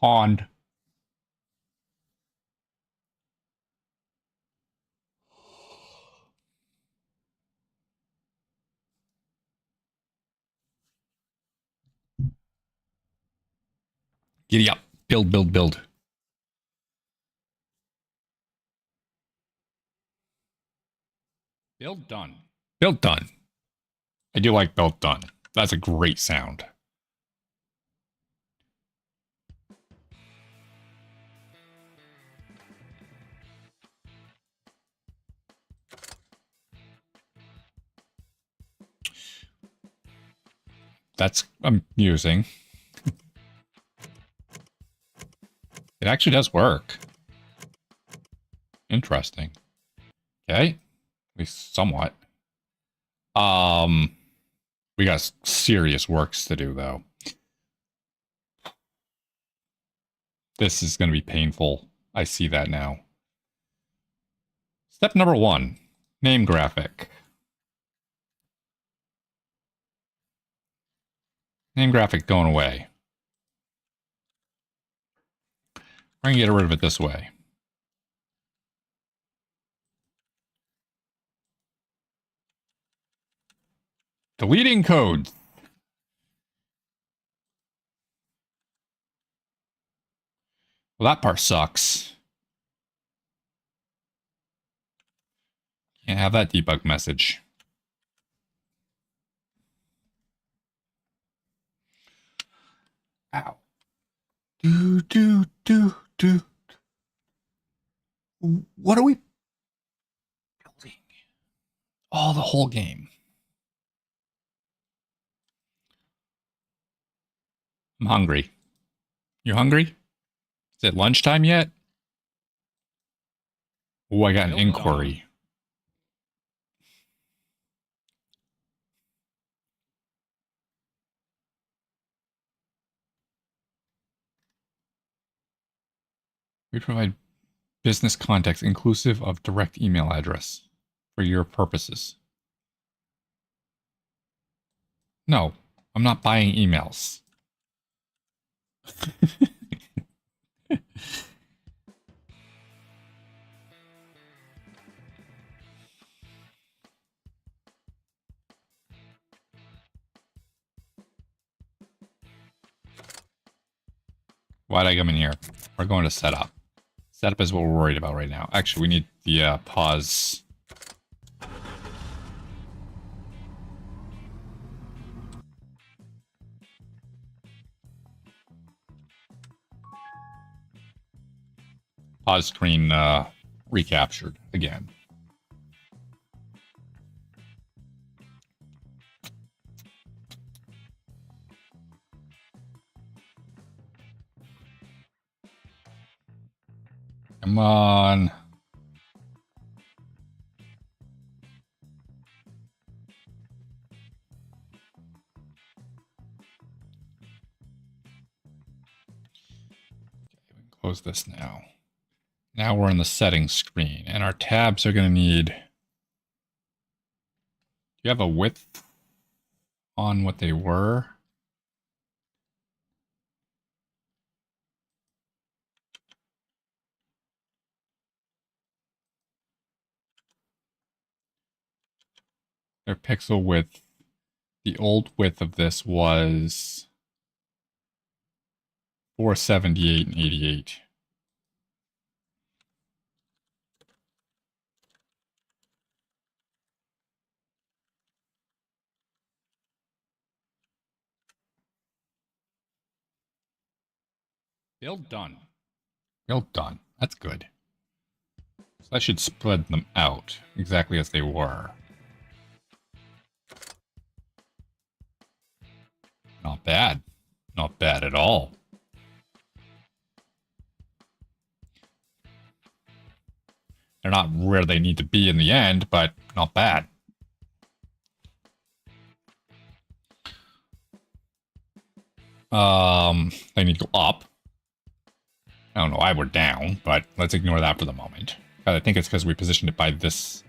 Pond. Giddy up. Build, build, build. Build done. Build done. I do like build done. That's a great sound. That's amusing. It actually does work. Interesting. Okay. At least somewhat. We got serious works to do, though. This is going to be painful. I see that now. Step number 1, name graphic. Name graphic going away. We're going to get rid of it this way. Deleting code. Well, that part sucks. Can't have that debug message. Ow. Do. What are we building? Oh, the whole game. I'm hungry. You hungry? Is it lunchtime yet? Oh, I got an inquiry. We provide business context inclusive of direct email address for your purposes. No, I'm not buying emails. Why'd I come in here? We're going to setup. Setup is what we're worried about right now. Actually, we need the pause. Pause screen recaptured again. Come on. Okay, we can close this now. Now we're in the settings screen, and our tabs are going to need... Do you have a width on what they were? Their pixel width, the old width of this was 478 and 88. Build done. Build done. That's good. So that should spread them out exactly as they were. Not bad. Not bad at all. They're not where they need to be in the end, but not bad. They need to go up. I don't know why we're down, but let's ignore that for the moment. I think it's because we positioned it by this,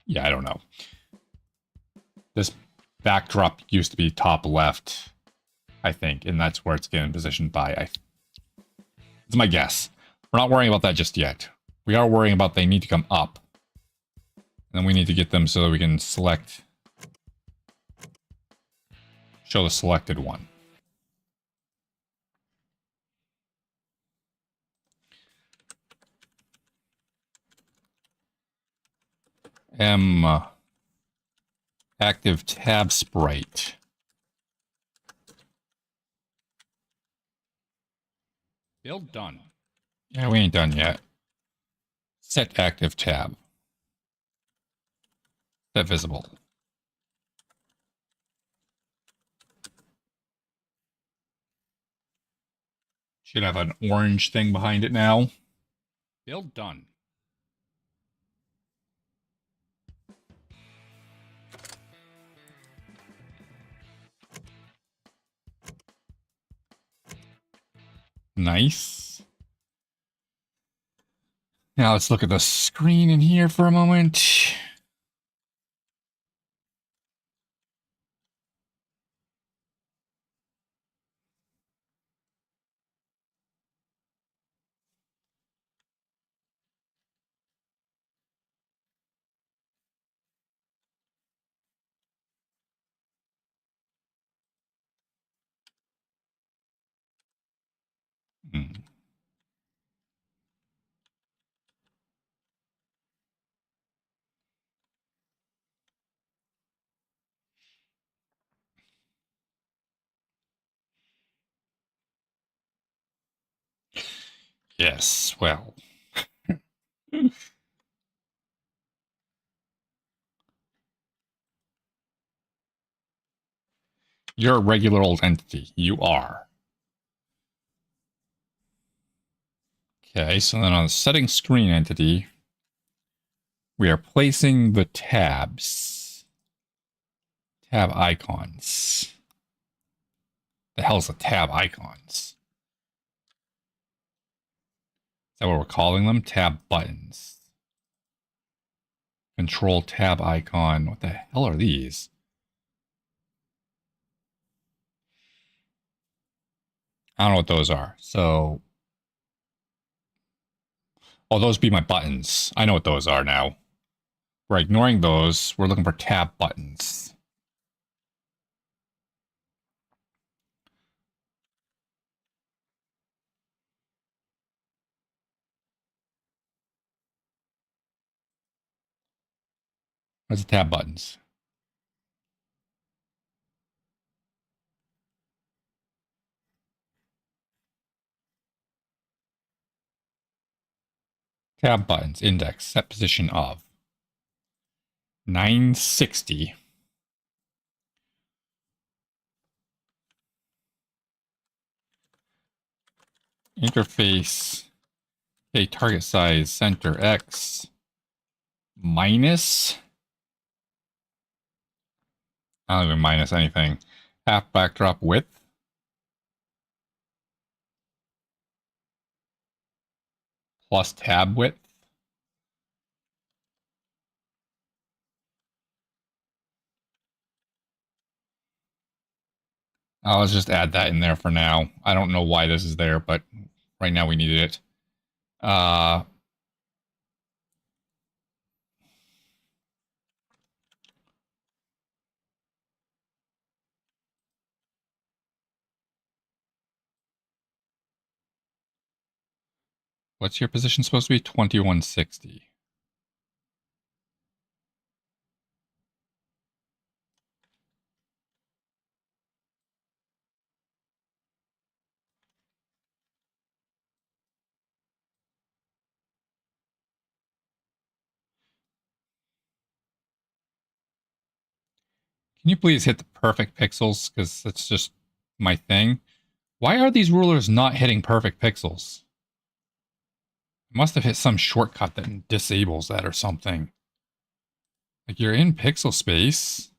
yeah, I don't know. This backdrop used to be top left, I think, and that's where it's getting positioned by. It's my guess. We're not worrying about that just yet. We are worrying about they need to come up. And then we need to get them so that we can select, show the selected one. Active tab sprite. Build done. Yeah, we ain't done yet. Set active tab. Set visible. Should have an orange thing behind it now. Build done. Nice. Now let's look at the screen in here for a moment. Hmm. Yes, well. You're a regular old entity. You are. Okay, so then on the setting screen entity, we are placing the tabs. Tab icons. The hell's a tab icons? Is that what we're calling them? Tab buttons. Control tab icon. What the hell are these? I don't know what those are. So, oh, those be my buttons. I know what those are now. We're ignoring those. We're looking for tab buttons. What's the tab buttons? Tab buttons. Index. Set position of 960. Interface. Okay, target size. Center X. Minus. I don't even minus anything. Half backdrop width. Plus tab width. I'll just add that in there for now. I don't know why this is there, but right now we needed it. What's your position supposed to be? 2160. Can you please hit the perfect pixels? Because that's just my thing. Why are these rulers not hitting perfect pixels? I must have hit some shortcut that disables that or something. Like, you're in pixel space.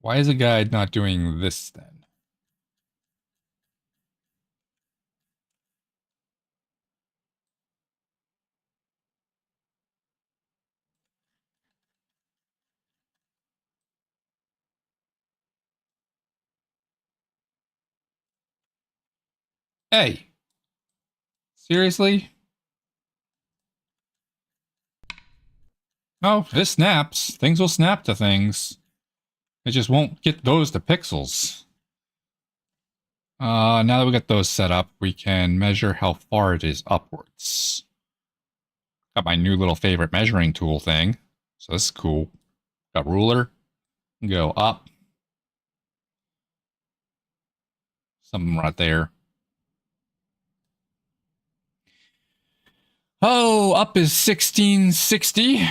Why is a guide not doing this then? Hey! Seriously? Oh, this snaps. Things will snap to things. It just won't get those to pixels. Now that we got those set up, we can measure how far it is upwards. Got my new little favorite measuring tool thing. So this is cool. Got ruler. Go up. Something right there. Oh, up is 1660.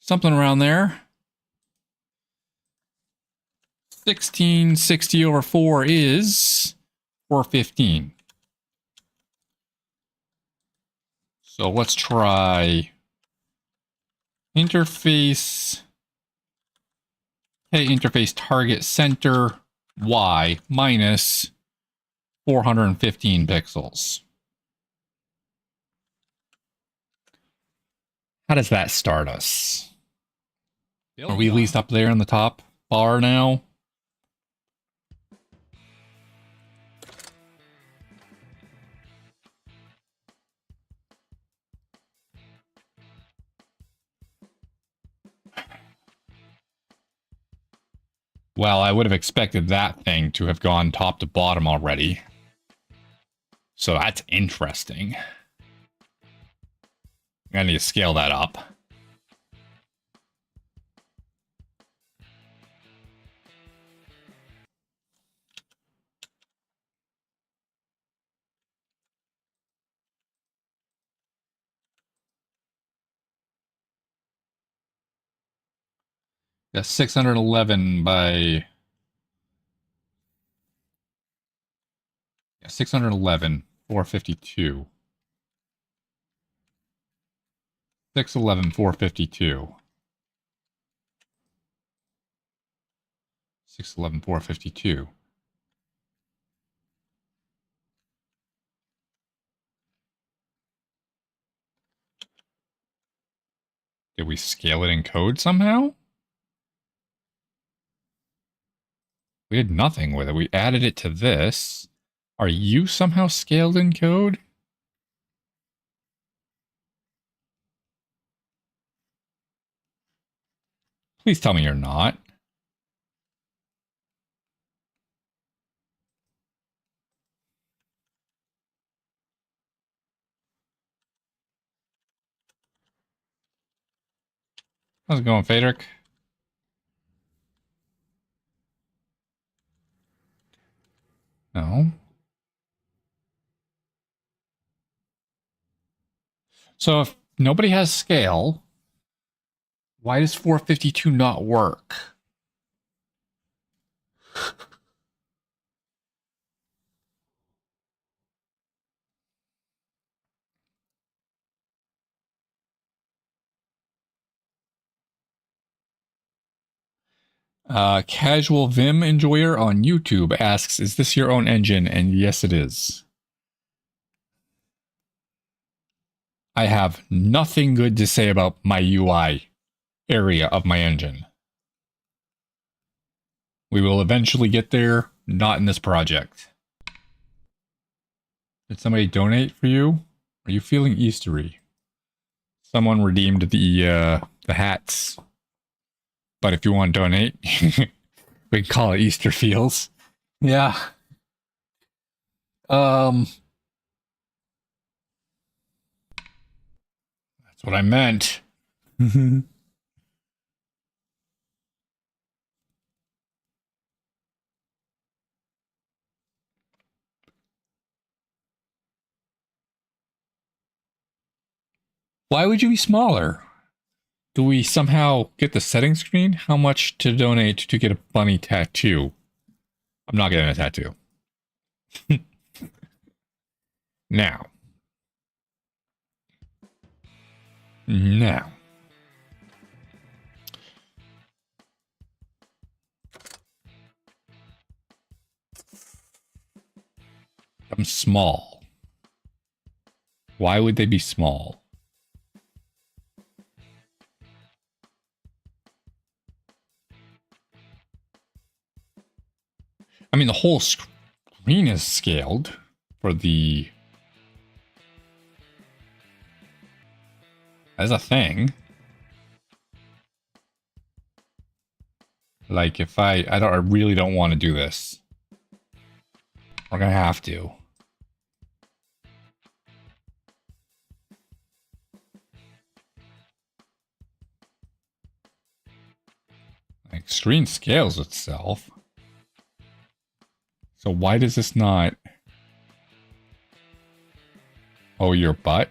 Something around there. 1660 over 4 is 415. So let's try interface. Hey, interface target center Y minus 415 pixels. How does that start us? Are we at least up there in the top bar now? Well, I would have expected that thing to have gone top to bottom already. So that's interesting. I need to scale that up. Yeah, 611 by... Yeah, 611, 452. 611, 452. 611, 452. Did we scale it in code somehow? We did nothing with it. We added it to this. Are you somehow scaled in code? Please tell me you're not. How's it going, Fadric? No. So if nobody has scale, why does 452 not work? Casual Vim enjoyer on YouTube asks, is this your own engine? And yes, it is. I have nothing good to say about my UI area of my engine. We will eventually get there, not in this project. Did somebody donate for you? Are you feeling Eastery? Someone redeemed the hats. But if you want to donate, we can call it Easter Feels. Yeah. That's what I meant. Why would you be smaller? Do we somehow get the settings screen? How much to donate to get a bunny tattoo? I'm not getting a tattoo. Now. I'm small. Why would they be small? I mean, the whole screen is scaled for the... as a thing. Like, if I really don't want to do this. We're gonna have to. Like, screen scales itself. So why does this not... oh, your butt?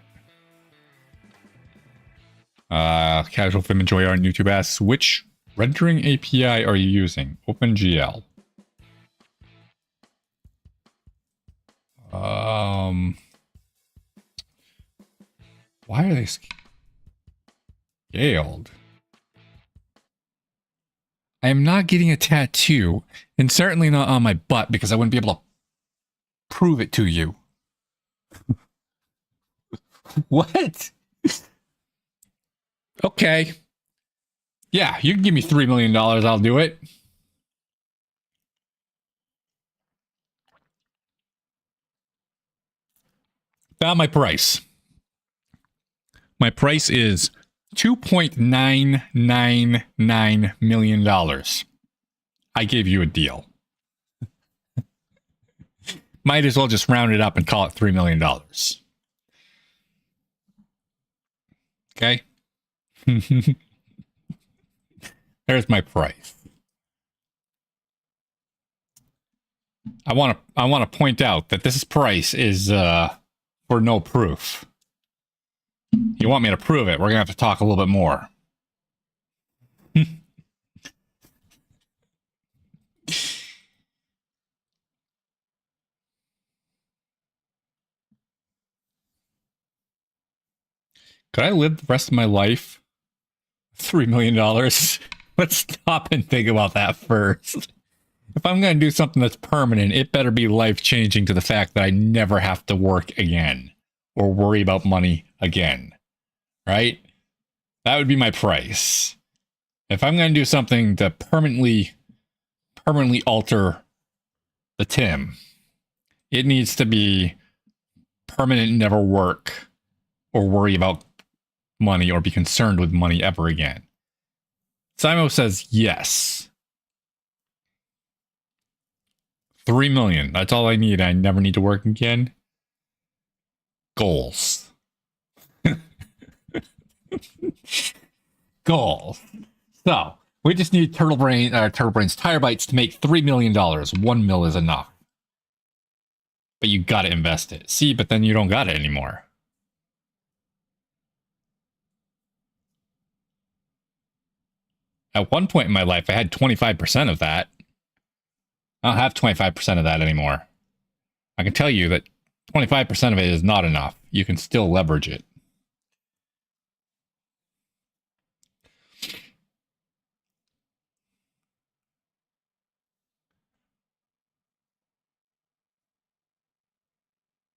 Casual Film Enjoyer on YouTube asks, which rendering API are you using? OpenGL. Why are they scaled? I am not getting a tattoo, and certainly not on my butt, because I wouldn't be able to prove it to you. What? Okay. Yeah, you can give me $3 million. I'll do it. Found my price. My price is $2.999 million. I gave you a deal. Might as well just round it up and call it $3 million. Okay? There's my price. I want to point out that this price is for no proof. You want me to prove it, we're going to have to talk a little bit more. Could I live the rest of my life? $3 million? Let's stop and think about that first. If I'm going to do something that's permanent, it better be life-changing to the fact that I never have to work again or worry about money again. Right? That would be my price. If I'm going to do something to permanently alter the Tim, it needs to be permanent, never work or worry about money or be concerned with money ever again. Simo says yes. 3 million. That's all I need. I never need to work again. Goals. Goals. So we just need Turtle Brain's Tire Bites to make $3 million. 1 mil is enough. But you gotta invest it. See, but then you don't got it anymore. At one point in my life, I had 25% of that. I don't have 25% of that anymore. I can tell you that 25% of it is not enough. You can still leverage it.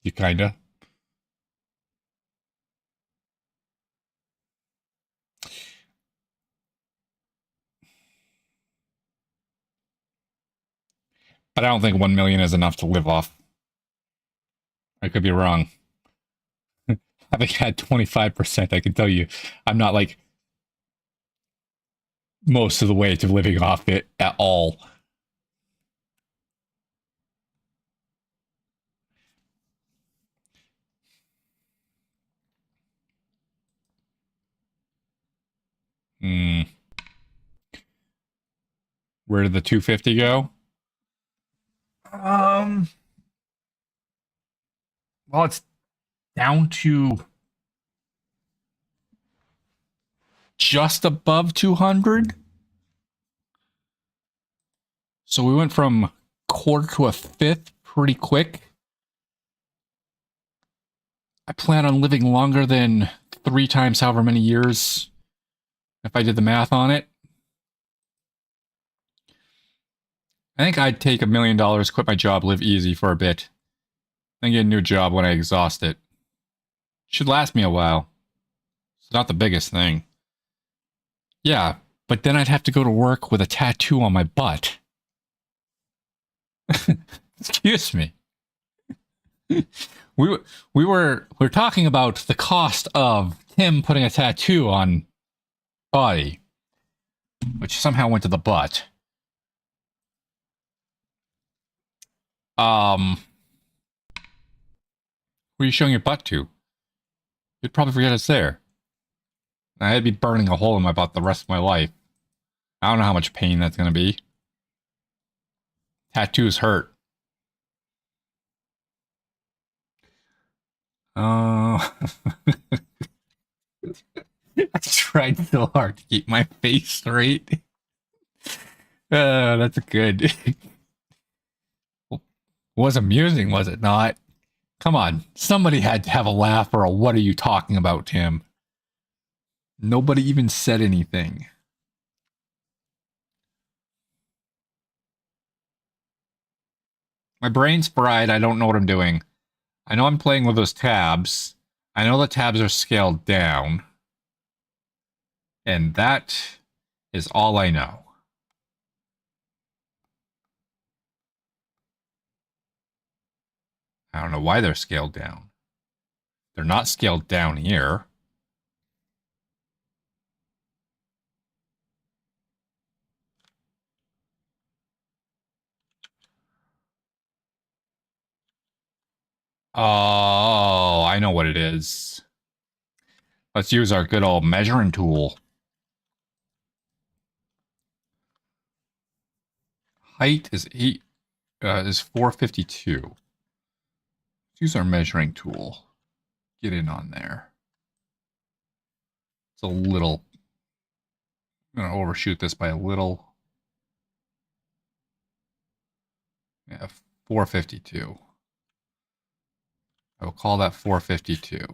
You kinda. But I don't think 1 million is enough to live off. I could be wrong. Having had 25%, I can tell you, I'm not like most of the way to living off it at all. Where did the 250 go? Well, it's down to just above 200. So we went from quarter to a fifth pretty quick. I plan on living longer than 3 times however many years if I did the math on it. I think I'd take $1 million, quit my job, live easy for a bit, then get a new job when I exhaust it. Should last me a while. It's not the biggest thing. Yeah, but then I'd have to go to work with a tattoo on my butt. Excuse me. We're talking about the cost of Tim putting a tattoo on body, which somehow went to the butt. Who are you showing your butt to? You'd probably forget it's there. I'd be burning a hole in my butt the rest of my life. I don't know how much pain that's going to be. Tattoos hurt. I tried so hard to keep my face straight. That's good. Was amusing, was it not? Come on, somebody had to have a laugh or a "what are you talking about, Tim?" Nobody even said anything. My brain's fried. I don't know what I'm doing. I know I'm playing with those tabs. I know the tabs are scaled down. And that is all I know. I don't know why they're scaled down. They're not scaled down here. Oh, I know what it is. Let's use our good old measuring tool. Height is 452. Let's use our measuring tool. Get in on there. It's a little. I'm gonna overshoot this by a little. Yeah, 452. I will call that 452.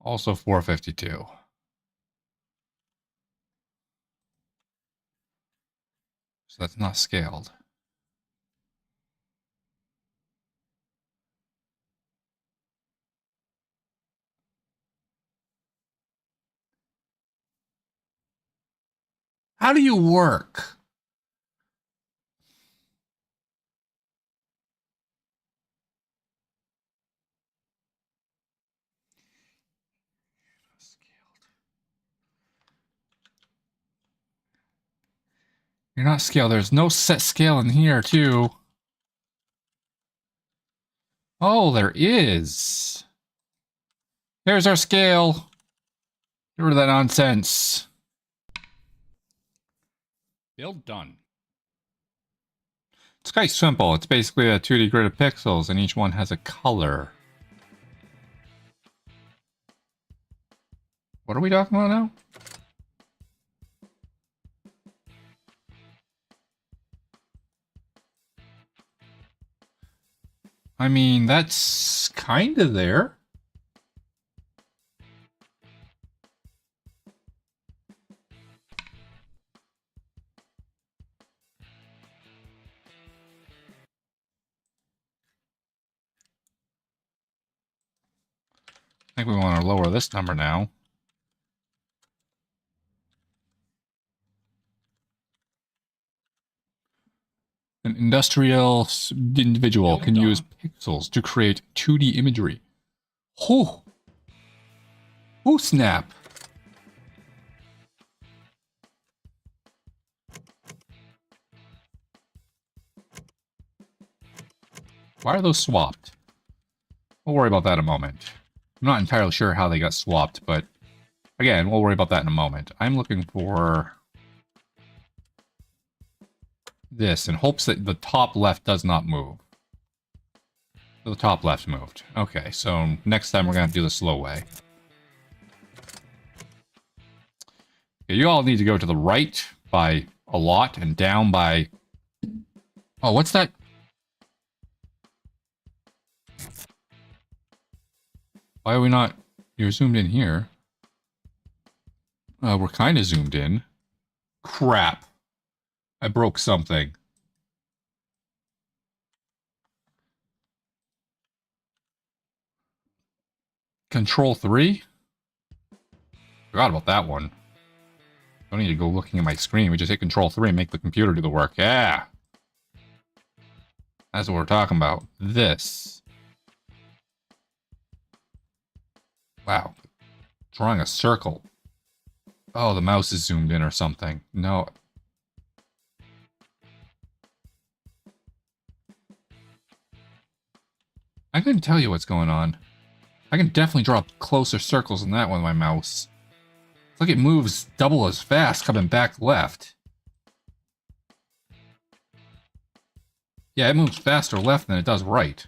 Also 452. So that's not scaled. How do you work? You're not scaled. There's no set scale in here, too. Oh, there is. There's our scale. Get rid of that nonsense. Build done. It's quite simple. It's basically a 2D grid of pixels, and each one has a color. What are we talking about now? I mean, that's kind of there. I think we want to lower this number now. An industrial individual can use pixels to create 2D imagery. Oh! Oh, snap! Why are those swapped? We'll worry about that in a moment. I'm not entirely sure how they got swapped, but again, we'll worry about that in a moment. I'm looking for this in hopes that the top left does not move. The top left moved. Okay, so next time we're going to do the slow way. Okay, you all need to go to the right by a lot and down by... Oh, what's that? Why are we not... You're zoomed in here. We're kind of zoomed in. Crap. I broke something. Control 3? Forgot about that one. Don't need to go looking at my screen. We just hit Control 3 and make the computer do the work. Yeah. That's what we're talking about. This. Wow. Drawing a circle. Oh, the mouse is zoomed in or something. No. I couldn't tell you what's going on. I can definitely draw closer circles than that with my mouse. It's like it moves double as fast coming back left. Yeah, it moves faster left than it does right.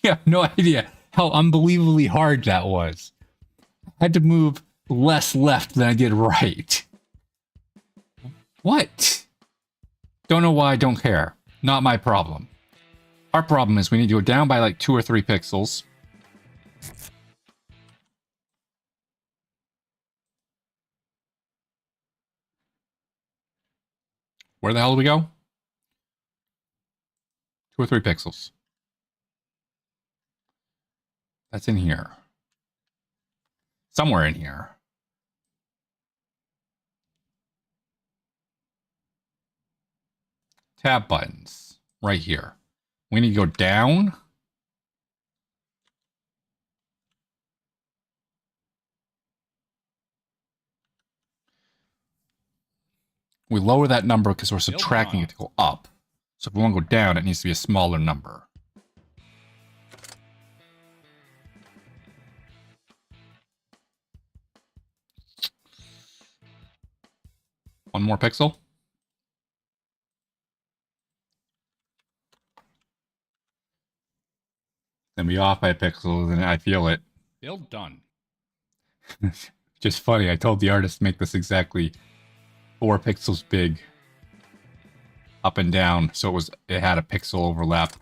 Yeah, no idea how unbelievably hard that was. I had to move less left than I did right. What? Don't know why, don't care. Not my problem. Our problem is we need to go down by like 2 or 3 pixels. Where the hell do we go? 2 or 3 pixels. That's in here. Somewhere in here. Tab buttons. Right here. We need to go down. We lower that number because we're subtracting it to go up. So if we want to go down, it needs to be a smaller number. One more pixel. Then be off by a pixel, and I feel it. Build done. Just funny, I told the artist to make this exactly 4 pixels big. Up and down, so it had a pixel overlap.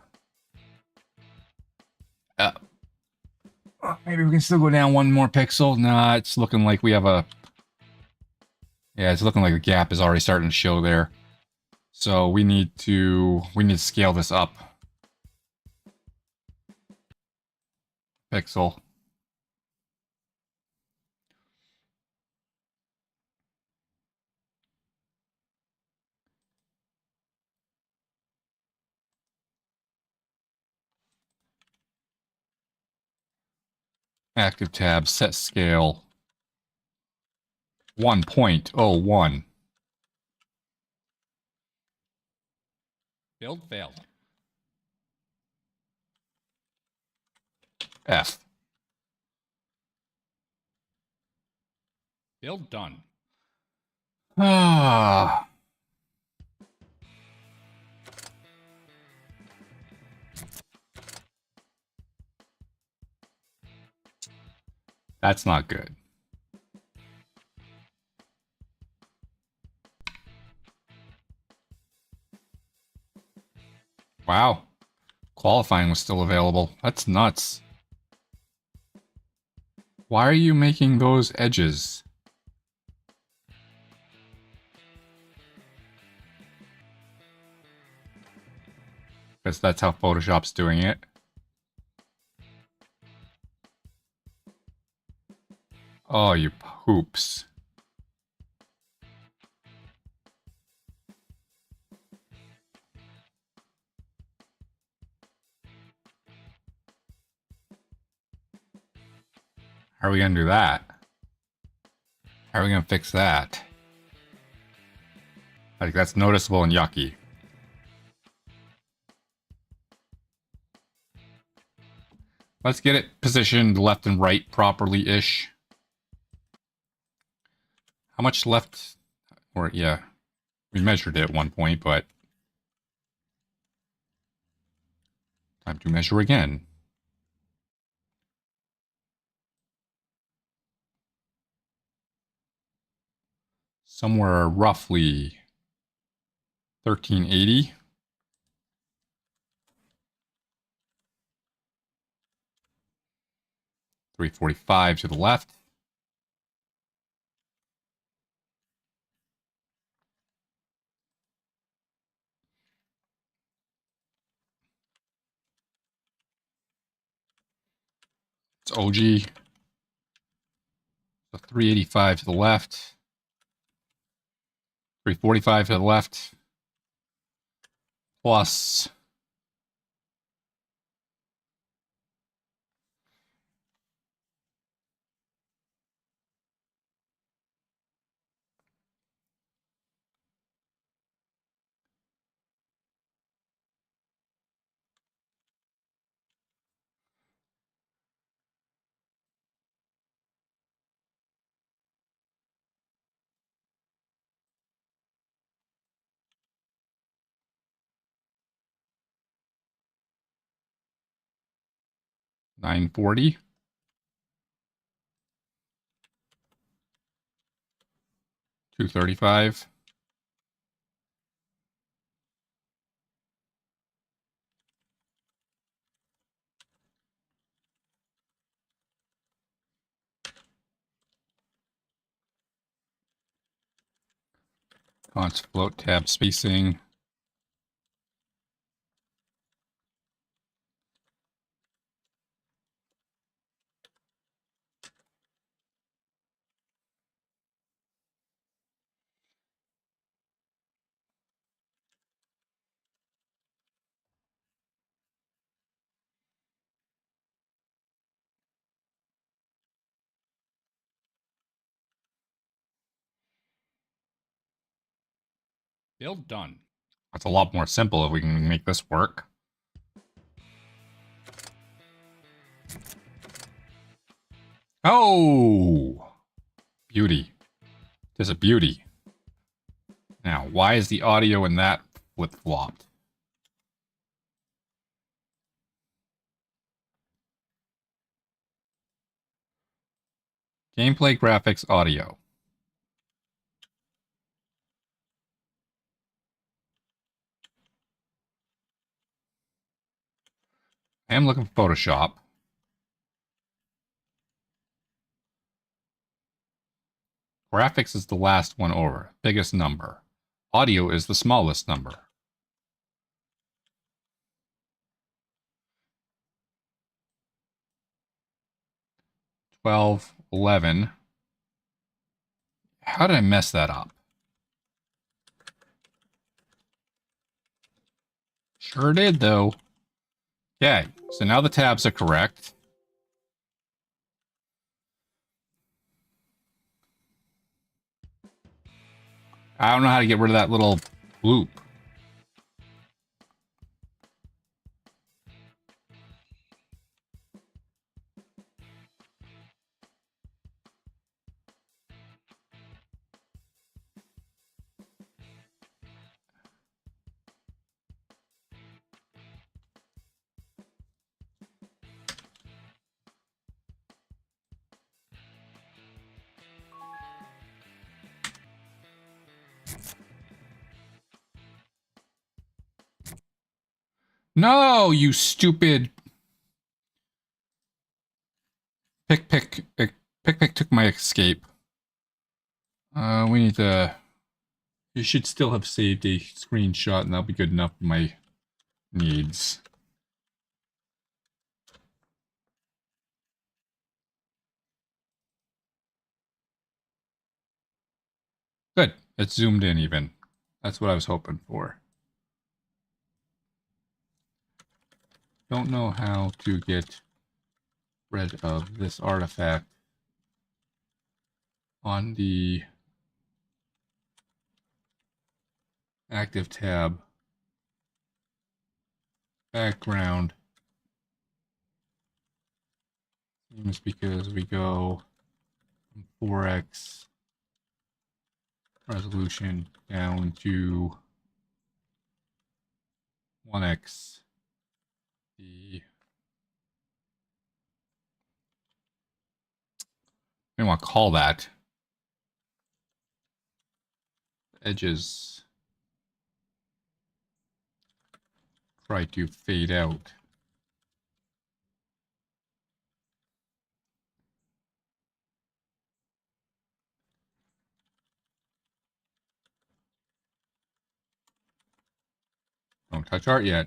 Maybe we can still go down 1 more pixel. Nah, it's looking like we have a... Yeah, it's looking like the gap is already starting to show there. So we need to scale this up. Pixel. Active tab, set scale. 1.01. Build failed. F. Build done. Ah. That's not good. Wow. Qualifying was still available. That's nuts. Why are you making those edges? Because that's how Photoshop's doing it. Oh, you poops. How are we going to do that? How are we going to fix that? Like, that's noticeable and yucky. Let's get it positioned left and right properly-ish. How much left? Or, yeah. We measured it at one point, but... time to measure again. Somewhere roughly 1380. .345 to the left. It's OG. So 385 to the left. 345 to the left. Plus 940. 235. Const float tab spacing. Build done. That's a lot more simple if we can make this work. Oh! Beauty. There's a beauty. Now, why is the audio in that flip-flopped? Gameplay, graphics, audio. I am looking for Photoshop. Graphics is the last one over, biggest number. Audio is the smallest number. 12, 11. How did I mess that up? Sure did, though. Okay, so now the tabs are correct. I don't know how to get rid of that little loop. No, you stupid. Pick took my escape. We need to. You should still have saved a screenshot, and that'll be good enough for my needs. Good. It's zoomed in even. That's what I was hoping for. Don't know how to get rid of this artifact on the active tab. Background. Seems because we go from 4x resolution down to 1x. I don't want to call that. Edges try to fade out. Don't touch art yet.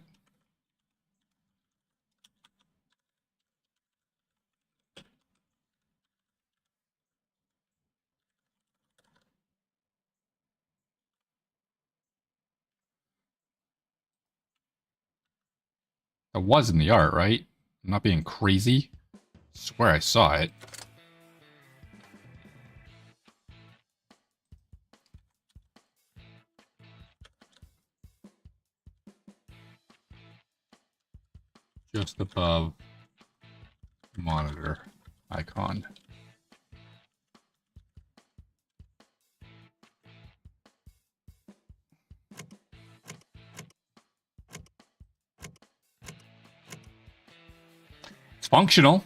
That was in the art, right? I'm not being crazy. I swear I saw it. Just above monitor icon. It's functional.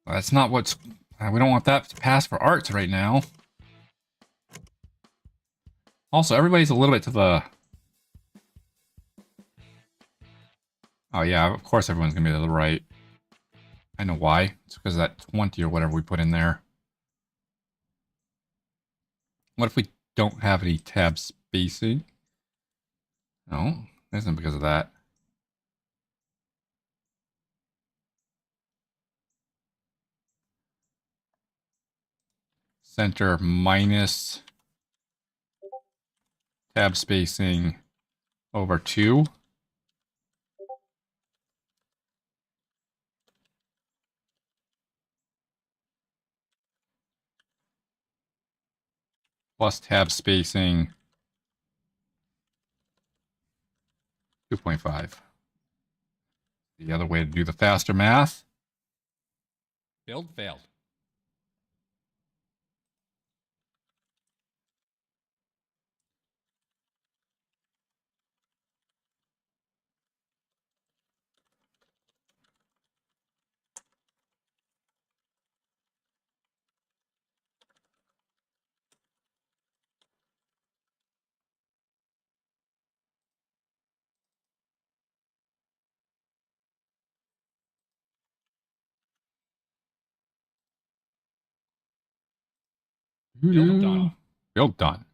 That's not what's... we don't want that to pass for arts right now. Also, everybody's a little bit to the... Oh yeah, of course everyone's going to be to the right. I know why. It's because of that 20 or whatever we put in there. What if we don't have any tab spacing? No, it isn't because of that. Center minus tab spacing over 2. Plus tab spacing 2.5. The other way to do the faster math. Build failed. Build done. Build done.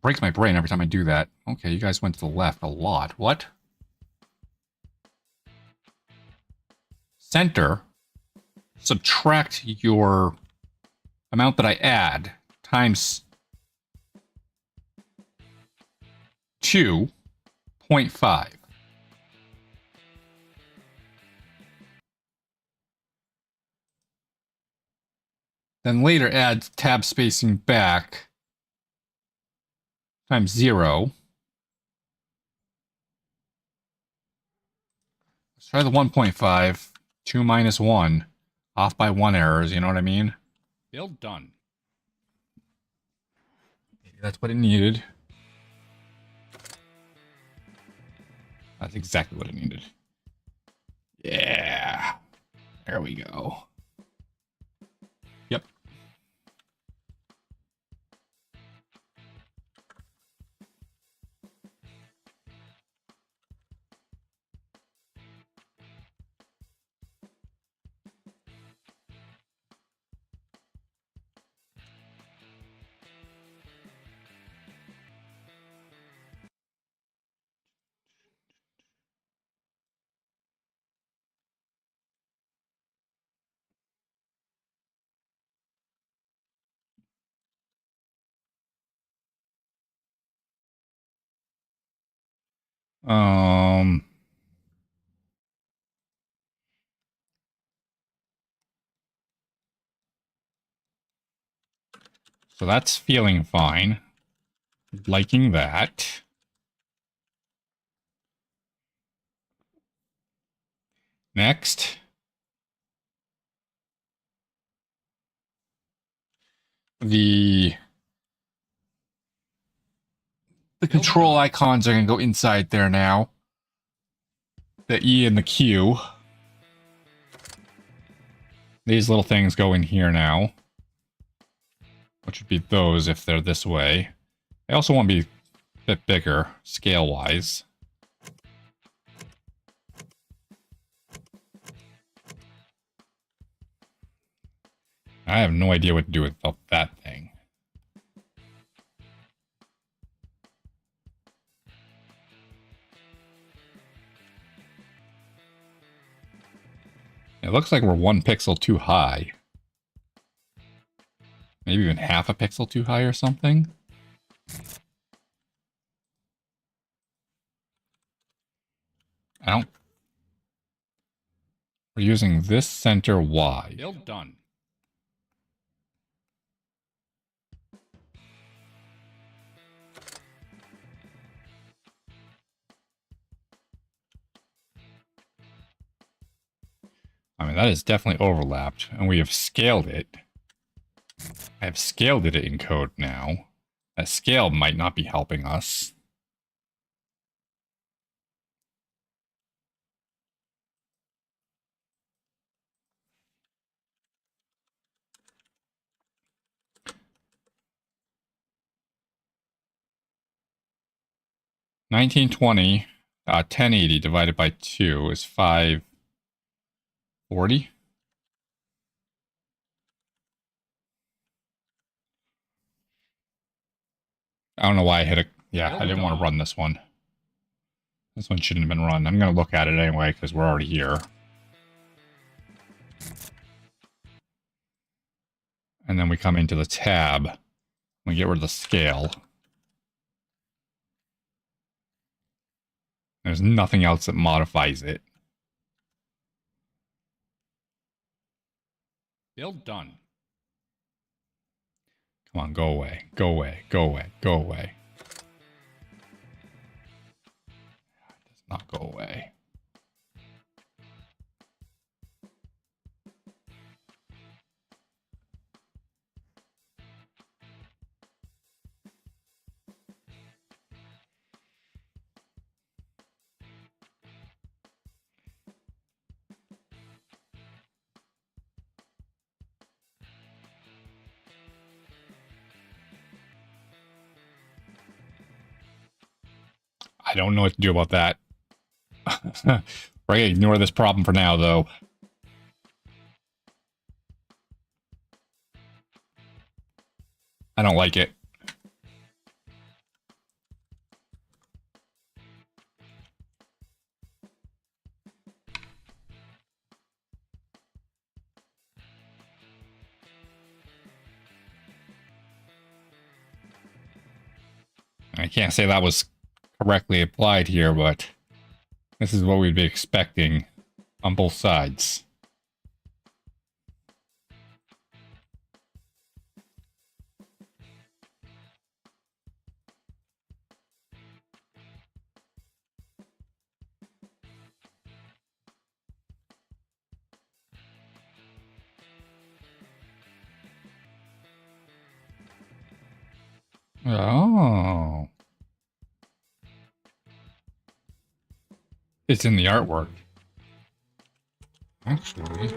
Breaks my brain every time I do that. Okay, you guys went to the left a lot. What? Center. Subtract your amount that I add times 2.5. Then later add tab spacing back times 0. Let's try the 1.5. 2 minus 1. Off by 1 errors, you know what I mean? Build done. Maybe that's what it needed. That's exactly what it needed. Yeah. There we go. Yep. So that's feeling fine. Liking that. Next. The control icons are going to go inside there now. The E and the Q. These little things go in here now. Which would be those if they're this way. They also want to be a bit bigger, scale-wise. I have no idea what to do with that thing. It looks like we're 1 pixel too high. Maybe even half a pixel too high or something. We're using this center Y. Build done. I mean, that is definitely overlapped, and we have scaled it. I have scaled it in code now. That scale might not be helping us. $19.20, 1080 divided by 2 is 540. I don't know why I hit it. Yeah, I didn't want to run this one. This one shouldn't have been run. I'm going to look at it anyway because we're already here. And then we come into the tab. We get rid of the scale. There's nothing else that modifies it. Build done. Come on, go away. Go away. Go away. Go away. It does not go away. I don't know what to do about that. We're gonna ignore this problem for now, though. I don't like it. I can't say that was correctly applied here, but this is what we'd be expecting on both sides. Oh. It's in the artwork. Actually.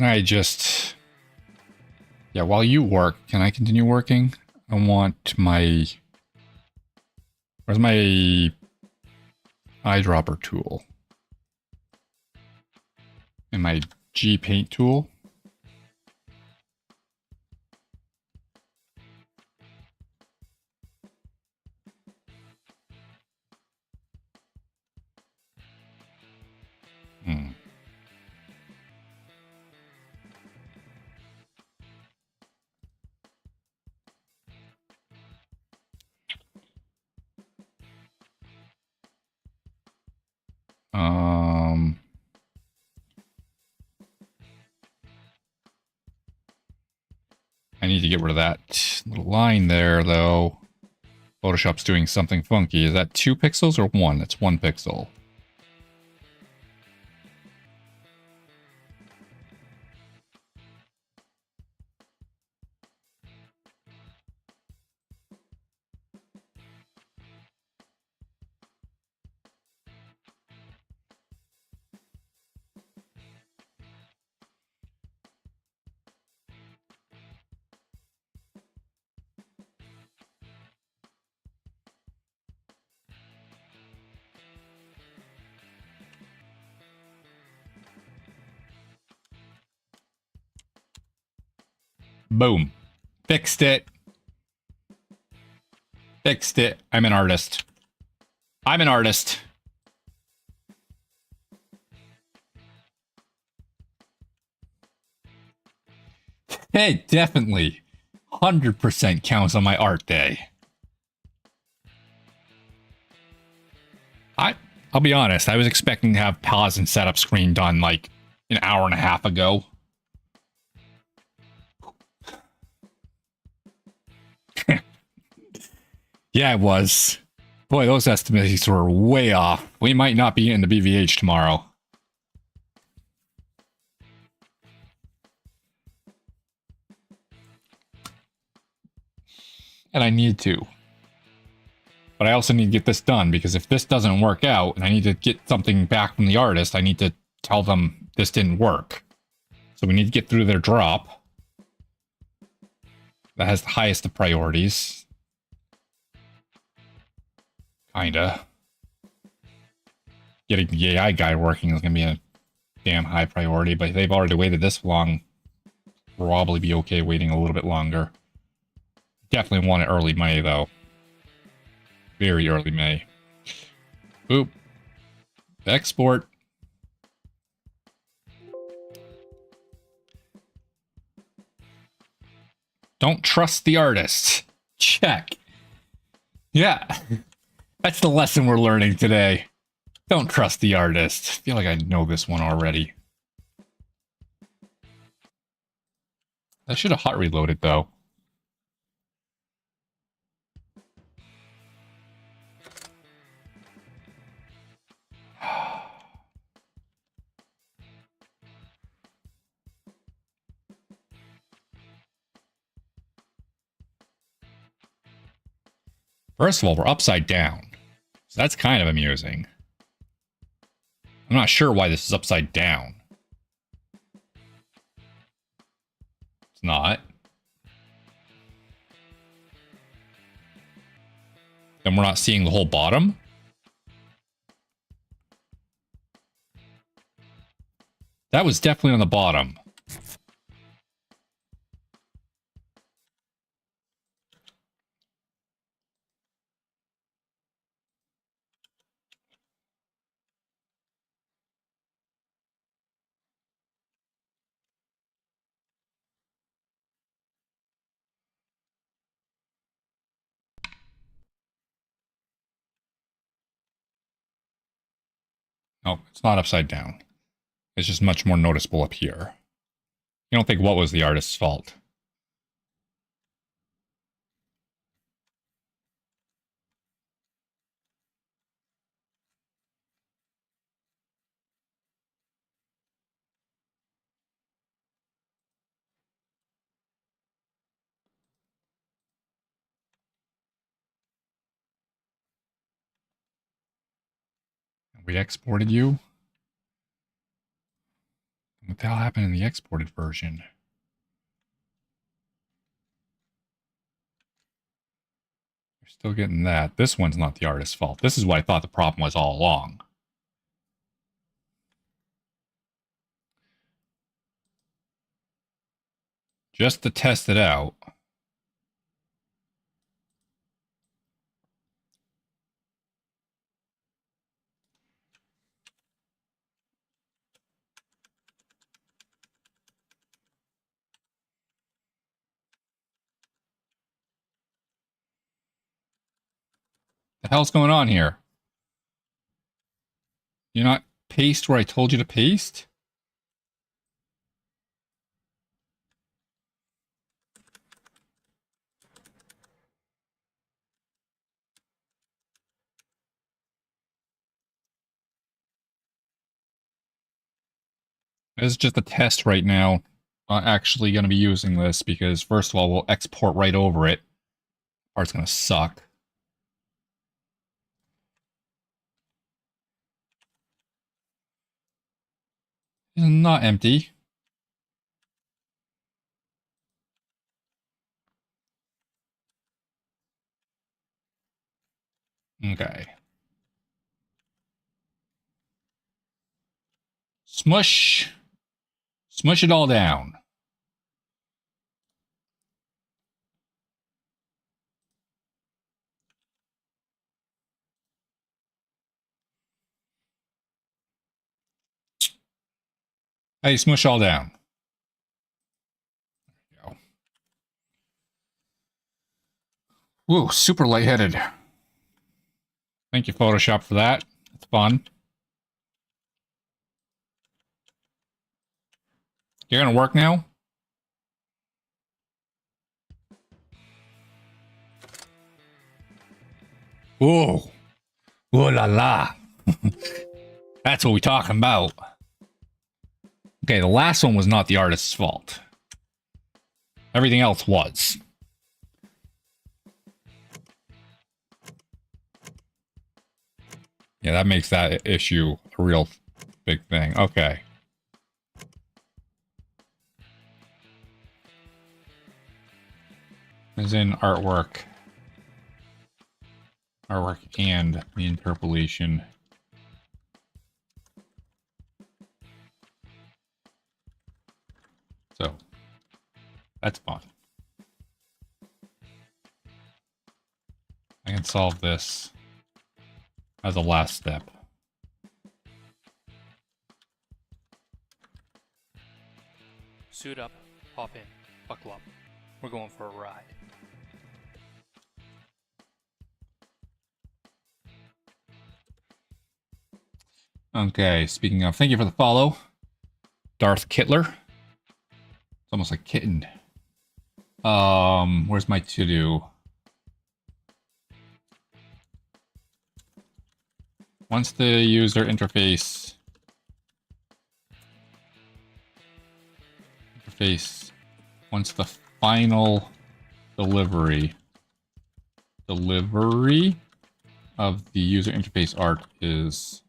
Can I just... Yeah, while you work, can I continue working? I want my... Where's my eyedropper tool? And my G paint tool? I need to get rid of that little line there, though. Photoshop's doing something funky. Is that 2 pixels or 1? It's 1 pixel. Boom. Fixed it. Fixed it. I'm an artist. I'm an artist. Hey, definitely. 100% counts on my art day. I'll be honest, I was expecting to have pause and setup screen done like an hour and a half ago. Yeah, it was. Boy, those estimates were way off. We might not be in the BVH tomorrow. And I need to. But I also need to get this done, because if this doesn't work out and I need to get something back from the artist, I need to tell them this didn't work. So we need to get through their drop. That has the highest of priorities. Kinda. Getting the AI guy working is going to be a damn high priority, but if they've already waited this long, probably be okay waiting a little bit longer. Definitely want it early May, though. Very early May. Boop. Export. Don't trust the artist. Check. Yeah. That's the lesson we're learning today. Don't trust the artist. I feel like I know this one already. I should have hot reloaded, though. First of all, we're upside down. So that's kind of amusing. I'm not sure why this is upside down. It's not. And we're not seeing the whole bottom? That was definitely on the bottom. No, it's not upside down. It's just much more noticeable up here. You don't think what was the artist's fault? We exported you? What the hell happened in the exported version? You're still getting that. This one's not the artist's fault. This is what I thought the problem was all along. Just to test it out. The hell's going on here? You not paste where I told you to paste? This is just a test right now. Not actually going to be using this because, first of all, we'll export right over it. Part's going to suck. It's not empty. Okay. Smush. Smush it all down. Hey, smush all down. There you go. Woo, super lightheaded. Thank you, Photoshop, for that. It's fun. You're gonna work now? Whoa. Ooh la la. That's what we're talking about. Okay, the last one was not the artist's fault. Everything else was. Yeah, that makes that issue a real big thing. Okay. As in artwork. Artwork and the interpolation. So, that's fine. I can solve this as a last step. Suit up, hop in, buckle up. We're going for a ride. Okay, speaking of, thank you for the follow. Darth Kittler. It's almost like kitten. Where's my to-do? Once the user interface once the final delivery of the user interface art is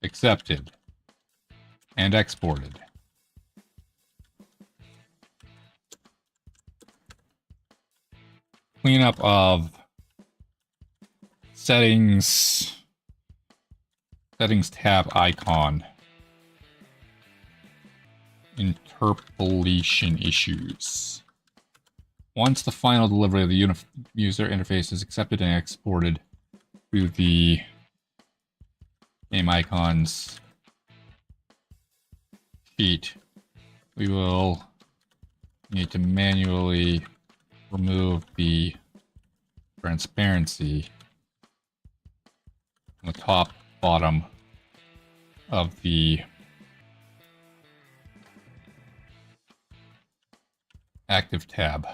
accepted and exported, cleanup of settings tab icon, interpolation issues. Once the final delivery of the user interface is accepted and exported through the game icons sheet, we will need to manually remove the transparency on the top bottom of the active tab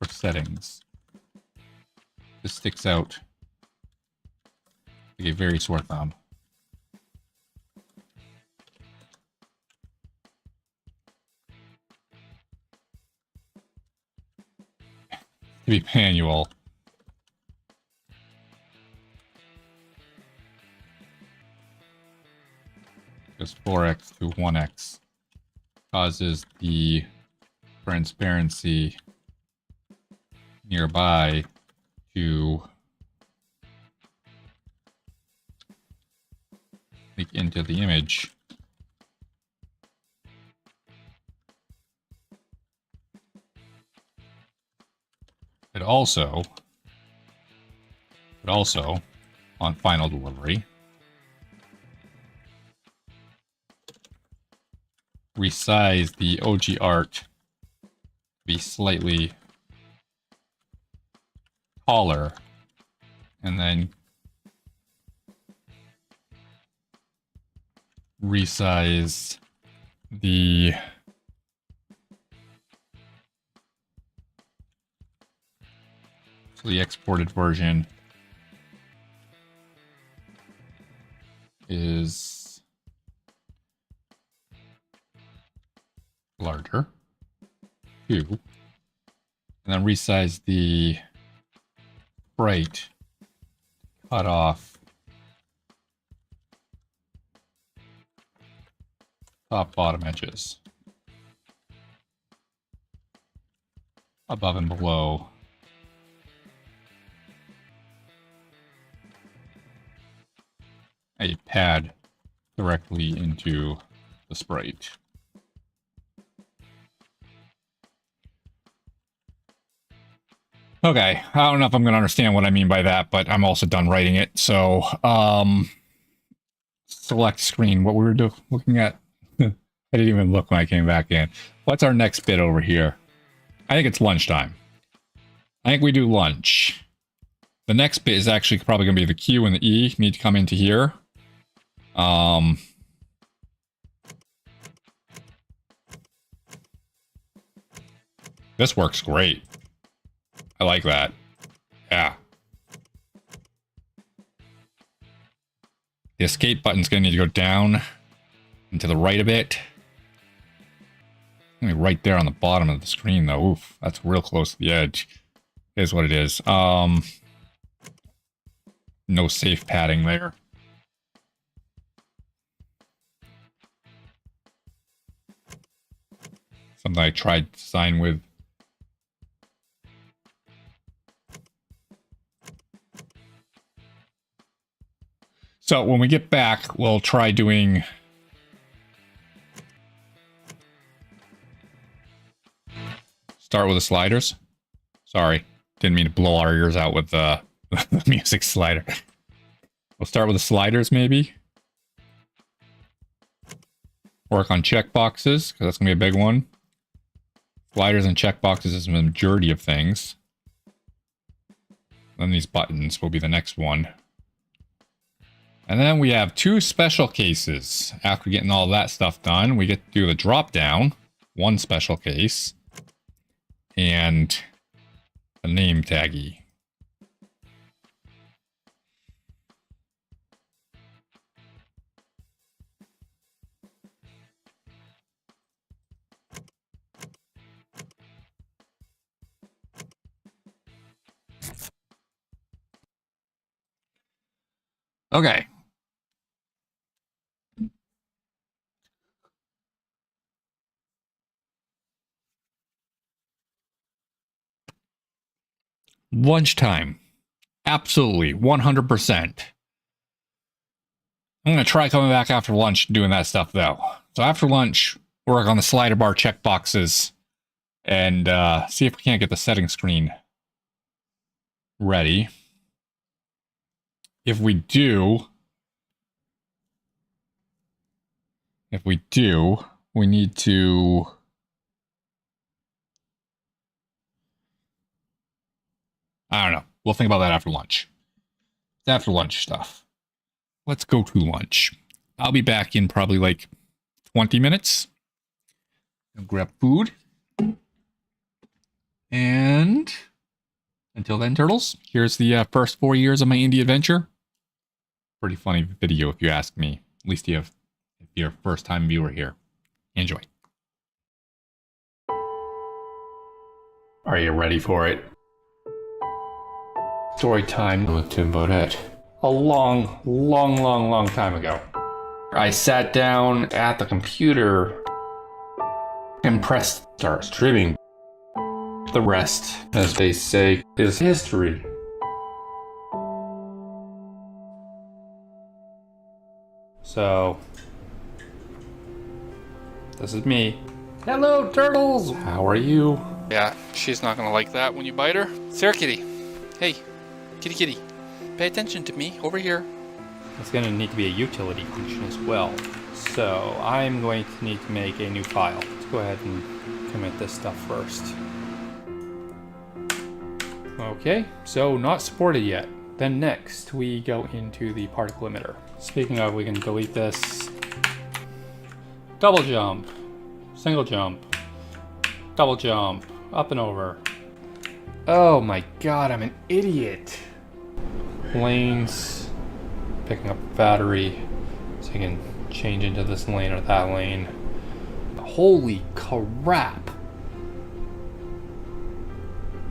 for settings. This sticks out like a very sore thumb. To be manual. Just 4x to 1x causes the transparency nearby to leak into the image. It also, on final delivery, resize the OG art to be slightly taller, and then resize the exported version is larger, too, and then resize the sprite, cut off top bottom edges, above and below. A pad directly into the sprite. Okay, I don't know if I'm going to understand what I mean by that, but I'm also done writing it. So select screen. What we were looking at. I didn't even look when I came back in. What's our next bit over here? I think it's lunchtime. I think we do lunch. The next bit is actually probably going to be the Q and the E. Need to come into here. This works great. I like that. Yeah. The escape button's going to need to go down and to the right a bit. Only right there on the bottom of the screen, though. Oof, that's real close to the edge. Is what it is. No safe padding there. Something I tried to design with. So when we get back, we'll try doing... Start with the sliders. Sorry, didn't mean to blow our ears out with the music slider. We'll start with the sliders, maybe. Work on checkboxes, because that's going to be a big one. Sliders and checkboxes is the majority of things. Then these buttons will be the next one. And then we have 2 special cases. After getting all that stuff done, we get to do the drop down. 1 special case. And the name taggy. Okay. Lunchtime. Absolutely. 100%. I'm going to try coming back after lunch and doing that stuff, though. So after lunch, work on the slider bar checkboxes and see if we can't get the setting screen ready. If we do, we need to... I don't know. We'll think about that after lunch. It's after lunch stuff. Let's go to lunch. I'll be back in probably like 20 minutes. I'll grab food. And until then, turtles, here's the first 4 years of my indie adventure. Pretty funny video if you ask me. At least if you're a first time viewer here. Enjoy. Are you ready for it? Story time with Tim Beaudet. A long time ago. I sat down at the computer and pressed start streaming. The rest, as they say, is history. So, this is me. Hello, turtles! How are you? Yeah, she's not gonna like that when you bite her. Sarah Kitty. Hey, kitty kitty. Pay attention to me, over here. It's going to need to be a utility function as well. So I'm going to need to make a new file. Let's go ahead and commit this stuff first. Okay, so not supported yet. Then next we go into the particle emitter. Speaking of, we can delete this. Double jump, single jump, double jump, up and over. Oh my god, I'm an idiot. Lanes, picking up battery, so you can change into this lane or that lane. Holy crap.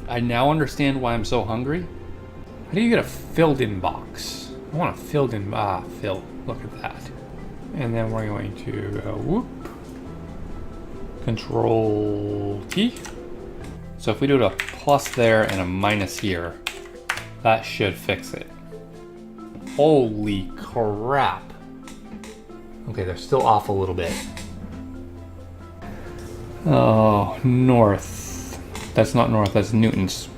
I now understand why I'm so hungry. How do you get a filled in box? I want a filled in, fill, look at that. And then we're going to go whoop, Control T. So if we do a plus there and a minus here, that should fix it. Holy crap. Okay, they're still off a little bit. Oh, north. That's not north, that's Newton's.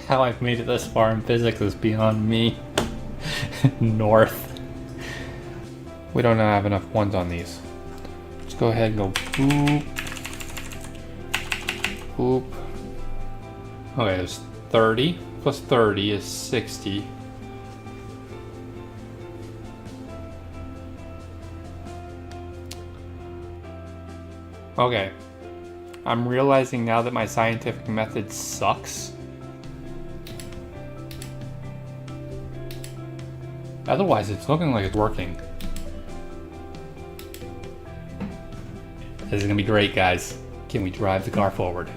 How I've made it this far in physics is beyond me. North. We don't have enough ones on these. Let's go ahead and go boop. Boop. Okay, there's 30 plus 30 is 60. Okay. I'm realizing now that my scientific method sucks. Otherwise, it's looking like it's working. This is gonna be great, guys. Can we drive the car forward?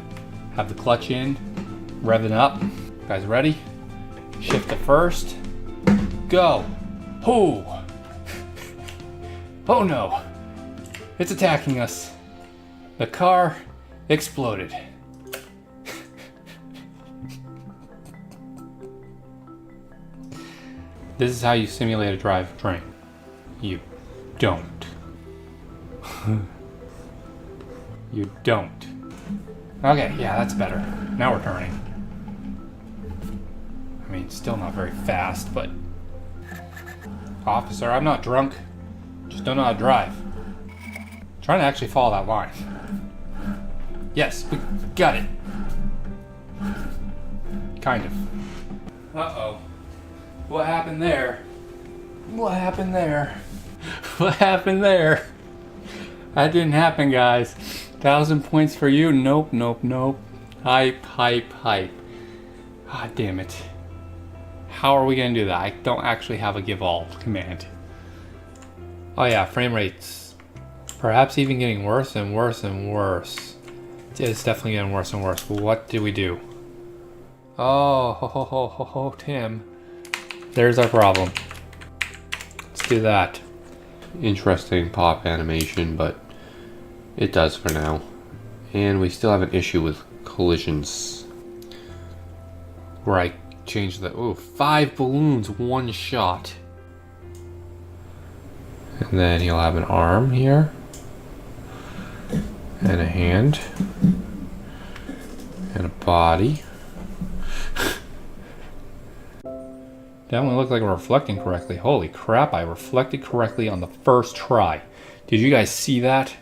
Have the clutch in, revving up. Guys ready? Shift to first. Go. Oh. Oh no. It's attacking us. The car exploded. This is how you simulate a drivetrain. You don't. You don't. Okay, yeah, that's better. Now we're turning. I mean, still not very fast, but... Officer, I'm not drunk. Just don't know how to drive. I'm trying to actually follow that line. Yes, we got it. Kind of. Uh-oh. What happened there? What happened there? What happened there? That didn't happen, guys. 1,000 points for you. Nope, nope, nope. Hype, hype, hype. God damn it. How are we gonna do that? I don't actually have a give all command. Oh yeah, frame rates. Perhaps even getting worse and worse and worse. It's definitely getting worse and worse. What do we do? Oh, ho, ho, ho, ho, ho, Tim. There's our problem. Let's do that. Interesting pop animation, but it does for now. And we still have an issue with collisions. Where I changed the... Ooh, 5 balloons, 1 shot. And then he'll have an arm here. And a hand. And a body. Definitely look like we're reflecting correctly. Holy crap, I reflected correctly on the first try. Did you guys see that?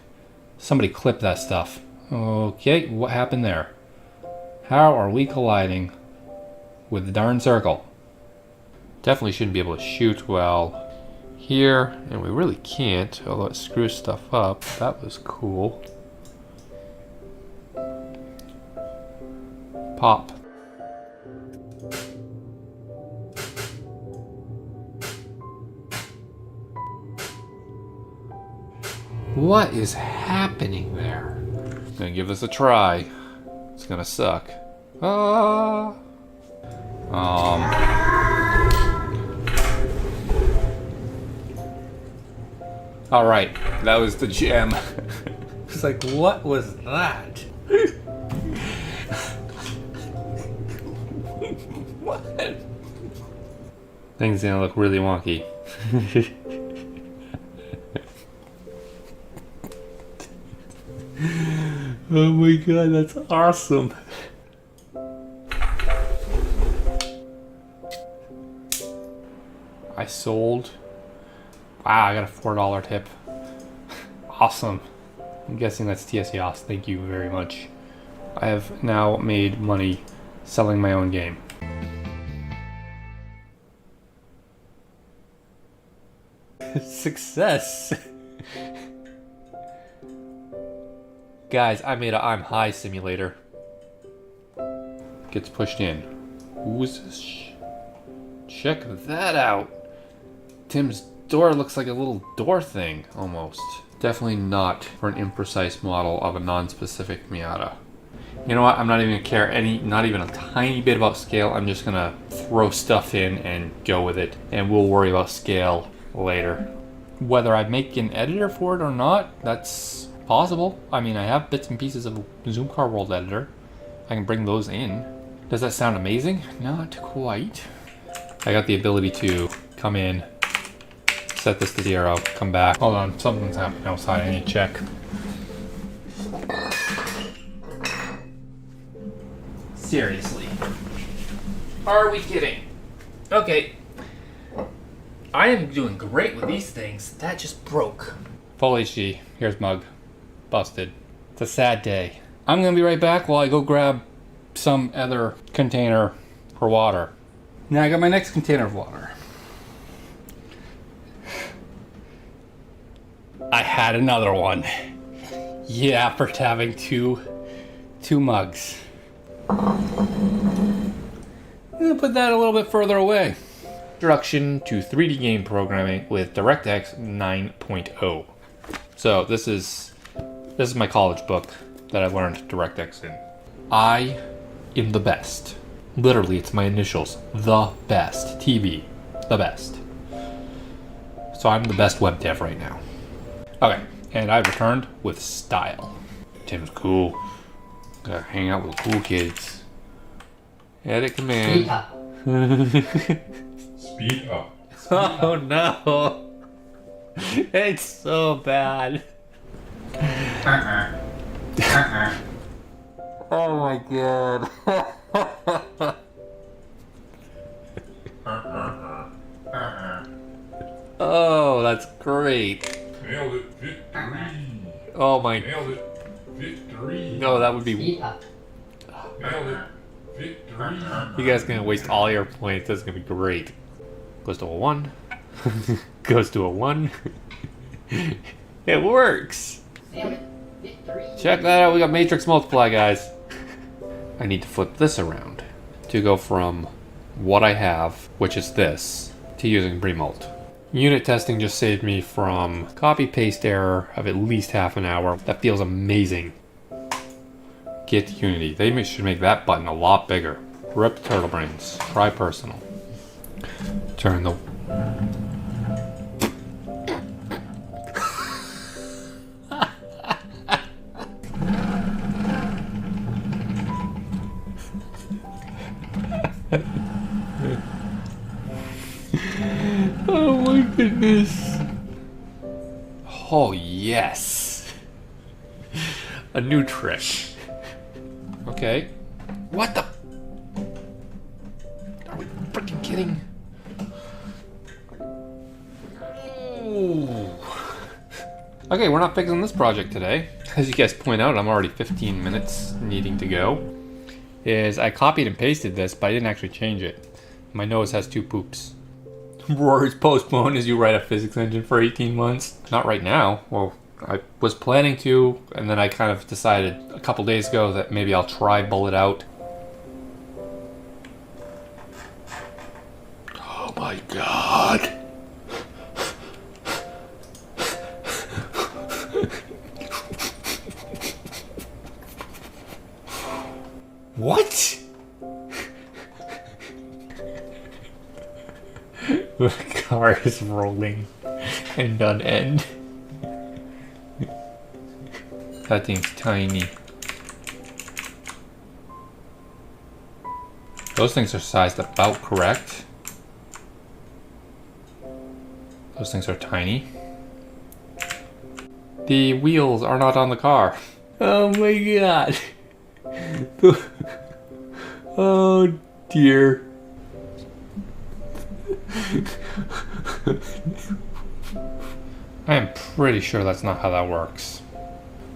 Somebody clip that stuff. Okay, what happened there? How are we colliding with the darn circle? Definitely shouldn't be able to shoot well here, and we really can't, although it screws stuff up. That was cool. Pop. What is happening there? Gonna give this a try. It's gonna suck. Ah. All right, that was the gem. It's like, what was that? What? Things gonna look really wonky. Oh my god, that's awesome. I sold. Wow, I got a $4 tip. Awesome. I'm guessing that's TSEOS. Thank you very much. I have now made money selling my own game. Success. Guys, I made a I'm high simulator. Gets pushed in. Who's this? Check that out. Tim's door looks like a little door thing, almost. Definitely not for an imprecise model of a non-specific Miata. You know what? I'm not even gonna care not even a tiny bit about scale. I'm just gonna throw stuff in and go with it, and we'll worry about scale later. Whether I make an editor for it or not, that's possible. I mean, I have bits and pieces of Zoom Car World editor. I can bring those in. Does that sound amazing? Not quite. I got the ability to come in, set this to 0, come back. Hold on, something's happening outside. I need to check. Seriously. Are we kidding? Okay. I am doing great with these things. That just broke. Full HD. Here's mug. Busted. It's a sad day. I'm gonna be right back while I go grab some other container for water. Now I got my next container of water. I had another one. Yeah, for having two mugs. I'm gonna put that a little bit further away. Introduction to 3D game programming with DirectX 9.0. So this is my college book that I learned DirectX in. I am the best. Literally, it's my initials. The best. TB. The best. So I'm the best web dev right now. Okay, and I've returned with style. Tim's cool. Gotta hang out with cool kids. Edit command. Speed up. Oh no! It's so bad. Oh my god. Oh, that's great. Nailed it. Victory. Oh my. Nailed it. Victory. No, that would be. Nailed it. Victory. You guys are gonna waste all your points. That's gonna be great. Goes to a 1. Goes to a 1. It works. Check that out. We got matrix multiply, guys. I need to flip this around to go from what I have, which is this, to using Bremult. Unit testing just saved me from copy-paste error of at least half an hour. That feels amazing. Get Unity. They should make that button a lot bigger. Rip turtle brains. Try personal. Turn the... Oh my goodness. Oh yes. A new trick. Okay. What the? Are we freaking kidding? Ooh. Okay, we're not fixing this project today. As you guys point out, I'm already 15 minutes needing to go. I copied and pasted this, but I didn't actually change it. My nose has 2 poops. Rory's postponed as you write a physics engine for 18 months. Not right now. Well, I was planning to, and then I kind of decided a couple days ago that maybe I'll try bullet out. Oh my god. What? The car is rolling end on end. That thing's tiny. Those things are sized about correct. Those things are tiny. The wheels are not on the car. Oh my god. Oh dear. I am pretty sure that's not how that works.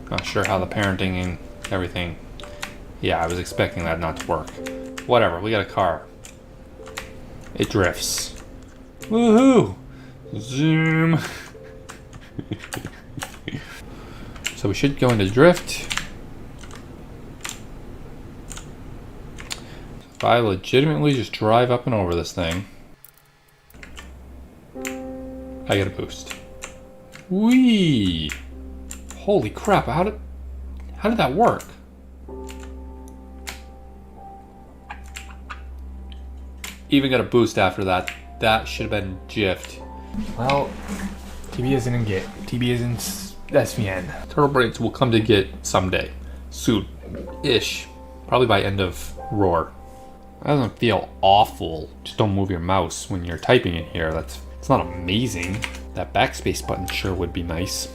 Not sure how the parenting and everything. Yeah, I was expecting that not to work. Whatever, we got a car. It drifts. Woohoo! Zoom. So we should go into drift. If I legitimately just drive up and over this thing, I get a boost. Whee! Holy crap, how did that work? Even got a boost after that. That should have been jiffed. Well, TB isn't in Git. TB is in SVN. Turtle Brains will come to Git someday. Soon-ish. Probably by end of Roar. That doesn't feel awful. Just don't move your mouse when you're typing in here. It's not amazing. That backspace button sure would be nice.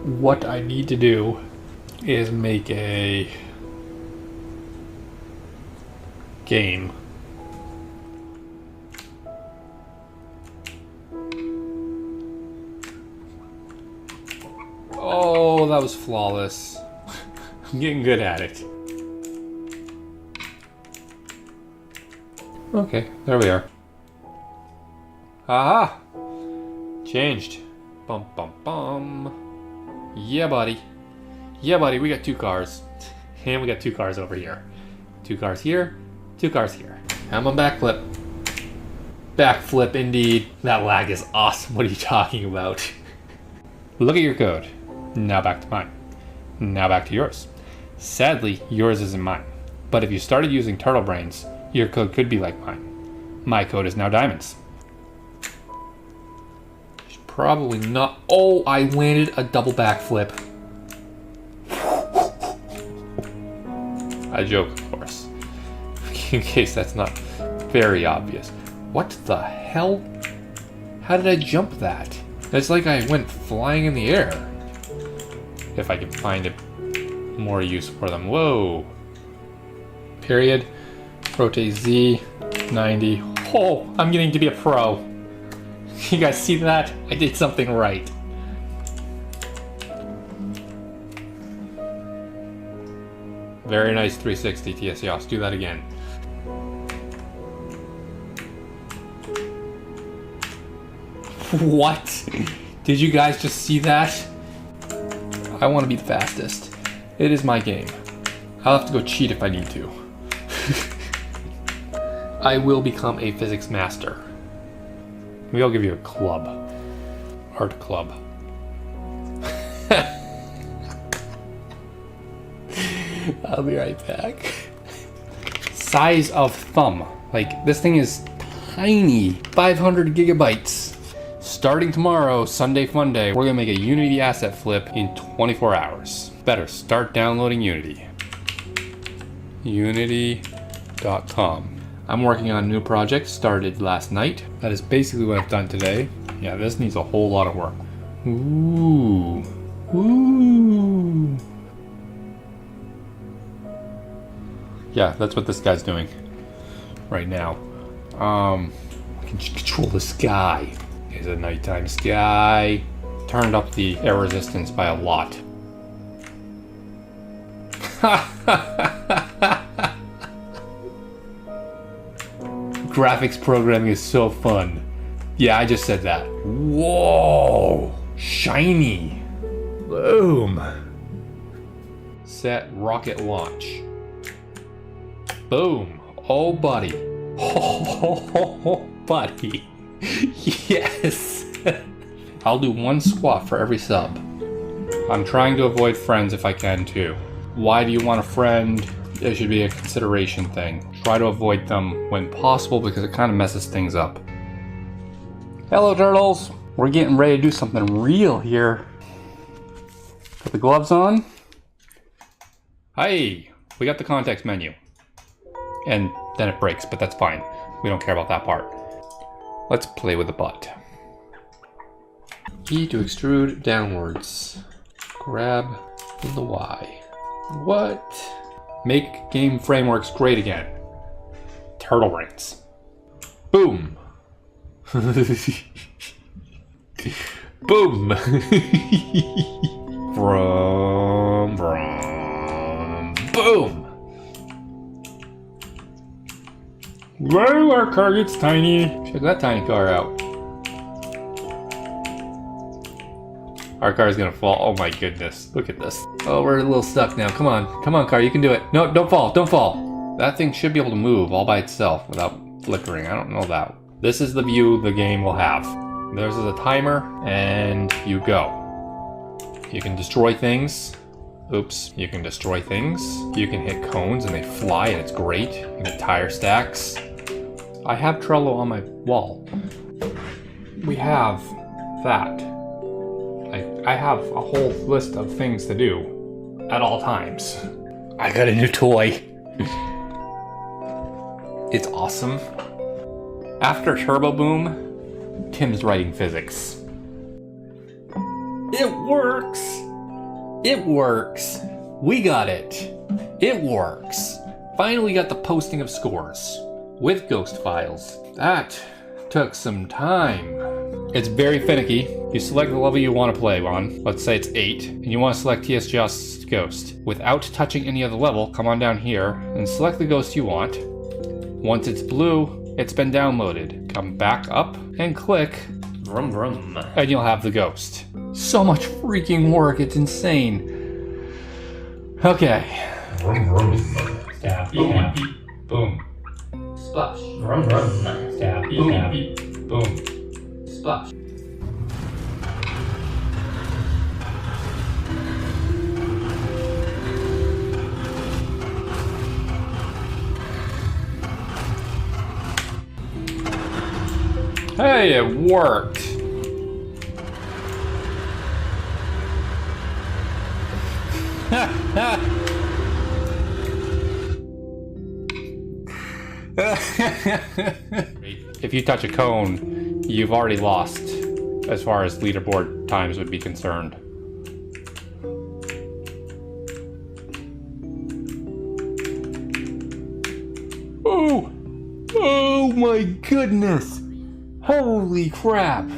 What I need to do is make a game. Oh, that was flawless. I'm getting good at it. Okay, there we are. Aha! Changed. Bum bum bum. Yeah, buddy. Yeah, buddy, we got 2 cars. And we got 2 cars over here. 2 cars here, 2 cars here. I'm on backflip. Backflip indeed. That lag is awesome. What are you talking about? Look at your code. Now back to mine. Now back to yours. Sadly, yours isn't mine. But if you started using turtle brains, your code could be like mine. My code is now diamonds. Probably not. Oh, I landed a double backflip. I joke, of course. In case that's not very obvious. What the hell? How did I jump that? It's like I went flying in the air. If I can find a more use for them. Whoa. Period. Rotate Z. 90. Oh, I'm getting to be a pro. You guys see that? I did something right. Very nice 360 TSC. Let's do that again. What? Did you guys just see that? I want to be the fastest. It is my game. I'll have to go cheat if I need to. I will become a physics master. Maybe I'll give you a club. Art club. I'll be right back. Size of thumb. Like, this thing is tiny. 500 gigabytes. Starting tomorrow, Sunday Fun Day, we're gonna make a Unity asset flip in 24 hours. Better start downloading Unity. Unity.com. I'm working on a new project, started last night. That is basically what I've done today. Yeah, this needs a whole lot of work. Ooh. Ooh. Yeah, that's what this guy's doing right now. I can control the sky. It's a nighttime sky. Turned up the air resistance by a lot. Graphics programming is so fun. Yeah, I just said that. Whoa! Shiny! Boom! Set rocket launch. Boom! Oh, buddy. Oh, buddy. Yes! I'll do 1 squat for every sub. I'm trying to avoid friends if I can too. Why do you want a friend? It should be a consideration thing. Try to avoid them when possible because it kind of messes things up. Hello, turtles! We're getting ready to do something real here. Put the gloves on. Hey! We got the context menu. And then it breaks, but that's fine. We don't care about that part. Let's play with the butt. E to extrude downwards. Grab in the Y. What? Make game frameworks great again. Turtle brains. Boom. Boom. Brum, brum. Boom. Whoa, our car gets tiny. Check that tiny car out. Our car is gonna fall. Oh my goodness. Look at this. Oh, we're a little stuck now. Come on. Come on, car. You can do it. No, don't fall. Don't fall. That thing should be able to move all by itself without flickering. I don't know that. This is the view the game will have. There's a timer, and you go. You can destroy things. Oops. You can destroy things. You can hit cones, and they fly, and it's great. You get tire stacks. I have Trello on my wall. We have that. I have a whole list of things to do at all times. I got a new toy. It's awesome. After Turbo Boom, Tim's writing physics. It works! It works! We got it! It works! Finally got the posting of scores with ghost files. That took some time. It's very finicky. You select the level you want to play on. Let's say it's 8, and you want to select TS Just Ghost. Without touching any other level, come on down here and select the ghost you want. Once it's blue, it's been downloaded. Come back up and click, Vroom vroom. and you'll have the ghost. So much freaking work, it's insane. Okay. Vroom, vroom. Stab, Boom. stab, Boom. splash. Vroom, vroom. Stab, stab, Boom. splash. Hey, it worked. If you touch a cone, you've already lost, as far as leaderboard times would be concerned. Oh! Oh my goodness! Holy crap!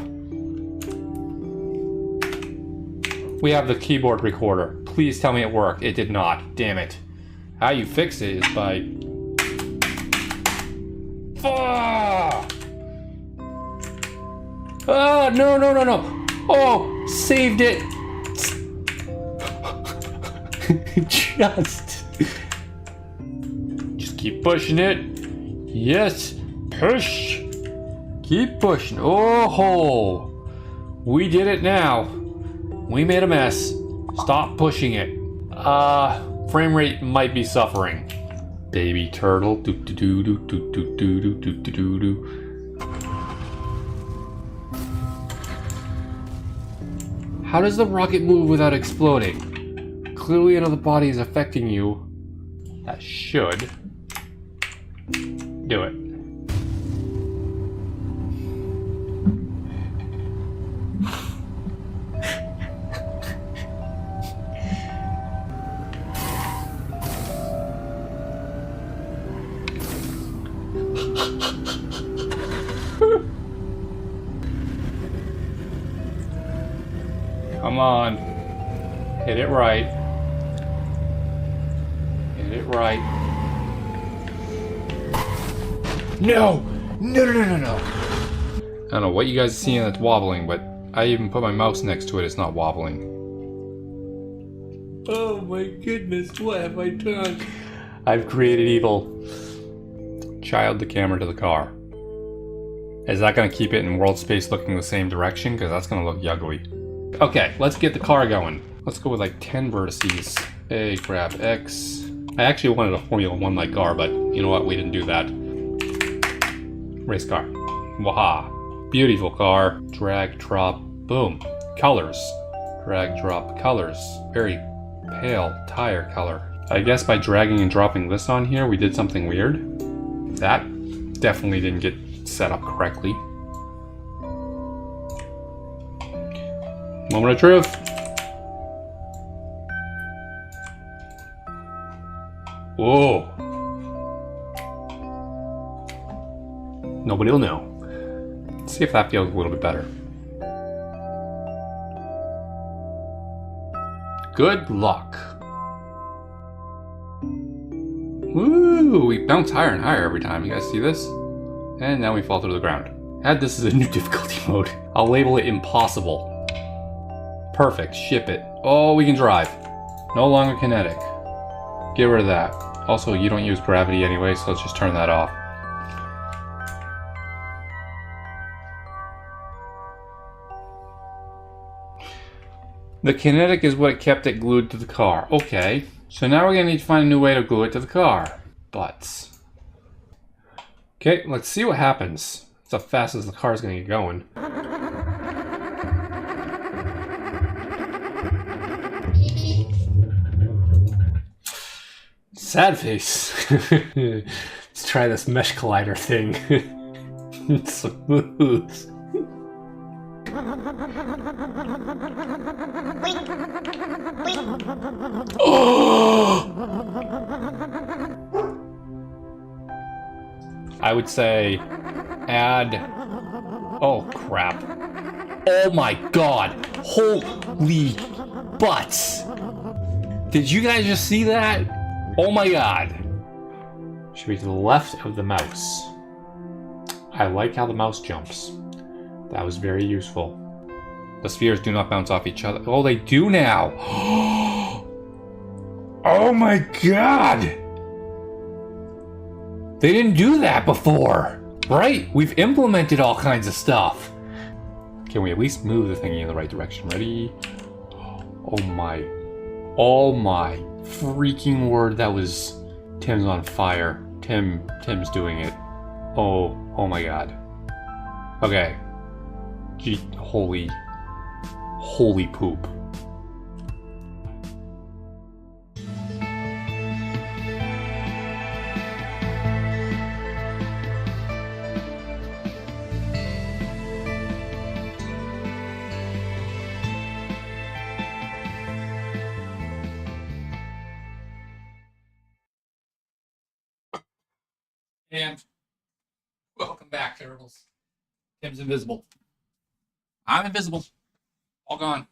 We have the keyboard recorder. Please tell me it worked. It did not. Damn it. How you fix it is by... Ah! Ah, no, no, no, no. Oh, saved it. Just keep pushing it. Yes, push. Keep pushing. Oh, we did it now. We made a mess. Stop pushing it. Frame rate might be suffering. Baby turtle. Do do do do do do do do do do do. How does the rocket move without exploding? Clearly another body is affecting you. That should do it. Come on. Hit it right. Hit it right. No! No, no, no, no, no. I don't know what you guys are seeing that's wobbling, but I even put my mouse next to it, it's not wobbling. Oh my goodness, what have I done? I've created evil. Child the camera to the car. Is that going to keep it in world space looking the same direction? Because that's going to look ugly. Okay, let's get the car going. Let's go with like 10 vertices. A, grab X. I actually wanted a Formula 1 like car, but you know what? We didn't do that. Race car. Waha. Beautiful car. Drag, drop, boom. Colors. Drag, drop, colors. Very pale tire color. I guess by dragging and dropping this on here, we did something weird. That definitely didn't get set up correctly. Moment of truth. Whoa. Nobody will know. Let's see if that feels a little bit better. Good luck. Woo! We bounce higher and higher every time. You guys see this? And now we fall through the ground. Add this as a new difficulty mode. I'll label it impossible. Perfect. Ship it. Oh, we can drive. No longer kinetic. Get rid of that. Also, you don't use gravity anyway, so let's just turn that off. The kinetic is what kept it glued to the car. Okay. So now we're going to need to find a new way to glue it to the car. Butts. Okay, let's see what happens. That's how fast as the car's going to get going. Sad face. Let's try this mesh collider thing. It's smooth. I would say add... Oh, crap. Oh my god. Holy butts. Did you guys just see that? Oh my god. Should be to the left of the mouse. I like how the mouse jumps. That was very useful. The spheres do not bounce off each other. Oh, they do now. Oh my god. They didn't do that before. Right? We've implemented all kinds of stuff. Can we at least move the thingy in the right direction? Ready? Oh my freaking word, that was... Tim's on fire. Tim's doing it. Oh my god. Okay. Gee, holy poop. And welcome back, Turtles. Tim's invisible. I'm invisible. All gone.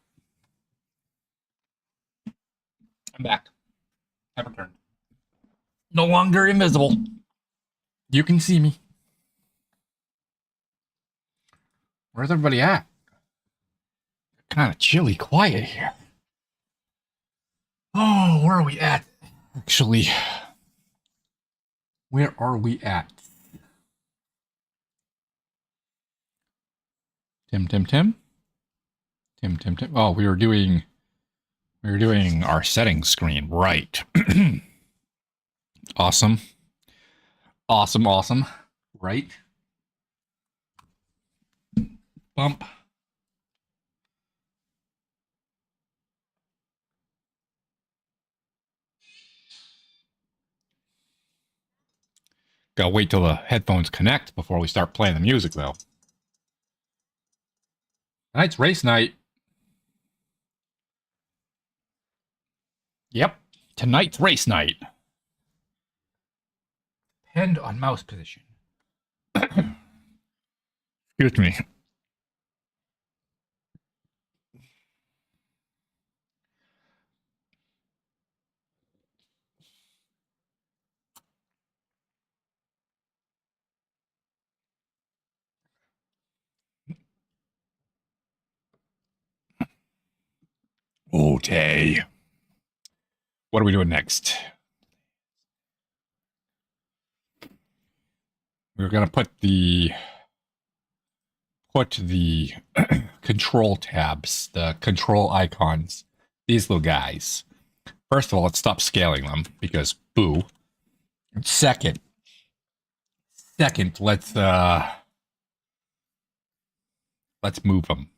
I'm back. I've returned. No longer invisible. You can see me. Where's everybody at? Kind of chilly quiet here. Oh, where are we at? Actually, where are we at? Tim. Oh, we were doing our settings screen, right? Awesome. Right? Bump. Gotta wait till the headphones connect before we start playing the music, though. Tonight's race night. Yep, tonight's race night. Depend on mouse position. Excuse me. Okay. What are we doing next? We're gonna put the control tabs, the control icons, these little guys. First of all, let's stop scaling them because boo. And second, let's move them.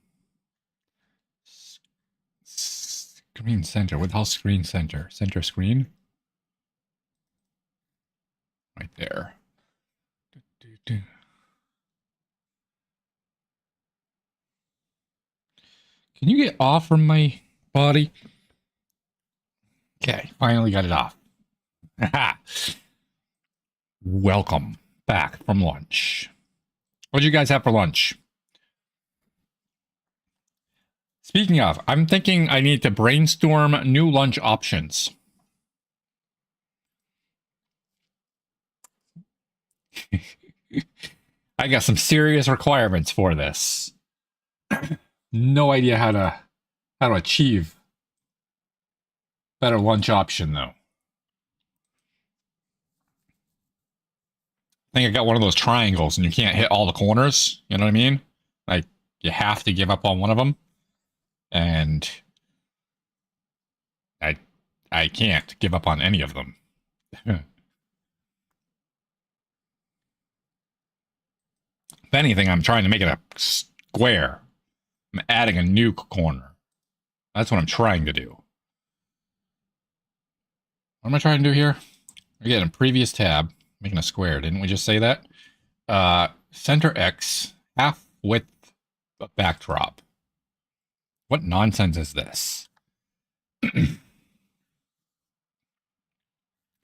Screen center. What the hell? Screen center. Center screen. Right there. Can you get off from my body? Okay, finally got it off. Welcome back from lunch. What did you guys have for lunch? Speaking of, I'm thinking I need to brainstorm new lunch options. I got some serious requirements for this. No idea how to achieve better lunch option though. I think I got one of those triangles and you can't hit all the corners. You know what I mean? Like you have to give up on one of them. And I can't give up on any of them. If anything, I'm trying to make it a square. I'm adding a new corner. That's what I'm trying to do. What am I trying to do here? Again, in previous tab, making a square. Didn't we just say that? Center X, half width backdrop. What nonsense is this? How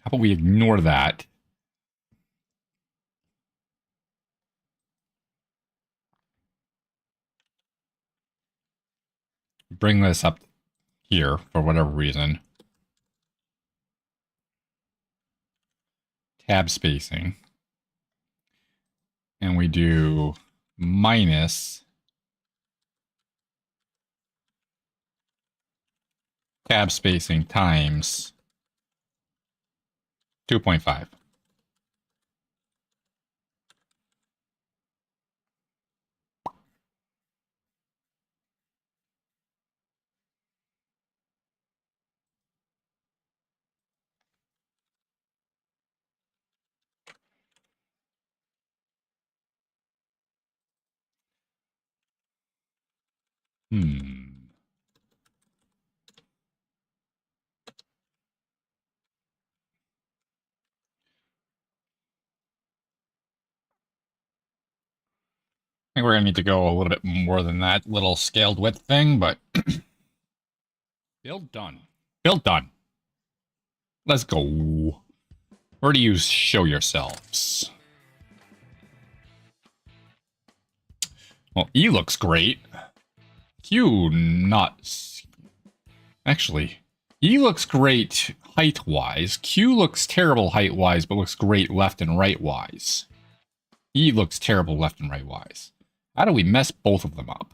about we ignore that? bring this up here for whatever reason. Tab spacing. And we do minus tab spacing times 2.5. I think we're going to need to go a little bit more than that little scaled width thing, but build done. Build done. Let's go. Where do you show yourselves? Well, E looks great. Q not... Actually, E looks great height-wise. Q looks terrible height-wise, but looks great left and right-wise. E looks terrible left and right-wise. How do we mess both of them up?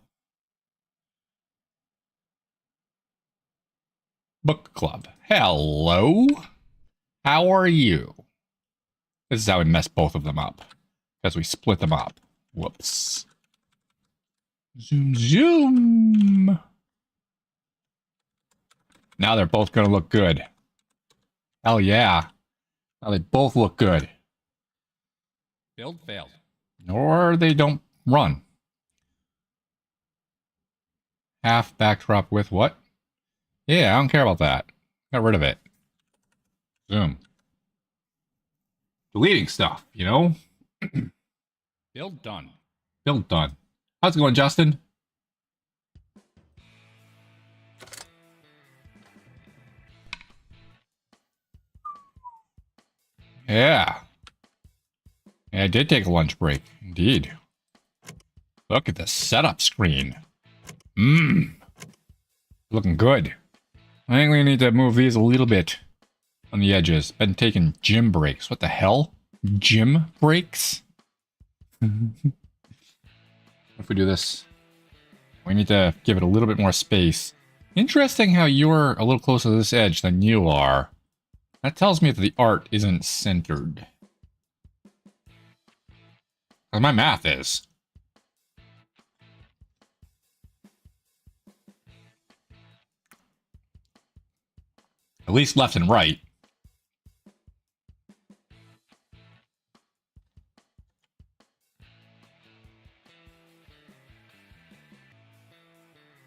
Book club. Hello? How are you? This is how we mess both of them up. Because we split them up. Whoops. Zoom, zoom. Now they're both going to look good. Hell yeah. Now they both look good. Build failed. Or they don't run. Half backdrop with what? Yeah, I don't care about that. Got rid of it. Zoom. Deleting stuff, you know? Build done. Build done. How's it going, Justin? Yeah. Yeah, I did take a lunch break. Indeed. Look at the setup screen. Looking good. I think we need to move these a little bit on the edges. Been taking gym breaks. What the hell? Gym breaks? If we do this, we need to give it a little bit more space. Interesting how you're a little closer to this edge than you are. That tells me that the art isn't centered. My math is. At least left and right.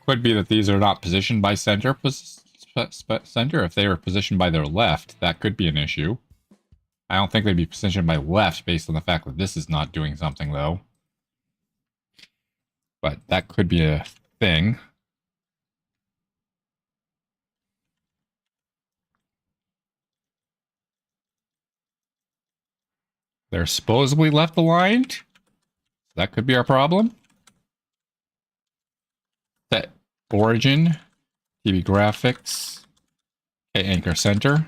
Could be that these are not positioned by center. Center. If they were positioned by their left, that could be an issue. I don't think they'd be positioned by left based on the fact that this is not doing something, though. But that could be a thing. They're supposedly left aligned. That could be our problem. Set origin, TV graphics, okay, anchor center.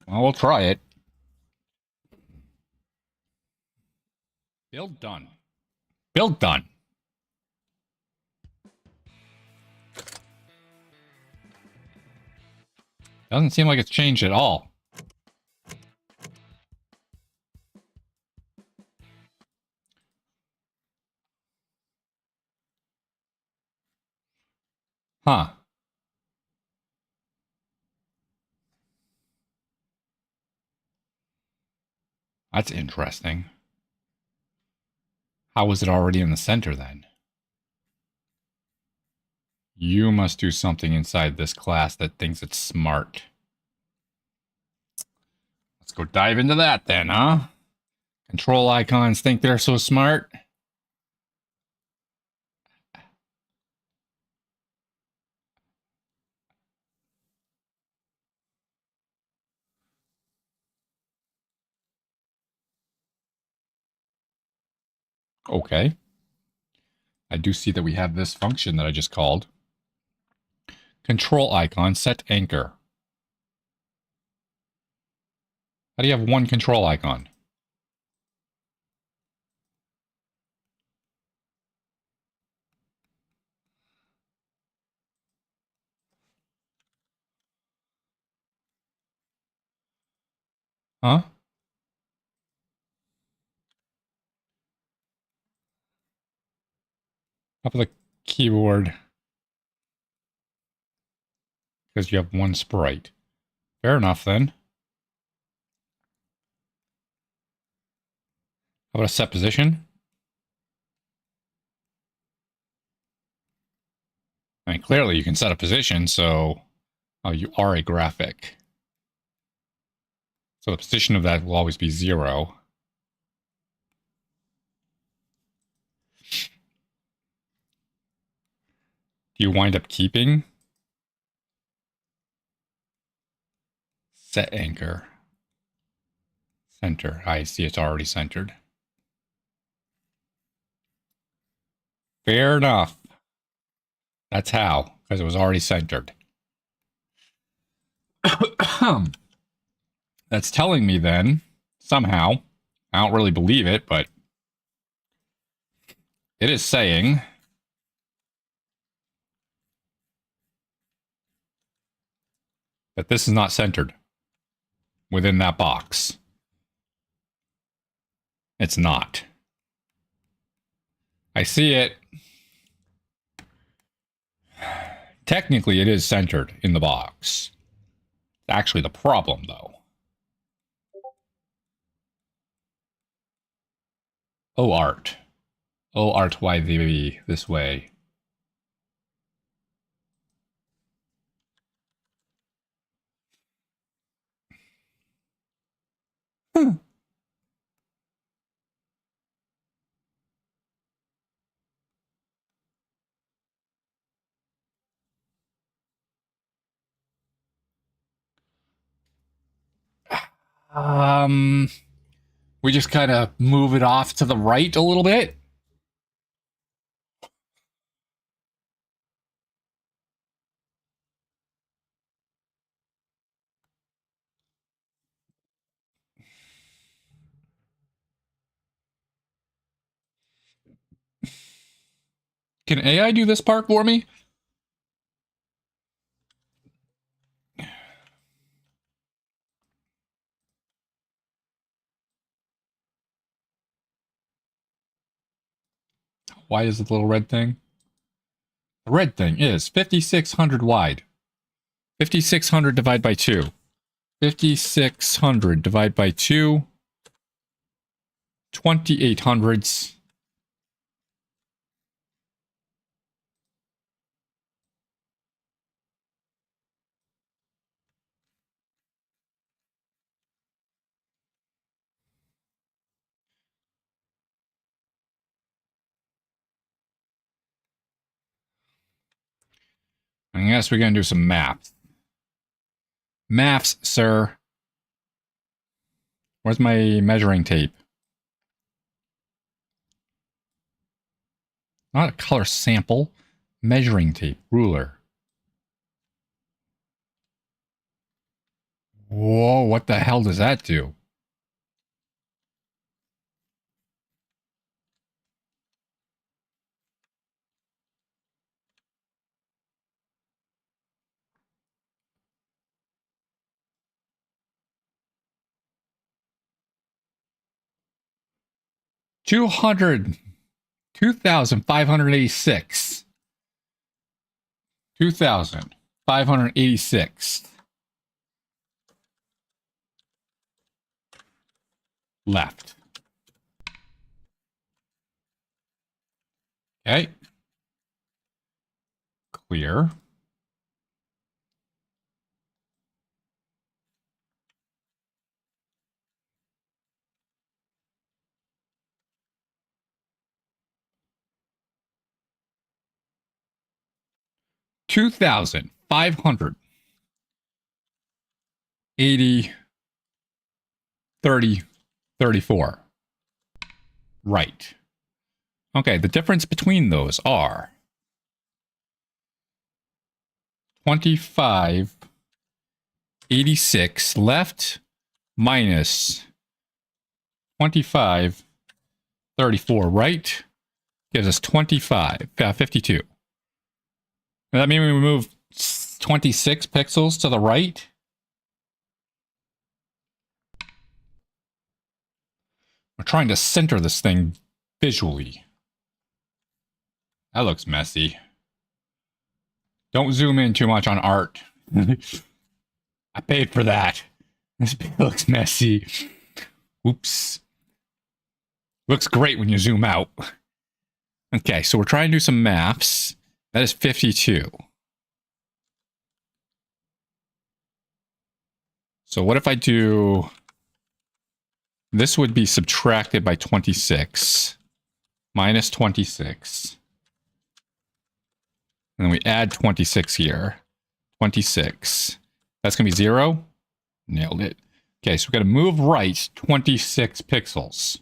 Well, we'll try it. Build done. Build done. Doesn't seem like it's changed at all. Huh. That's interesting. How was it already in the center then? You must do something inside this class that thinks it's smart. Let's go dive into that then, huh? Control icons think they're so smart? Okay. I do see that we have this function that I just called. Control icon, set anchor. How do you have one control icon? Huh? Up the keyboard. Because you have one sprite. Fair enough then. How about a set position? I mean, clearly you can set a position, so you are a graphic. So the position of that will always be 0. Do you wind up keeping? Set anchor. Center. I see it's already centered. Fair enough. That's how, because it was already centered. That's telling me then, somehow, I don't really believe it, but it is saying that this is not centered within that box. It's not. I see it. Technically, it is centered in the box. Actually, the problem, though. Oh, art. Oh, art, why thee this way? We just kind of move it off to the right a little bit. Can AI do this part for me? Why is it the little red thing? The red thing is 5,600 wide. 5,600 divided by 2. 5,600 divided by 2. 2,800s. I guess we're going to do some math. Maths, sir. Where's my measuring tape? Not a color sample. Measuring tape. Ruler. Whoa, what the hell does that do? Two hundred 2,586. 2,586. Left. Okay. Clear. $2,580 30 34. Right. Okay, the difference between those are 2586 left minus 2534 right gives us 52. Does that mean we move 26 pixels to the right? We're trying to center this thing visually. That looks messy. Don't zoom in too much on art. I paid for that. This looks messy. Oops. Looks great when you zoom out. Okay, so we're trying to do some maths. That is 52. So what if I do... This would be subtracted by 26. Minus 26. And then we add 26 here. 26. That's going to be 0. Nailed it. Okay, so we're going to move right 26 pixels.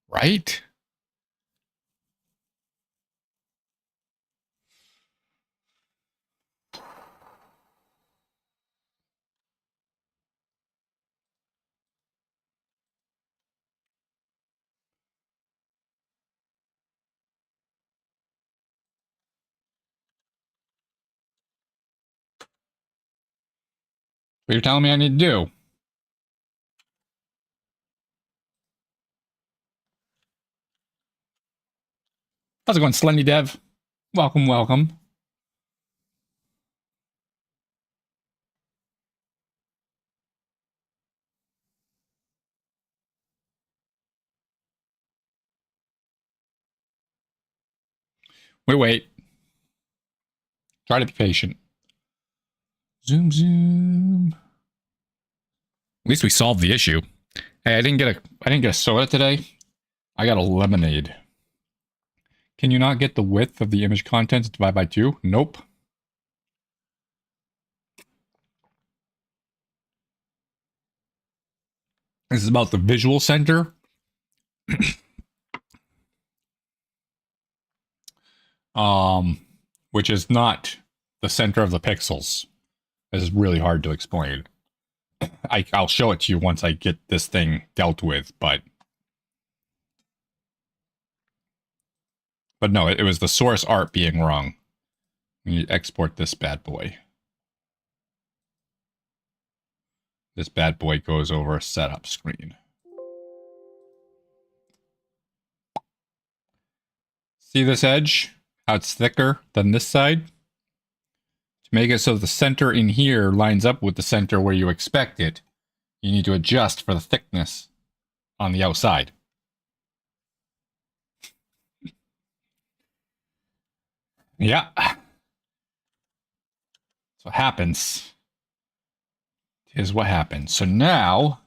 Right? What you're telling me I need to do? How's it going, Slendy Dev? Welcome, welcome. Wait. Try to be patient. Zoom, zoom. At least we solved the issue. Hey, I didn't get a soda today. I got a lemonade. Can you not get the width of the image contents divided by 2? Nope. This is about the visual center. Which is not the center of the pixels. This is really hard to explain. I'll show it to you once I get this thing dealt with, but no, it was the source art being wrong. We need to export this bad boy. This bad boy goes over a setup screen. See this edge? How it's thicker than this side? To make it so the center in here lines up with the center where you expect it, you need to adjust for the thickness on the outside. Yeah. That's what happens. Is what happens. So now,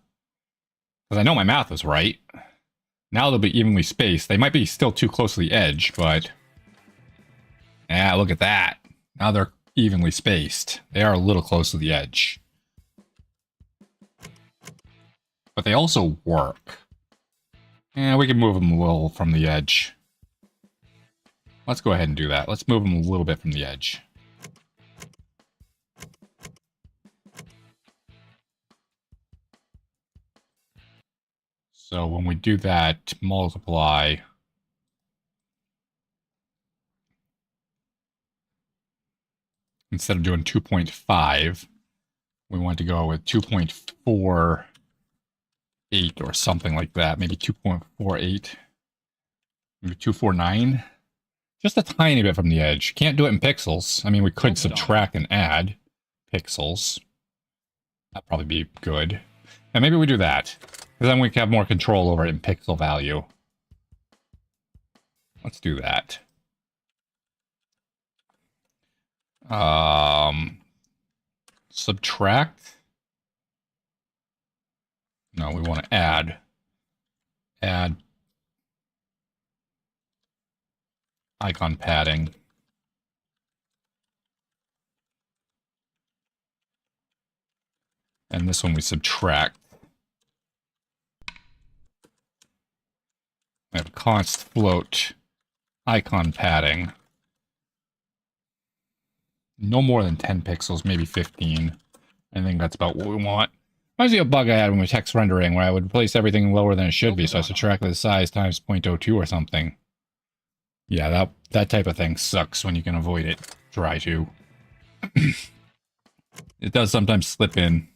because I know my math was right, now they'll be evenly spaced. They might be still too close to the edge, but... Yeah, look at that. Now they're evenly spaced. They are a little close to the edge. But they also work. Yeah, we can move them a little from the edge. Let's go ahead and do that. Let's move them a little bit from the edge. So when we do that, multiply... Instead of doing 2.5, we want to go with 2.48 or something like that. Maybe 2.48. Maybe 249. Just a tiny bit from the edge. Can't do it in pixels. I mean, we could subtract and add pixels. That'd probably be good. And maybe we do that. Because then we can have more control over it in pixel value. Let's do that. Subtract. No, we want to add. Add icon padding. And this one we subtract. I have const float icon padding. No more than 10 pixels, maybe 15. I think that's about what we want. Reminds me of a bug I had when we text rendering, where I would place everything lower than it should be, so I subtracted the size times 0.02 or something. Yeah, that type of thing sucks when you can avoid it. Try to. It does sometimes slip in.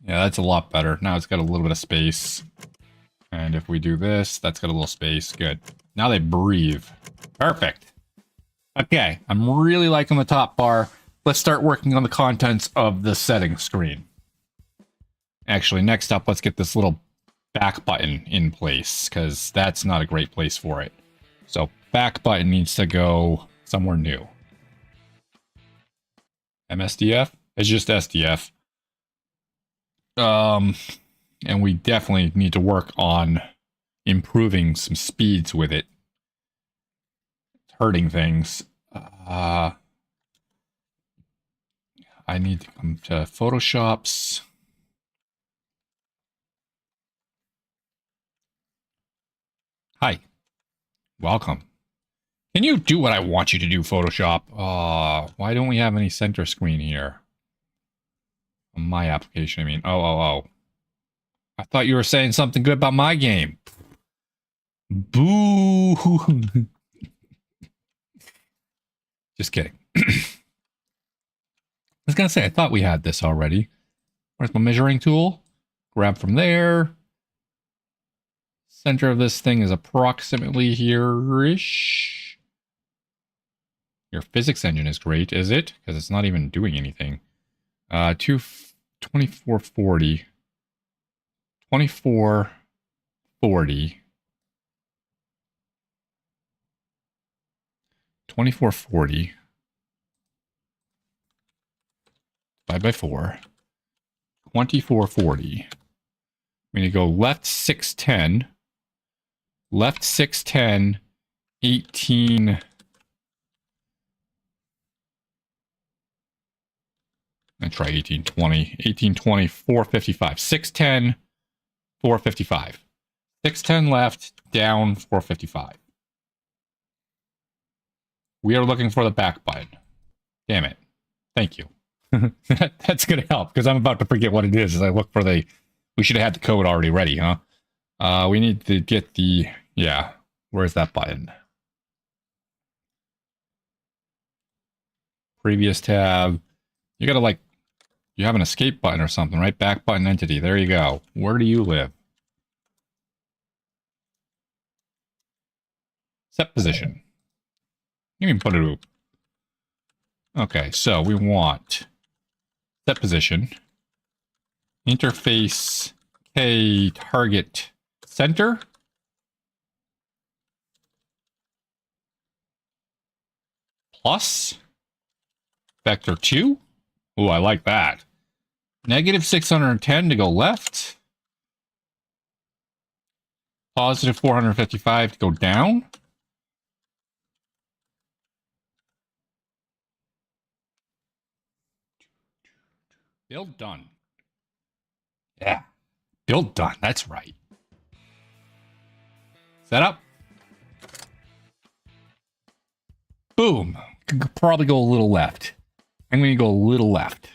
Yeah, that's a lot better. Now it's got a little bit of space. And if we do this, that's got a little space. Good. Now they breathe. Perfect. Okay, I'm really liking the top bar. Let's start working on the contents of the settings screen. Actually, next up, let's get this little back button in place, because that's not a great place for it. So back button needs to go somewhere new. MSDF? It's just SDF. And we definitely need to work on improving some speeds with it. It's hurting things. I need to come to Photoshop's. Hi. Welcome. Can you do what I want you to do, Photoshop? Why don't we have any center screen here? On my application, I mean. Oh. I thought you were saying something good about my game. Boo! Just kidding. I was gonna say, I thought we had this already. Where's my measuring tool? Grab from there. Center of this thing is approximately here-ish. Your physics engine is great, is it? Because it's not even doing anything. 2440. 2440. 2440. Divide by 4. 2440. I'm going to go left 610. Left 610. 18. I try 1820. 1820. 455. 610. 455. 610 left. Down 455. We are looking for the back button. Damn it. Thank you. That's going to help, because I'm about to forget what it is as I look for the... We should have had the code already ready, huh? We need to get the... Yeah. Where's that button? Previous tab. You gotta, like... You have an escape button or something, right? Back button entity. There you go. Where do you live? Set position. You can put it up. Okay, so we want set position, interface K target center, plus vector 2. Ooh, I like that. Negative 610 to go left. Positive 455 to go down. Build done. Yeah. Build done. That's right. Setup. Boom. Could probably go a little left. I'm going to go a little left.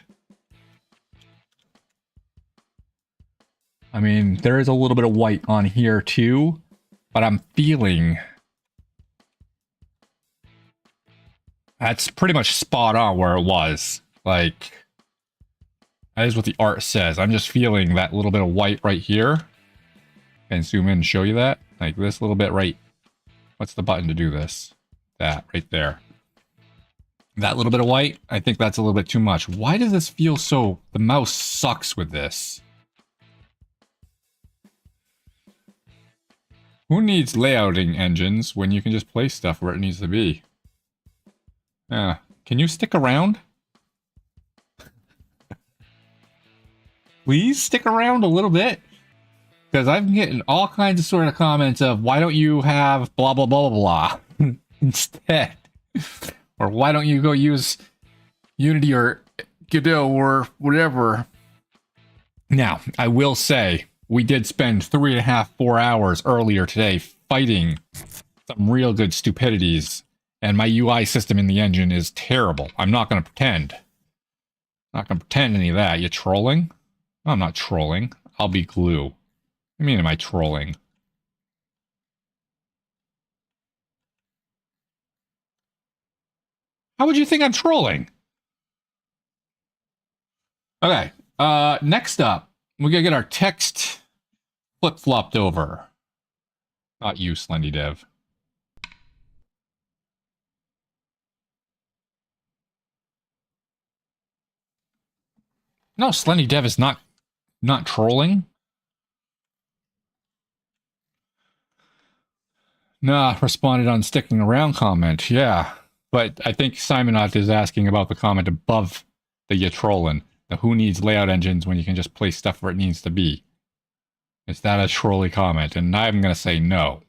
I mean, there is a little bit of white on here too, but I'm feeling that's pretty much spot on where it was. Like, that is what the art says. I'm just feeling that little bit of white right here. And zoom in and show you that. Like this little bit right. What's the button to do this? That right there. That little bit of white, I think that's a little bit too much. Why does this feel so... The mouse sucks with this. Who needs layouting engines when you can just place stuff where it needs to be? Yeah. Can you stick around? Please stick around a little bit. Because I'm getting all kinds of sort of comments of, why don't you have blah, blah, blah, blah, blah instead? Or why don't you go use Unity or Godot or whatever? Now, I will say, we did spend 3.5, 4 hours earlier today fighting some real good stupidities, and my UI system in the engine is terrible. I'm not going to pretend. Not going to pretend any of that. You trolling? I'm not trolling. I'll be glue. What do you mean am I trolling? How would you think I'm trolling? Okay. Next up, we gotta get our text flip-flopped over. Not you, GameDev. No, GameDev is not trolling. Nah, responded on sticking around comment. Yeah, but I think Simonot is asking about the comment above the you trolling. The who needs layout engines when you can just place stuff where it needs to be. Is that a trolly comment? And I'm gonna say no.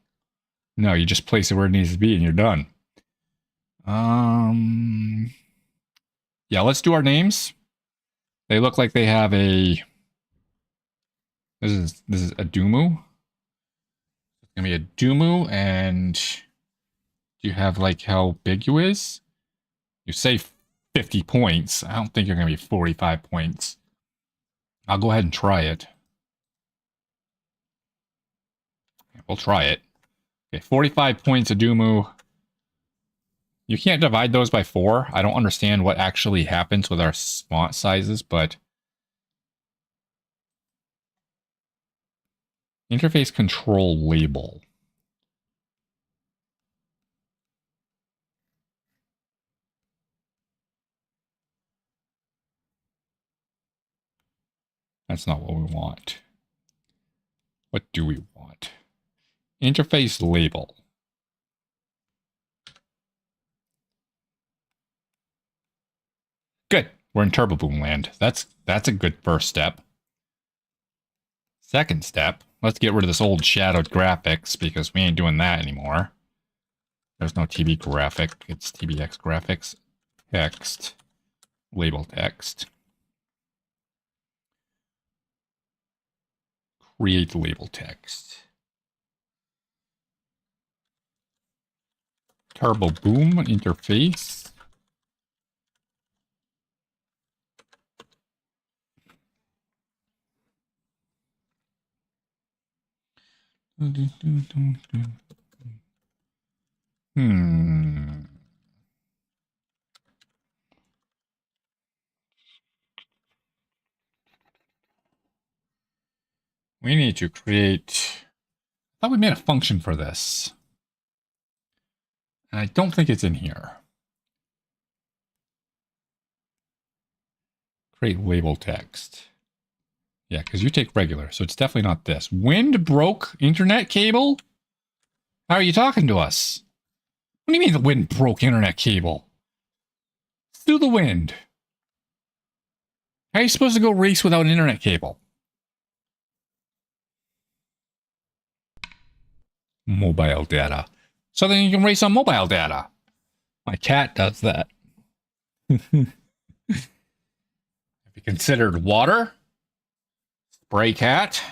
No, you just place it where it needs to be and you're done. Yeah, let's do our names. They look like they have a... This is a Dumu. It's gonna be a Dumu, and do you have like how big you is? You say 50 points. I don't think you're gonna be 45 points. I'll go ahead and try it. We'll try it. Okay, 45 points a Dumu. You can't divide those by 4. I don't understand what actually happens with our font sizes, but... Interface control label. That's not what we want. What do we want? Interface label. Good. We're in Turbo Boom land. That's a good first step. Second step, let's get rid of this old shadowed graphics because we ain't doing that anymore. There's no TB graphic. It's TBX graphics. Text. Label text. Create label text. Turbo Boom interface. We need to create... I thought we made a function for this. And I don't think it's in here. Create label text. Yeah, because you take regular, so it's definitely not this. Wind broke internet cable? How are you talking to us? What do you mean the wind broke internet cable? It's through the wind. How are you supposed to go race without an internet cable? Mobile data. So then you can race on mobile data. My cat does that. Have you considered water? Spray cat.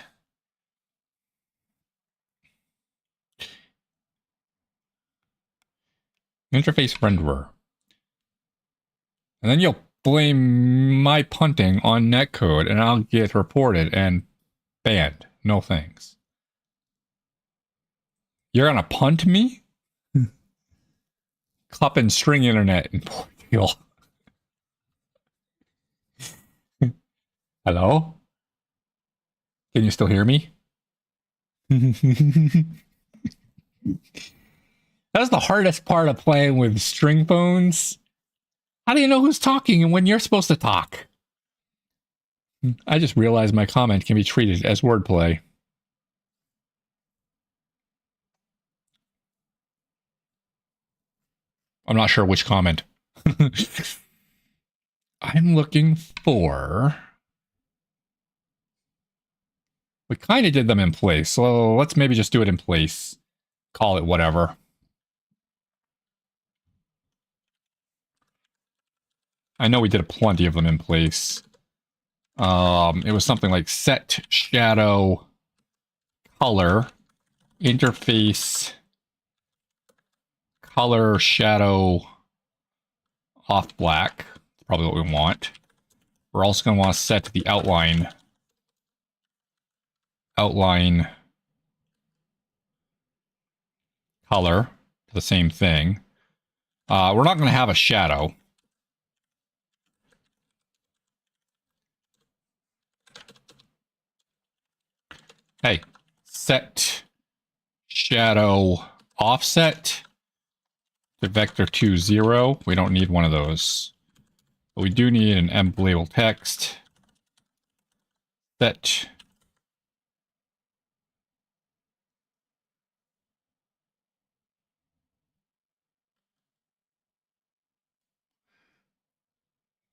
Interface renderer. And then you'll blame my punting on netcode and I'll get reported and banned. No thanks. You're gonna punt me? Cup and string internet in Portugal. Hello? Can you still hear me? That's the hardest part of playing with string phones. How do you know who's talking and when you're supposed to talk? I just realized my comment can be treated as wordplay. I'm not sure which comment. I'm looking for... We kind of did them in place, so let's maybe just do it in place. Call it whatever. I know we did plenty of them in place. It was something like set shadow color interface color shadow off black. That's probably what we want. We're also going to want to set the outline color to the same thing. We're not going to have a shadow. Hey, set shadow offset to vector 2, 0. We don't need one of those. But we do need an emp label text. Set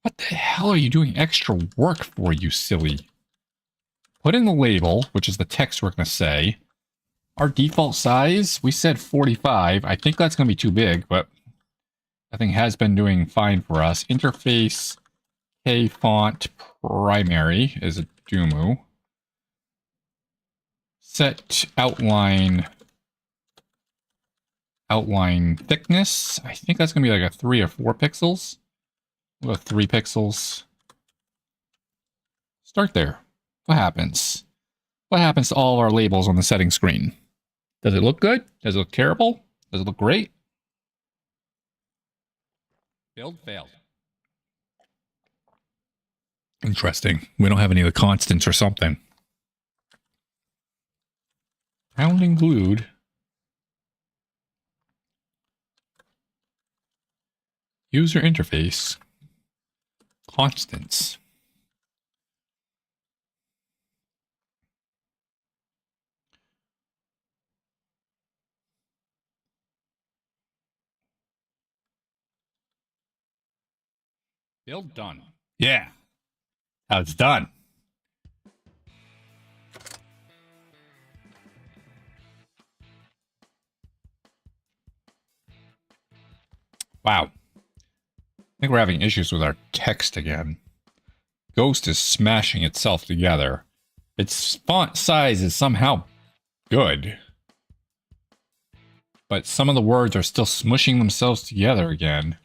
what the hell are you doing extra work for, you silly? Put in the label, which is the text we're going to say. Our default size, we said 45. I think that's going to be too big, but I think has been doing fine for us. Interface K font primary is a Dumu. Set outline thickness. I think that's going to be like a 3 or 4 pixels. We'll go 3 pixels. Start there. What happens? What happens to all of our labels on the setting screen? Does it look good? Does it look terrible? Does it look great? Build failed. Interesting. We don't have any of the constants or something. Found and glued. User interface. Constants. Build done. Yeah. How it's done. Wow. I think we're having issues with our text again. Ghost is smashing itself together. Its font size is somehow good. But some of the words are still smushing themselves together again.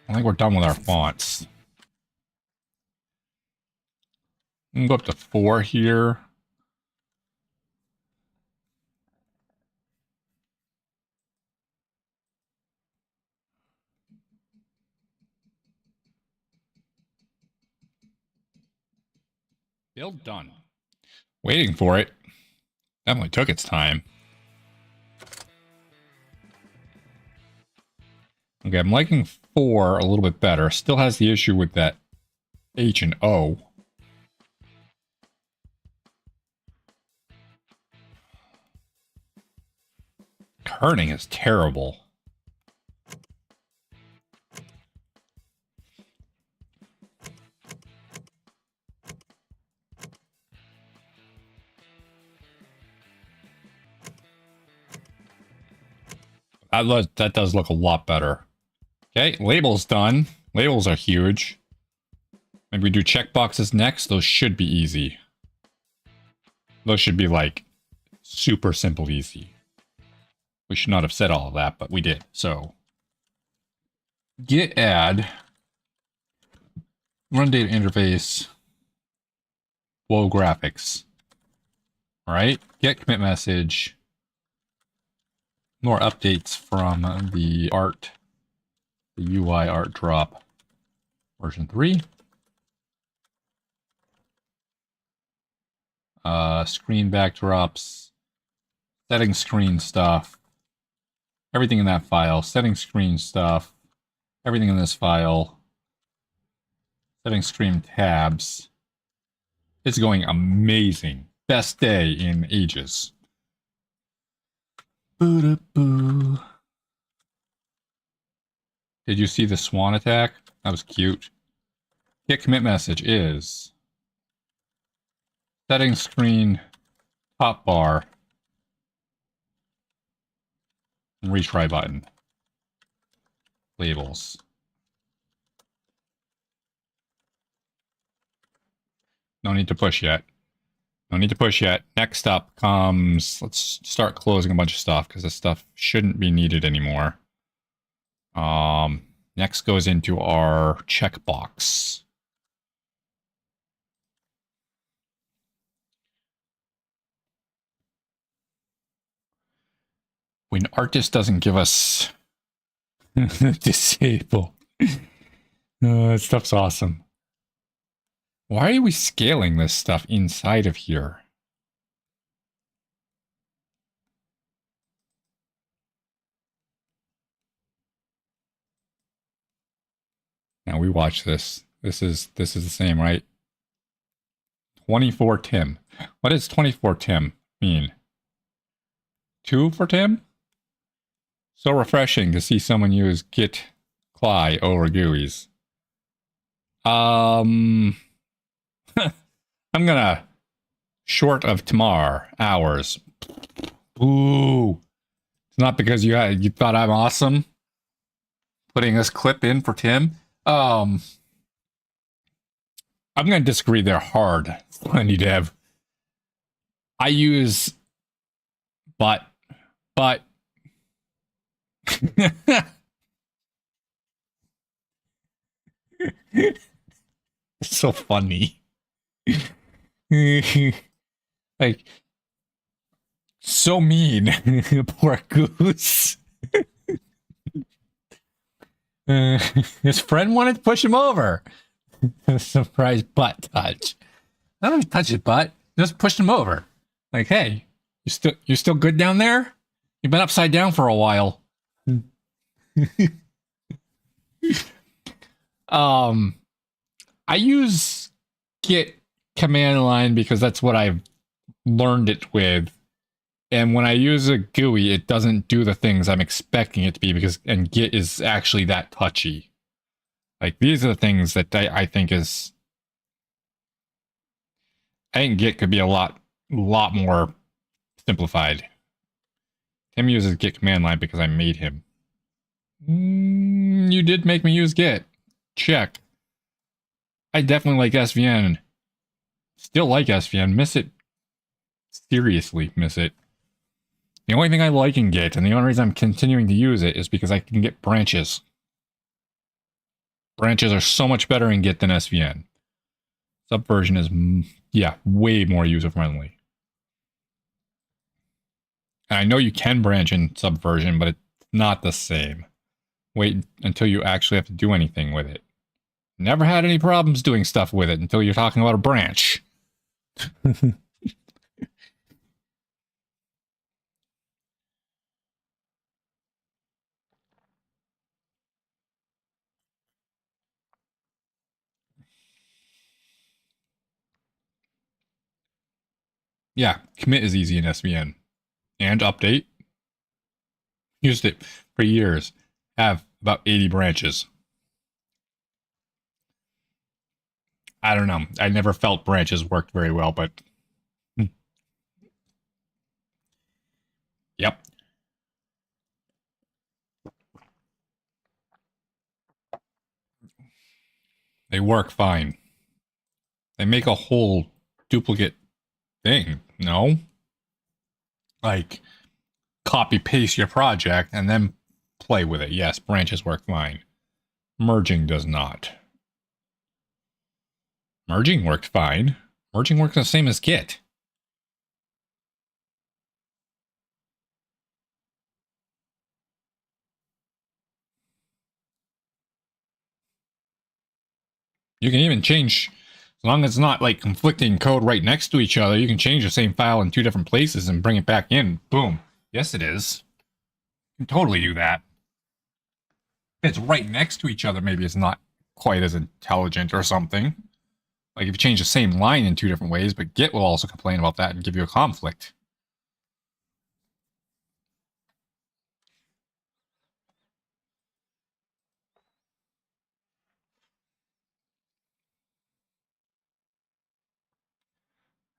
I think we're done with our fonts. I'm gonna go up to 4 here. Build done. Waiting for it. Definitely took its time. Okay, I'm liking 4 a little bit better. Still has the issue with that H and O. Kerning is terrible. That does look a lot better. Okay, labels done. Labels are huge. Maybe we do checkboxes next. Those should be easy. Those should be like super simple easy. We should not have said all of that, but we did. So git add run data interface flow graphics. All right, get commit message. More updates from the UI art drop version 3. Screen backdrops, setting screen stuff, everything in that file, setting screen stuff, everything in this file, setting screen tabs. It's going amazing. Best day in ages. Boo-da-boo. Did you see the swan attack? That was cute. Get commit message is setting screen top bar and retry button. labels. No need to push yet. No need to push yet. Next up comes, let's start closing a bunch of stuff because this stuff shouldn't be needed anymore. Next goes into our checkbox. When artist doesn't give us disable. That stuff's awesome. Why are we scaling this stuff inside of here? Now we watch this. This is the same, right? 24 Tim. What does 24 Tim mean? 2 for Tim? So refreshing to see someone use git cly over GUIs. I'm gonna short of tomorrow hours. Ooh. It's not because you thought I'm awesome putting this clip in for Tim. I'm gonna disagree there hard, GameDev. I use but it's so funny. Like, so mean. Poor goose. His friend wanted to push him over. Surprise butt touch. I don't even touch his butt. Just pushed him over. Like, hey, you still good down there? You've been upside down for a while. I use git command line because that's what I've learned it with. And when I use a GUI, it doesn't do the things I'm expecting it to be and git is actually that touchy. Like, these are the things that I think is... I think git could be a lot more simplified. Tim uses git command line because I made him. You did make me use git. Check. I definitely like SVN. Still like SVN. Miss it. Seriously miss it. The only thing I like in git, and the only reason I'm continuing to use it, is because I can get branches. Branches are so much better in git than SVN. Subversion is, yeah, way more user-friendly. And I know you can branch in Subversion, but it's not the same. Wait until you actually have to do anything with it. Never had any problems doing stuff with it until you're talking about a branch. Yeah, commit is easy in SVN. And update. Used it for years. Have about 80 branches. I don't know. I never felt branches worked very well, but... Yep. They work fine. They make a whole duplicate thing, no? Like, copy paste your project and then play with it. Yes, branches work fine. Merging does not. Merging worked fine. Merging works the same as git. You can even change, as long as it's not like conflicting code right next to each other, you can change the same file in 2 different places and bring it back in. Boom. Yes, it is. You can totally do that. If it's right next to each other, maybe it's not quite as intelligent or something. Like if you change the same line in 2 different ways, but Git will also complain about that and give you a conflict.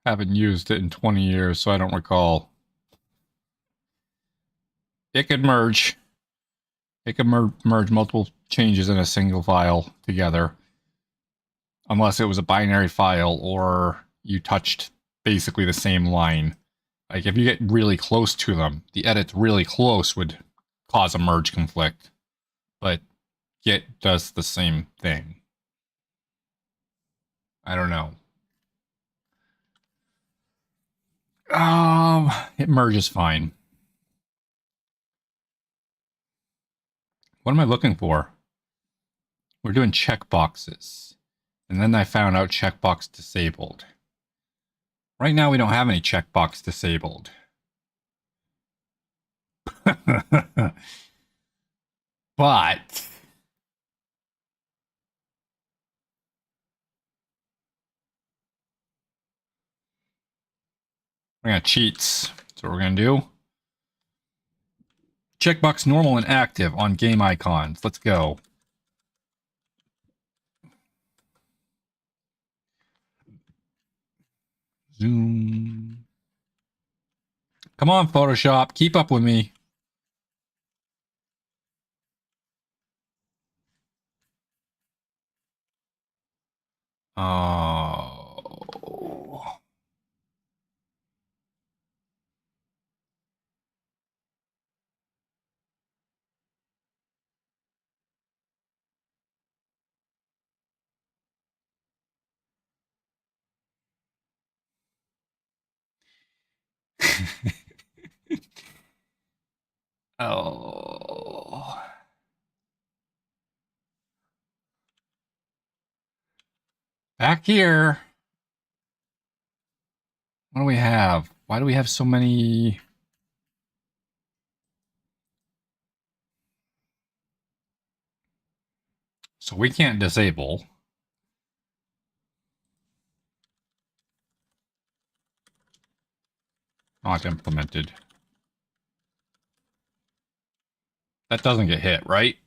Haven't used it in 20 years, so I don't recall. It could merge. It can merge multiple changes in a single file together. Unless it was a binary file or you touched basically the same line. Like if you get really close to them, the edits really close would cause a merge conflict. But Git does the same thing. I don't know. It merges fine. What am I looking for? We're doing checkboxes. And then I found out checkbox disabled. Right now we don't have any checkbox disabled. But we're gonna cheats. That's what we're gonna do. Checkbox normal and active on game icons. Let's go. Zoom. Come on, Photoshop. Keep up with me. Oh. Oh. Back here. What do we have? Why do we have so many? So we can't disable. Not implemented. That doesn't get hit, right?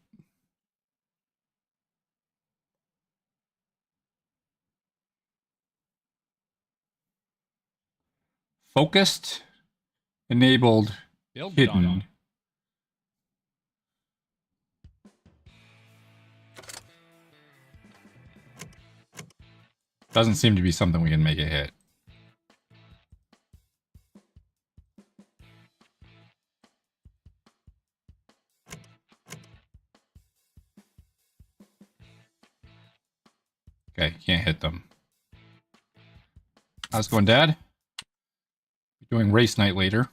Focused, enabled, hidden. Doesn't seem to be something we can make it hit. Okay, can't hit them. How's it going, Dad? We're doing race night later.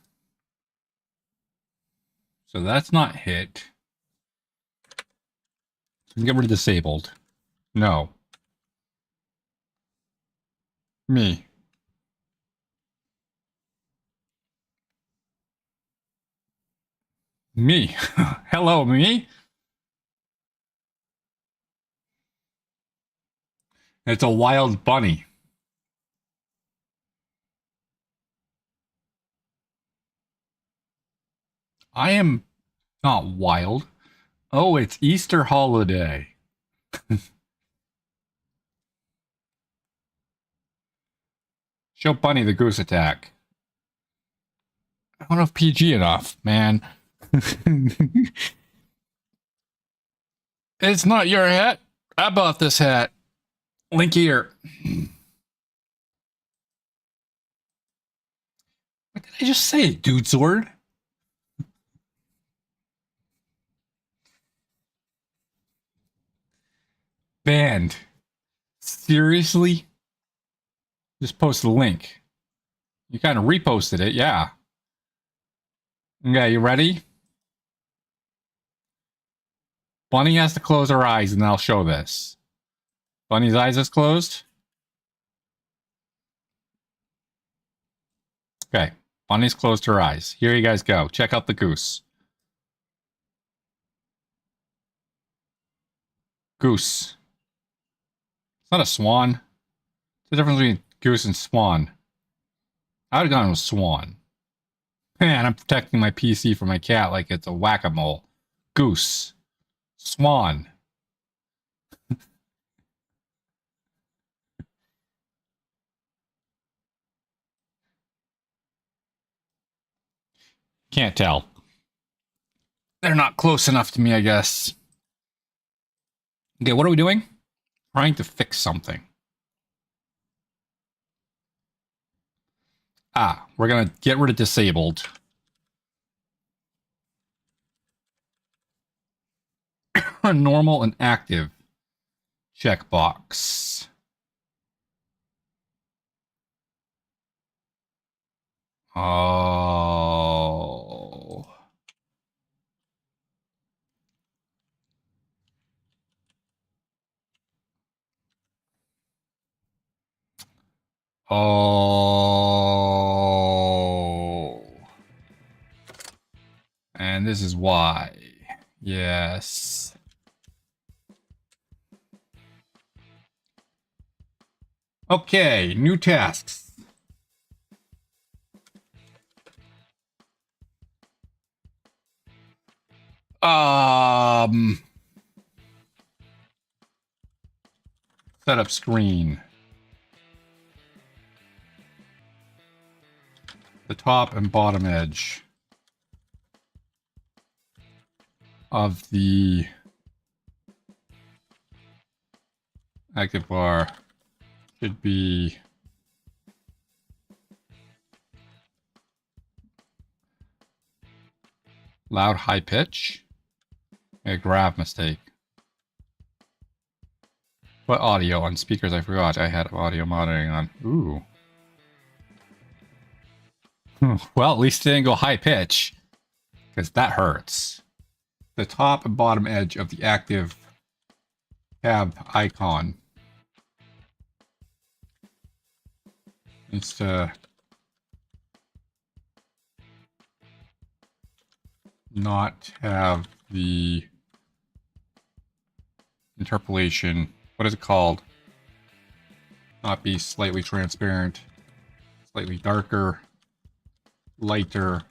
So that's not hit. So we can get rid of disabled. No. Me. Me. Hello, me. It's a wild bunny. I am not wild. Oh, it's Easter holiday. Show Bunny the goose attack. I don't know if PG enough, man. It's not your hat. I bought this hat. Link here. What did I just say, dude sword? Banned. Seriously? Just post the link. You kind of reposted it, yeah. Okay, you ready? Bunny has to close her eyes and I'll show this. Bunny's eyes is closed. Okay, Bunny's closed her eyes. Here you guys go. Check out the goose. Goose. It's not a swan. What's the difference between goose and swan? I would have gone with swan. Man, I'm protecting my PC from my cat like it's a whack-a-mole. Goose. Swan. Can't tell. They're not close enough to me, I guess. Okay, what are we doing? Trying to fix something. Ah, we're gonna get rid of disabled. Normal and active checkbox. Oh. Oh. And this is why. Yes. Okay, new tasks. Setup screen. The top and bottom edge of the active bar should be loud, high pitch. A graph mistake. What audio on speakers? I forgot I had audio monitoring on. Ooh. Well, at least it didn't go high pitch, because that hurts. The top and bottom edge of the active tab icon needs to not have the interpolation. What is it called? Not be slightly transparent, slightly darker, lighter,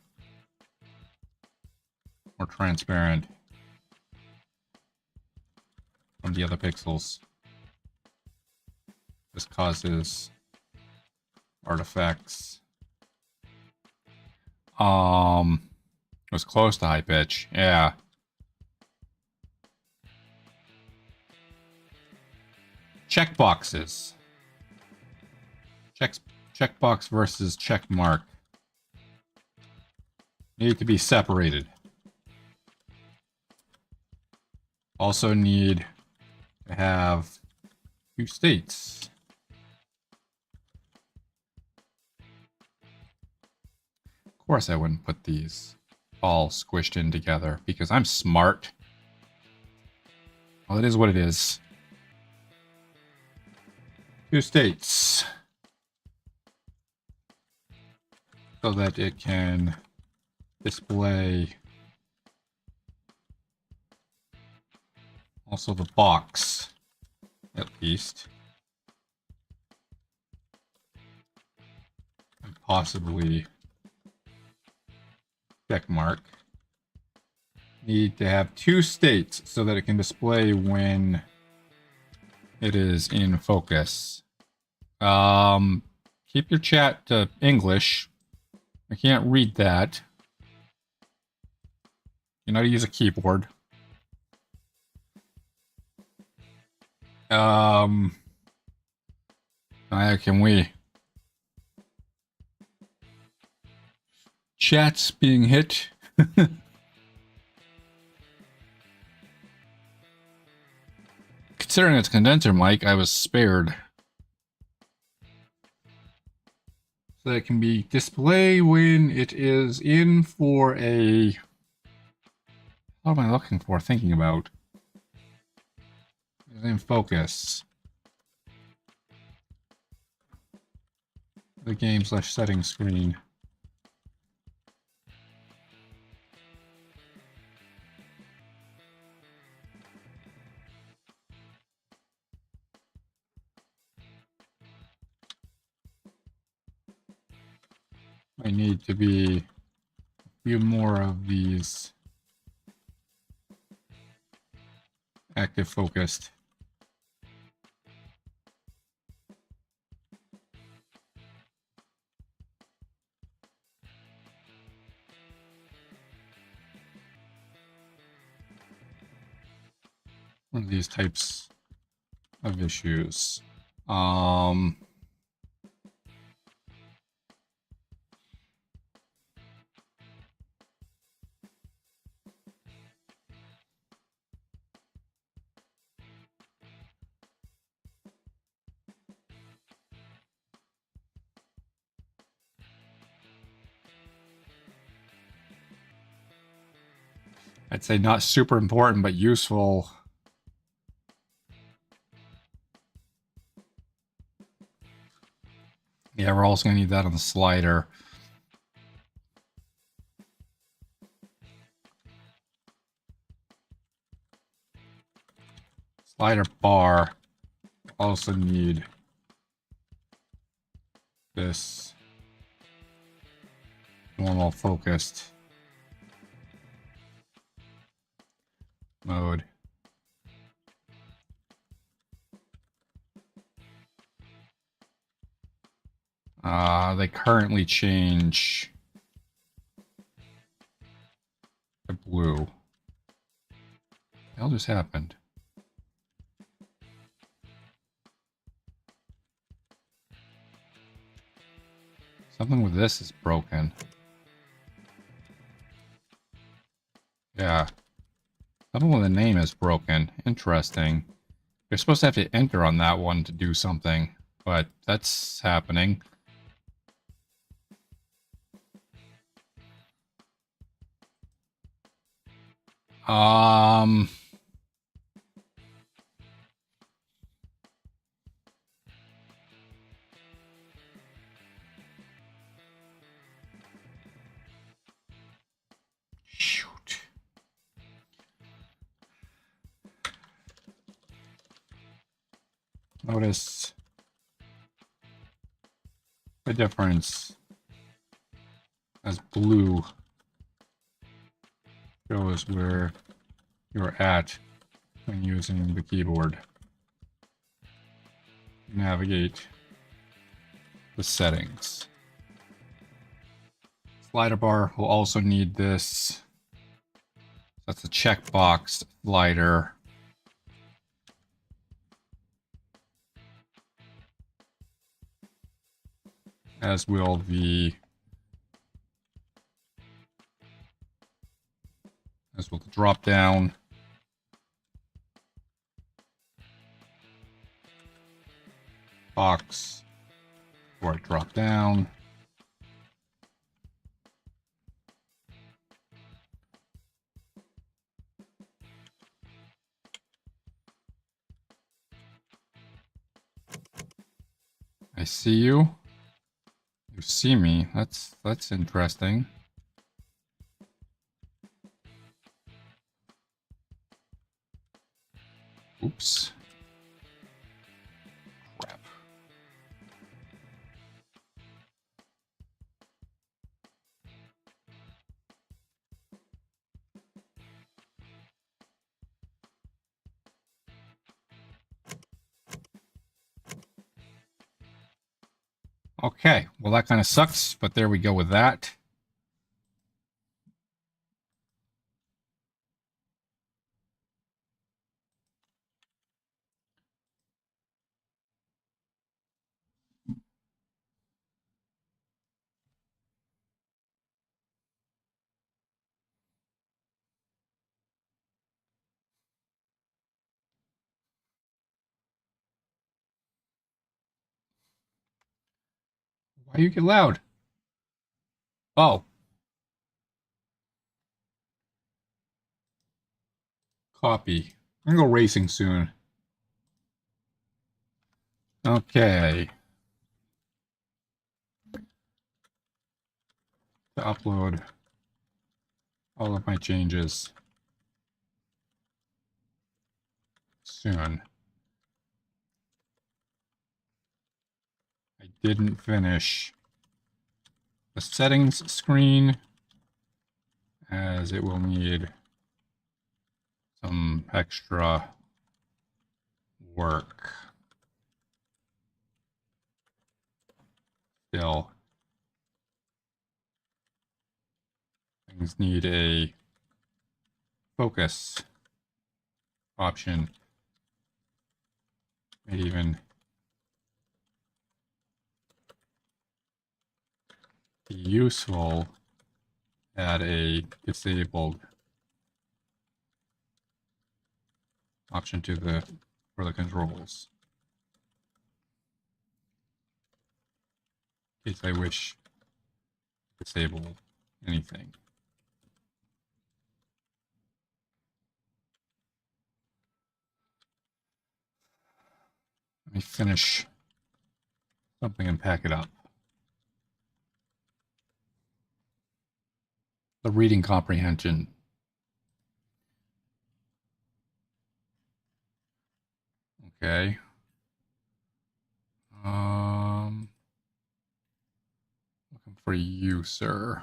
or transparent from the other pixels. This causes artifacts. It was close to high pitch. Yeah. Checkboxes. Checkbox versus check mark need to be separated. Also need to have two states. Of course I wouldn't put these all squished in together because I'm smart. Well, it is what it is. Two states. So that it can display also the box, at least. And possibly check mark. Need to have two states so that it can display when it is in focus. Keep your chat to English. I can't read that. You know how to use a keyboard. Neither can we. Chat's being hit. Considering it's condenser mic, I was spared. So that it can be display when it is in for a... What am I looking for? Thinking about. It's in focus. The game/settings screen. I need to be a few more of these active focused. of these types of issues. I'd say not super important, but useful. Yeah, we're also going to need that on the slider. Slider bar. Also need this normal focused mode. They currently change to blue. What the hell just happened? Something with this is broken. Yeah. Something with the name is broken. Interesting. You're supposed to have to enter on that one to do something, but that's happening. Shoot. Notice the difference as blue shows where you're at when using the keyboard. Navigate the settings. Slider bar will also need this. That's a checkbox slider. As will the drop down. Box or drop down. I see you. You see me. That's interesting. Oops. Crap. Okay, well that kind of sucks, but there we go with that. Why you get loud? Oh. Copy. I'm gonna go racing soon. Okay. To upload all of my changes soon. I didn't finish the settings screen as it will need some extra work. Still, things need a focus option Maybe even be useful. Add a disabled option to the for the controls. In case I wish to disable anything. Let me finish something and pack it up. The reading comprehension. Okay. Looking for you, sir.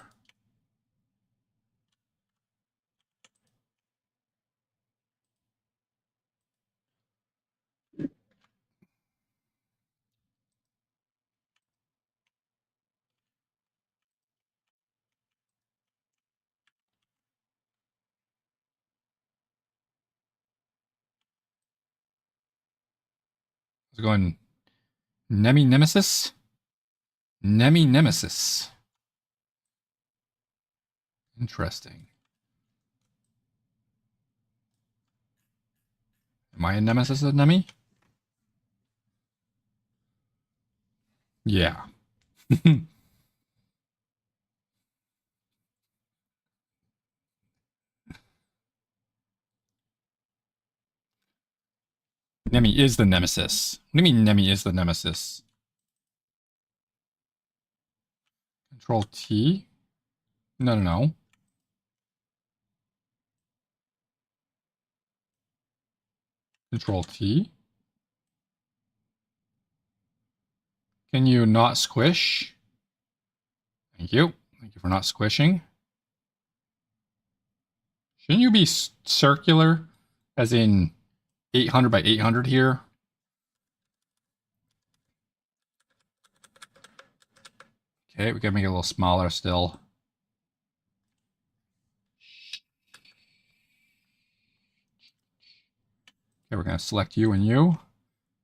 It's going Nemi Nemesis? Nemi Nemesis. Interesting. Am I a nemesis of Nemi? Yeah. Nemi is the nemesis. What do you mean Nemi is the nemesis? Control T? No, no, no. Control T. Can you not squish? Thank you. Thank you for not squishing. Shouldn't you be circular, as in 800 by 800 here? Okay, we gotta make it a little smaller still. Okay, we're gonna select you and you.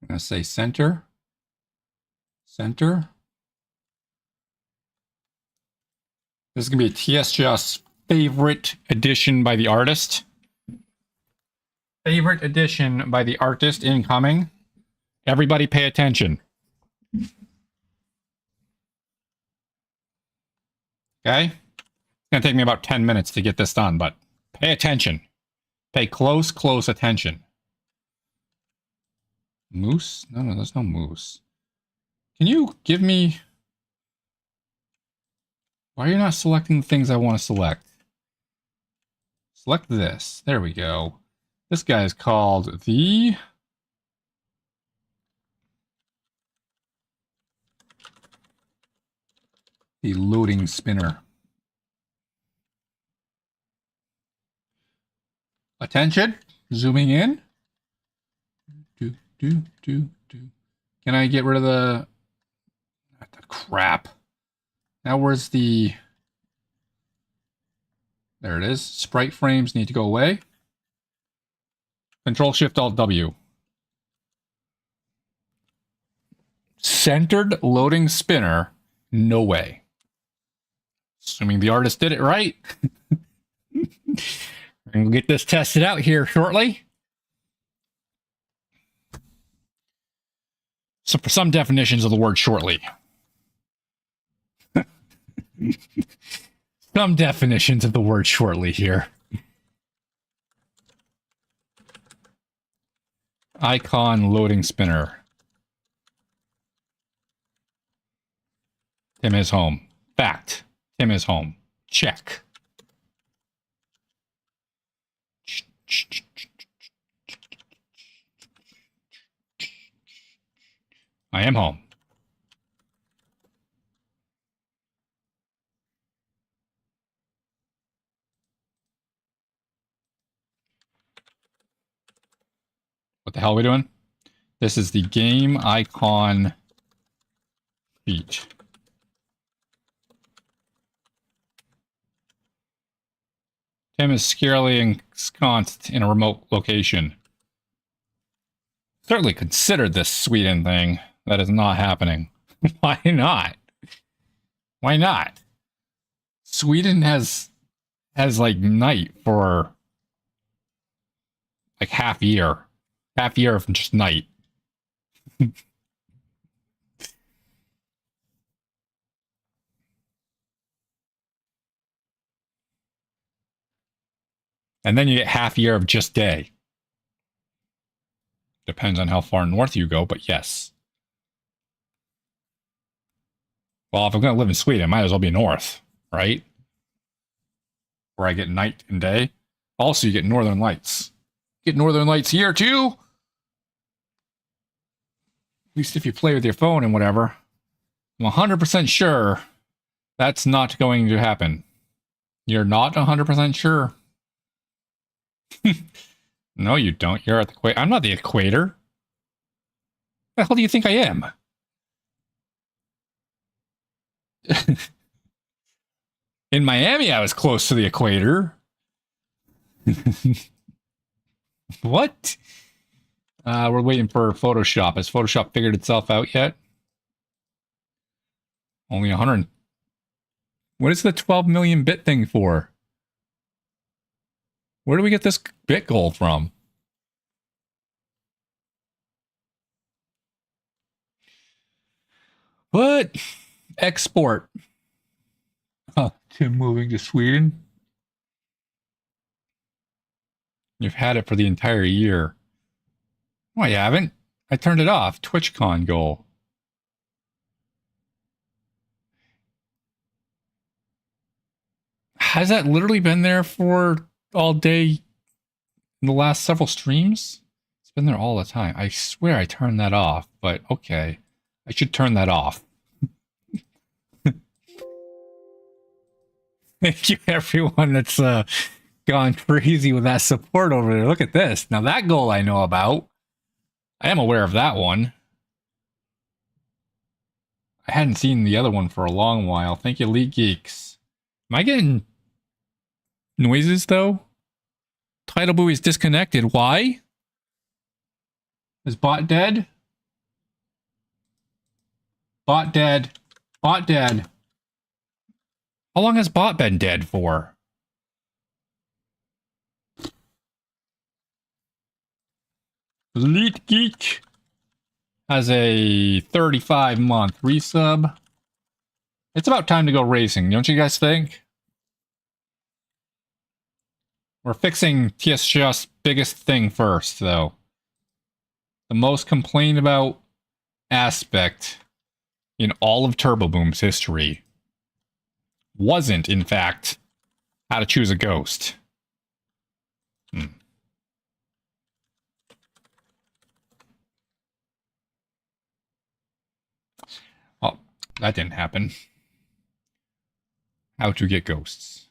I'm gonna say center. Center. This is gonna be a TSGS favorite edition by the artist. Favorite edition by the artist incoming. Everybody pay attention. Okay? It's going to take me about 10 minutes to get this done, but pay attention. Pay close, close attention. Moose? No, no, there's no moose. Can you give me... Why are you not selecting the things I want to select? Select this. There we go. This guy is called the loading spinner. Attention. Zooming in. Can I get rid of the crap? Now where's the... There it is. Sprite frames need to go away. Control Shift Alt W. Centered loading spinner. No way. Assuming the artist did it right. And we'll get this tested out here shortly. So for some definitions of the word shortly. Some definitions of the word shortly here. Icon loading spinner. Tim is home. Fact. Tim is home. Check. I am home. What the hell are we doing? This is the game icon sheet. Tim is scarily ensconced in a remote location. certainly considered this Sweden thing. That is not happening. Why not? Why not? Sweden has like night for like half year of just night. And then you get half year of just day. Depends on how far north you go, but yes. Well, if I'm going to live in Sweden, I might as well be north, right? Where I get night and day. Also, you get northern lights. Get northern lights here, too. At least if you play with your phone and whatever. I'm 100% sure that's not going to happen. You're not 100% sure. No, you don't. You're at the equator. I'm not the equator. What the hell do you think I am? In Miami, I was close to the equator. What? We're waiting for Photoshop. Has Photoshop figured itself out yet? Only 100. What is the 12 million bit thing for? Where do we get this bit goal from? What? Export. Tim moving to Sweden? You've had it for the entire year. No, I haven't. I turned it off. TwitchCon goal. Has that literally been there for all day in the last several streams? It's been there all the time. I swear I turned that off, but okay. I should turn that off. Thank you, everyone that's gone crazy with that support over there. Look at this. Now, that goal I know about. I am aware of that one. I hadn't seen the other one for a long while. Thank you, Elite Geeks. Am I getting noises, though? Title buoy is disconnected. Why? Is bot dead? Bot dead. Bot dead. How long has bot been dead for? Elite Geek has a 35-month resub. It's about time to go racing, don't you guys think? We're fixing TSG's biggest thing first, though. The most complained about aspect in all of Turbo Boom's history wasn't, in fact, how to choose a ghost. Oh, that didn't happen. How to get ghosts.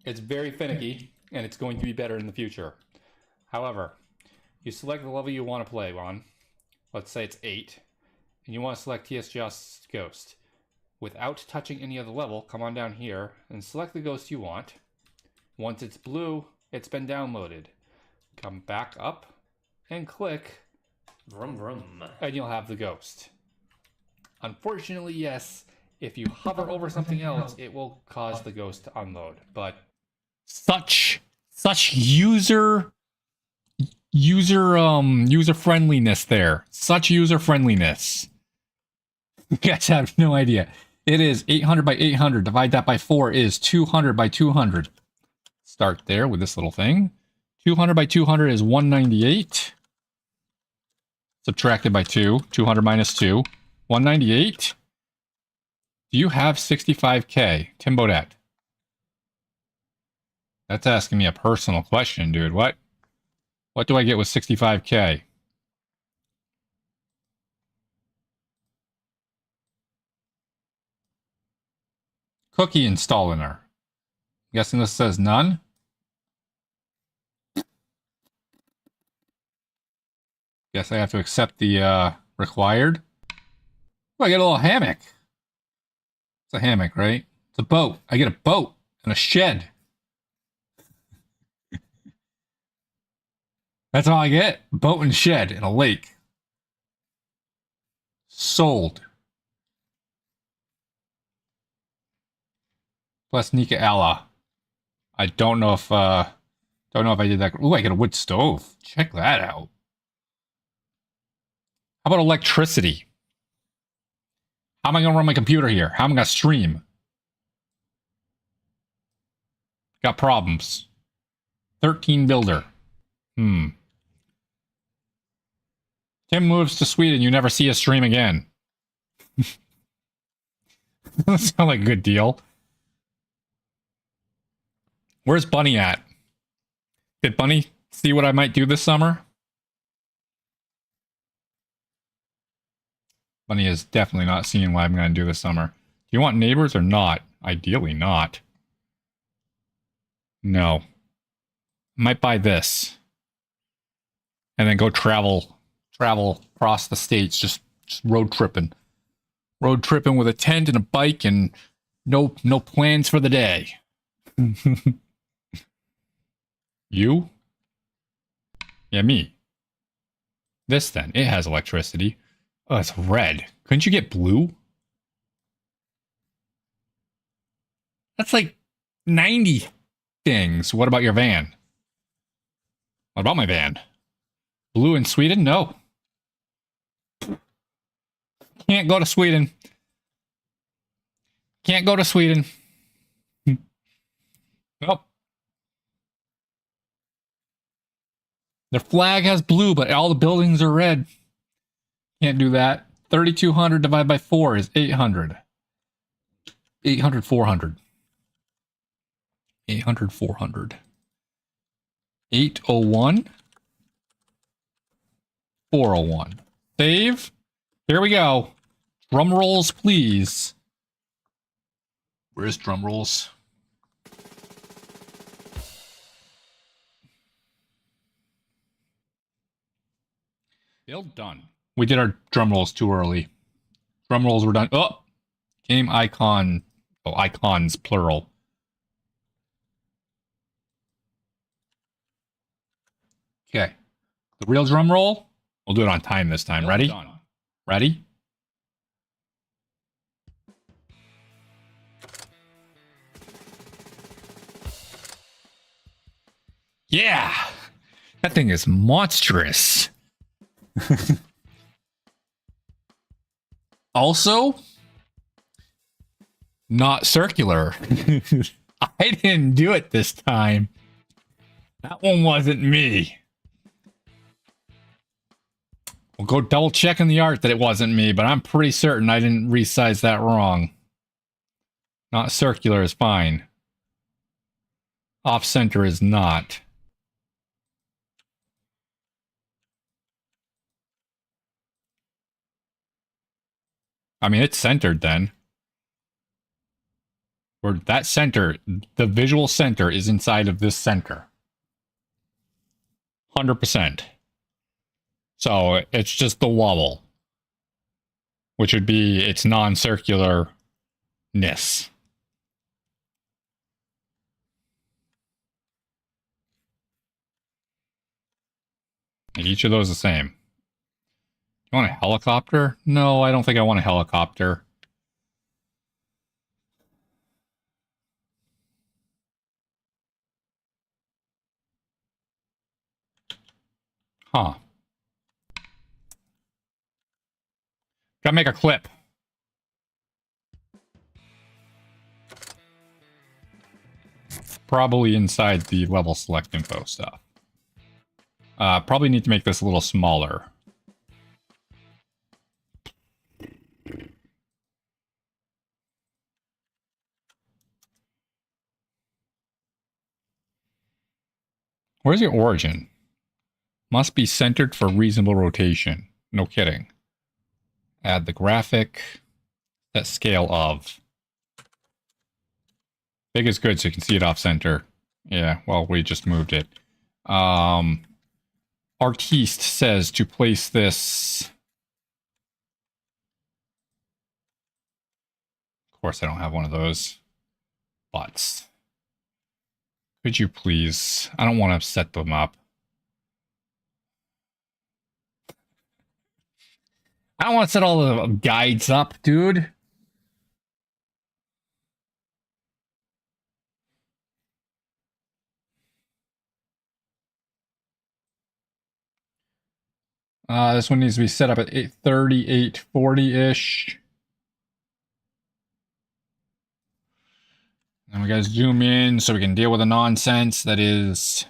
It's very finicky, and it's going to be better in the future. However, you select the level you want to play on. Let's say it's 8. And you want to select TSG's ghost. Without touching any other level, come on down here and select the ghost you want. Once it's blue, it's been downloaded. Come back up and click. Vroom vroom. And you'll have the ghost. Unfortunately, yes, if you hover over something else, it will cause the ghost to unload. But Such user friendliness there. Such user friendliness. You guys have no idea. It is 800 by 800. Divide that by 4 is 200 by 200. Start there with this little thing. 200 by 200 is 198. Subtracted by 2. 200 minus 2. 198. Do you have 65K? Tim Beaudet. That's asking me a personal question, dude. What do I get with 65K? Cookie installer. Guessing this says none. Guess I have to accept the required. Oh, I get a little hammock. It's a hammock, right? It's a boat. I get a boat and a shed. That's all I get? Boat and shed in a lake. Sold. Plus Nika Allah. I don't know if I did that. Ooh, I get a wood stove. Check that out. How about electricity? How am I gonna run my computer here? How am I gonna stream? Got problems. 13 builder. Tim moves to Sweden, you never see a stream again. Doesn't sound like a good deal. Where's Bunny at? Did Bunny see what I might do this summer? Bunny is definitely not seeing what I'm going to do this summer. Do you want neighbors or not? Ideally not. No. Might buy this. And then go travel across the states, just road tripping. Road tripping with a tent and a bike and no plans for the day. You? Yeah, me. This then, it has electricity. Oh, it's red. Couldn't you get blue? That's like 90 things. What about your van? What about my van? Blue in Sweden? No. Can't go to Sweden. Can't go to Sweden. Nope. Their flag has blue, but all the buildings are red. Can't do that. 3,200 divided by 4 is 800. 800, 400. 800, 400. 801. 401. Save. Here we go. Drum rolls, please. Where's drum rolls? Build done. We did our drum rolls too early. Drum rolls were done. Oh! Game icon. Oh, icons, plural. Okay. The real drum roll. We'll do it on time this time. Ready? Done. Ready? Yeah! That thing is monstrous. Also, not circular. I didn't do it this time. That one wasn't me. We'll go double check in the art that it wasn't me, but I'm pretty certain I didn't resize that wrong. Not circular is fine. Off center is not. I mean, it's centered then. Or that center, the visual center is inside of this center. 100%. So it's just the wobble, which would be its non-circularness. Each of those the same. You want a helicopter? No, I don't think I want a helicopter. Huh. Gotta make a clip. Probably inside the level select info stuff. Probably need to make this a little smaller. Where's your origin? Must be centered for reasonable rotation. No kidding. Add the graphic. That scale of. Big is good so you can see it off center. Yeah, well, we just moved it. Artiste says to place this. Of course, I don't have one of those. But could you please? I don't want to set them up. I don't want to set all the guides up, dude. This one needs to be set up at 8:30, 8:40-ish. And we gotta zoom in so we can deal with the nonsense that is...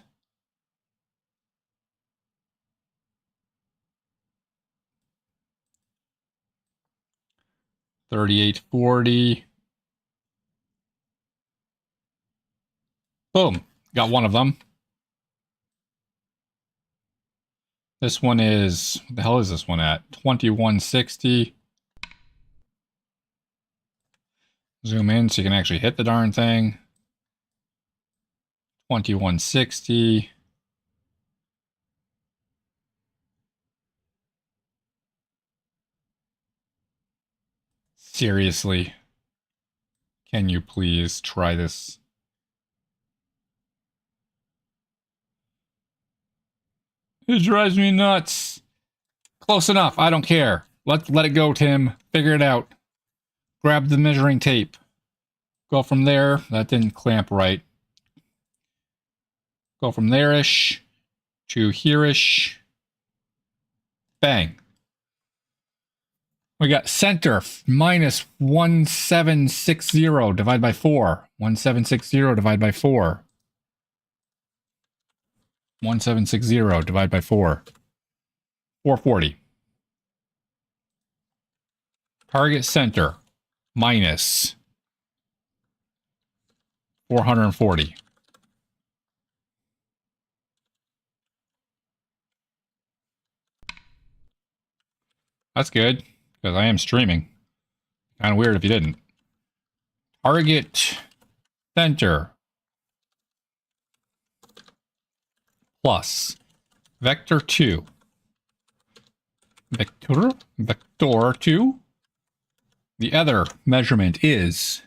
$38.40. Boom. Got one of them. This one is... What the hell is this one at? 2160. Zoom in so you can actually hit the darn thing. 2160. Seriously. Can you please try this? It drives me nuts. Close enough. I don't care. Let it go, Tim. Figure it out. Grab the measuring tape. Go from there. That didn't clamp right. Go from there-ish to here-ish. Bang. We got center minus 1760 divided by 4. 1760 divided by 4. 1760 divided by 4. 440. Target center minus 440. That's good, because I am streaming. Kind of weird if you didn't. Target center plus vector 2. Vector 2. The other measurement is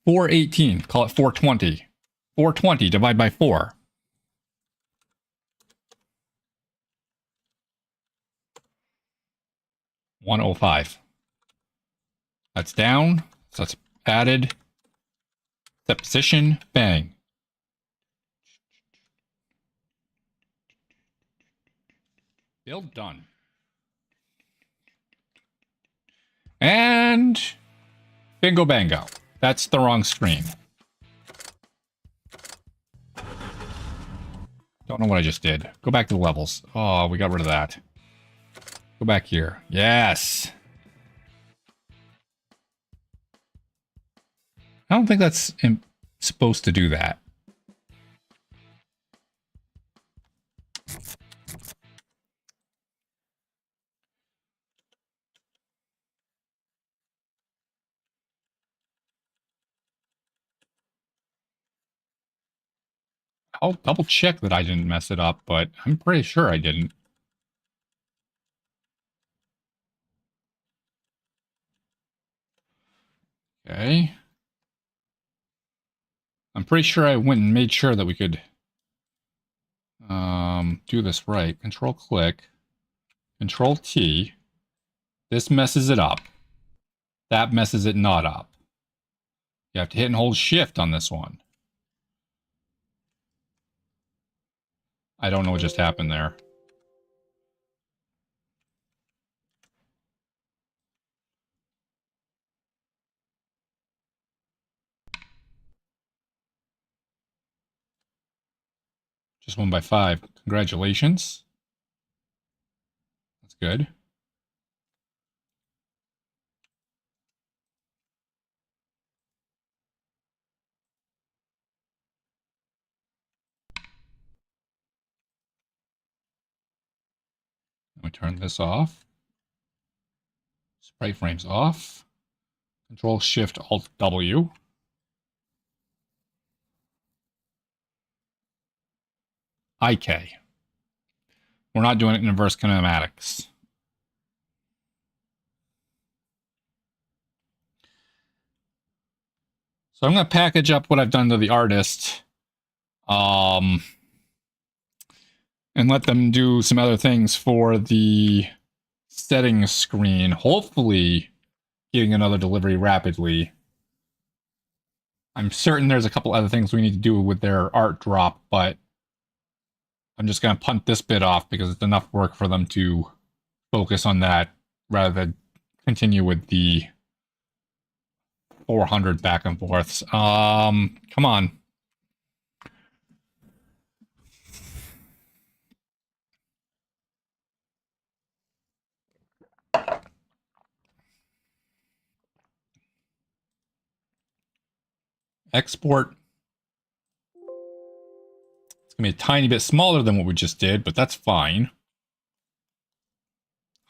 418. Call it 420. 420 divided by 4. 105. That's down. So that's added. Set position. Bang. Build done. And bingo bango. That's the wrong screen. Don't know what I just did. Go back to the levels. Oh, we got rid of that. Go back here. Yes. I don't think that's supposed to do that. I'll double check that I didn't mess it up, but I'm pretty sure I didn't. Okay. I'm pretty sure I went and made sure that we could do this right. Control click, Control T. This messes it up. That messes it not up. You have to hit and hold Shift on this one. I don't know what just happened there. Just won by 5. Congratulations. That's good. We turn this off. Sprite frames off. Control Shift Alt W. IK. We're not doing it in inverse kinematics. So I'm going to package up what I've done to the artist. And let them do some other things for the settings screen, hopefully getting another delivery rapidly. I'm certain there's a couple other things we need to do with their art drop, but I'm just going to punt this bit off because it's enough work for them to focus on that rather than continue with the 400 back and forths. Come on. Export. It's going to be a tiny bit smaller than what we just did, but that's fine.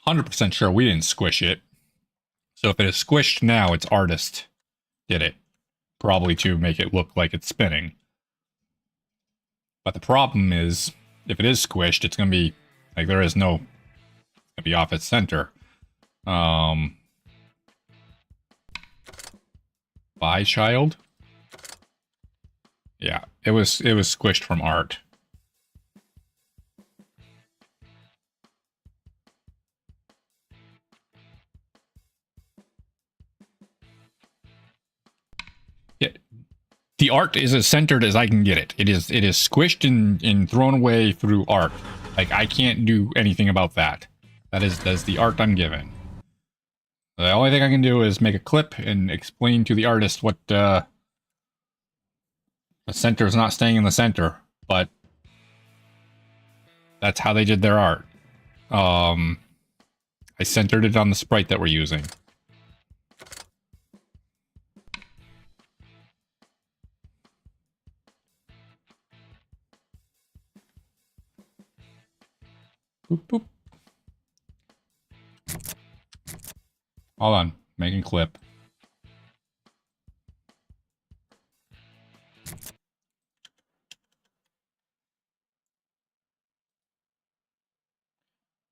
100% sure we didn't squish it. So if it is squished now, it's artist did it. Probably to make it look like it's spinning. But the problem is, if it is squished, it's going to be, like, there is no, it's going to be off its center. By child? Yeah, it was squished from art. Yeah, the art is as centered as I can get it. It is squished and thrown away through art. Like, I can't do anything about that. That's the art I'm given. The only thing I can do is make a clip and explain to the artist what the center is not staying in the center, but that's how they did their art. I centered it on the sprite that we're using. Boop, boop. Hold on, making clip.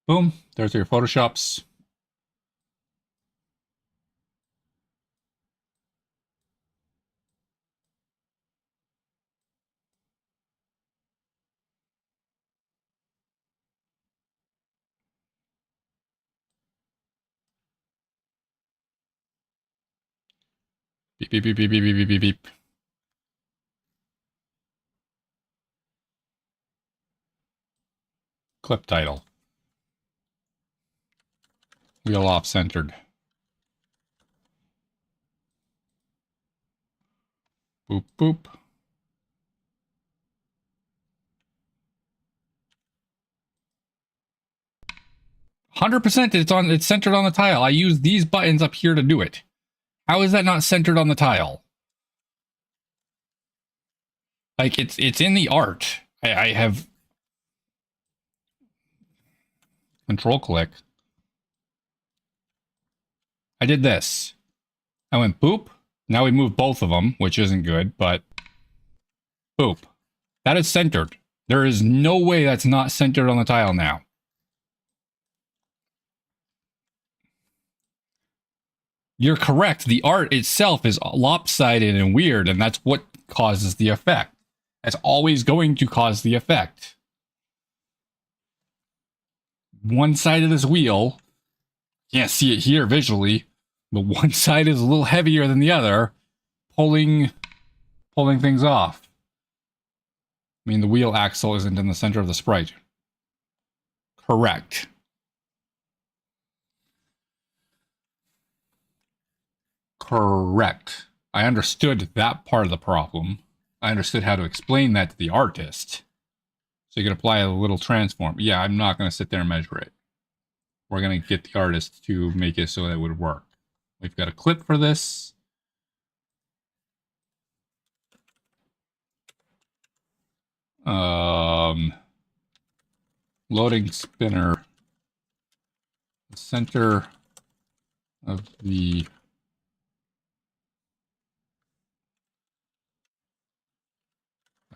Boom, there's your Photoshops. Beep, beep, beep, beep, beep, beep, beep, beep. Clip title. Wheel off centered. Boop, boop. %, it's centered on the tile. I use these buttons up here to do it. How is that not centered on the tile? Like, it's in the art. I have control click. I did this. I went boop. Now we move both of them, which isn't good, but boop. That is centered. There is no way that's not centered on the tile now. You're correct. The art itself is lopsided and weird, and that's what causes the effect. That's always going to cause the effect. One side of this wheel, can't see it here visually, but one side is a little heavier than the other, pulling things off. I mean, the wheel axle isn't in the center of the sprite. Correct. Correct. I understood that part of the problem. I understood how to explain that to the artist. So you can apply a little transform. Yeah, I'm not going to sit there and measure it. We're going to get the artist to make it so that it would work. We've got a clip for this. Loading spinner. The center of the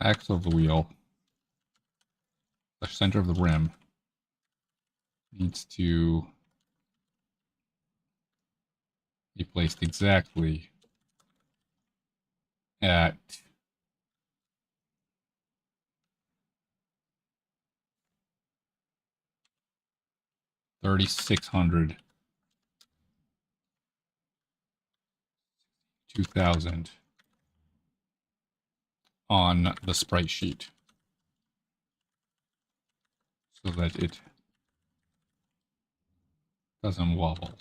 axle of the wheel, the center of the rim, needs to be placed exactly at 3,600. 2,000 on the sprite sheet so that it doesn't wobble.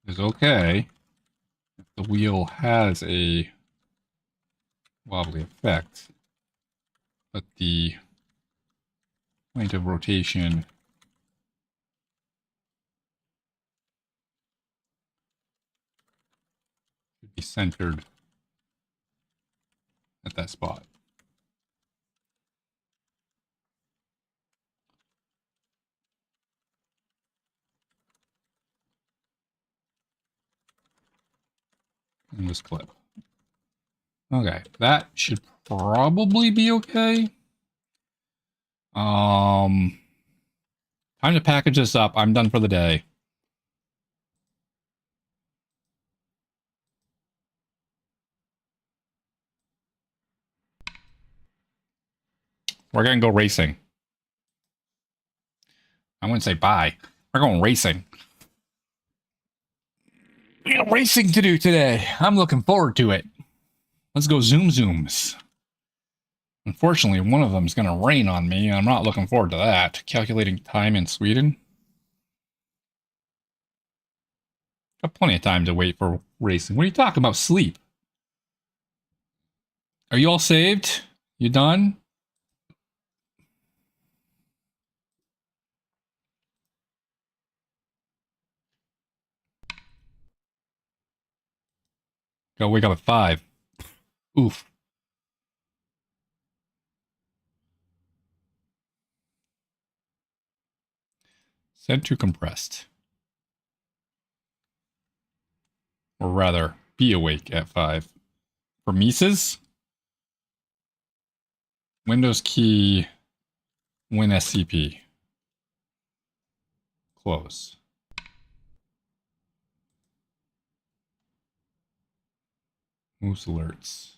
It's okay if the wheel has a wobbly effect, but the point of rotation should be centered at that spot. In this clip. Okay, that should probably be okay. Time to package this up. I'm done for the day. We're gonna go racing. I wouldn't say bye. We're going racing. We got racing to do today. I'm looking forward to it. Let's go zoom zooms. Unfortunately, one of them is going to rain on me. I'm not looking forward to that. Calculating time in Sweden. Got plenty of time to wait for racing. What are you talking about? Sleep. Are you all saved? You done? Gotta wake up at 5. Oof. Set to compressed. Or rather, be awake at 5. For Mises? Windows key, Win SCP. Close. Moose alerts.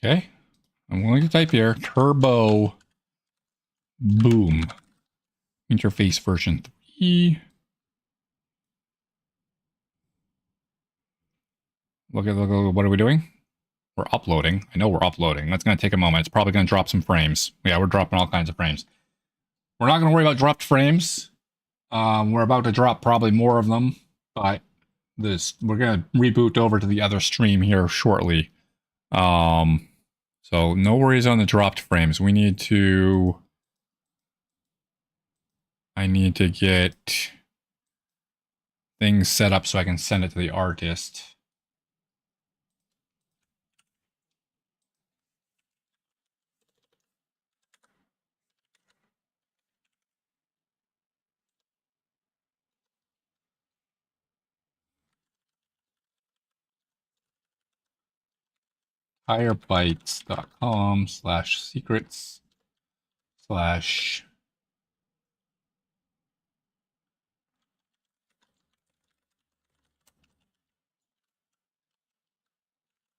Okay. I'm going to type here Turbo Boom. Interface version 3. Look, what are we doing? We're uploading. I know we're uploading. That's going to take a moment. It's probably going to drop some frames. Yeah, we're dropping all kinds of frames. We're not going to worry about dropped frames. We're about to drop probably more of them, but we're going to reboot over to the other stream here shortly. So no worries on the dropped frames. I need to get things set up so I can send it to the artist. Hirebytes.com/secrets/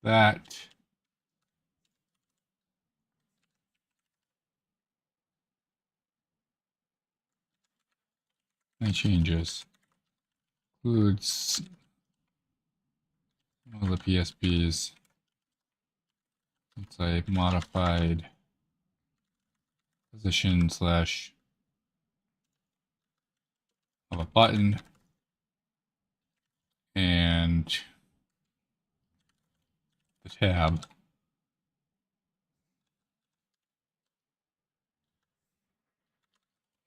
that any changes includes all the PSPs. It's a modified position / of a button and the tab.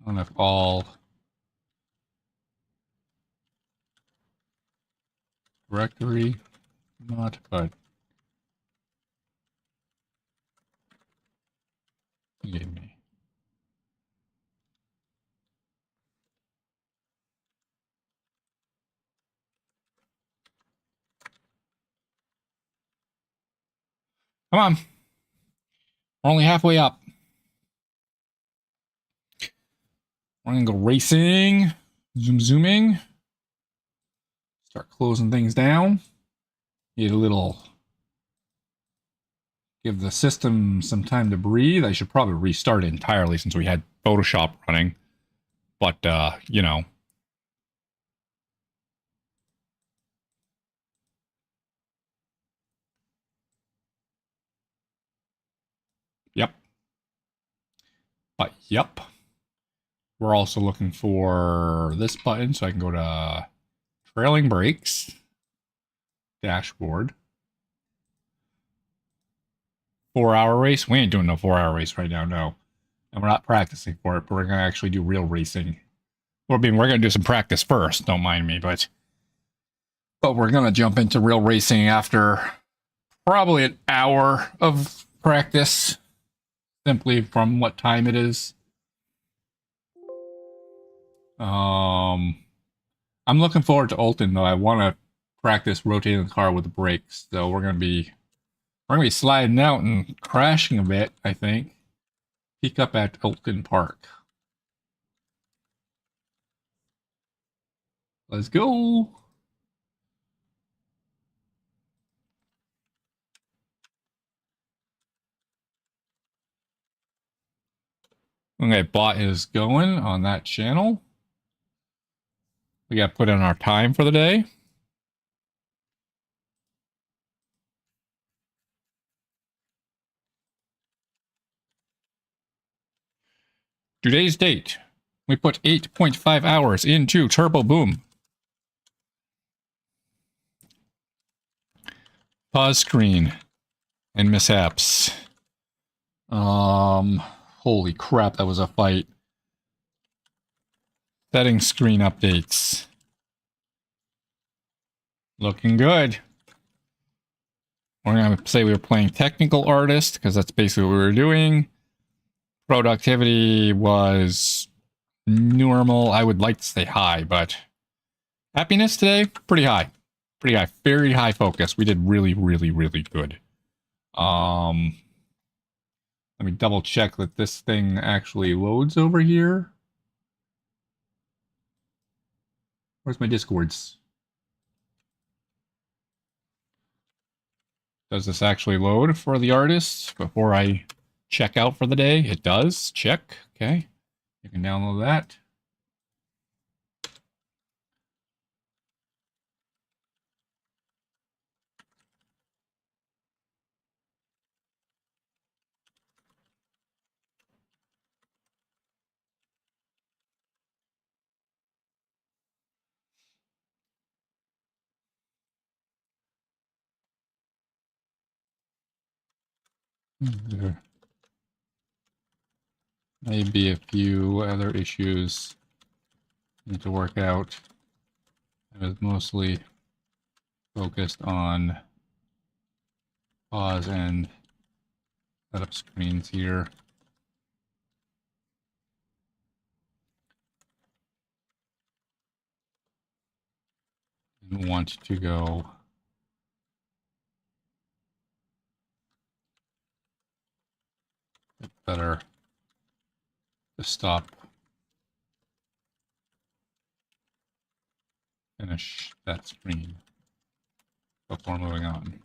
I don't know if all directory not, but you gave me. Come on. We're only halfway up. We're gonna go racing. Zooming. Start closing things down. Need a little. Give the system some time to breathe. I should probably restart it entirely since we had Photoshop running. But, you know. Yep. But, yep. We're also looking for this button so I can go to trailing brakes. Dashboard. 4-hour race? We ain't doing no 4-hour race right now, no. And we're not practicing for it, but we're going to actually do real racing. Well, I mean, we're going to do some practice first, don't mind me, but we're going to jump into real racing after probably an hour of practice, simply from what time it is. I'm looking forward to Olton, though. I want to practice rotating the car with the brakes, so we're going to be sliding out and crashing a bit, I think. Peek up at Olton Park. Let's go. Okay, bot is going on that channel. We got to put in our time for the day. Today's date. We put 8.5 hours into Turbo Boom. Pause screen and mishaps. Holy crap, that was a fight. Settings screen updates. Looking good. We're going to say we were playing Technical Artist because that's basically what we were doing. Productivity was normal. I would like to say high, but happiness today, pretty high. Pretty high. Very high focus. We did really, really, really good. Let me double check that this thing actually loads over here. Where's my Discords? Does this actually load for the artist before I check out for the day? It does. Check. Okay. You can download that. There may be a few other issues I need to work out. I was mostly focused on pause and setup screens here. Didn't want to go better to stop, finish that screen before moving on.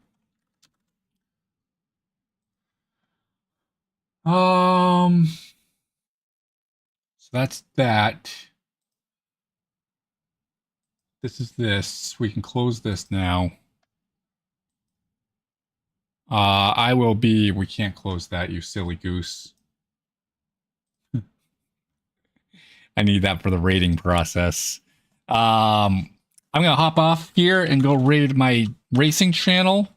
So that's that. This is this. We can close this now. We can't close that, you silly goose. I need that for the rating process. I'm going to hop off here and go raid my racing channel.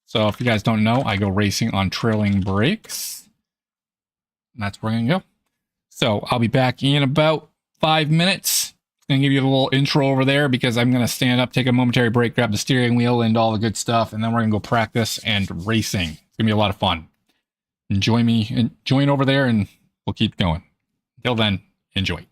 So if you guys don't know, I go racing on trailing brakes. And that's where I'm going to go. So I'll be back in about 5 minutes. I'm going to give you a little intro over there because I'm going to stand up, take a momentary break, grab the steering wheel and all the good stuff. And then we're going to go practice and racing. It's going to be a lot of fun. Join over there and we'll keep going. Until then, enjoy.